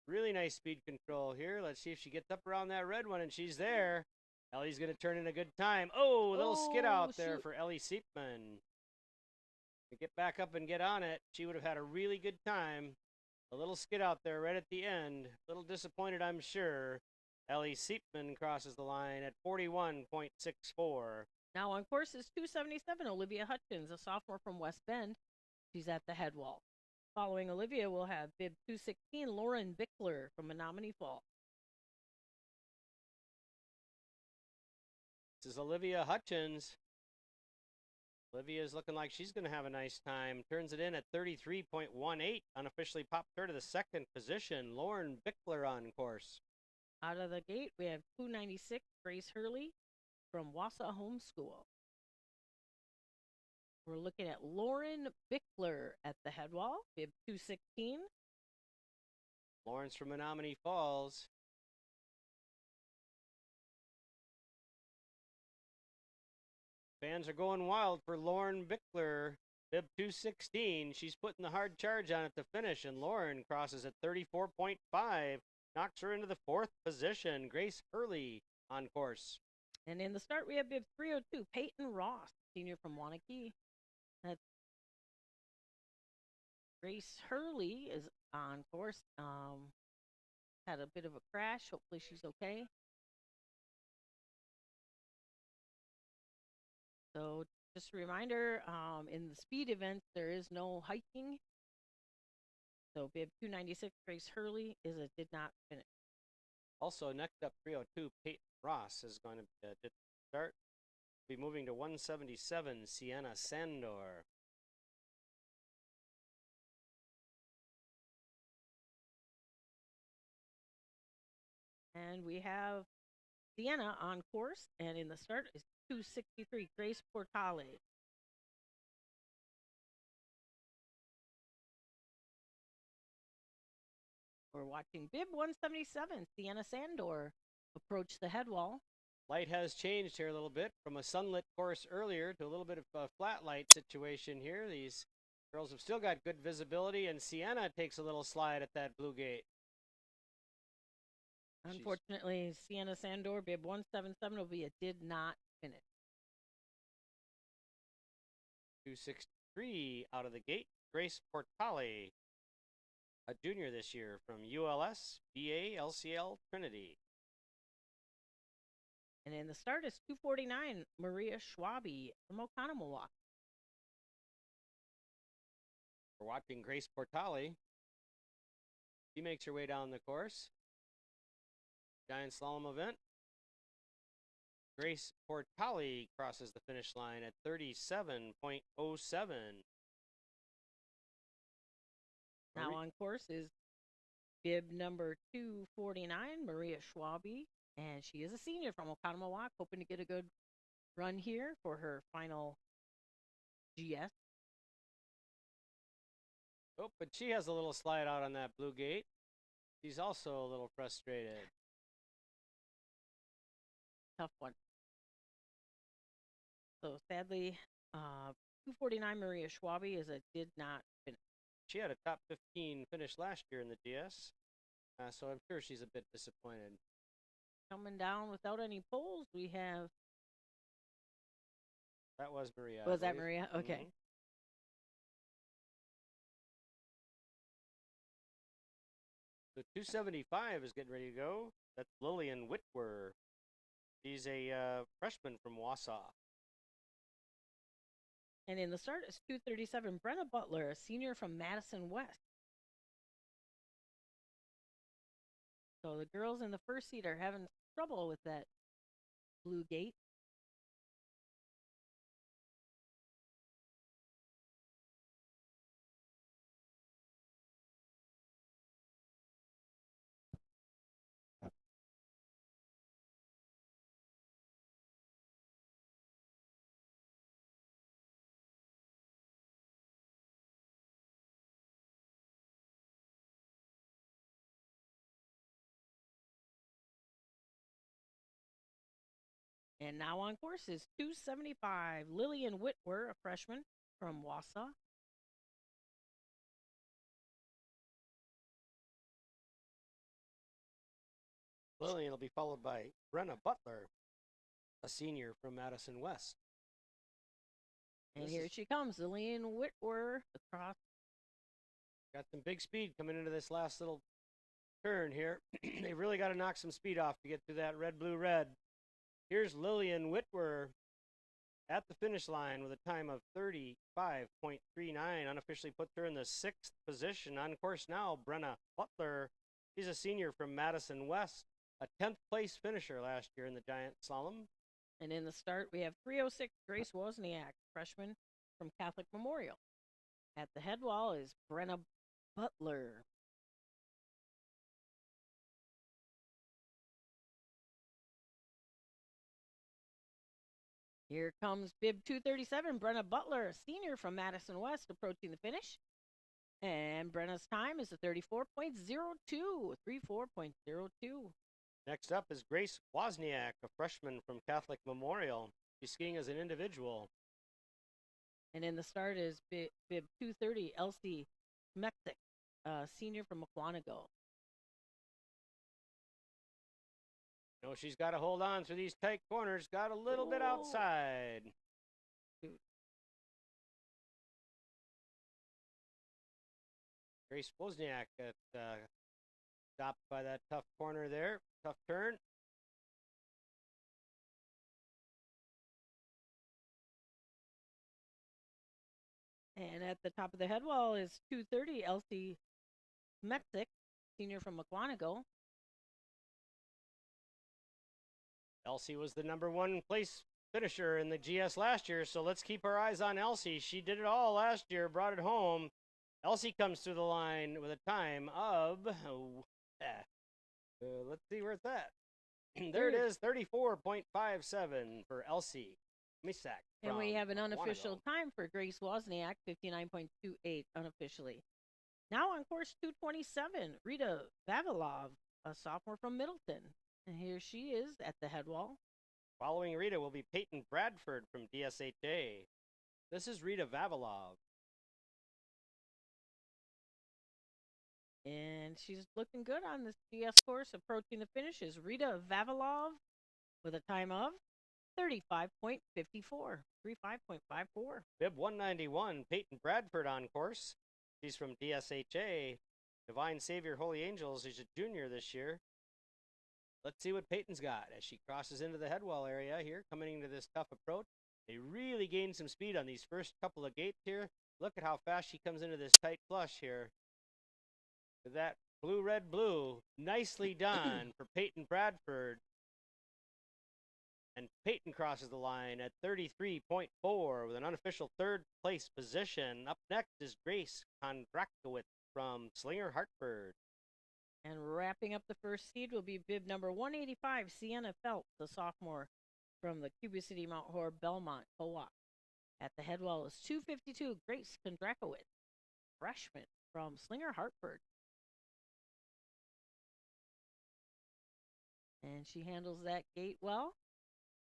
Really nice speed control here. Let's see if she gets up around that red one, and she's there. Ellie's going to turn in a good time. Oh, a little skid out there for Ellie Seepman. To get back up and get on it, she would have had a really good time. A little skid out there right at the end. A little disappointed, I'm sure. Ellie Seepman crosses the line at 41.64. Now on course is 277 Olivia Hutchins, a sophomore from West Bend. She's at the head wall. Following Olivia, we'll have bib 216 Lauren Bickler from Menominee Falls. This is Olivia Hutchins. Olivia's looking like she's going to have a nice time. Turns it in at 33.18. Unofficially popped her to the second position. Lauren Bickler on course. Out of the gate, we have 296 Grace Hurley from Wausau Homeschool. We're looking at Lauren Bickler at the head wall, bib 216. Lauren's from Menominee Falls. Fans are going wild for Lauren Bickler, bib 216. She's putting the hard charge on it to finish, and Lauren crosses at 34.5. Knocks her into the fourth position. Grace Hurley on course. And in the start, we have bib 302, Peyton Ross, senior from Wanakee. That's Grace Hurley is on course. Had a bit of a crash. Hopefully she's okay. So just a reminder, in the speed events, there is no hiking. So bib 296, Grace Hurley did not finish. Also, next up, 302, Peyton Ross is going to start. Be moving to 177, Sienna Sandor. And we have Sienna on course, and in the start is 263, Grace Portale. We're watching bib 177, Sienna Sandor, approach the head wall. Light has changed here a little bit from a sunlit course earlier to a little bit of a flat light situation here. These girls have still got good visibility, and Sienna takes a little slide at that blue gate. Unfortunately, Sienna Sandor, bib 177, will be a did not finish. 263 out of the gate, Grace Portale, a junior this year from ULS BA LCL Trinity. And in the start is 249, Maria Schwabe from Oconomowoc. We're watching Grace Portale. She makes her way down the course. Giant slalom event. Grace Portali crosses the finish line at 37.07. Now on course is bib number 249, Maria Schwabe, and she is a senior from Oconomowoc, hoping to get a good run here for her final GS. Oh, but she has a little slide out on that blue gate. She's also a little frustrated. Tough one. So sadly, 249 Maria Schwabe did not finish. She had a top 15 finish last year in the DS, so I'm sure she's a bit disappointed. Coming down without any poles, we have. That was Maria. Was that Maria? Okay. Mm-hmm. The 275 is getting ready to go. That's Lillian Whitwer. She's a freshman from Wausau. And in the start is 237, Brenna Butler, a senior from Madison West. So the girls in the first seat are having trouble with that blue gate. And now on course is 275, Lillian Whitwer, a freshman from Wausau. Lillian will be followed by Brenna Butler, a senior from Madison West. And here she comes, Lillian Whitwer across. Got some big speed coming into this last little turn here. They really got to knock some speed off to get through that red, blue, red. Here's Lillian Whitwer at the finish line with a time of 35.39. Unofficially puts her in the 6th position. On course now, Brenna Butler. She's a senior from Madison West, a 10th place finisher last year in the Giant Slalom. And in the start, we have 306, Grace Wozniak, freshman from Catholic Memorial. At the head wall is Brenna Butler. Here comes bib 237, Brenna Butler, a senior from Madison West, approaching the finish. And Brenna's time is a 34.02, 34.02. Next up is Grace Wozniak, a freshman from Catholic Memorial. She's skiing as an individual. And in the start is bib 230, Elsie Mexic, senior from Mukwonago. No, she's got to hold on through these tight corners. Got a little bit outside. Grace Wozniak stopped by that tough corner there. Tough turn. And at the top of the head wall is 230, Elsie Mexic, senior from Mukwonago. Elsie was the #1 place finisher in the GS last year, so let's keep our eyes on Elsie. She did it all last year, brought it home. Elsie comes through the line with a time of, let's see where it's at. There it is, 34.57 for Elsie Misak. And we have an unofficial time for Grace Wozniak, 59.28 unofficially. Now on course 227, Rita Vavilov, a sophomore from Middleton. And here she is at the head wall. Following Rita will be Peyton Bradford from DSHA. This is Rita Vavilov. And she's looking good on this GS course. Approaching the finish is Rita Vavilov with a time of 35.54. 35.54. Bib 191, Peyton Bradford on course. She's from DSHA. Divine Savior Holy Angels is a junior this year. Let's see what Peyton's got as she crosses into the headwall area here, coming into this tough approach. They really gained some speed on these first couple of gates here. Look at how fast she comes into this tight flush here. With that blue, red, blue. Nicely done for Peyton Bradford. And Peyton crosses the line at 33.4 with an unofficial third place position. Up next is Grace Kondrakowicz from Slinger Hartford. And wrapping up the first seed will be bib number 185, Sienna Phelps, the sophomore from the Cuba City Mount Hor Belmont co-op. At the head wall is 252, Grace Kondrakowicz, freshman from Slinger Hartford. And she handles that gate well.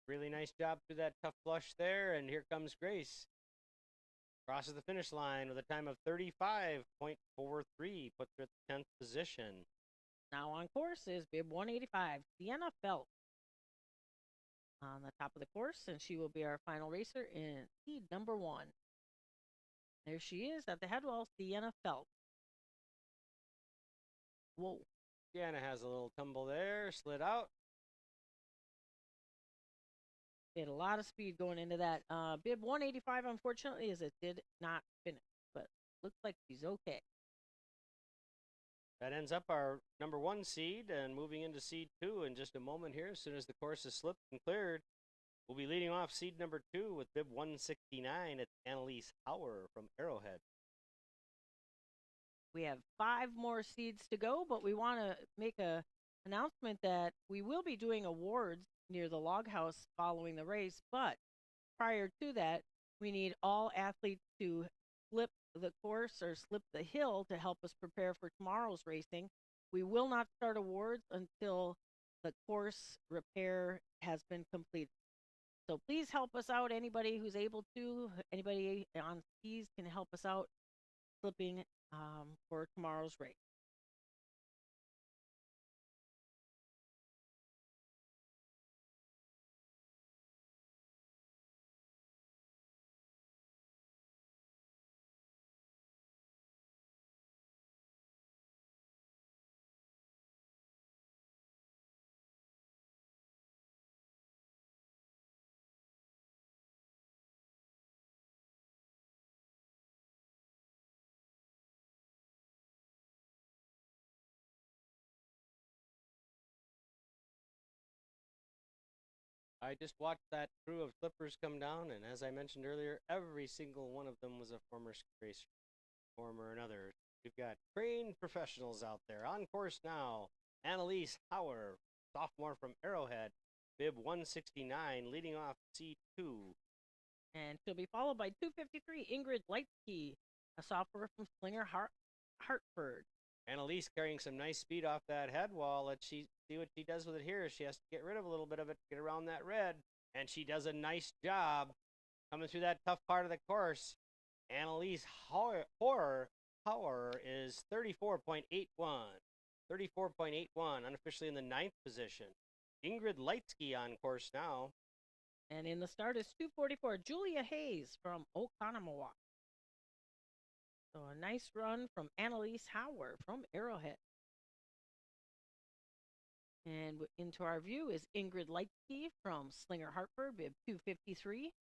Really nice job through that tough flush there, and here comes Grace. Crosses the finish line with a time of 35.43, puts her at the 10th position. Now on course is bib 185, Sienna Phelps, on the top of the course, and she will be our final racer in seed number 1. There she is at the head wall, Sienna Phelps. Whoa. Sienna has a little tumble there, slid out. They had a lot of speed going into that. Bib 185, unfortunately, is it did not finish, but looks like she's okay. That ends up our number 1 seed, and moving into seed 2 in just a moment here. As soon as the course is slipped and cleared, we'll be leading off seed number 2 with bib 169. It's Annalise Hauer from Arrowhead. We have 5 more seeds to go, but we want to make a announcement that we will be doing awards near the log house following the race, but prior to that, we need all athletes to flip the course or slip the hill to help us prepare for tomorrow's racing. We will not start awards until the course repair has been completed. So please help us out. Anybody who's able to, anybody on skis can help us out flipping for tomorrow's race. I just watched that crew of flippers come down, and as I mentioned earlier, every single one of them was a former racer, former and other. We've got trained professionals out there. On course now, Annalise Hauer, sophomore from Arrowhead, bib 169, leading off C2. And she'll be followed by 253, Ingrid Leitsky, a sophomore from Slinger Hartford. Annalise carrying some nice speed off that head wall. Let's see what she does with it here. She has to get rid of a little bit of it to get around that red. And she does a nice job coming through that tough part of the course. Annalise Hauer is 34.81. 34.81, unofficially in the 9th position. Ingrid Leitsky on course now. And in the start is 244, Julia Hayes from Oconomowoc. So a nice run from Annalise Hauer from Arrowhead. And into our view is Ingrid Leitsky from Slinger Hartford, bib 253.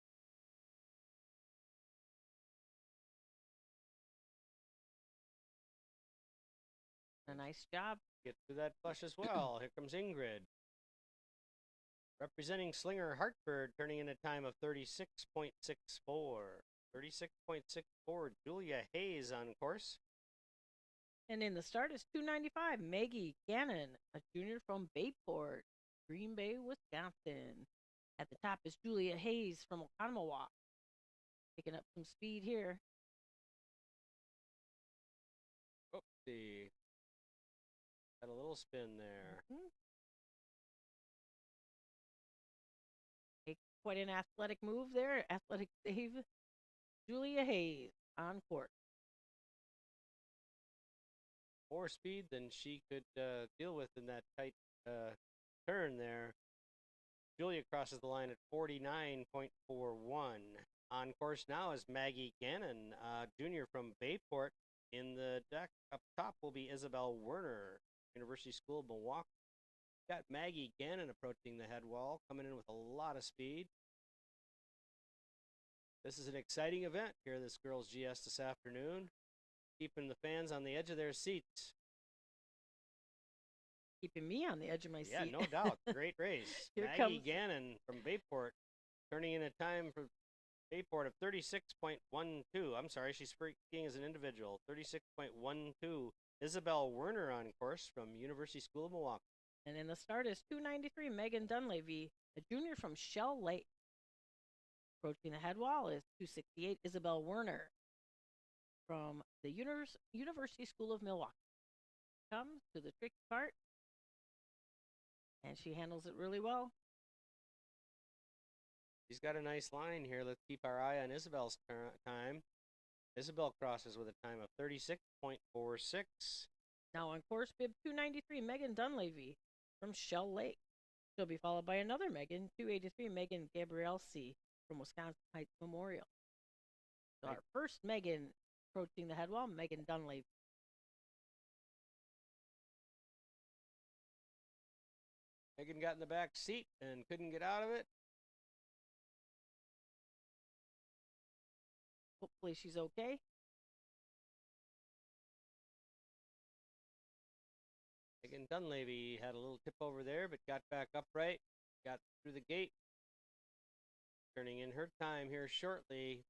A nice job. Get through that flush as well. Here comes Ingrid. Representing Slinger Hartford, turning in a time of 36.64. 36.64, Julia Hayes on course. And in the start is 295, Maggie Gannon, a junior from Bayport, Green Bay, Wisconsin. At the top is Julia Hayes from Oconomowoc. Picking up some speed here. Oopsie. Had a little spin there. Quite an athletic move there. Athletic save. Julia Hayes on court. More speed than she could deal with in that tight turn there. Julia crosses the line at 49.41. On course now is Maggie Gannon, junior from Bayport. In the deck up top will be Isabel Werner, University School of Milwaukee. Got Maggie Gannon approaching the head wall, coming in with a lot of speed. This is an exciting event here, this girls' GS this afternoon. Keeping the fans on the edge of their seats. keeping me on the edge of my Yeah, seat. no doubt. Great race. Here Maggie comes Gannon from Bayport turning in a time for Bayport of 36.12. I'm sorry, she's skiing as an individual. 36.12. Isabel Werner on course from University School of Milwaukee. And in the start is 293 Megan Dunleavy, a junior from Shell Lake. Approaching the head wall is 268 Isabel Werner from the University School of Milwaukee. Comes to the tricky part, and she handles it really well. She's got a nice line here. Let's keep our eye on Isabel's time. Isabel crosses with a time of 36.46. Now on course, bib 293 Megan Dunleavy from Shell Lake. She'll be followed by another Megan, 283 Megan Gabrielle C. from Wisconsin Heights Memorial. So our first Megan approaching the head wall, Megan Dunleavy. Megan got in the back seat and couldn't get out of it. Hopefully she's okay. Megan Dunleavy had a little tip over there, but got back upright, got through the gate. Turning in her time here shortly.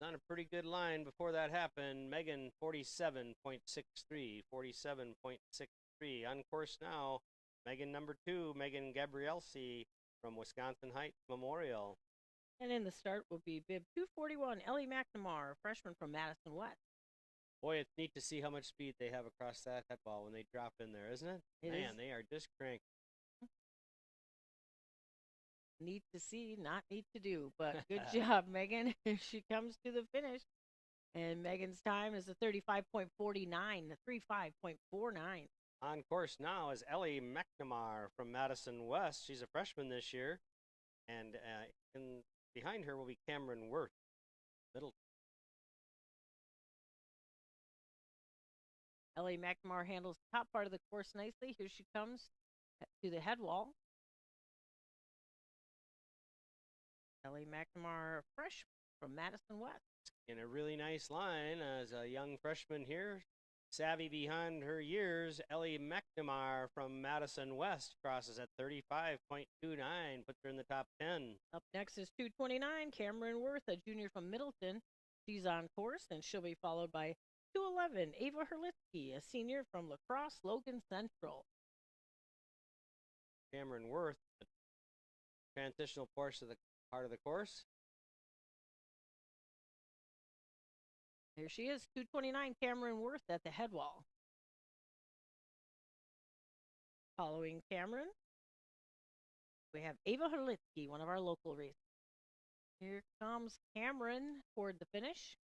On a pretty good line before that happened. Megan 47.63, 47.63. On course now, Megan number 2, Megan Gabrielsi from Wisconsin Heights Memorial. And in the start will be bib 241 Ellie McNamara, freshman from Madison West. Boy, it's neat to see how much speed they have across that head wall when they drop in there, isn't it? Man, they are just cranked. Neat to see, not neat to do, but good job, Megan. She comes to the finish, and Megan's time is a 35.49, a 35.49. On course now is Ellie McNamara from Madison West. She's a freshman this year, and behind her will be Cameron Worth, middle. Ellie McNamara handles the top part of the course nicely. Here she comes to the head wall. Ellie McNamara, fresh from Madison West. In a really nice line as a young freshman here. Savvy behind her years, Ellie McNamara from Madison West crosses at 35.29, puts her in the top 10. Up next is 229, Cameron Worth, a junior from Middleton. She's on course, and she'll be followed by 211, Ava Herlitsky, a senior from La Crosse Logan Central. Cameron Worth, transitional part of the course. There she is, 229, Cameron Worth at the head wall. Following Cameron, we have Ava Herlitsky, one of our local races. Here comes Cameron toward the finish.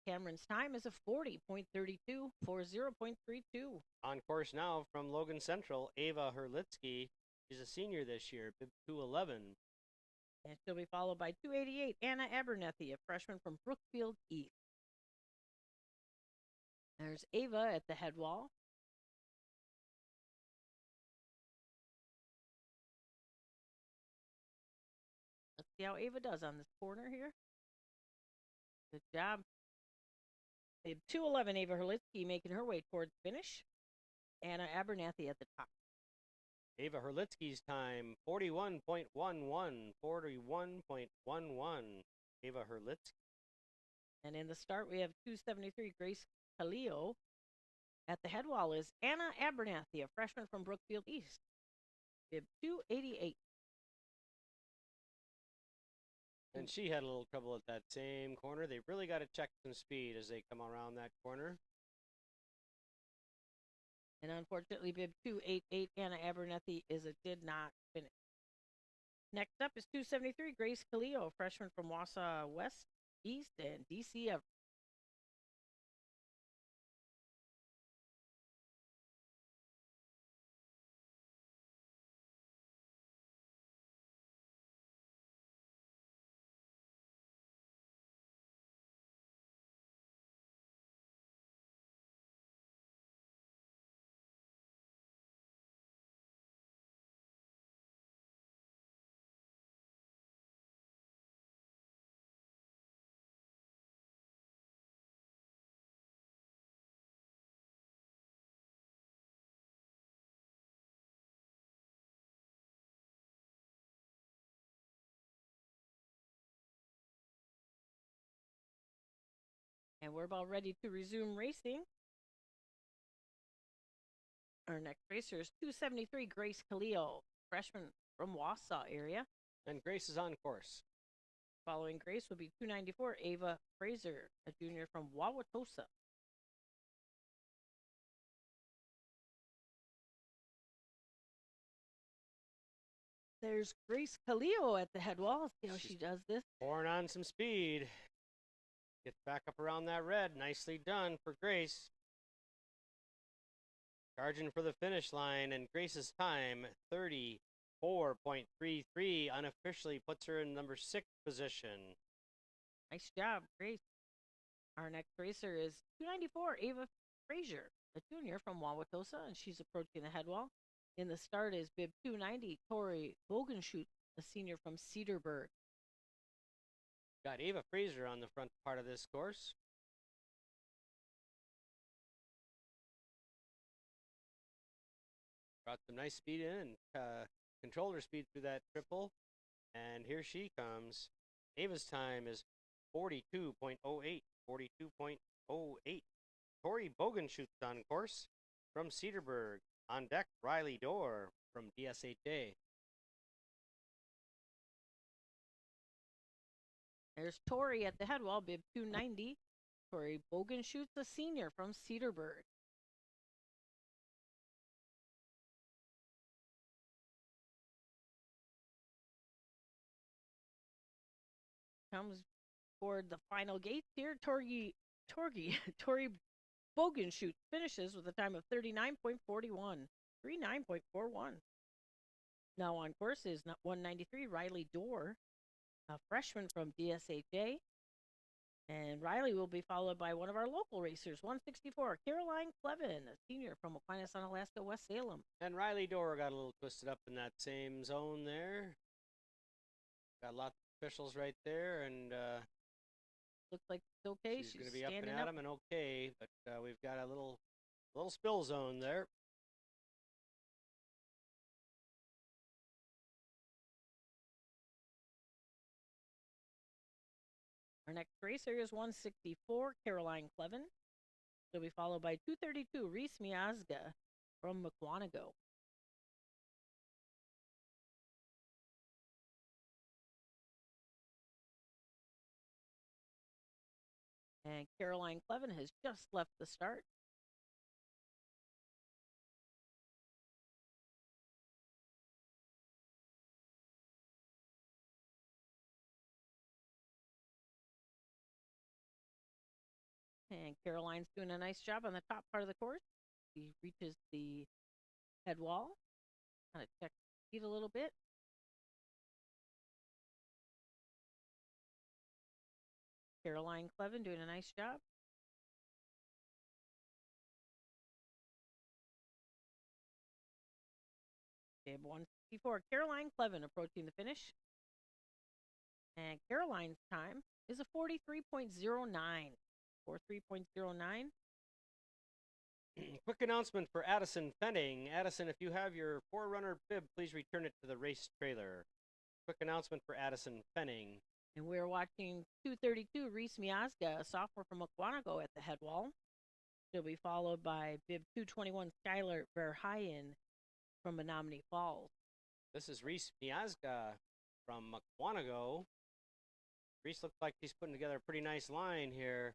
Cameron's time is a 40.32, 40.32. On course now from Logan Central, Ava Herlitsky. She's a senior this year, bib 211. And she'll be followed by 288, Anna Abernethy, a freshman from Brookfield East. There's Ava at the head wall. Let's see how Ava does on this corner here. Good job. Bib 211, Ava Herlitsky making her way towards finish. Anna Abernethy at the top. Ava Herlitsky's time, 41.11, 41.11. Ava Herlitsky. And in the start, we have 273, Grace Kaleo. At the head wall is Anna Abernathy, a freshman from Brookfield East. Bib 288. And she had a little trouble at that same corner. They've really got to check some speed as they come around that corner. And unfortunately, bib 288, Anna Abernethy, did not finish. Next up is 273, Grace Kaleo, freshman from Wausau West East and DC Everett. And we're about ready to resume racing. Our next racer is 273 Grace Khalil, freshman from Wausau area. And Grace is on course. Following Grace will be 294 Ava Fraser, a junior from Wauwatosa. There's Grace Khalil at the head wall. See how she does this. Pouring on some speed. Gets back up around that red. Nicely done for Grace. Charging for the finish line, and Grace's time, 34.33, unofficially puts her in number 6 position. Nice job, Grace. Our next racer is 294 Ava Fraser, a junior from Wauwatosa, and she's approaching the head wall. In the start is bib 290 Tori Bogenschut, a senior from Cedarburg. Got Ava Fraser on the front part of this course. Brought some nice speed in and controlled her speed through that triple. And here she comes. Ava's time is 42.08. 42.08. Tori Bogenschut's on course from Cedarburg. On deck, Riley Dorr from DSHA. There's Tori at the head wall, bib 290. Tori Bogenschut's a senior from Cedarburg. Comes toward the final gates here. Tori Bogenschut finishes with a time of 39.41. 39.41. Now on course is 193 Riley Dorr, a freshman from DSHA. And Riley will be followed by one of our local racers, 164 Caroline Clevin, a senior from Aquinas, Alaska, West Salem. And Riley Dorr got a little twisted up in that same zone there. Got lots of officials right there, and looks like it's okay. She's going to be up and at him and okay, but we've got a little spill zone there. Our next racer is 164 Caroline Clevin. She'll be followed by 232 Reese Miazga from Mukwonago. And Caroline Clevin has just left the start. And Caroline's doing a nice job on the top part of the course. She reaches the head wall. Kind of check the speed a little bit. Caroline Clevin doing a nice job. Bib 164. Caroline Clevin approaching the finish. And Caroline's time is a 43.09. 43.09. Quick announcement for Addison Fenning. Addison, if you have your 4Runner bib, please return it to the race trailer. Quick announcement for Addison Fenning. And we're watching 232 Reese Miazga, a sophomore from Mukwonago, at the head wall. She'll be followed by bib 221 Skylar Verheyen from Menominee Falls. This is Reese Miazga from Mukwonago. Reese looks like she's putting together a pretty nice line here.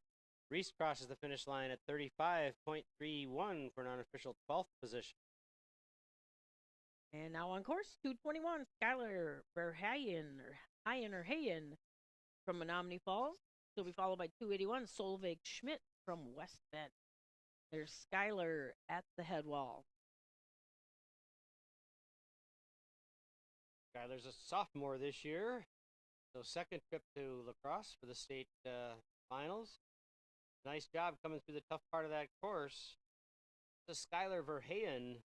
Reese crosses the finish line at 35.31 for an unofficial 12th position. And now on course, 221 Skylar Verheyen from Menominee Falls. She'll be followed by 281 Solveig Schmidt from West Bend. There's Skylar at the head wall. Skylar's a sophomore this year, so second trip to La Crosse for the state finals. Nice job coming through the tough part of that course. This is Skylar Verheyen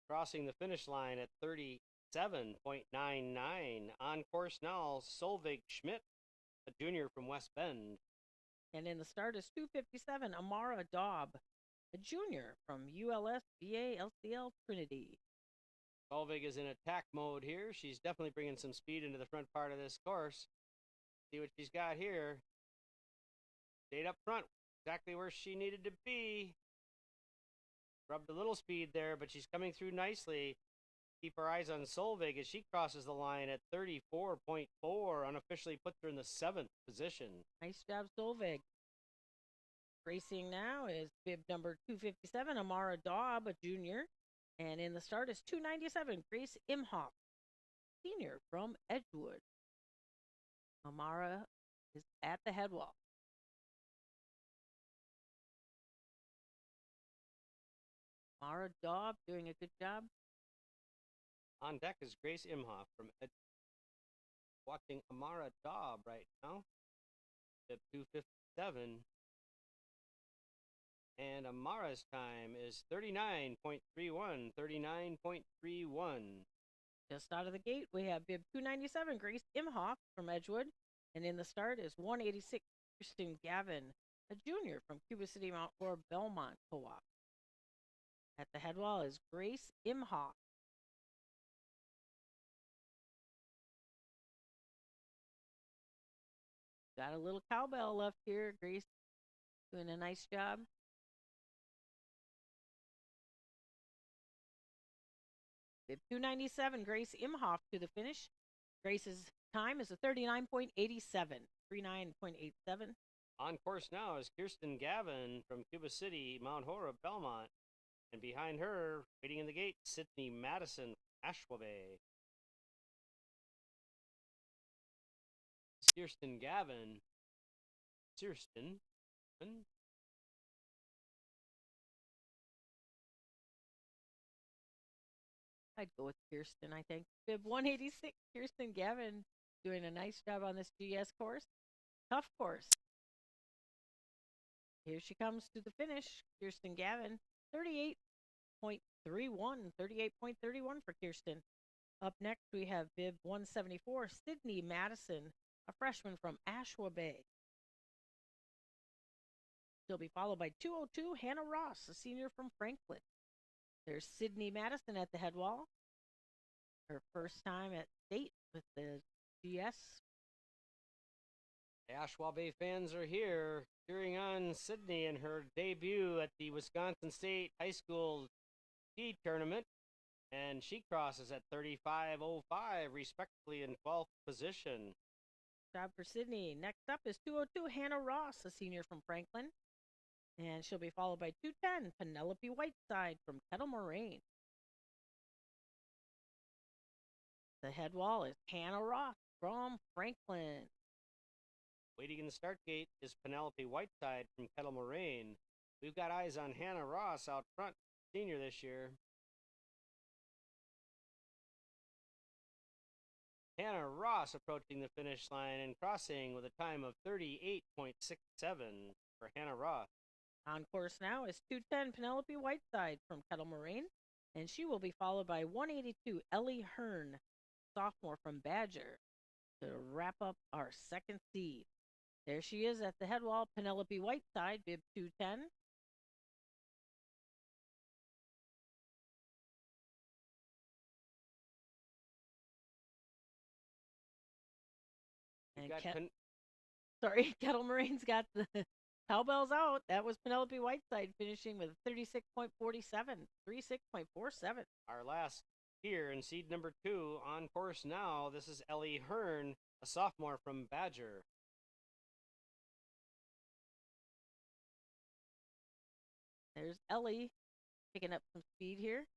crossing the finish line at 37.99. On course now, Solveig Schmidt, a junior from West Bend. And in the start is 257 Amara Daub, a junior from ULS VA LCL Trinity. Solveig is in attack mode here. She's definitely bringing some speed into the front part of this course. See what she's got here. Stayed up front. exactly where she needed to be. Rubbed a little speed there, but she's coming through nicely. Keep our eyes on Solveig as she crosses the line at 34.4. Unofficially puts her in the 7th position. Nice job, Solveig. Racing now is bib number 257, Amara Daub, a junior. And in the start is 297, Grace Imhoff, senior from Edgewood. Amara is at the head wall. Amara Daub doing a good job. On deck is Grace Imhoff from Edgewood. Watching Amara Daub right now at 257. And Amara's time is 39.31. 39.31. Just out of the gate, we have bib 297, Grace Imhoff from Edgewood. And in the start is 186, Kirsten Gavin, a junior from Cuba City, Mount Laura, Belmont Co-op. At the head wall is Grace Imhoff. Got a little cowbell left here. Grace doing a nice job. Bib 297, Grace Imhoff to the finish. Grace's time is a 39.87. 39.87. On course now is Kirsten Gavin from Cuba City, Mount Hora, Belmont. And behind her, waiting in the gate, Sydney Madison, Ashwa Bay. Kirsten Gavin. Kirsten. I'd go with Kirsten, I think. Bib 186, Kirsten Gavin doing a nice job on this GS course. Tough course. Here she comes to the finish. Kirsten Gavin, 38.31. 38.31 for Kirsten. Up next, we have bib 174, Sydney Madison, a freshman from Ashwa Bay. She'll be followed by 202, Hannah Ross, a senior from Franklin. There's Sydney Madison at the head wall. Her first time at state with the GS. The Ashwa Bay fans are here cheering on Sydney in her debut at the Wisconsin State High School ski tournament. And she crosses at 35.05, respectively in 12th position. Job for Sydney. Next up is 202, Hannah Ross, a senior from Franklin. And she'll be followed by 210, Penelope Whiteside from Kettle Moraine. The head wall is Hannah Ross from Franklin. Waiting in the start gate is Penelope Whiteside from Kettle Moraine. We've got eyes on Hannah Ross out front, senior this year. Hannah Ross approaching the finish line and crossing with a time of 38.67 for Hannah Ross. On course now is 210, Penelope Whiteside from Kettle Moraine, and she will be followed by 182, Ellie Hearn, sophomore from Badger, to wrap up our second seed. There she is at the head wall, Penelope Whiteside, bib 210. And Kettle Moraine's got the cowbells out. That was Penelope Whiteside finishing with 36.47, 36.47. Our last here in seed number 2 on course now. This is Ellie Hearn, a sophomore from Badger. There's Ellie picking up some speed here.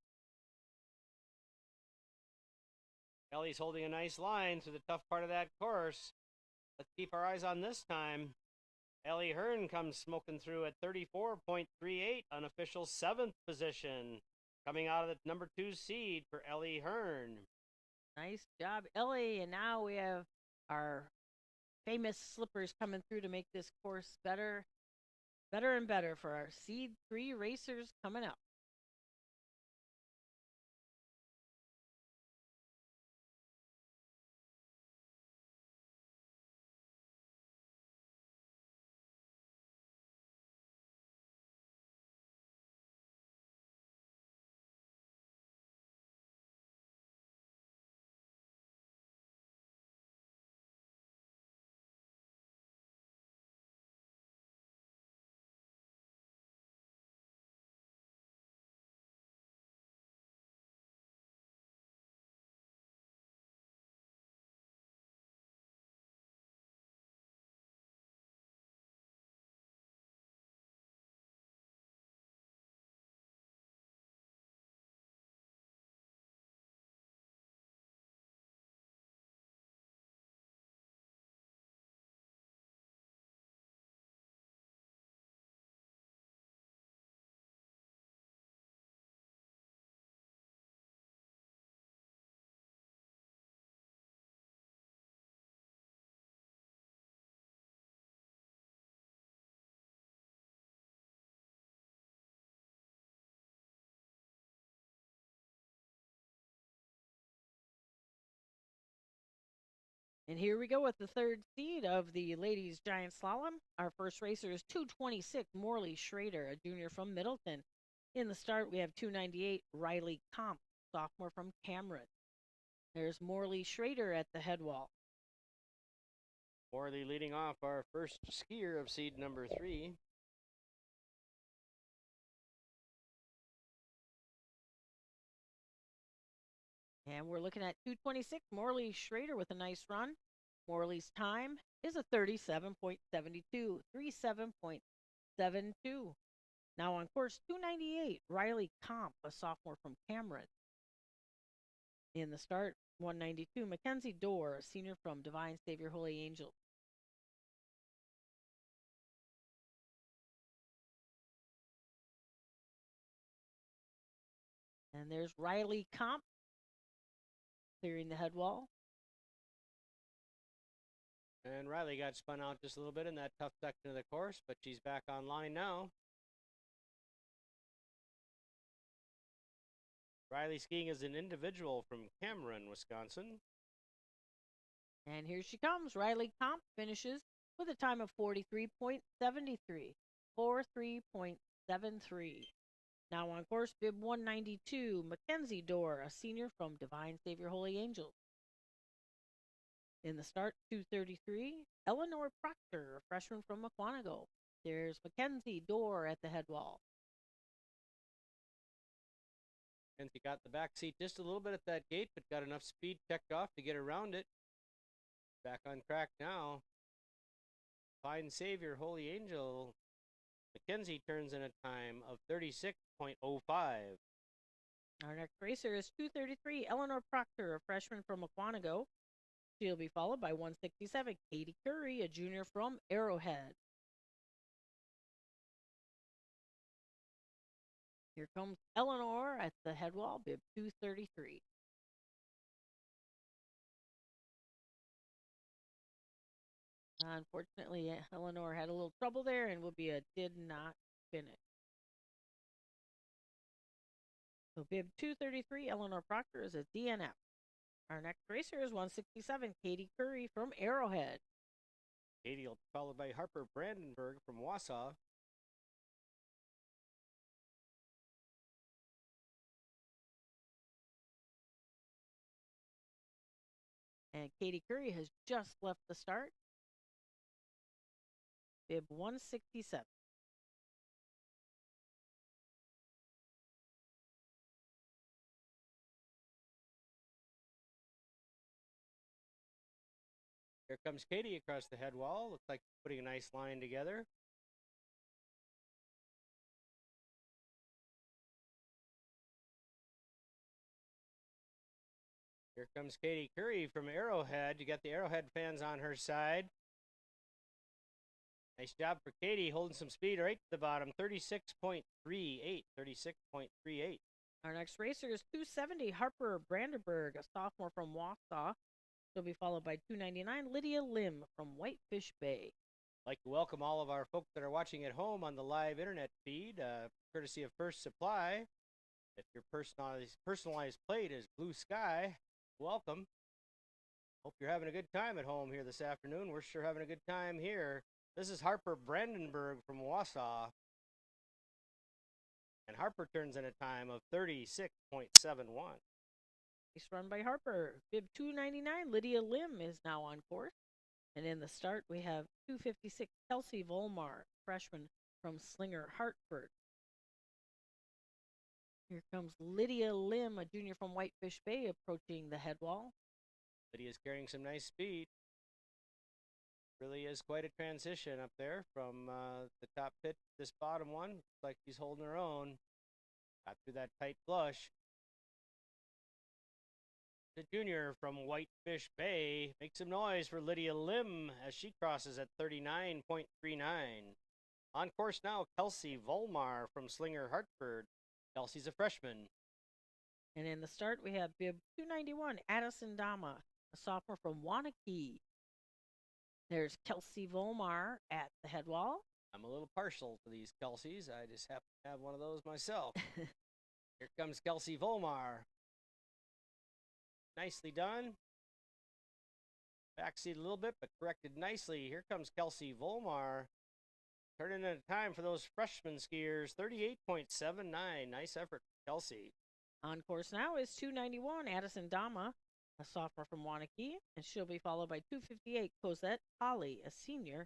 Ellie's holding a nice line through the tough part of that course. Let's keep our eyes on this time. Ellie Hearn comes smoking through at 34.38, unofficial 7th position. Coming out of the number 2 seed for Ellie Hearn. Nice job, Ellie. And now we have our famous slippers coming through to make this course better and better for our seed 3 racers coming up. And here we go with the third seed of the ladies giant slalom. Our first racer is 226 Morley Schrader, a junior from Middleton. In the start, we have 298 Riley Comp, sophomore from Cameron. There's Morley Schrader at the head wall. Morley leading off our first skier of seed number 3. And we're looking at 226 Morley Schrader with a nice run. Morley's time is a 37.72, 37.72. Now on course 298, Riley Comp, a sophomore from Cameron. In the start, 192, Mackenzie Dorr, a senior from Divine Savior Holy Angels. And there's Riley Comp clearing the head wall. And Riley got spun out just a little bit in that tough section of the course, but she's back online now. Riley skiing as an individual from Cameron, Wisconsin. And here she comes. Riley Comp finishes with a time of 43.73. 43.73. Now on course, bib 192, Mackenzie Dorr, a senior from Divine Savior Holy Angels. In the start, 233, Eleanor Proctor, a freshman from Mukwonago. There's Mackenzie Dorr at the head wall. Mackenzie got the back seat just a little bit at that gate, but got enough speed checked off to get around it. Back on track now. Divine Savior Holy Angel. Mackenzie turns in a time of 36.05. Our next racer is 233, Eleanor Proctor, a freshman from Mukwonago. She'll be followed by 167, Katie Curry, a junior from Arrowhead. Here comes Eleanor at the head wall, bib 233. Unfortunately, Eleanor had a little trouble there and will be a did not finish. So bib 233, Eleanor Proctor is a DNF. Our next racer is 167, Katie Curry from Arrowhead. Katie will be followed by Harper Brandenburg from Wausau. And Katie Curry has just left the start. Bib 167. Here comes Katie across the head wall. Looks like putting a nice line together. Here comes Katie Curry from Arrowhead. You got the Arrowhead fans on her side. Nice job for Katie, holding some speed right to the bottom. 36.38. 36.38. Our next racer is 270, Harper Brandenburg, a sophomore from Wausau. She'll be followed by 299, Lydia Lim from Whitefish Bay. I'd like to welcome all of our folks that are watching at home on the live internet feed, courtesy of First Supply. If your personalized plate is blue sky, welcome. Hope you're having a good time at home here this afternoon. We're sure having a good time here. This is Harper Brandenburg from Wausau. And Harper turns in a time of 36.71. Race run by Harper. Bib 299, Lydia Lim is now on course. And in the start, we have 256, Kelsey Volmar, freshman from Slinger, Hartford. Here comes Lydia Lim, a junior from Whitefish Bay, approaching the head wall. Lydia's carrying some nice speed. Really is quite a transition up there from the top pit to this bottom one. Looks like she's holding her own. Got through that tight flush. The junior from Whitefish Bay. Make some noise for Lydia Lim as she crosses at 39.39. On course now, Kelsey Volmar from Slinger, Hartford. Kelsey's a freshman. And in the start, we have bib 291, Addison Dama, a sophomore from Wanakee. There's Kelsey Volmar at the head wall. I'm a little partial to these Kelseys. I just happen to have one of those myself. Here comes Kelsey Volmar. Nicely done. Backseat a little bit, but corrected nicely. Here comes Kelsey Volmar. Turning in a time for those freshman skiers, 38.79. Nice effort, Kelsey. On course now is 291, Addison Dama, a sophomore from Wanakee, and she'll be followed by 258, Cosette Holly, a senior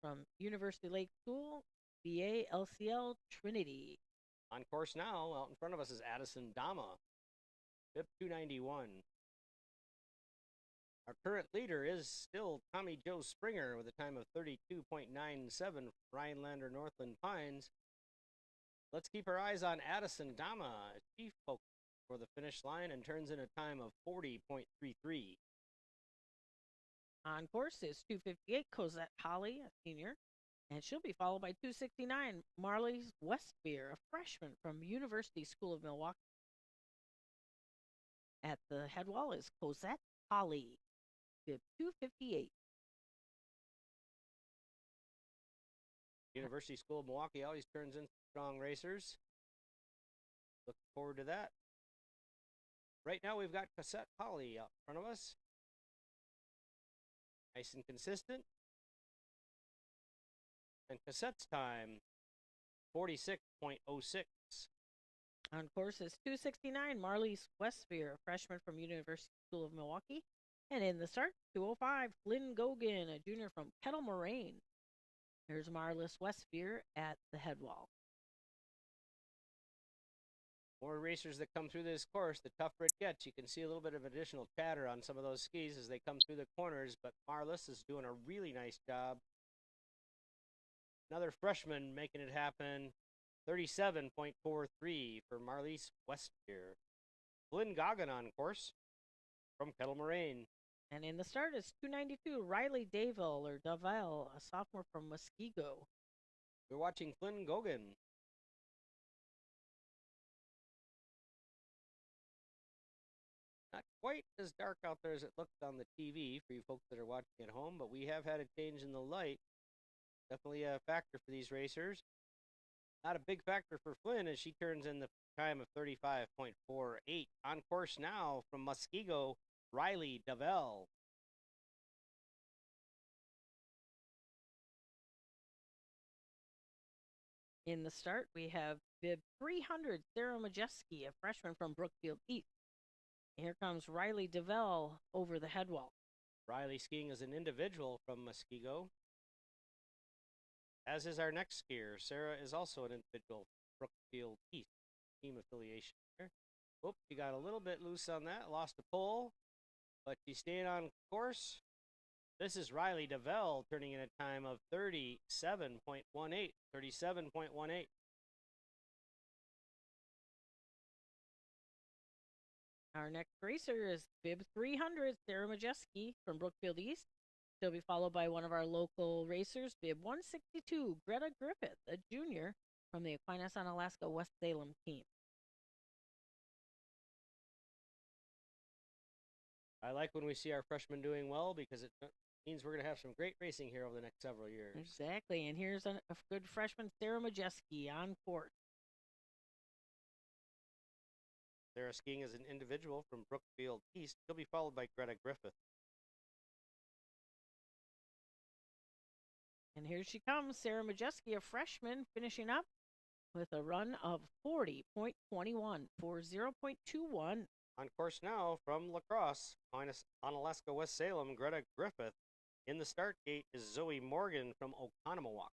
from University Lake School, BA LCL Trinity. On course now, out in front of us is Addison Dama, BIP 291. Our current leader is still Tommy Joe Springer with a time of 32.97 Rhinelander Northland Pines. Let's keep our eyes on Addison Dama. She focused for the finish line and turns in a time of 40.33. On course is 258, Cosette Holly, a senior, and she'll be followed by 269, Marley Westbeer, a freshman from University School of Milwaukee. At the head wall is Cosette Holly, bib 258. University School of Milwaukee always turns in strong racers. Look forward to that. Right now we've got Cosette Holly up in front of us. Nice and consistent. And Cosette's time, 46.06. On course is 269, Marlise Westphere, a freshman from University School of Milwaukee. And in the start, 205, Flynn Gogan, a junior from Kettle Moraine. There's Marlis Westphere at the head wall. More racers that come through this course, the tougher it gets. You can see a little bit of additional chatter on some of those skis as they come through the corners, but Marlis is doing a really nice job. Another freshman making it happen, 37.43 for Marlise Westphere. Flynn Gogan on course from Kettle Moraine. And in the start is 292, Riley Davell, or Davell, a sophomore from Muskego. We're watching Flynn Gogan. Not quite as dark out there as it looked on the TV for you folks that are watching at home, but we have had a change in the light. Definitely a factor for these racers. Not a big factor for Flynn as she turns in the time of 35.48. On course now from Muskego, Riley Davell. In the start, we have bib 300, Sarah Majeski, a freshman from Brookfield East. Here comes Riley Davell over the head wall. Riley skiing as an individual from Muskego. As is our next skier. Sarah is also an individual from Brookfield East. Team affiliation there. Whoop, she got a little bit loose on that. Lost a pole, but she stayed on course. This is Riley Davell turning in a time of 37.18. 37.18. Our next racer is bib 300, Sarah Majeski from Brookfield East. She'll be followed by one of our local racers, bib 162, Greta Griffith, a junior from the Aquinas on Alaska West Salem team. I like when we see our freshmen doing well because it means we're going to have some great racing here over the next several years. Exactly, and here's a good freshman, Sarah Majeski, on course. Sarah skiing as an individual from Brookfield East. She'll be followed by Greta Griffith. And here she comes, Sarah Majeski, a freshman, finishing up with a run of 40.21, 40.21. On course now from La Crosse, on Alaska West Salem, Greta Griffith. In the start gate is Zoe Morgan from Oconomowoc.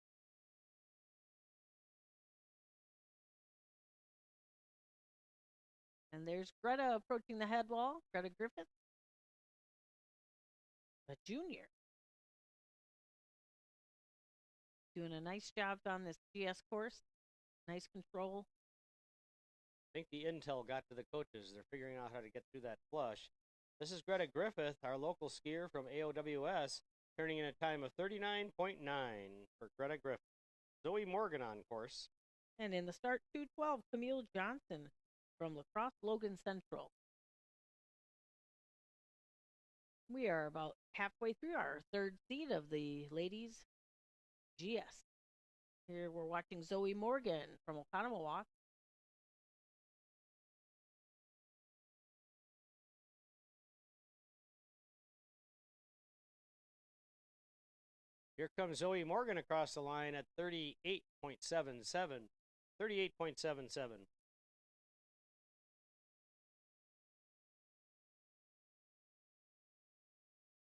And there's Greta approaching the head wall, Greta Griffith, a junior. Doing a nice job on this GS course. Nice control. I think the intel got to the coaches. They're figuring out how to get through that flush. This is Greta Griffith, our local skier from AOWS, turning in a time of 39.9 for Greta Griffith. Zoe Morgan on course. And in the start, 212, Camille Johnson from La Crosse Logan Central. We are about halfway through our third seat of the ladies' GS. Here we're watching Zoe Morgan from Oconomowoc. Here comes Zoe Morgan across the line at 38.77. 38.77.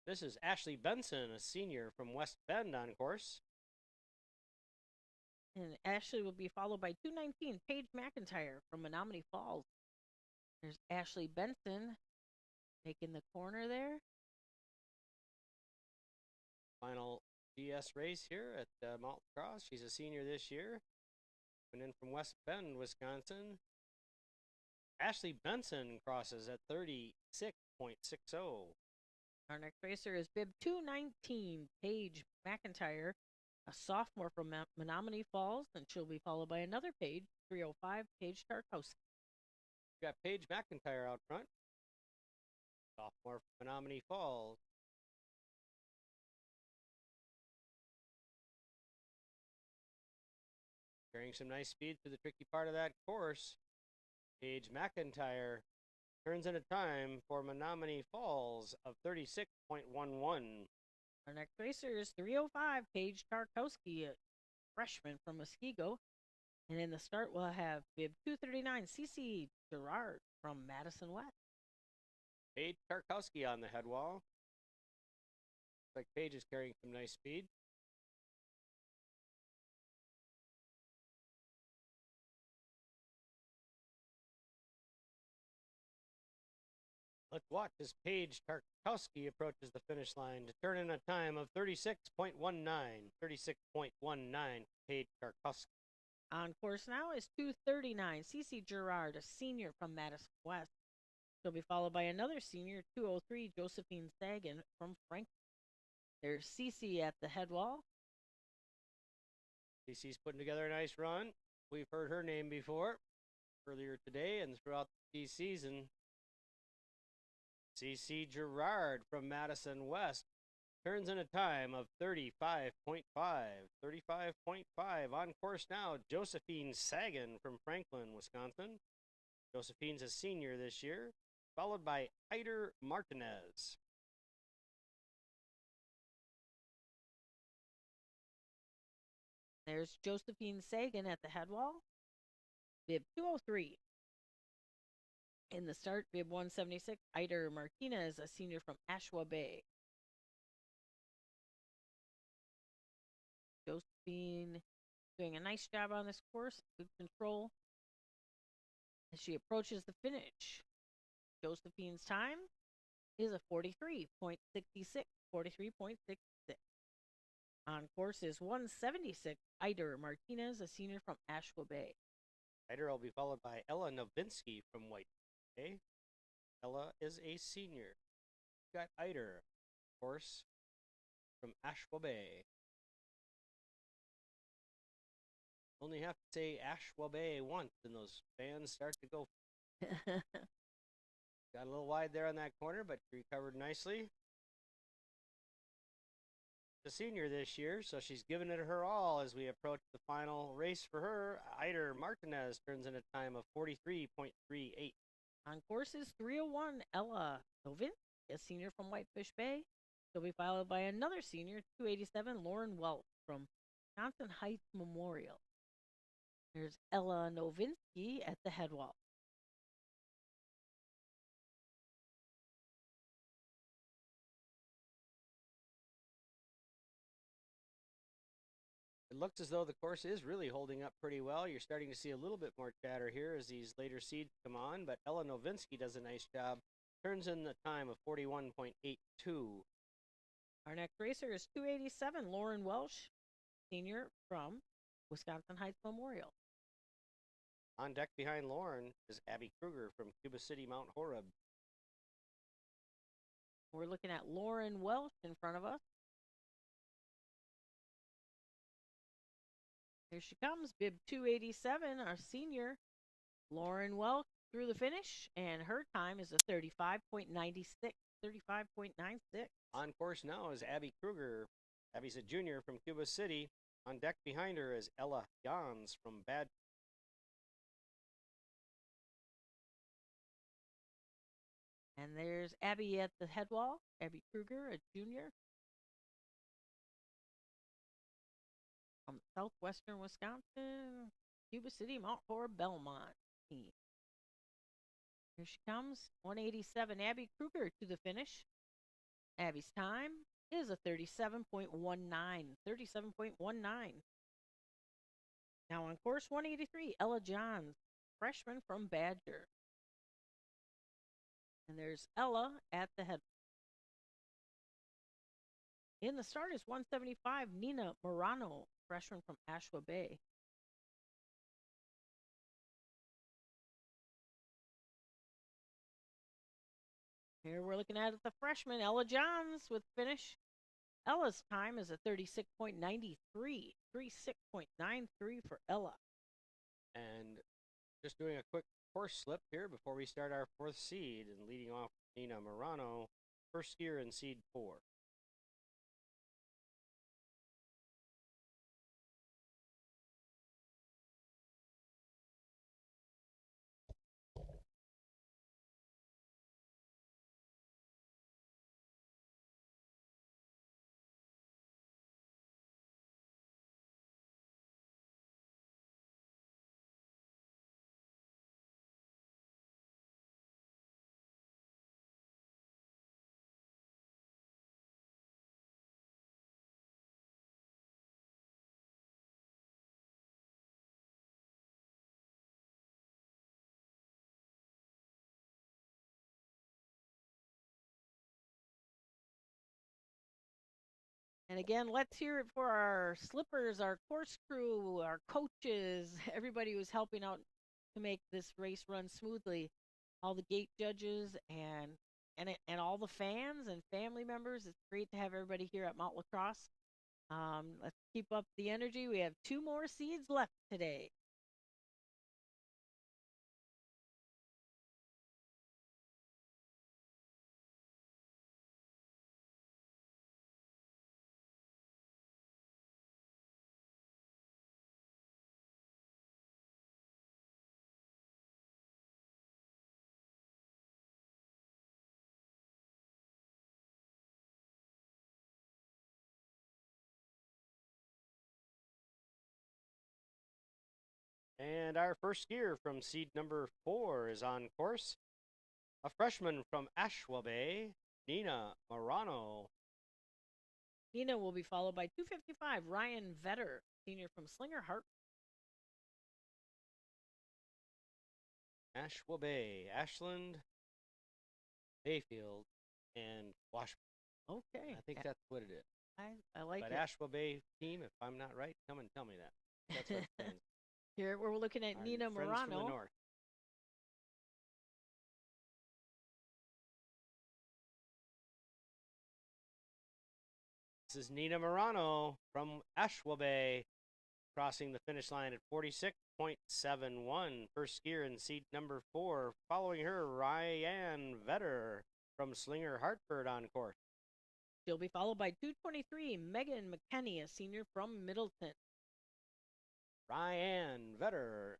This is Ashley Benson, a senior from West Bend on course. And Ashley will be followed by 219, Paige McIntyre from Menominee Falls. There's Ashley Benson making the corner there. Final GS race here at Boarder Crosse. She's a senior this year. Coming in from West Bend, Wisconsin. Ashley Benson crosses at 36.60. Our next racer is bib 219, Paige McIntyre, a sophomore from Menominee Falls, and she'll be followed by another Paige, 305, Paige Tarkowski. We got Paige McIntyre out front. Sophomore from Menominee Falls. Carrying some nice speed through the tricky part of that course. Paige McIntyre turns in a time for Menominee Falls of 36.11. Our next racer is 305, Paige Tarkowski, a freshman from Muskego. And in the start, we'll have bib 239, Cece Gerard from Madison West. Paige Tarkowski on the head wall. Looks like Paige is carrying some nice speed. Let's watch as Paige Tarkowski approaches the finish line to turn in a time of 36.19. 36.19, Paige Tarkowski. On course now is 239, Cece Gerard, a senior from Madison West. She'll be followed by another senior, 203, Josephine Sagan from Franklin. There's Cece at the head wall. Cece's putting together a nice run. We've heard her name before, earlier today and throughout the season. Cece Gerard from Madison West turns in a time of 35.5. 35.5. On course now, Josephine Sagan from Franklin, Wisconsin. Josephine's a senior this year, followed by Heider Martinez. There's Josephine Sagan at the head wall. Bib 203. In the start, bib 176, Heider Martinez, a senior from Ashwa Bay. Josephine doing a nice job on this course, good control. As she approaches the finish, Josephine's time is a 43.66. 43.66. On course is 176, Heider Martinez, a senior from Ashwa Bay. Heider will be followed by Ella Novinsky from White Bay. Ella is a senior. We've got Heider, of course, from Ashwa Bay. Only have to say Ashwa Bay once, and those fans start to go. Got a little wide there on that corner, but recovered nicely. The senior this year, so she's given it her all as we approach the final race for her. Heider Martinez turns in a time of 43.38. On course is 301, Ella Novinsky, a senior from Whitefish Bay. She'll be followed by another senior, 287, Lauren Welch from Johnson Heights Memorial. There's Ella Novinsky at the head wall. It looks as though the course is really holding up pretty well. You're starting to see a little bit more chatter here as these later seeds come on, but Ella Novinsky does a nice job. Turns in the time of 41.82. Our next racer is 287, Lauren Welsh, senior from Wisconsin Heights Memorial. On deck behind Lauren is Abby Kruger from Cuba City, Mount Horeb. We're looking at Lauren Welsh in front of us. Here she comes, bib 287, our senior, Lauren Welch, through the finish, and her time is a 35.96. 35.96. On course now is Abby Kruger. Abby's a junior from Cuba City. On deck behind her is Ella Jans from Bad. And there's Abby at the head wall, Abby Kruger, a junior. from southwestern Wisconsin, Yuba City, Mount Horeb, Belmont team. Here she comes, 187, Abby Kruger to the finish. Abby's time is a 37.19, 37.19. Now on course 183, Ella Johns, freshman from Badger. And there's Ella at the head. In the start is 175, Nina Morano, freshman from Ashwa Bay. Here we're looking at the freshman, Ella Johns, with finish. Ella's time is a 36.93, 36.93 for Ella. And just doing a quick course slip here before we start our fourth seed, and leading off Nina Morano, first skier in seed 4. And again, let's hear it for our slippers, our course crew, our coaches, everybody who's helping out to make this race run smoothly. All the gate judges and all the fans and family members. It's great to have everybody here at Mount Lacrosse. Let's keep up the energy. We have 2 more seeds left today. And our first skier from seed number 4 is on course. A freshman from Ashwa Bay, Nina Morano. Nina will be followed by 255, Ryan Vetter, senior from Slinger Hart. Ashwa Bay, Ashland, Bayfield, and Washburn. Okay. I think that's what it is. I like but it. Ashwa Bay team, if I'm not right, come and tell me that. That's what it stands. Here we're looking at Our Nina friends Morano. from the north. This is Nina Morano from Ashwa Bay, crossing the finish line at 46.71. First skier in seat number 4. Following her, Ryan Vetter from Slinger Hartford on course. She'll be followed by 223, Megan McKenney, a senior from Middleton. Ryan Vetter,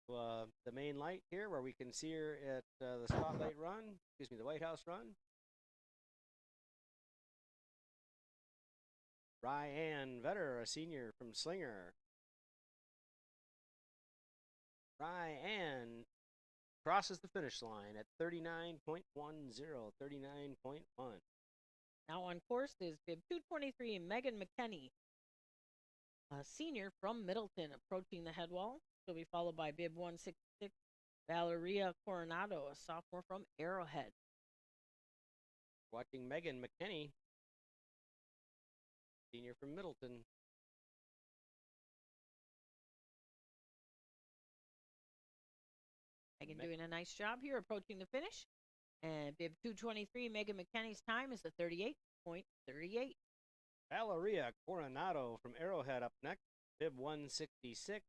the main light here where we can see her at the Spotlight Run, the White House Run. Ryan Vetter, a senior from Slinger. Ryan crosses the finish line at 39.10, 39.1. Now on course is bib 223, Megan McKenney, a senior from Middleton, approaching the head wall. She'll be followed by bib 166, Valeria Coronado, a sophomore from Arrowhead. Watching Megan McKenney, senior from Middleton. Megan doing a nice job here, approaching the finish. And bib 223, Megan McKenney's time is a 38.38. Valeria Coronado from Arrowhead up next, bib 166.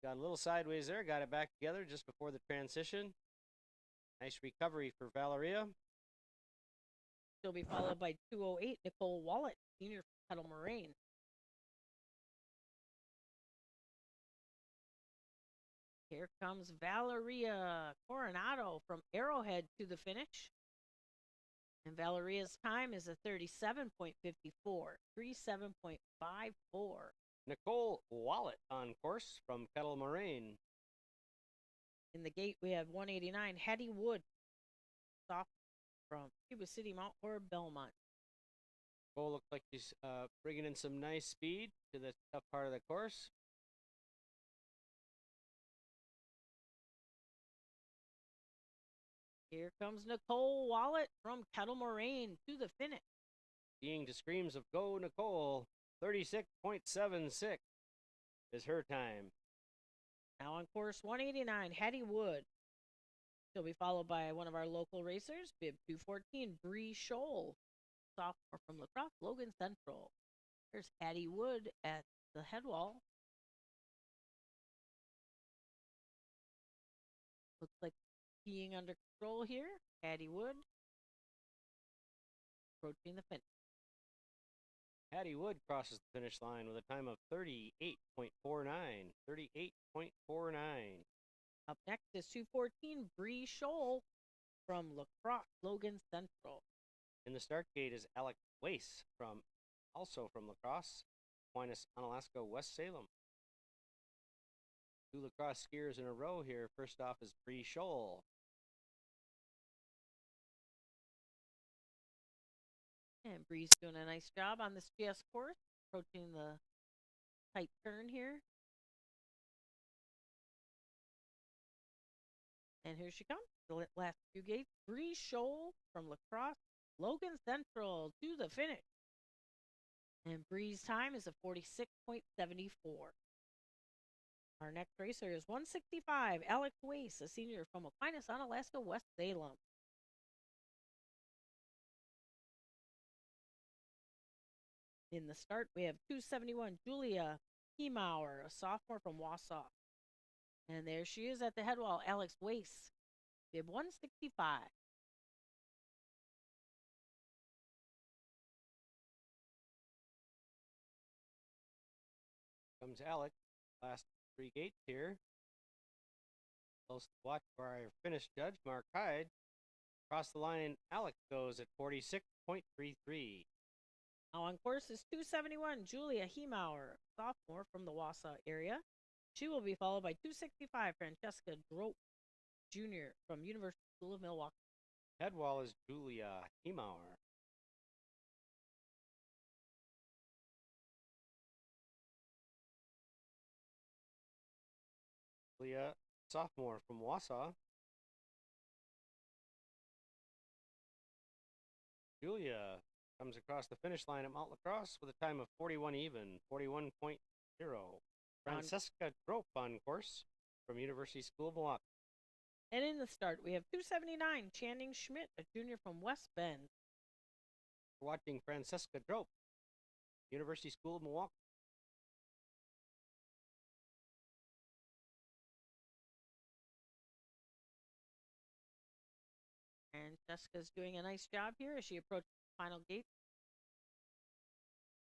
Got a little sideways there, got it back together just before the transition. Nice recovery for Valeria. She'll be followed by 208, Nicole Wallet, senior from Kettle Moraine. Here comes Valeria Coronado from Arrowhead to the finish. And Valeria's time is a 37.54, 37.54. Nicole Wallet on course from Kettle Moraine. In the gate, we have 189, Hattie Wood, soft from Cuba City, Mount Horeb, Belmont. Nicole looks like she's bringing in some nice speed to the tough part of the course. Here comes Nicole Wallet from Kettle Moraine to the finish. Being to screams of go Nicole, 36.76 is her time. Now on course 189, Hattie Wood. She'll be followed by one of our local racers, bib 214, Bree Scholl, sophomore from La Crosse, Logan Central. There's Hattie Wood at the head wall. Looks like being under control here. Hattie Wood approaching the finish. Hattie Wood crosses the finish line with a time of 38.49. 38.49. Up next is 214, Bree Scholl from La Crosse, Logan Central. In the start gate is Alex Wace also from La Crosse, Aquinas, Onalaska, West Salem. Two La Crosse skiers in a row here. First off is Bree Scholl. And Bree's doing a nice job on this GS course, approaching the tight turn here. And here she comes, the last few gates. Bree Scholl from La Crosse, Logan Central to the finish. And Bree's time is a 46.74. Our next racer is 165, Alex Wace, a senior from Aquinas, Onalaska, West Salem. In the start, we have 271, Julia Heemauer, a sophomore from Wausau. And there she is at the head wall, Alex Wace, bib 165. Comes Alex, last three gates here. Close to watch for our finish judge, Mark Hyde. Across the line, Alex goes at 46.33. Now on course is 271, Julia Heemauer, sophomore from the Wausau area. She will be followed by 265, Francesca Drope, junior from University School of Milwaukee. Head wall is Julia Heemauer. Julia, sophomore from Wausau. Julia comes across the finish line at Mount La Crosse with a time of 41 even, 41.0. Francesca Drope on course from University School of Milwaukee. And in the start, we have 279, Channing Schmidt, a junior from West Bend. We're watching Francesca Drope, University School of Milwaukee. And Jessica's doing a nice job here as she approaches the final gate.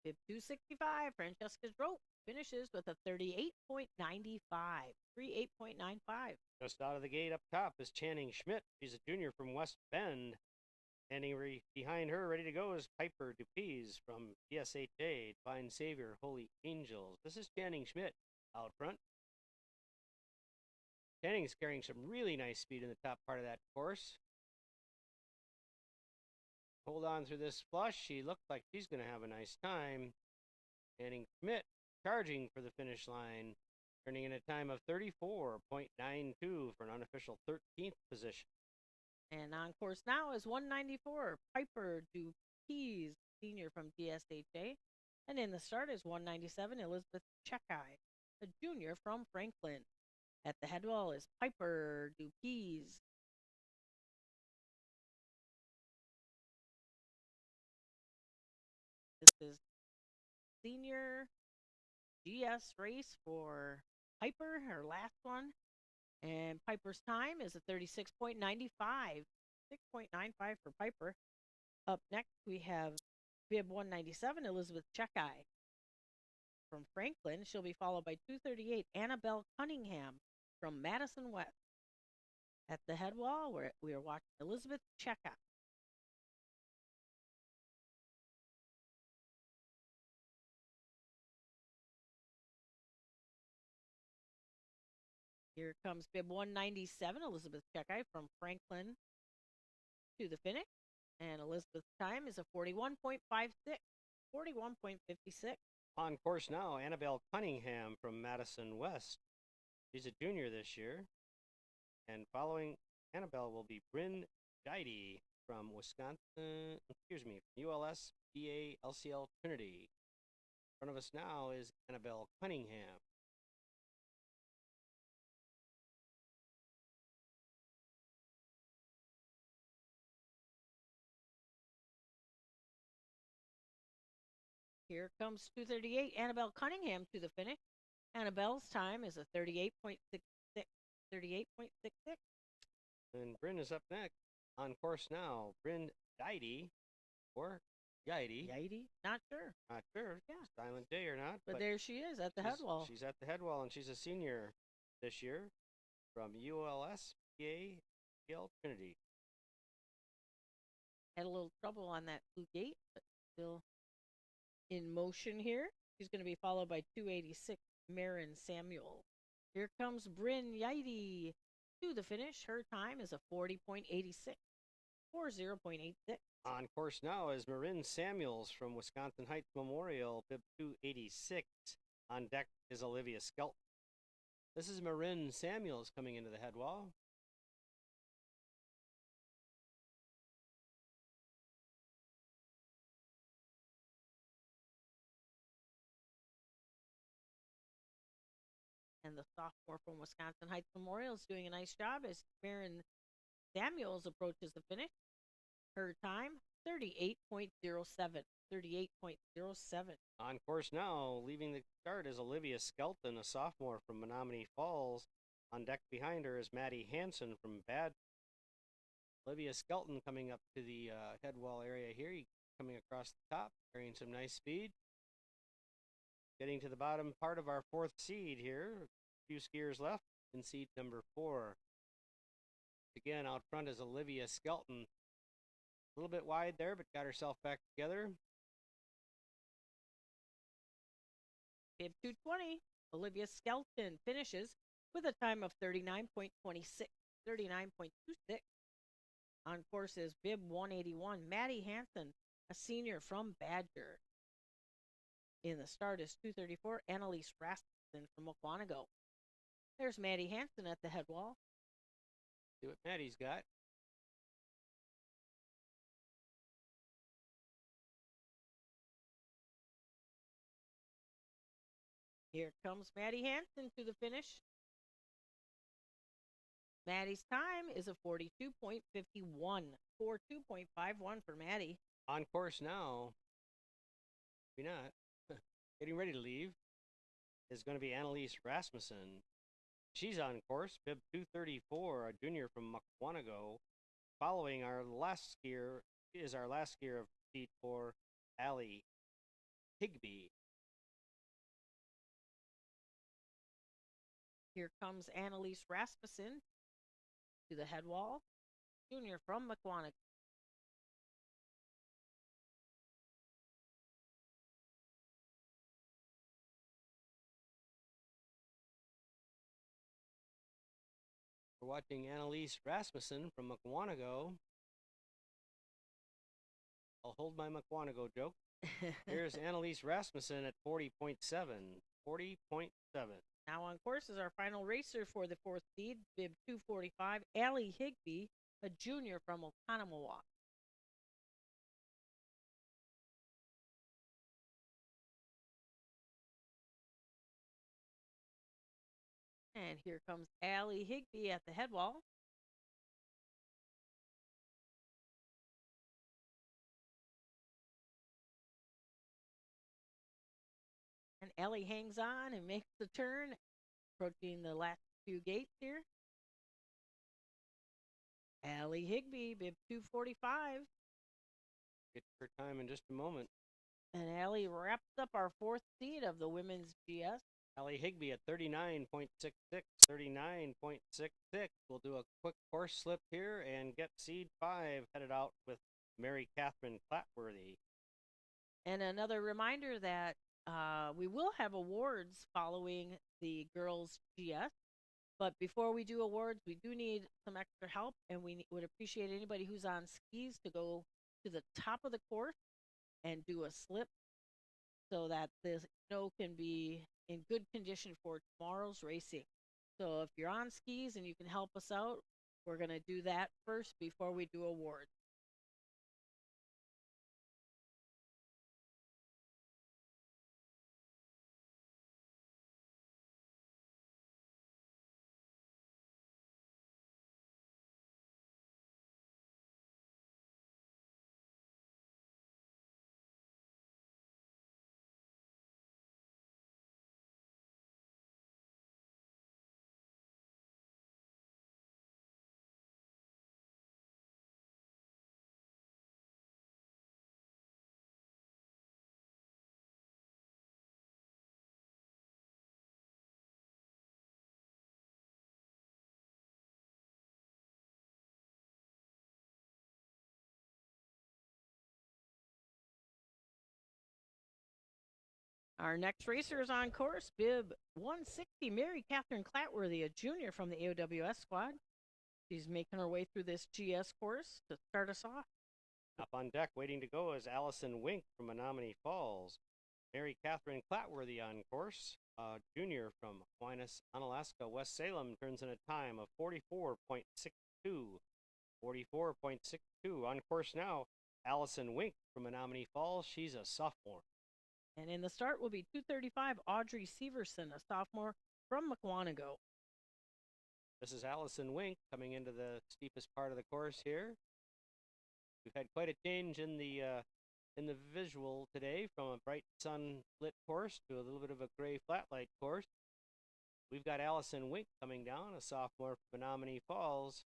Bib 265, Francesca Drope finishes with a 38.95. 38.95. Just out of the gate up top is Channing Schmidt. She's a junior from West Bend. Standing behind her, ready to go, is Piper Dupuis from DSHA, Divine Savior, Holy Angels. This is Channing Schmidt out front. Channing's carrying some really nice speed in the top part of that course. Hold on through this flush. She looks like she's going to have a nice time. Channing Schmidt charging for the finish line, turning in a time of 34.92 for an unofficial 13th position. And on course now is 194, Piper Dupuis, senior from DSHA. And in the start is 197, Elizabeth Chekai, a junior from Franklin. At the head wall is Piper Dupuis. This is senior GS race for Piper, her last one. And Piper's time is a 36.95. 6.95 for Piper. Up next, we have bib 197, Elizabeth Chekai from Franklin. She'll be followed by 238, Annabelle Cunningham from Madison West. At the head wall, we are watching Elizabeth Chekai. Here comes bib 197, Elizabeth Checkeye from Franklin to the finish. And Elizabeth's time is a 41.56. 41.56. On course now, Annabelle Cunningham from Madison West. She's a junior this year. And following Annabelle will be Bryn Guidey from Wisconsin, ULS BA LCL Trinity. In front of us now is Annabelle Cunningham. Here comes 238, Annabelle Cunningham to the finish. Annabelle's time is a 38.66. 38.66. And Bryn is up next. On course now, Bryn Guidey, or Guidey. Guidey? Not sure. Not sure. Yeah. Silent J or not. But there she is at the head wall. She's at the head wall, and she's a senior this year from ULS PA Trinity. Had a little trouble on that blue gate, but still in motion here. She's going to be followed by 286, Marin Samuel. Here comes Bryn Guidey to the finish. Her time is a 40.86. 40.86. On course now is Marin Samuels from Wisconsin Heights Memorial, bib 286. On deck is Olivia Skelton. This is Marin Samuels coming into the head wall. And the sophomore from Wisconsin Heights Memorial is doing a nice job as Marin Samuels approaches the finish. Her time, 38.07. 38.07. On course now, leaving the start is Olivia Skelton, a sophomore from Menominee Falls. On deck behind her is Maddie Hansen from Bad. Olivia Skelton coming up to the head wall area here, coming across the top, carrying some nice speed. Getting to the bottom part of our fourth seed here. A few skiers left in seed number 4. Again, out front is Olivia Skelton. A little bit wide there, but got herself back together. Bib 220, Olivia Skelton finishes with a time of 39.26. 39.26. On course is bib 181, Maddie Hansen, a senior from Badger. In the start is 234, Annalise Rasmussen from Mukwonago. There's Maddie Hansen at the head wall. See what Maddie's got. Here comes Maddie Hansen to the finish. Maddie's time is a 42.51. 42.51 for Maddie. On course now, maybe not, getting ready to leave, is going to be Annalise Rasmussen. She's on course, bib 234, a junior from Mukwonago. Following our last skier is our last skier of seat 4, Allie Higby. Here comes Annalise Rasmussen to the head wall, junior from Mukwonago. We're watching Annalise Rasmussen from Mukwonago. I'll hold my Mukwonago joke. Here's Annalise Rasmussen at 40.7. 40.7. Now on course is our final racer for the fourth seed, bib 245, Allie Higby, a junior from Oconomowoc. And here comes Allie Higby at the head wall. And Ellie hangs on and makes the turn, approaching the last few gates here. Allie Higby, bib 245. Get her time in just a moment. And Allie wraps up our fourth seed of the women's GS. Allie Higby at 39.66. 39.66. We'll do a quick course slip here and get seed 5 headed out with Mary Catherine Clatworthy. And another reminder that we will have awards following the girls' GS. But before we do awards, we do need some extra help, and we would appreciate anybody who's on skis to go to the top of the course and do a slip so that the snow can be in good condition for tomorrow's racing. So if you're on skis and you can help us out, we're going to do that first before we do awards. Our next racer is on course, bib 160, Mary Catherine Clatworthy, a junior from the AOWS squad. She's making her way through this GS course to start us off. Up on deck, waiting to go, is Allison Wink from Menominee Falls. Mary Catherine Clatworthy on course, junior from Aquinas, Onalaska, West Salem, turns in a time of 44.62. 44.62. On course now, Allison Wink from Menominee Falls. She's a sophomore. And in the start will be 235, Audrey Severson, a sophomore from Mukwonago. This is Allison Wink coming into the steepest part of the course here. We've had quite a change in the visual today, from a bright sun-lit course to a little bit of a gray flatlight course. We've got Allison Wink coming down, a sophomore from Menominee Falls,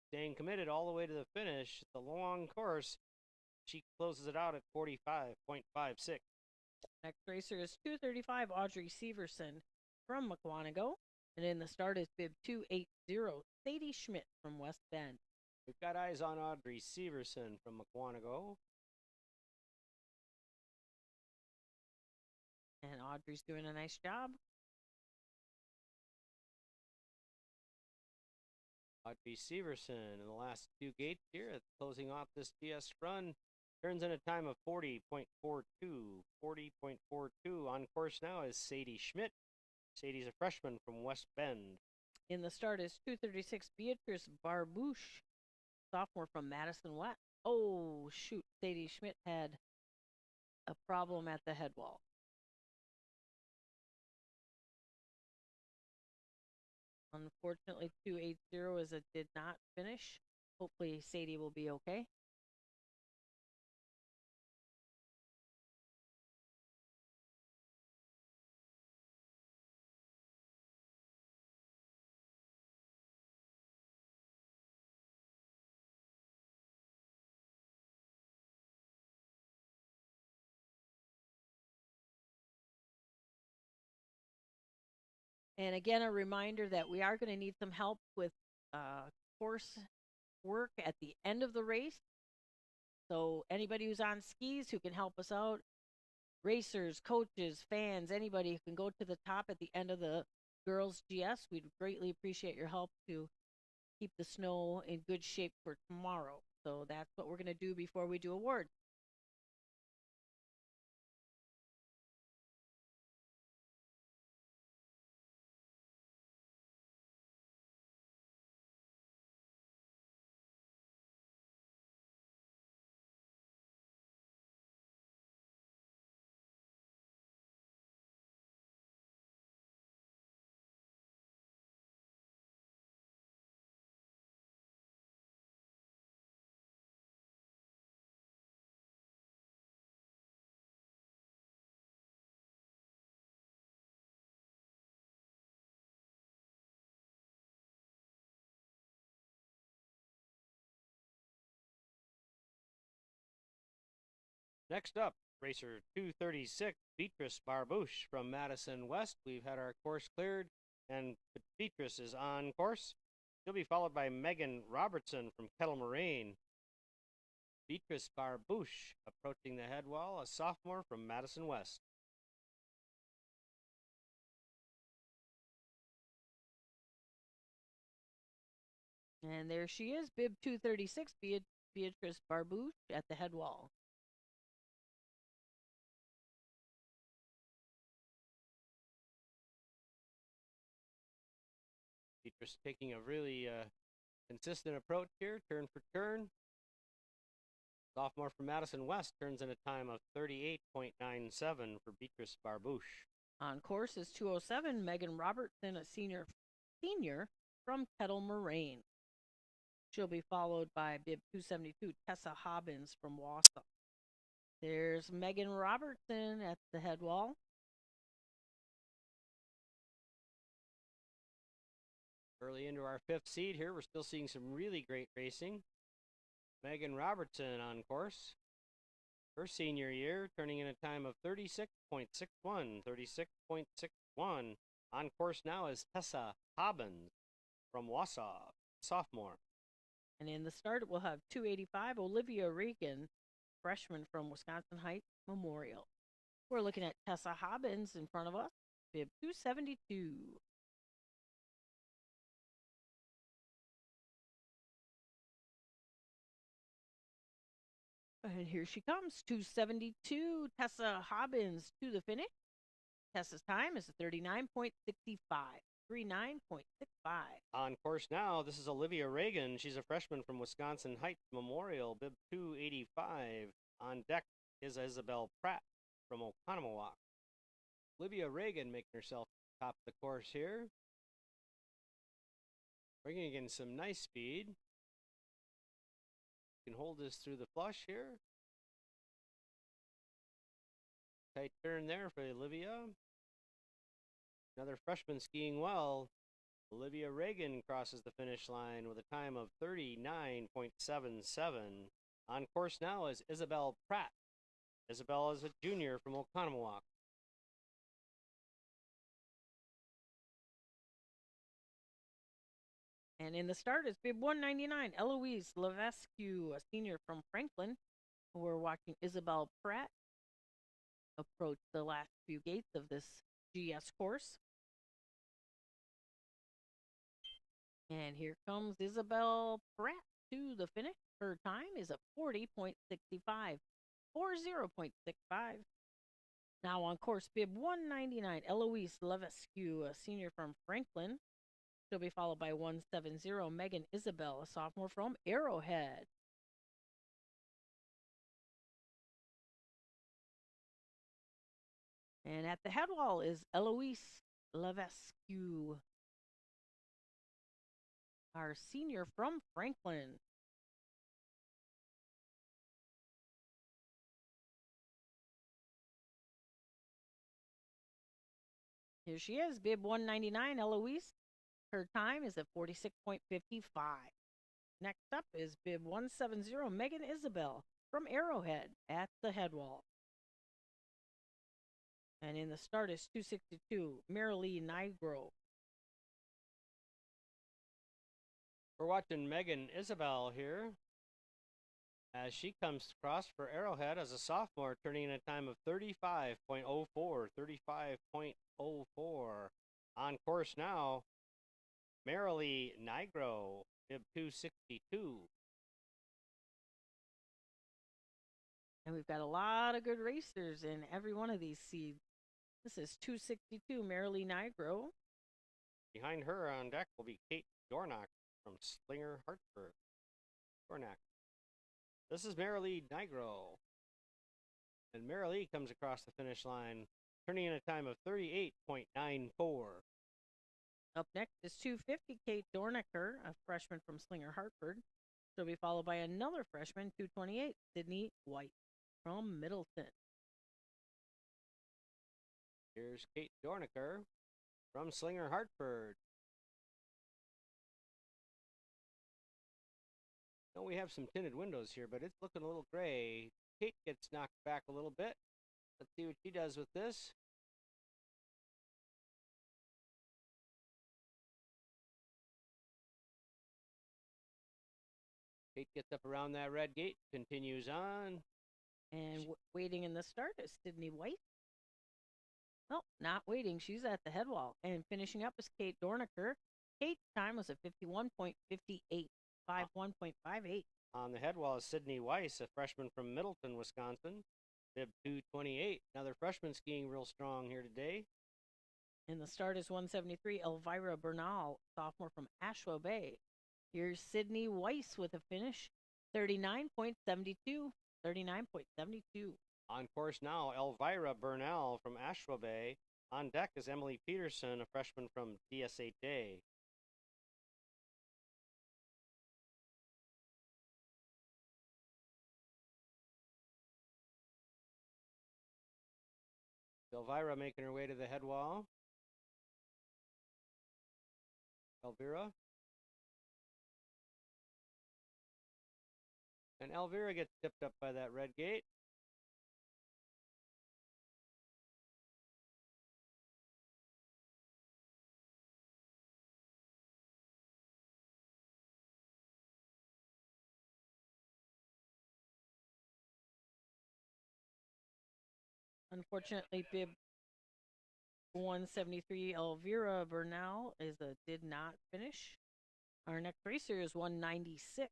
staying committed all the way to the finish. The long course, she closes it out at 45.56. Next racer is 235, Audrey Severson from Mukwonago. And in the start is bib 280, Sadie Schmidt from West Bend. We've got eyes on Audrey Severson from Mukwonago. And Audrey's doing a nice job. Audrey Severson in the last two gates here, closing off this GS run, turns in a time of 40.42. 40.42. On course now is Sadie Schmidt. Sadie's a freshman from West Bend. In the start is 236, Beatrice Barbouche, sophomore from Madison West. Oh, shoot. Sadie Schmidt had a problem at the head wall. Unfortunately, 280 is a did not finish. Hopefully, Sadie will be okay. And again, a reminder that we are going to need some help with course work at the end of the race. So anybody who's on skis who can help us out, racers, coaches, fans, anybody who can go to the top at the end of the girls' GS, we'd greatly appreciate your help to keep the snow in good shape for tomorrow. So that's what we're going to do before we do awards. Next up, racer 236, Beatrice Barbouche from Madison West. We've had our course cleared, and Beatrice is on course. She'll be followed by Megan Robertson from Kettle Moraine. Beatrice Barbouche approaching the head wall, a sophomore from Madison West. And there she is, bib 236, Beatrice Barbouche at the head wall. Beatrice taking a really consistent approach here, turn for turn. Sophomore from Madison West turns in a time of 38.97 for Beatrice Barbouche. On course is 207, Megan Robertson, a senior from Kettle Moraine. She'll be followed by bib 272, Tessa Hobbins from Wausau. There's Megan Robertson at the head wall. Early into our fifth seed here, we're still seeing some really great racing. Megan Robertson on course. Her senior year, turning in a time of 36.61. 36.61. On course now is Tessa Hobbins from Wausau, sophomore. And in the start, we'll have 285, Olivia Regan, freshman from Wisconsin Heights Memorial. We're looking at Tessa Hobbins in front of us, bib 272. And here she comes, 272, Tessa Hobbins to the finish. Tessa's time is 39.65. 39.65. On course now, this is Olivia Reagan. She's a freshman from Wisconsin Heights Memorial, bib 285. On deck is Isabel Pratt from Oconomowoc. Olivia Reagan making herself top the course here. Bringing in some nice speed. Can hold this through the flush here. Tight turn there for Olivia. Another freshman skiing well. Olivia Reagan crosses the finish line with a time of 39.77. On course now is Isabel Pratt. Isabel is a junior from Oconomowoc. And in the start is bib 199, Eloise Levesque, a senior from Franklin. We're watching Isabel Pratt approach the last few gates of this GS course. And here comes Isabel Pratt to the finish. Her time is a 40.65. 40.65. Now on course, bib 199, Eloise Levesque, a senior from Franklin. She'll be followed by 170, Megan Isabel, a sophomore from Arrowhead. And at the head wall is Eloise Levesque, our senior from Franklin. Here she is, bib 199, Eloise. Her time is at 46.55. Next up is bib 170, Megan Isabel from Arrowhead at the head wall. And in the start is 262, Marilee Nigro. We're watching Megan Isabel here as she comes across for Arrowhead as a sophomore, turning in a time of 35.04. 35.04. On course now, Marilee Nigro, bib 262. And we've got a lot of good racers in every one of these seeds. This is 262, Marilee Nigro. Behind her on deck will be Kate Dornock from Slinger Hartford. Dornock. This is Marilee Nigro. And Marilee comes across the finish line, turning in a time of 38.94. Up next is 250, Kate Dornacher, a freshman from Slinger Hartford. She'll be followed by another freshman, 228, Sydney White from Middleton. Here's Kate Dornacher from Slinger Hartford. Now we have some tinted windows here, but it's looking a little gray. Kate gets knocked back a little bit. Let's see what she does with this. Kate gets up around that red gate, continues on. And waiting in the start is Sydney White. Well, not waiting. She's at the head wall. And finishing up is Kate Dornacher. Kate's time was a 51.58, 51.58. On the head wall is Sydney Weiss, a freshman from Middleton, Wisconsin. Bib 228. Another freshman skiing real strong here today. And the start is 173, Elvira Bernal, sophomore from Ashwa Bay. Here's Sydney Weiss with a finish, 39.72, 39.72. On course now, Elvira Bernal from Ashwa Bay. On deck is Emily Peterson, a freshman from DSHA. Elvira making her way to the head wall. Elvira. And Elvira gets tipped up by that red gate. Unfortunately, bib 173, Elvira Bernal did not finish. Our next racer is 196,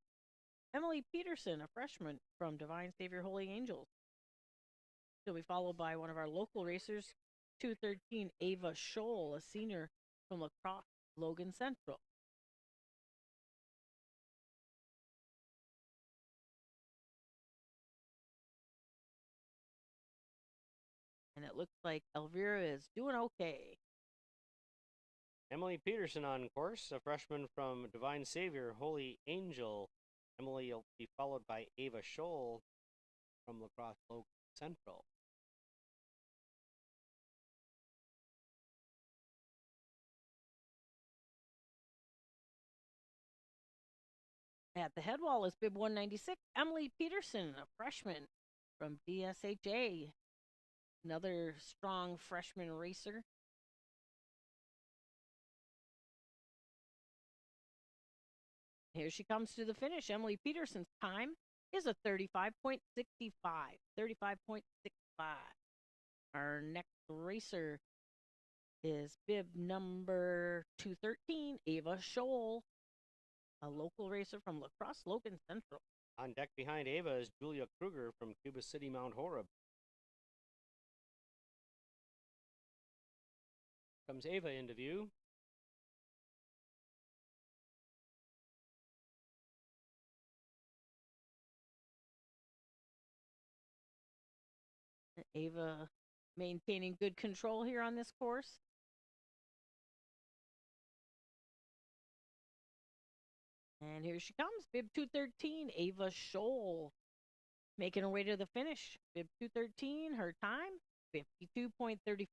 Emily Peterson, a freshman from Divine Savior Holy Angels. She'll be followed by one of our local racers, 213, Ava Scholl, a senior from La Crosse, Logan Central. And it looks like Elvira is doing okay. Emily Peterson on course, a freshman from Divine Savior Holy Angel. Emily will be followed by Ava Scholl from La Crosse, Logan Central. At the head wall is bib 196, Emily Peterson, a freshman from DSHA. Another strong freshman racer. Here she comes to the finish. Emily Peterson's time is a 35.65. 35.65. Our next racer is bib number 213, Ava Scholl, a local racer from La Crosse, Logan Central. On deck behind Ava is Julia Kruger from Cuba City, Mount Horeb. Comes Ava into view. Ava maintaining good control here on this course. And here she comes, bib 213, Ava Scholl, making her way to the finish. Bib 213, her time, 52.35,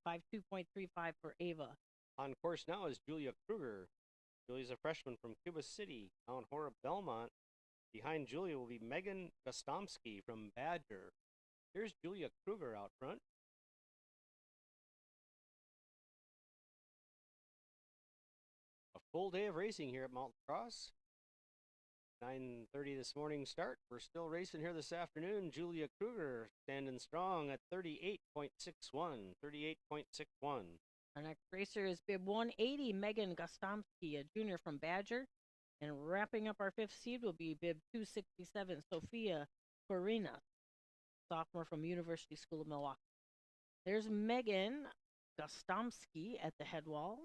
52.35 for Ava. On course now is Julia Kruger. Julia's a freshman from Cuba City, Mount Horeb, Belmont. Behind Julia will be Megan Gostomski from Badger. Here's Julia Kruger out front. A full day of racing here at Mount Crosse. 9:30 this morning start. We're still racing here this afternoon. Julia Kruger standing strong at 38.61. 38.61. Our next racer is bib 180, Megan Gostomski, a junior from Badger. And wrapping up our fifth seed will be bib 267, Sophia Corina, sophomore from University School of Milwaukee. There's Megan Gostomski at the head wall.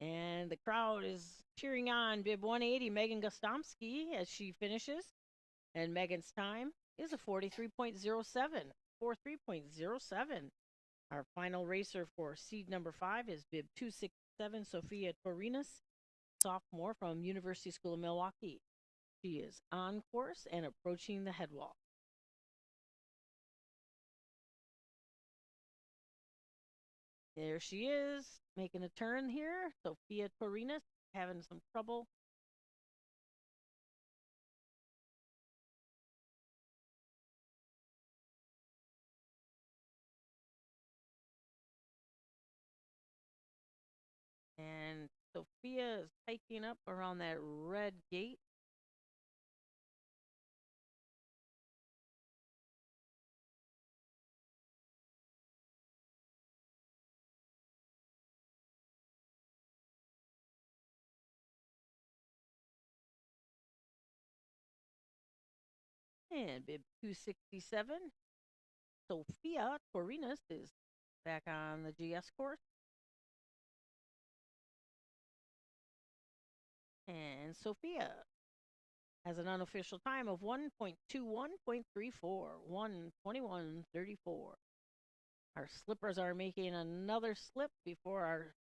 And the crowd is cheering on bib 180, Megan Gostomski, as she finishes. And Megan's time is a 43.07. 43.07. Our final racer for seed number 5 is bib 267, Sophia Torinas, sophomore from University School of Milwaukee. She is on course and approaching the head wall. There she is, making a turn here. Sophia Torinas having some trouble. And Sophia is hiking up around that red gate. And bib 267, Sophia Torinas is back on the GS course. And Sophia has an unofficial time of 1.21.34, 1:21:34. Our slippers are making another slip before our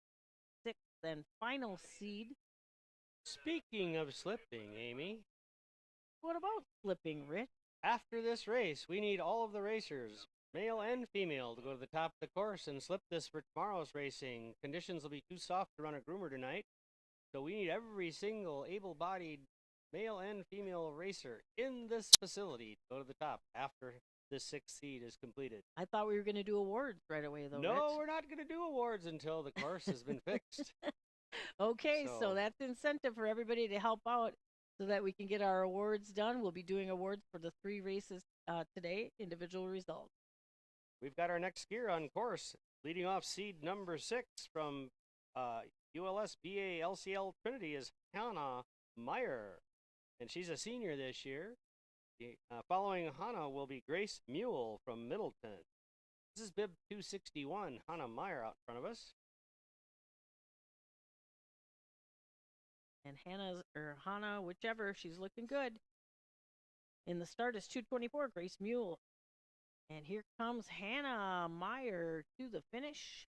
sixth and final seed. Speaking of slipping, Amy. What about slipping, Rich? After this race, we need all of the racers, male and female, to go to the top of the course and slip this for tomorrow's racing. Conditions will be too soft to run a groomer tonight, so we need every single able-bodied male and female racer in this facility to go to the top after the sixth seed is completed. I thought we were going to do awards right away, though. No, Rich. we're not going to do awards until the course has been fixed. Okay, so that's incentive for everybody to help out so that we can get our awards done. We'll be doing awards for the 3 races today, individual results. We've got our next skier on course, leading off seed number 6 from ULS BA LCL Trinity is Hannah Meyer, and she's a senior this year. Following Hannah will be Grace Mule from Middleton. This is bib 261, Hannah Meyer out in front of us. And Hannah, whichever, she's looking good. In the start is 2:24, Grace Mule. And here comes Hannah Meyer to the finish.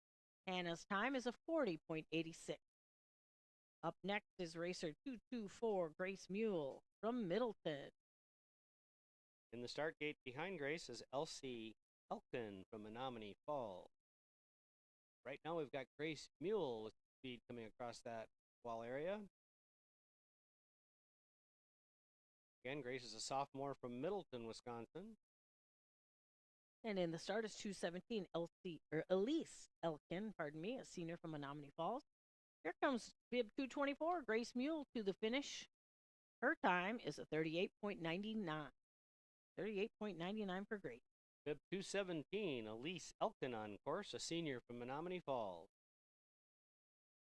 Hannah's time is a 40.86. Up next is racer 224, Grace Mule from Middleton. In the start gate behind Grace is Elsie Elkin from Menominee Falls. Right now we've got Grace Mule with speed coming across that wall area. Again, Grace is a sophomore from Middleton, Wisconsin. And in the start is 217, Elise Elkin, a senior from Menominee Falls. Here comes bib 224, Grace Mule to the finish. Her time is a 38.99. 38.99 for Grace. Bib 217, Elise Elkin on course, a senior from Menominee Falls.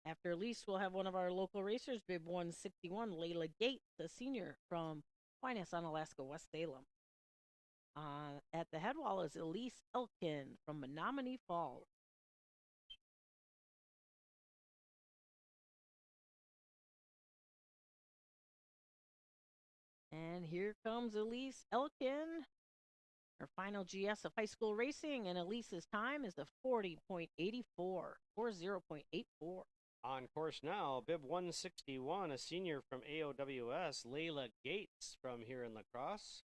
After Elise, we'll have one of our local racers, bib 161, Layla Gates, a senior from Aquinas on Alaska, West Salem. At the head wall is Elise Elkin from Menominee Falls. And here comes Elise Elkin, her final GS of high school racing, and Elise's time is a 40.84, 40.84. On course now, bib 161, a senior from AOWS, Layla Gates from here in La Crosse.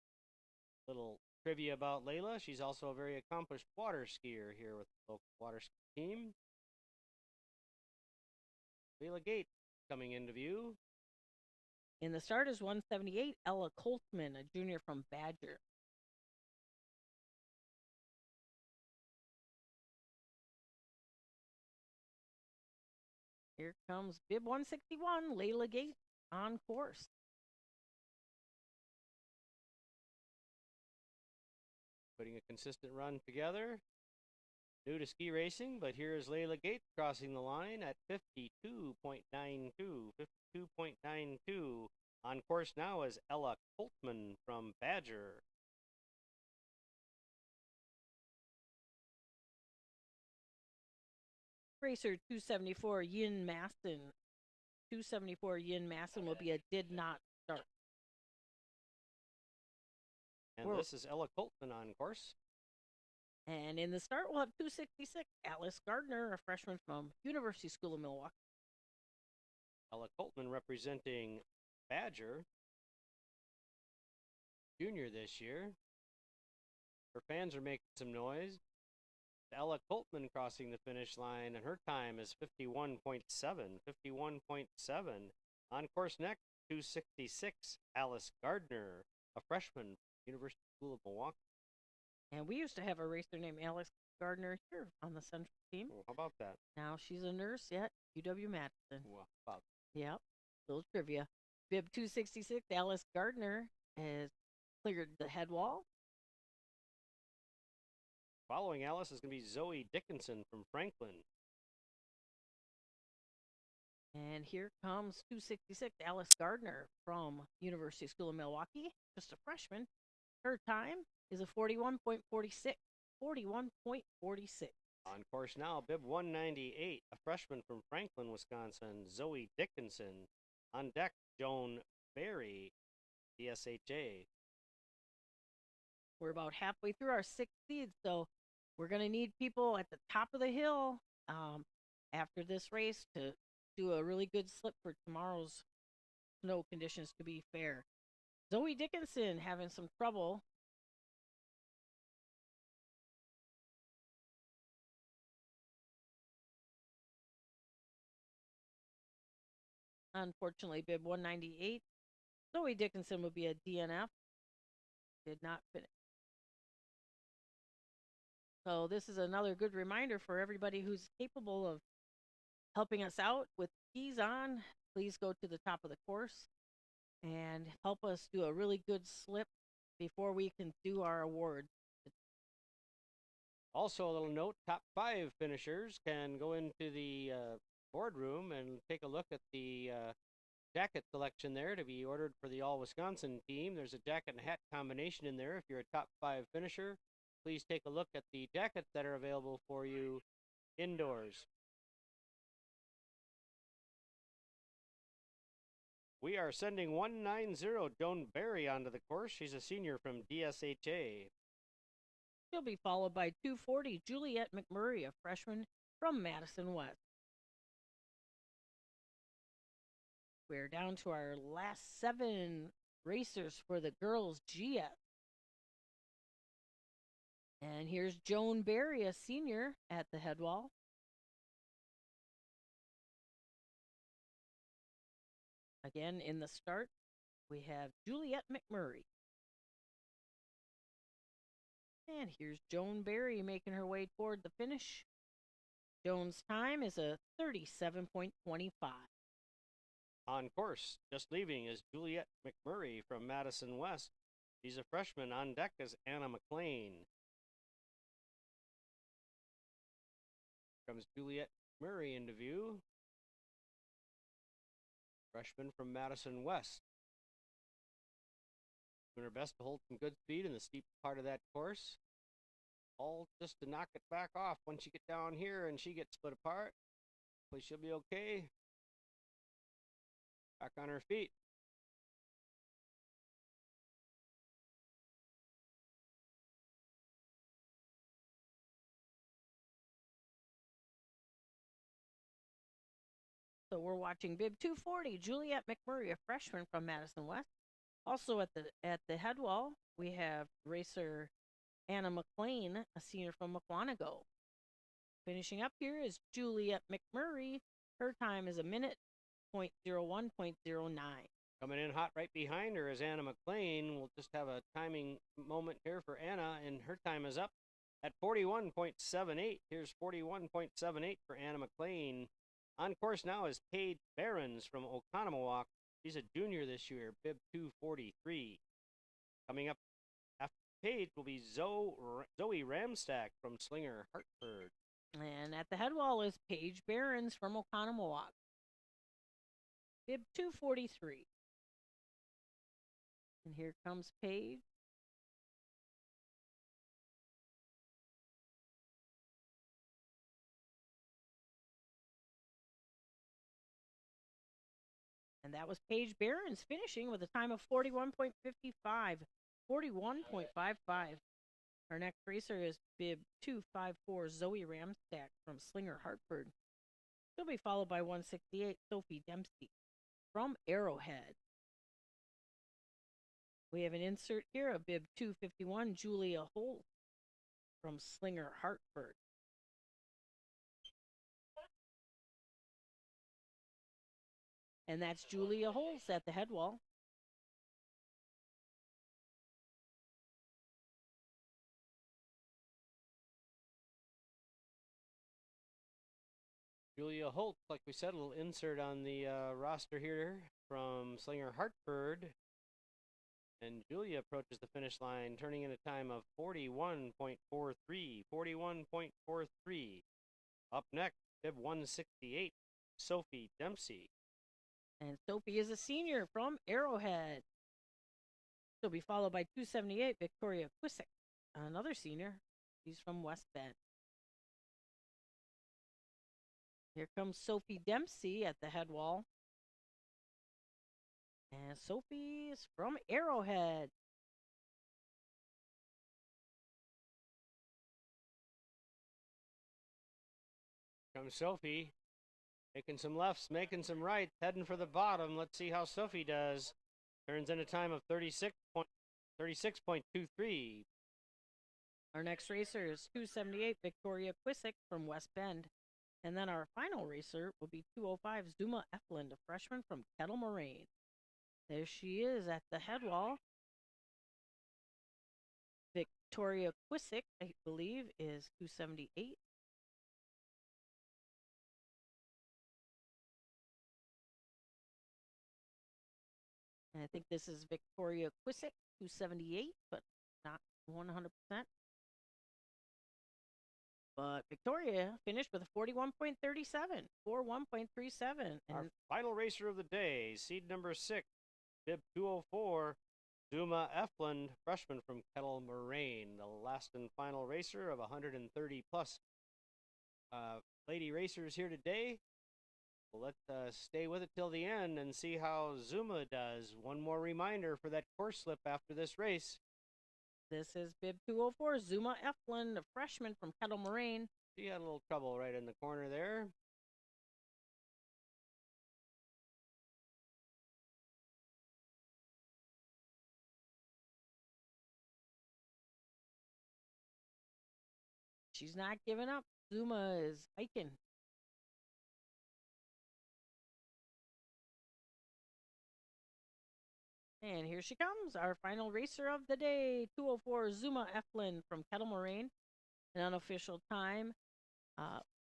Little trivia about Layla, she's also a very accomplished water skier here with the local water ski team. Layla Gates coming into view. In the start is 178, Ella Coltman, a junior from Badger. Here comes bib 161, Layla Gates on course. Putting a consistent run together. New to ski racing, but here is Layla Gates crossing the line at 52.92. 52.92. On course now is Ella Coltman from Badger. Racer 274, Yin Masson. 274, Yin Masson will be a did not start. And this is Ella Coltman on course. And in the start, we'll have 266, Alice Gardner, a freshman from University School of Milwaukee. Ella Coltman representing Badger. Junior this year. Her fans are making some noise. Ella Coltman crossing the finish line, and her time is 51.7. 51.7. On course next, 266, Alice Gardner, a freshman, University School of Milwaukee. And we used to have a racer named Alice Gardner here on the central team. Oh, how about that? Now she's a nurse at UW-Madison. Well, how about Yep, little trivia. Bib 266, Alice Gardner has cleared the head wall. Following Alice is going to be Zoe Dickinson from Franklin. And here comes 266, Alice Gardner from University School of Milwaukee, just a freshman. Her time is a 41.46. 41.46. On course now, bib 198, a freshman from Franklin, Wisconsin, Zoe Dickinson. On deck, Joan Berry, DSHA. We're about halfway through our 6 seeds, so we're going to need people at the top of the hill after this race to do a really good slip for tomorrow's snow conditions to be fair. Zoe Dickinson having some trouble. Unfortunately, bib 198. Zoe Dickinson would be a DNF. Did not finish. So this is another good reminder for everybody who's capable of helping us out with skis on. Please go to the top of the course and help us do a really good slip before we can do our award. Also, a little note, top 5 finishers can go into the boardroom and take a look at the jacket selection there to be ordered for the All-Wisconsin team. There's a jacket and hat combination in there. If you're a top 5 finisher, please take a look at the jackets that are available for you indoors. We are sending 190 Joan Berry onto the course. She's a senior from DSHA. She'll be followed by 240 Juliette McMurray, a freshman from Madison West. We're down to our last 7 racers for the girls' GS. And here's Joan Berry, a senior, at the head wall. Again, in the start, we have Juliette McMurray. And here's Joan Berry making her way toward the finish. Joan's time is a 37.25. On course, just leaving, is Juliette McMurray from Madison West. She's a freshman. On deck is Anna McLean. Comes Juliette McMurray into view. Freshman from Madison West. Doing her best to hold some good speed in the steep part of that course. All just to knock it back off once you get down here and she gets split apart. Hopefully she'll be okay. Back on her feet. So we're watching bib 240, Juliette McMurray, a freshman from Madison West. Also at the head wall, we have racer Anna McLean, a senior from Mukwonago. Finishing up here is Juliette McMurray. Her time is a minute, 0.01.09. Coming in hot right behind her is Anna McLean. We'll just have a timing moment here for Anna, and her time is up at 41.78. Here's 41.78 for Anna McLean. On course now is Paige Behrens from Oconomowoc. She's a junior this year, bib 243. Coming up after Paige will be Zoe Ramstack from Slinger, Hartford. And at the head wall is Paige Behrens from Oconomowoc, bib 243. And here comes Paige. And that was Paige Behrens finishing with a time of 41.55. 41.55. Our next racer is bib 254, Zoe Ramstack from Slinger, Hartford. She'll be followed by 168, Sophie Dempsey from Arrowhead. We have an insert here of bib 251, Julia Holt from Slinger, Hartford. And that's Julia Holtz at the head wall. Julia Holt, like we said, a little insert on the roster here from Slinger, Hartford. And Julia approaches the finish line, turning in a time of 41.43. 41.43. Up next, bib 168, Sophie Dempsey. And Sophie is a senior from Arrowhead. She'll be followed by 278 Victoria Quisick, another senior. She's from West Bend. Here comes Sophie Dempsey at the head wall. And Sophie is from Arrowhead. Comes Sophie, making some lefts, making some rights, heading for the bottom. Let's see how Sophie does. Turns in a time of 36.23. Our next racer is 278 Victoria Quisick from West Bend. And then our final racer will be 205 Zuma Eflin, a freshman from Kettle Moraine. There she is at the head wall. Victoria Quisick, I believe, is 278. And I think this is Victoria Quisick, 278, but not 100%. But Victoria finished with a 41.37, 41.37. Our final racer of the day, seed number 6, bib 204, Zuma Eflin, freshman from Kettle Moraine, the last and final racer of 130 plus lady racers here today. Well, let's stay with it till the end and see how Zuma does. One more reminder for that course slip after this race. This is bib 204, Zuma Eflin, a freshman from Kettle Moraine. She had a little trouble right in the corner there. She's not giving up. Zuma is hiking. And here she comes, our final racer of the day, 204 Zuma Eflin from Kettle Moraine. An unofficial time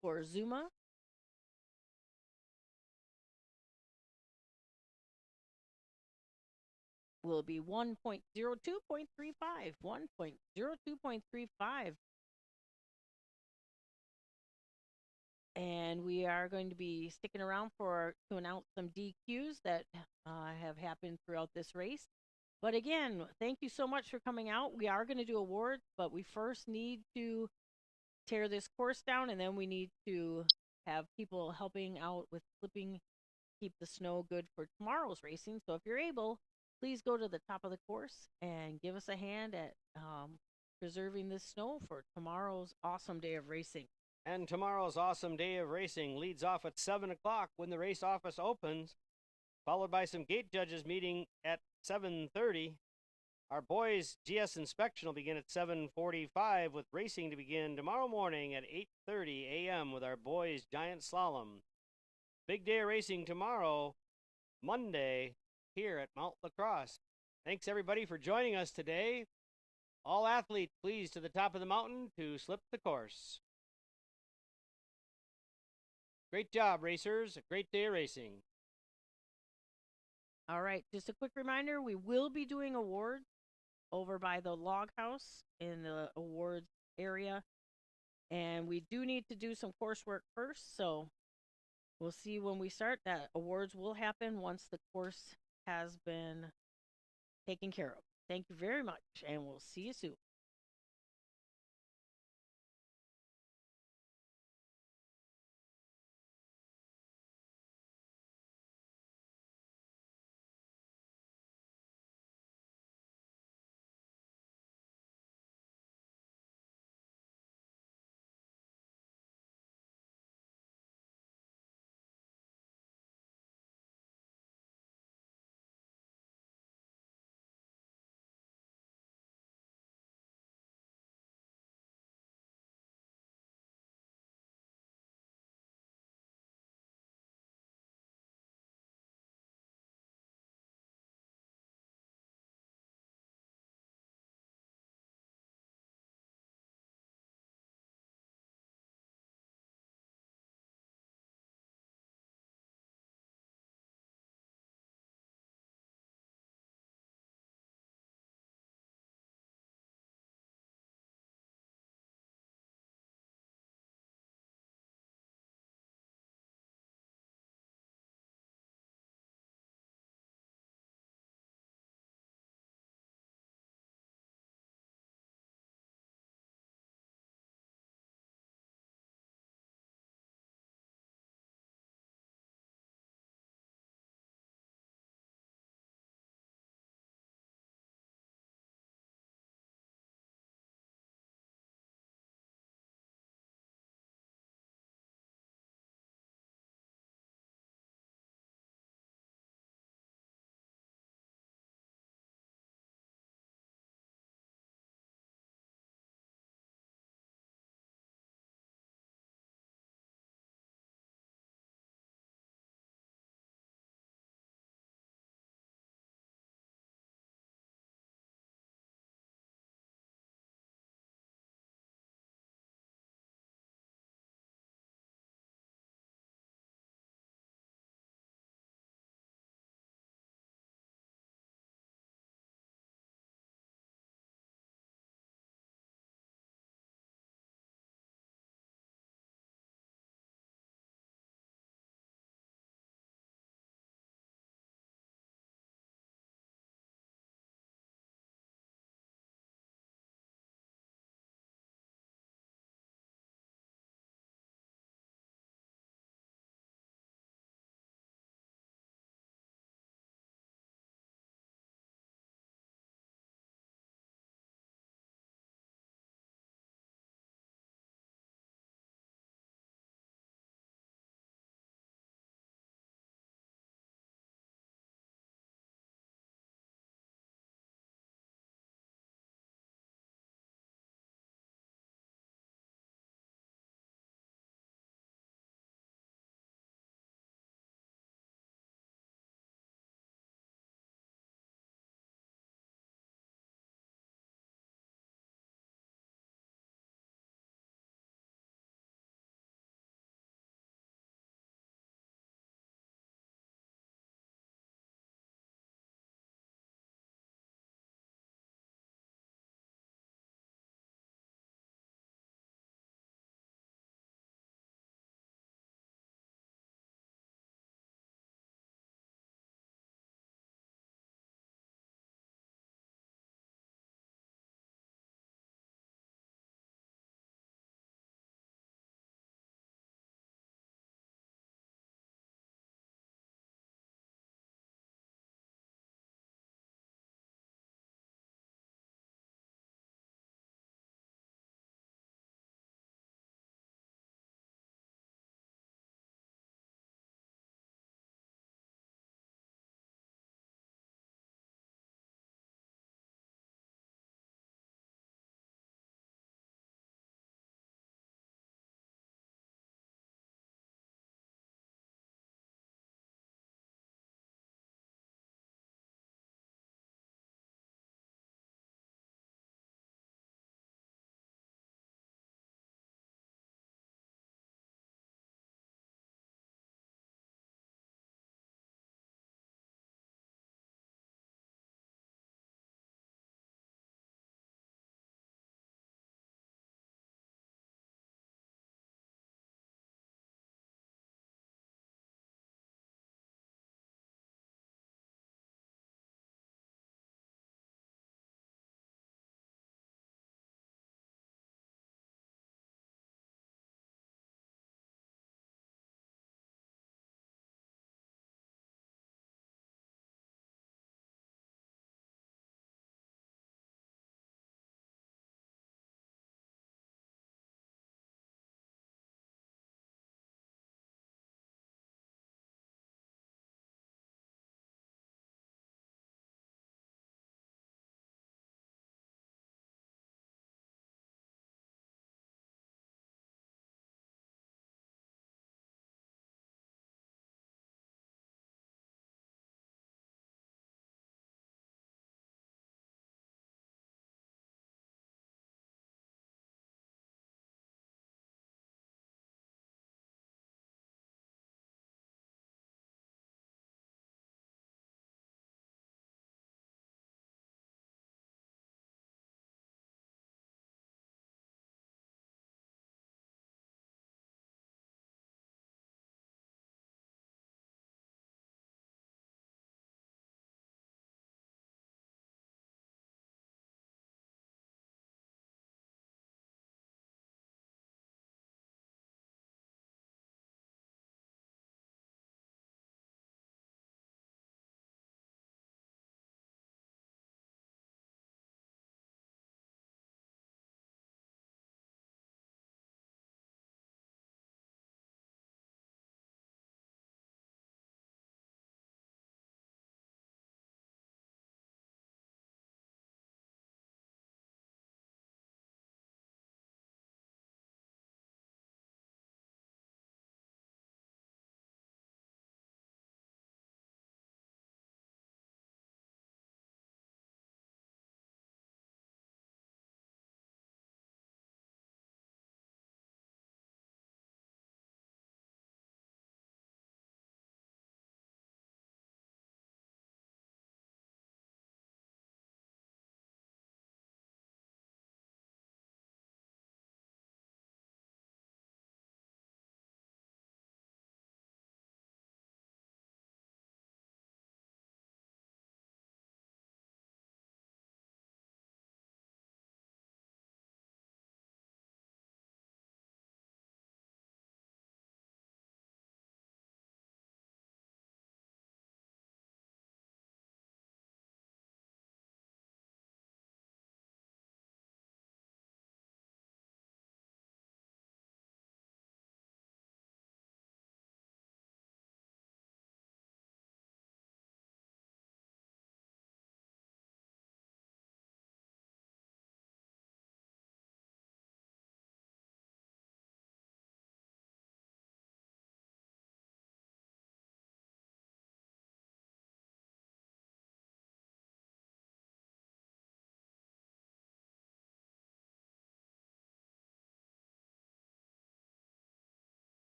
for Zuma. Will be 1.02.35. 1.02.35. And we are going to be sticking around to announce some DQs that have happened throughout this race. But again, thank you so much for coming out. We are going to do awards, but we first need to tear this course down, and then we need to have people helping out with flipping, keep the snow good for tomorrow's racing. So if you're able, please go to the top of the course and give us a hand at preserving this snow for tomorrow's awesome day of racing. And tomorrow's awesome day of racing leads off at 7 o'clock when the race office opens, followed by some gate judges meeting at 7:30. Our boys' GS inspection will begin at 7:45 with racing to begin tomorrow morning at 8:30 a.m. with our boys' giant slalom. Big day of racing tomorrow, Monday, here at Mount La Crosse. Thanks everybody for joining us today. All athletes, please, to the top of the mountain to slip the course. Great job, racers. A great day of racing. All right, just a quick reminder, we will be doing awards over by the log house in the awards area. And we do need to do some coursework first, so we'll see when we start. That awards will happen once the course has been taken care of. Thank you very much, and we'll see you soon.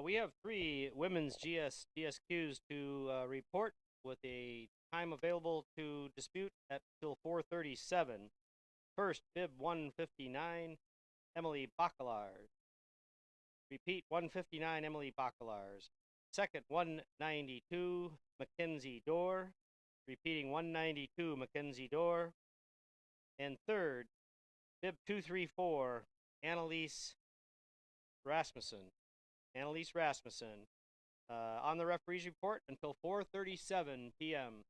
We have 3 women's GSQs to report with a time available to dispute at till 4:37. First, bib 159, Emily Bacalars. Repeat, 159, Emily Bacalars. Second, 192, Mackenzie Dorr. Repeating, 192, Mackenzie Dorr. And third, bib 234, Annalise Rasmussen. Annalise Rasmussen. On the referee's report until 4:37 p.m.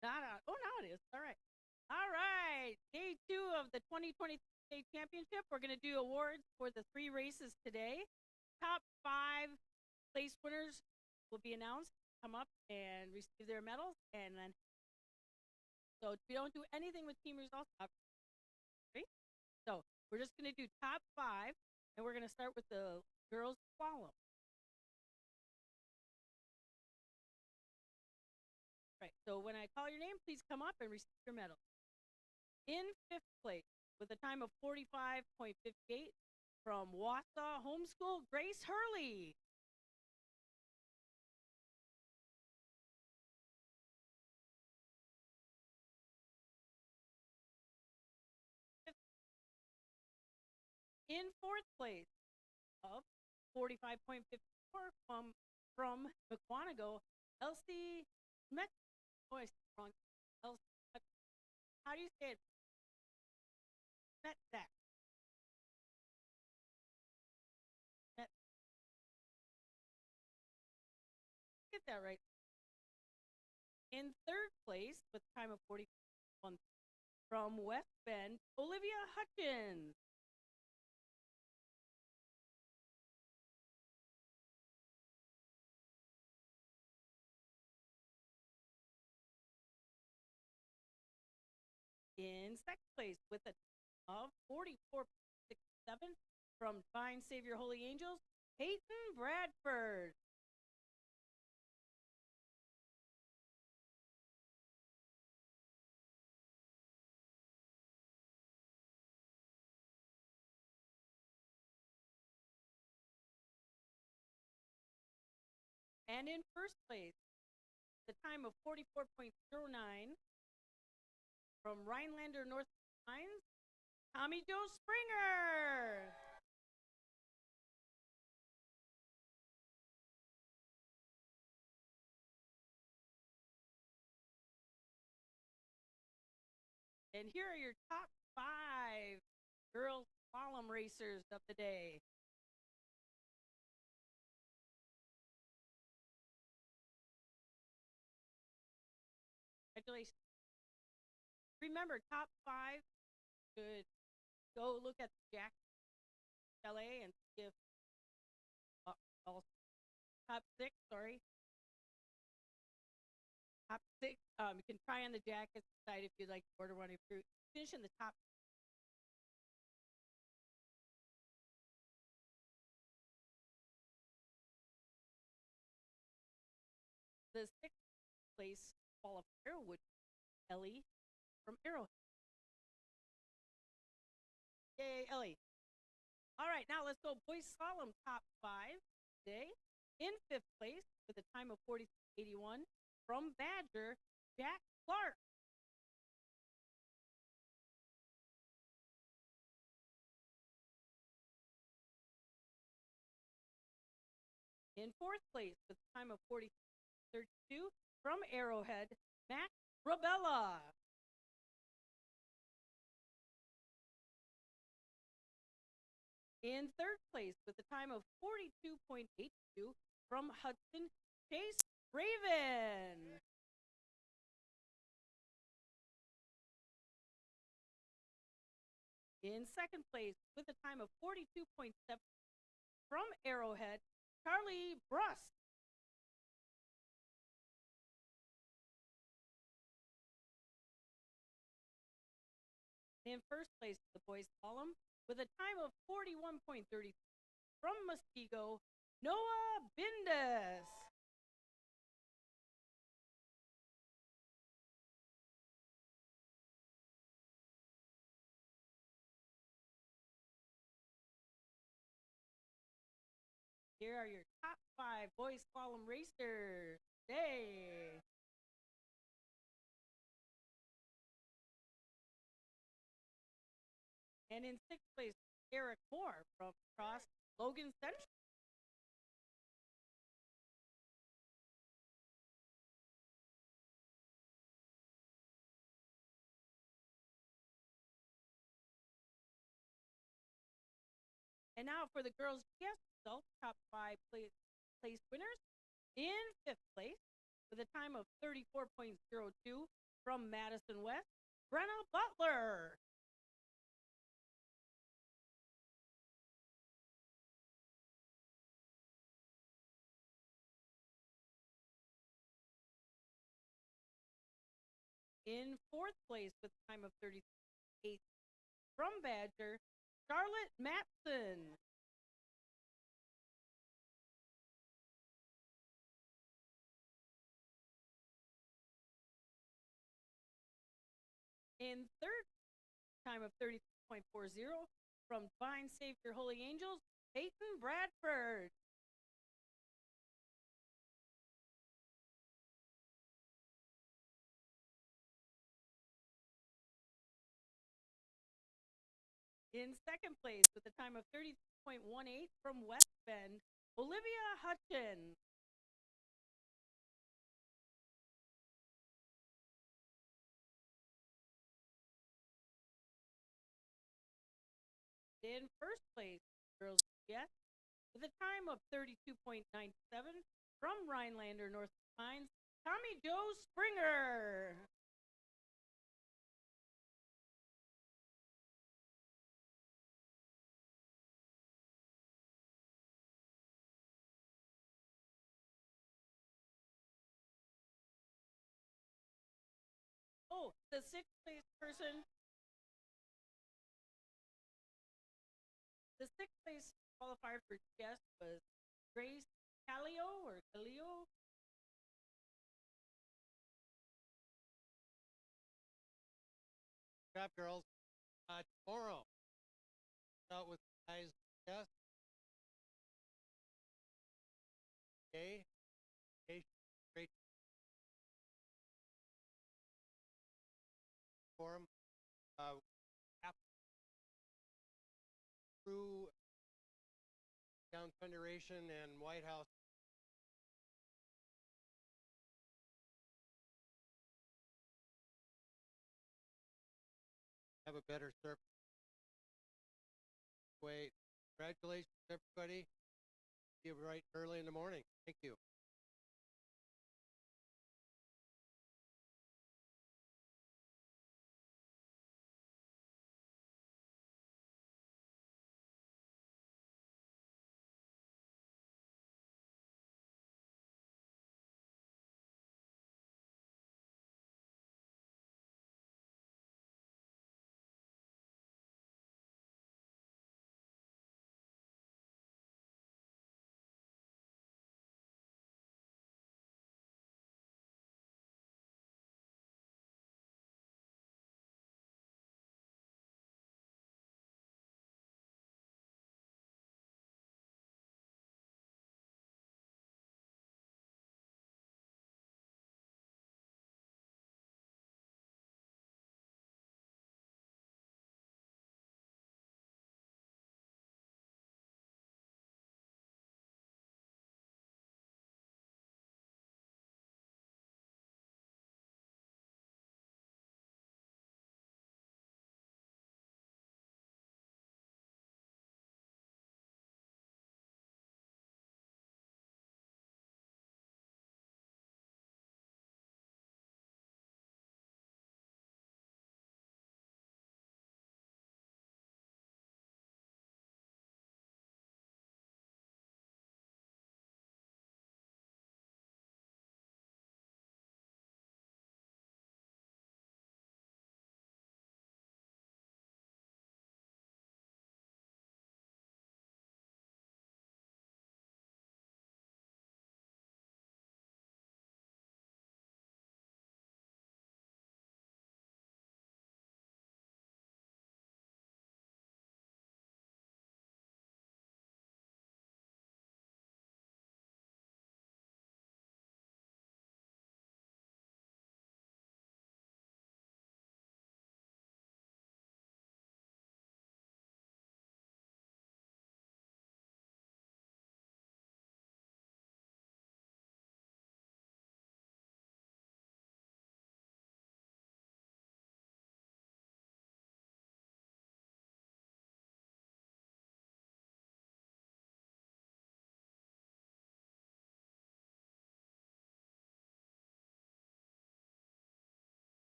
Not on. Oh, now it is. All right. All right. Day 2 of the 2020 State Championship. We're going to do awards for the 3 races today. Top 5 place winners will be announced. Come up and receive their medals. And then, so we don't do anything with team results. Okay? So we're just going to do top 5. And we're going to start with the girls slalom. Right. So when I call your name, please come up and receive your medal. In 5th place, with a time of 45.58, from Wausau Homeschool, Grace Hurley. In 4th place, of 45.54, from McWanago, Elsie Met. Oh, I said it wrong. Elsie, how do you say it? Metzak. Get that right. In 3rd place, with a time of 41, from West Bend, Olivia Hutchins. In 2nd place, with a of 44.67, from Divine Savior Holy Angels, Peyton Bradford. And in 1st place, the time of 44.09, from Rhinelander North Pines, Tommy Joe Springer. And here are your top 5 girls slalom racers of the day. Congratulations. Remember, top 5 should go look at the Jack LA and see if also top 6, sorry. Top 6, you can try on the jackets, decide if you'd like to order one. If you finish in the top. The 6th place qualifier would be Ellie from Arrowhead. Yay, Ellie. All right, now let's go boys slalom top 5 today. In 5th place, with a time of 40.81, from Badger, Jack Clark. In 4th place, with a time of 40.32, from Arrowhead, Matt Rabella. In 3rd place, with a time of 42.82, from Hudson, Chase Raven. In 2nd place, with a time of 42.7, from Arrowhead, Charlie Bruss. In 1st place, the boys slalom, with a time of 41.30, from Muskego, Noah Bindus. Here are your top 5 boys slalom racers today. And in 6th place, Eric Moore from Cross Logan Central. And now for the girls' GS results, top 5 place winners. In 5th place, with a time of 34.02, From Madison West, Brenna Butler. In fourth place with a time of 38 from Badger, Charlotte Matson. In third time of 33.40 from Divine Savior Holy Angels, Peyton Bradford. In second place with a time of 33.18 from West Bend, Olivia Hutchins. In first place, Girls Yes, with a time of 32.97 from Rhinelander North Pines, Tommy Joe Springer. Oh, the sixth place person. The sixth place qualifier for GS was Grace Calio or Calio. Good job, girls. Tomorrow, out with guys. Yes. Okay. Okay. Great. Forum. Through Down Federation and White House. Have a better surf. Wait, congratulations, everybody. See you right early in the morning. Thank you.